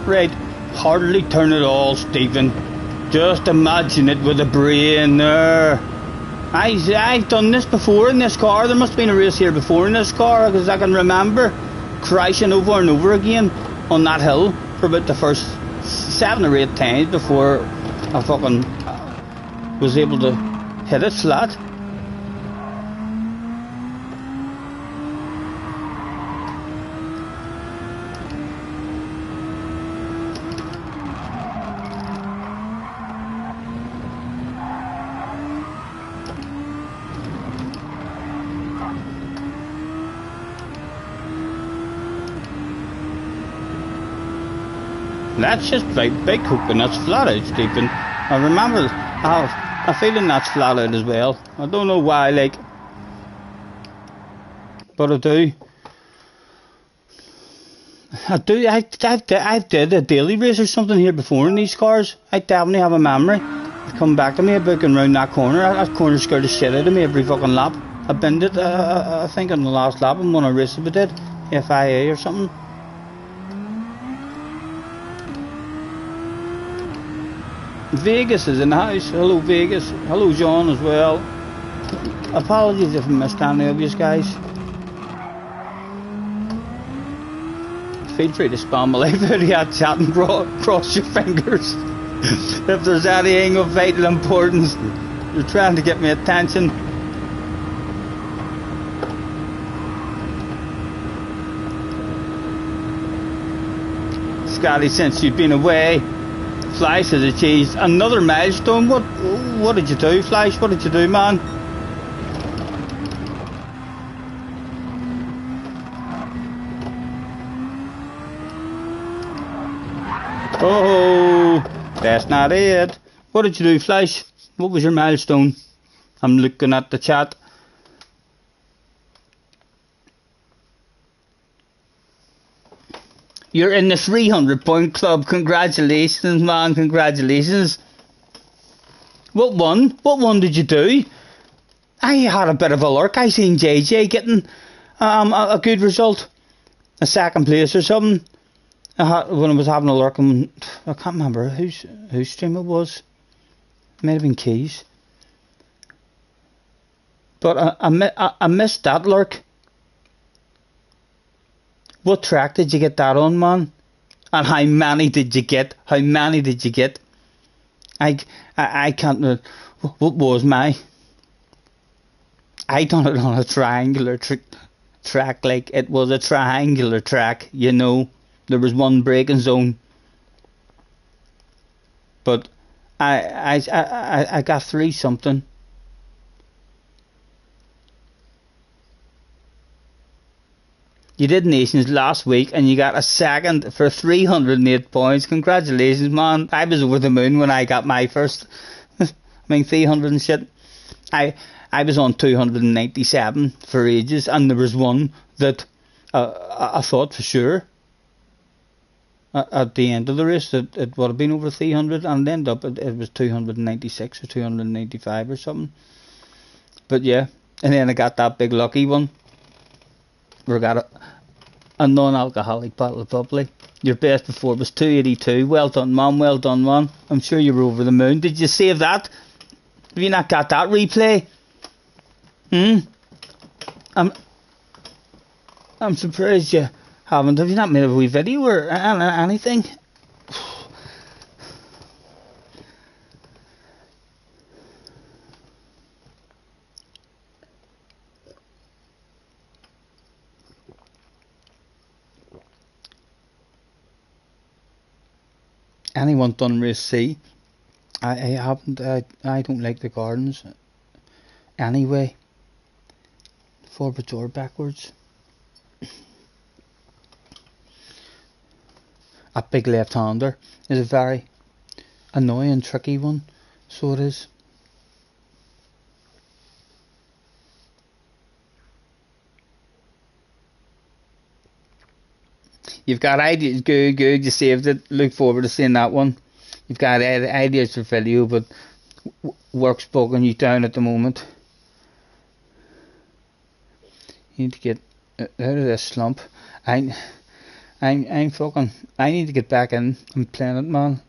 Speaker 1: Right, hardly turn it all, Stephen. Just imagine it with a brain there. I've done this before in this car. There must have been a race here before in this car, because I can remember crashing over and over again on that hill for about the first 7 or 8 times before I fucking was able to hit it flat. That's just big hoping that's flat out, Stephen. I remember I have a feeling that's flat out as well. I don't know why, but I do. I've did a daily race or something here before in these cars. I definitely have a memory. It's come back to me about going round that corner. That corner scared the shit out of me every fucking lap. I binned it, I think on the last lap in one of the races we did, FIA or something. Vegas is in the house. Hello Vegas. Hello John as well. Apologies if I missed any of you guys. Feel free to spam my life out of your chat and cross your fingers. If there's anything of vital importance, you're trying to get my attention. Scotty, since you've been away Flash has achieved another milestone. What did you do, Flash? What did you do, man? Oh, that's not it. What did you do, Flash? What was your milestone? I'm looking at the chat. You're in the 300 point club. Congratulations, man. Congratulations. What one? What one did you do? I had a bit of a lurk. I seen JJ getting a good result. A second place or something. When I was having a lurk, I can't remember whose stream it was. It might have been Keys. But I missed that lurk. What track did you get that on, man? And how many did you get? How many did you get? I can't. What was my? I done it on a triangular track, like it was a triangular track, you know. There was one braking zone. But I got 3 something. You did Nations last week and you got a second for 308 points. Congratulations, man. I was over the moon when I got my first. I mean, 300 and shit. I was on 297 for ages, and there was one that I thought for sure at the end of the race that it would have been over 300, and it ended up it was 296 or 295 or something. But yeah, and then I got that big lucky one. We got a non-alcoholic bottle of bubbly. Your best before was 282. Well done, man. Well done, man. I'm sure you were over the moon. Did you save that? Have you not got that replay? I'm surprised you haven't. Have you not made a wee video or anything? Anyone done race C? I haven't. I don't like the gardens. Anyway, forwards or backwards. A big left-hander is a very annoying, tricky one. So it is. You've got ideas, good, you saved it. Look forward to seeing that one. You've got ideas for video, but work's bogging you down at the moment. You need to get out of this slump. I'm fucking. I need to get back in and playing it, man.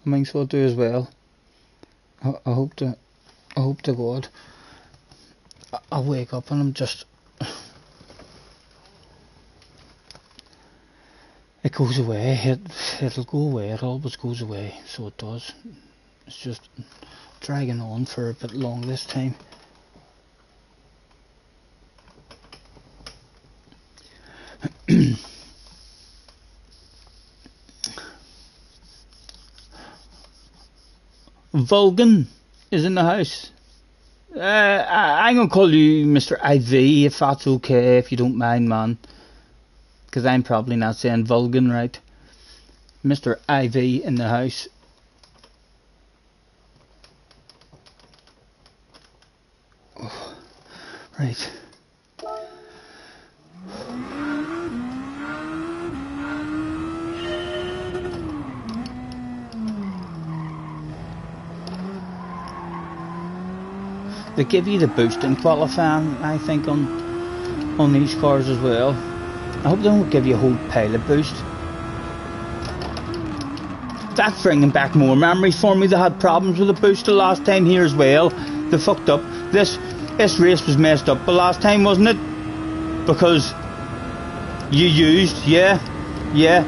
Speaker 1: I mean, so I do as well. I hope to God I wake up and I'm just. It goes away, it'll go away, it always goes away, so it does. It's just dragging on for a bit long this time. Vulgan is in the house. I'm going to call you Mr. IV if that's okay, if you don't mind, man. Because I'm probably not saying Vulgan right. Mr. IV in the house. Oh, right. They give you the boost in qualifying, I think, on these cars as well. I hope they don't give you a whole pile of boost. That's bringing back more memories for me. They had problems with the boost the last time here as well. They fucked up. This race was messed up the last time, wasn't it? Because you used, yeah,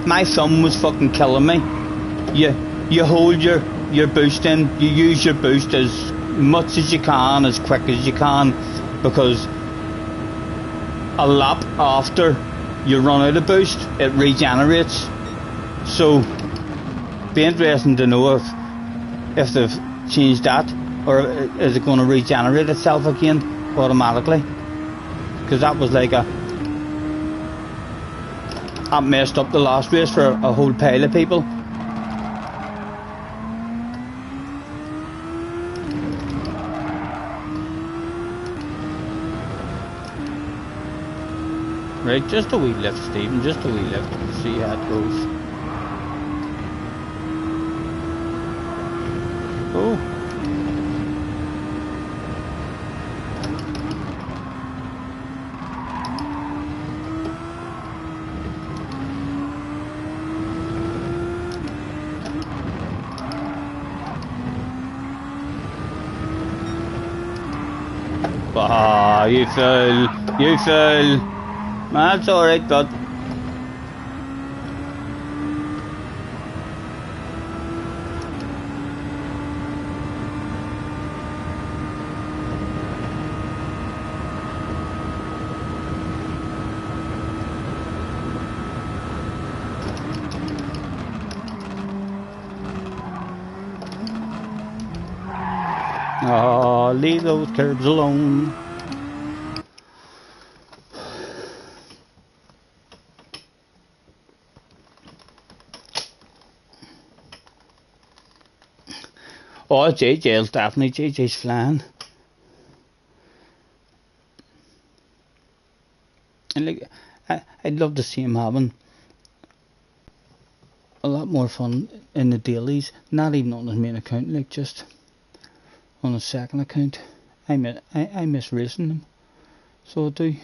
Speaker 1: my thumb was fucking killing me. You hold your boost in, you use your boost as much as you can, as quick as you can, because a lap after you run out of boost, it regenerates. So Be interesting to know if they've changed that, or is it going to regenerate itself again automatically? Because that was like that messed up the last race for a whole pile of people. Right, just a wee lift, Stephen, just a wee lift. See how it goes. Oh. Ah, you fool, you fool. That's alright, bud. Oh, leave those curbs alone. Oh, JJ's definitely, JJ's flying. And like, I'd love to see him having a lot more fun in the dailies, not even on his main account, like just on his second account. I miss racing him, so I do.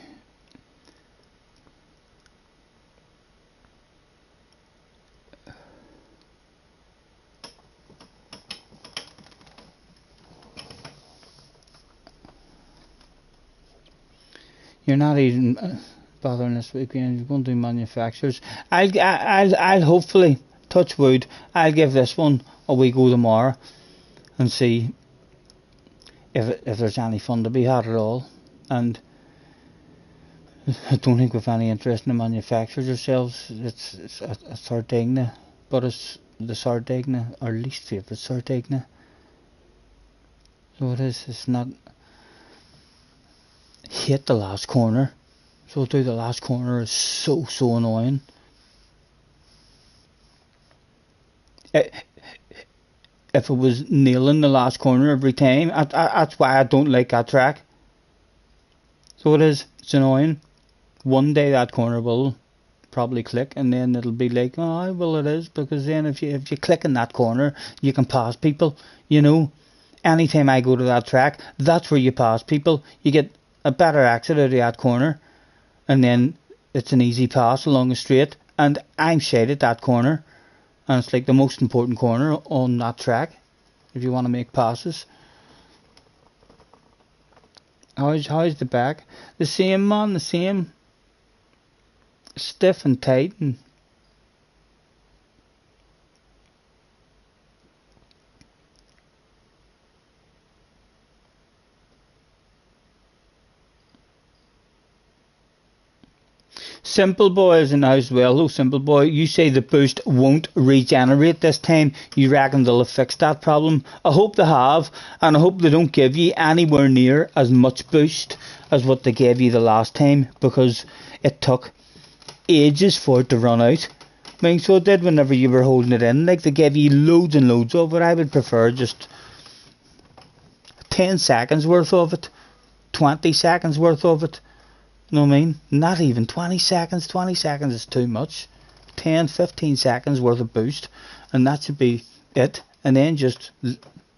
Speaker 1: You're not even bothering this weekend. You're going to do manufacturers. I'll hopefully, touch wood, I'll give this one a wee go tomorrow and see if there's any fun to be had at all. And I don't think we've any interest in the manufacturers ourselves. It's a Sardigna, but it's the Sardigna, our least favourite Sardigna. So it is. It's not. Hate the last corner, so do the last corner is so annoying. If it was nailing the last corner every time, that's why I don't like that track. So it is, it's annoying. One day that corner will probably click, and then it'll be like, oh well, it is, because then if you click in that corner, you can pass people. You know, anytime I go to that track, that's where you pass people. You get a better exit out of that corner, and then it's an easy pass along the straight, and I'm shade at that corner, and it's like the most important corner on that track if you want to make passes. How's the back? The same, man, the same. Stiff and tight, and Simple Boy is in the house as well. Hello, Simple Boy. You say the boost won't regenerate this time. You reckon they'll have fixed that problem? I hope they have, and I hope they don't give you anywhere near as much boost as what they gave you the last time, because it took ages for it to run out. I mean, so it did whenever you were holding it in. Like, they gave you loads and loads of it. I would prefer just 10 seconds worth of it, 20 seconds worth of it. You know what I mean? Not even 20 seconds. 20 seconds is too much. 10, 15 seconds worth of boost, and that should be it. And then just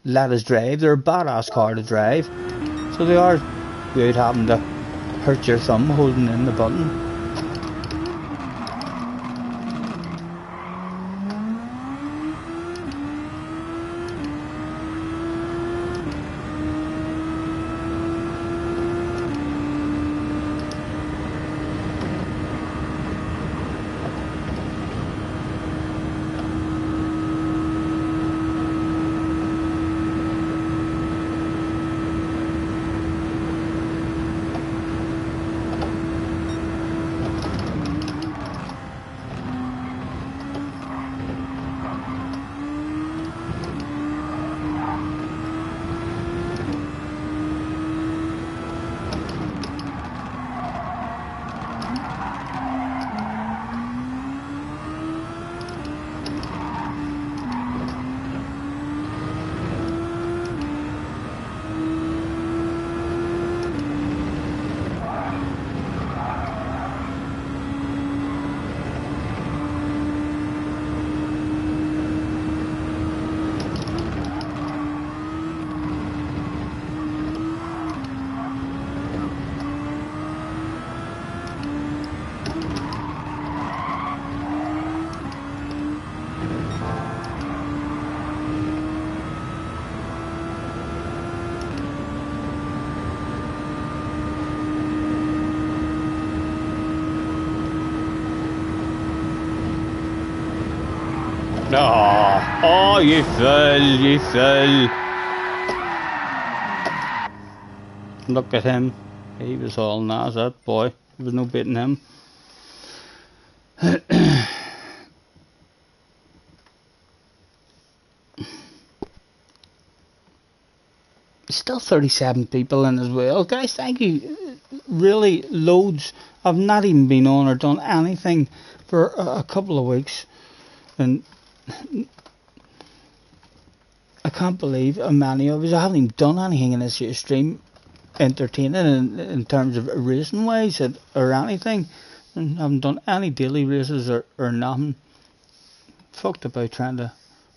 Speaker 1: let us drive. They're a badass car to drive, so they are good having to hurt your thumb holding in the button. Oh, oh, you fool, you fool. Look at him. He was all nice, that boy. There was no beating him. Still 37 people in as well. Guys, thank you. Really, loads. I've not even been on or done anything for a couple of weeks. And I can't believe how many of us. I haven't even done anything in this year's stream entertaining in terms of racing wise or anything. And I haven't done any daily races or nothing. Fucked about trying to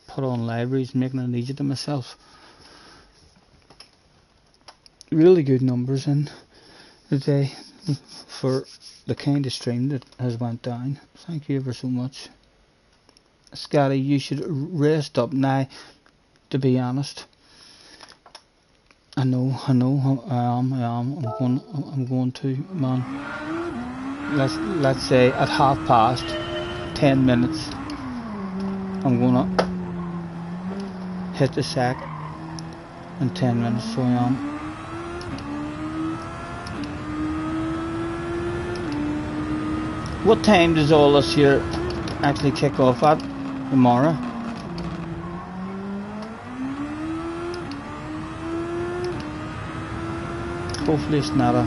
Speaker 1: put on libraries, making it easy to myself. Really good numbers in the day for the kind of stream that has went down. Thank you ever so much. Scotty, you should rest up now, to be honest. I know, I am. I'm going to, man. Let's say at 10 minutes, I'm gonna hit the sack in 10 minutes, so I am. What time does all this here actually kick off at tomorrow? Hopefully it's not a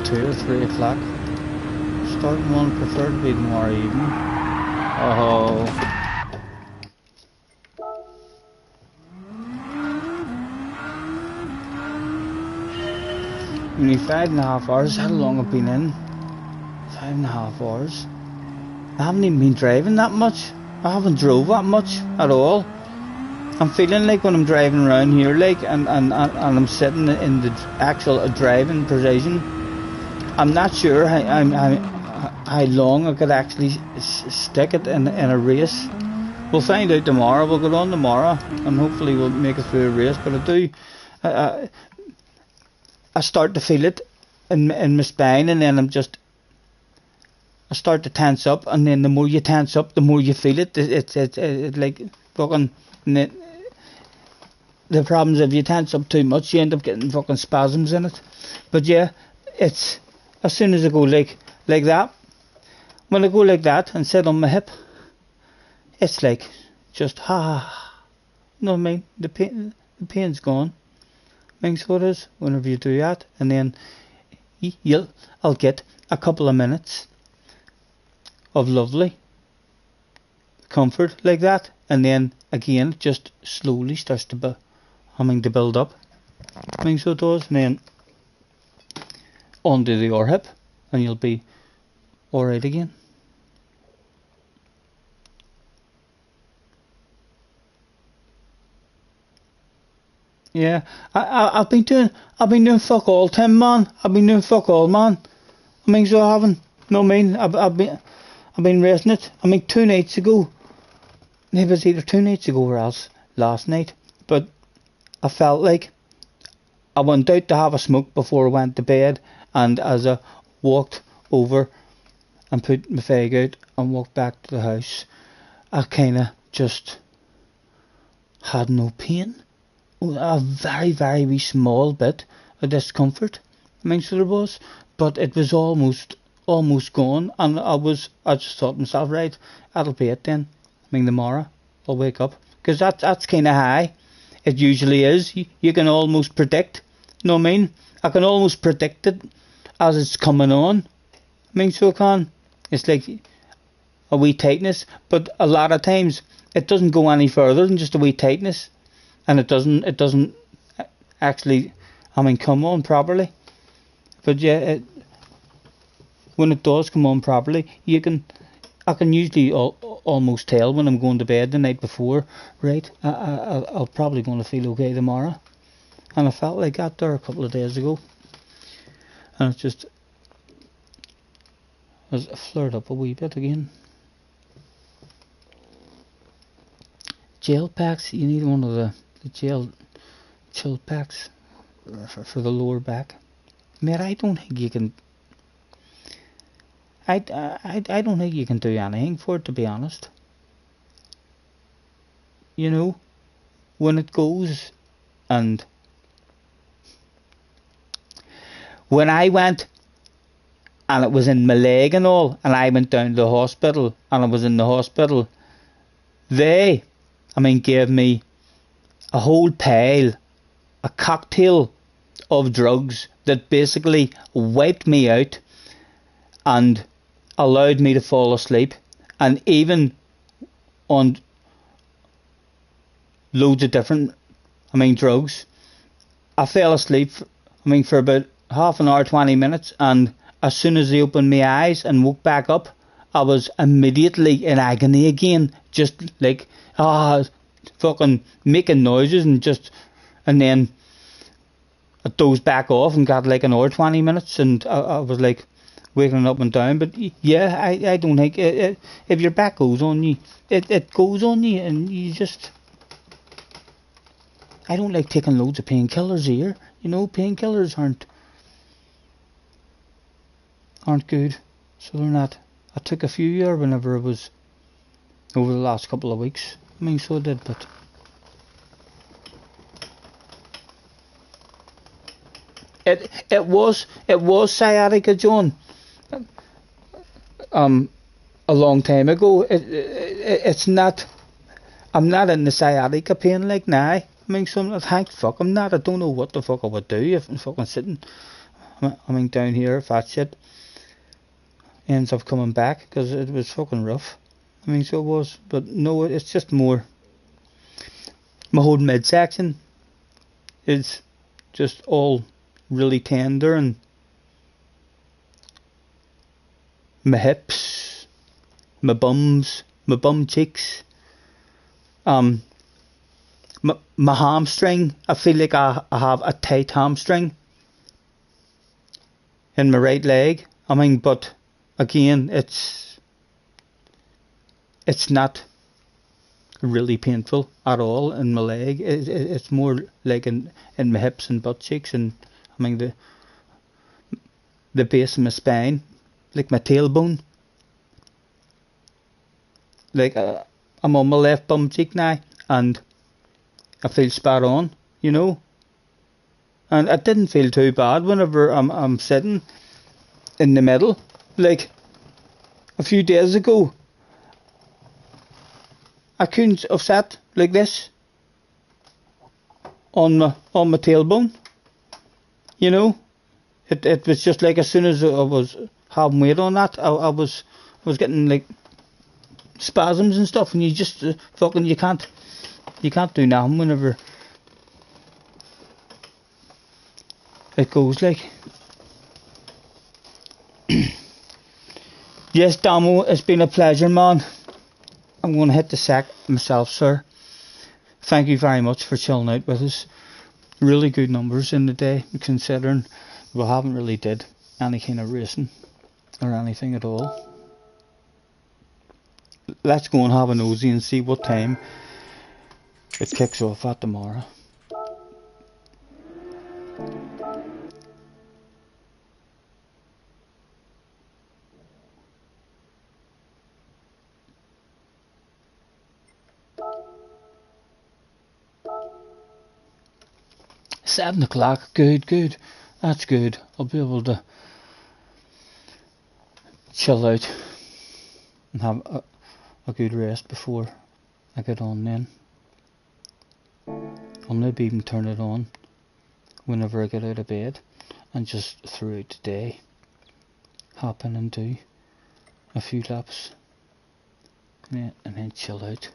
Speaker 1: 2 or 3 o'clock. Starting one, prefer to be tomorrow evening. Oh. Only 5.5 hours. How long I've been in? 5.5 hours. I haven't even been driving that much. I haven't drove that much at all. I'm feeling like when I'm driving around here, like, and I'm sitting in the actual driving position, I'm not sure how long I could actually stick it in a race. We'll find out tomorrow. We'll go on tomorrow, and hopefully we'll make it through a race. But I start to feel it in my spine, and then I start to tense up, and then the more you tense up, the more you feel it. It's like fucking. The problem is if you tense up too much, you end up getting fucking spasms in it. But yeah, it's as soon as I go like that, when I go like that and sit on my hip, it's like just you know what I mean? The pain's gone. I mean, so it is whenever you do that, and then I'll get a couple of minutes of lovely comfort like that, and then again just slowly starts to build up. I mean, so it does, and then onto the R hip, and you'll be alright again. Yeah, I've been doing fuck all, Tim, man. I've been doing fuck all, man. I mean, so I haven't. No, I mean, I've been racing it. I mean, 2 nights ago. It was either 2 nights ago or else last night. But I felt like I went out to have a smoke before I went to bed, and as I walked over and put my fag out and walked back to the house, I kind of just had no pain. A very, very wee small bit of discomfort. I mean, so there was, but it was almost gone, and I just thought to myself, right, that'll be it then. I mean, tomorrow I'll wake up, because that's kind of high. It usually is. You can almost predict. You know what I mean? I can almost predict it as it's coming on. I mean, so I can. It's like a wee tightness, but a lot of times it doesn't go any further than just a wee tightness. And it doesn't actually, I mean, come on properly. But yeah, when it does come on properly, I can usually almost tell when I'm going to bed the night before, right, I'll probably going to feel okay tomorrow. And I felt like that there a couple of days ago. And it just has flared up a wee bit again. Gel packs, you need one of the gel chill packs for the lower back. Mate, I don't think you can. I don't think you can do anything for it, to be honest. You know, when it goes, and when I went, and it was in my leg and all, and I went down to the hospital, and I was in the hospital, they, gave me a whole pile, a cocktail of drugs that basically wiped me out and allowed me to fall asleep, and even on loads of different drugs, I fell asleep for about half an hour, 20 minutes, and as soon as I opened my eyes and woke back up, I was immediately in agony again, just like fucking making noises, and then I dozed back off and got like an hour, 20 minutes, and I was like waking up and down. But yeah, I don't think if your back goes on you, it goes on you, and you just, I don't like taking loads of painkillers here. You know, painkillers aren't good, so they're not. I took a few here whenever it was over the last couple of weeks. So I did, but it was sciatica, John. A long time ago. It's not. I'm not in the sciatica pain like now. So thank fuck I'm not. I don't know what the fuck I would do if I'm fucking sitting. Down here if that shit ends up coming back, because it was fucking rough. So it was, but no, it's just more. My whole midsection is just all really tender, and my hips, my bum cheeks, my hamstring. I feel like I have a tight hamstring in my right leg. But again, it's not really painful at all in my leg. It's more like in my hips and butt cheeks, and the base of my spine, like my tailbone. Like I'm on my left bum cheek now, and I feel spot on, you know. And it didn't feel too bad whenever I'm sitting in the middle. Like a few days ago, I couldn't have sat like this on my tailbone. You know, it was just like as soon as I was having weight on that, I was getting like spasms and stuff, and you just fucking you can't do nothing whenever it goes like. Yes, Damo, it's been a pleasure, man. I'm going to hit the sack myself, sir. Thank you very much for chilling out with us. Really good numbers in the day, considering we haven't really did any kind of racing or anything at all. Let's go and have a nosy and see what time it kicks off at tomorrow. $7 good. That's good. I'll be able to chill out and have a good rest before I get on then. I'll maybe even turn it on whenever I get out of bed, and just throughout the day hop in and do a few laps, and then chill out.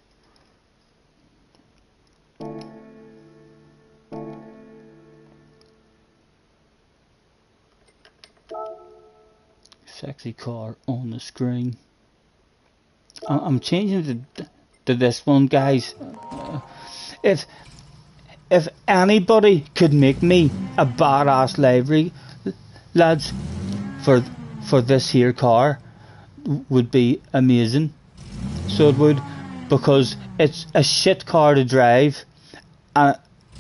Speaker 1: Sexy car on the screen. I'm changing to this one, guys. If anybody could make me a badass livery, lads, for this here car, would be amazing. So it would, because it's a shit car to drive, and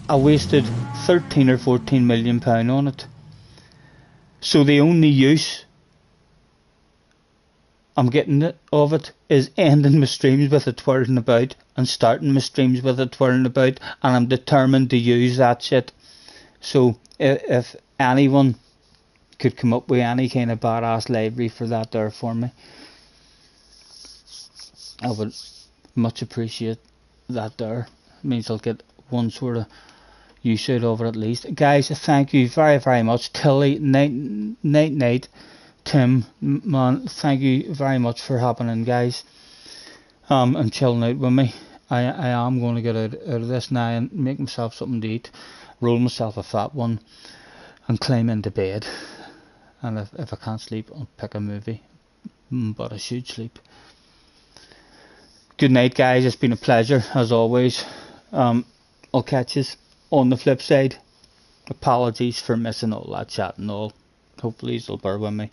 Speaker 1: I wasted 13 or 14 million pound on it. So the only use I'm getting it of it is ending my streams with it twirling about and starting my streams with it twirling about, and I'm determined to use that shit. So if anyone could come up with any kind of badass library for that there for me, I would much appreciate that there. It means I'll get one sort of use out of it at least. Guys, thank you very, very much. Tilly, night, Tim, man, thank you very much for hopping in, guys. And chilling out with me. I am going to get out of this now and make myself something to eat, roll myself a fat one, and climb into bed. And if I can't sleep, I'll pick a movie, but I should sleep. Good night, guys. It's been a pleasure as always. I'll catch you on the flip side. Apologies for missing all that chat and all. Hopefully you'll bear with me.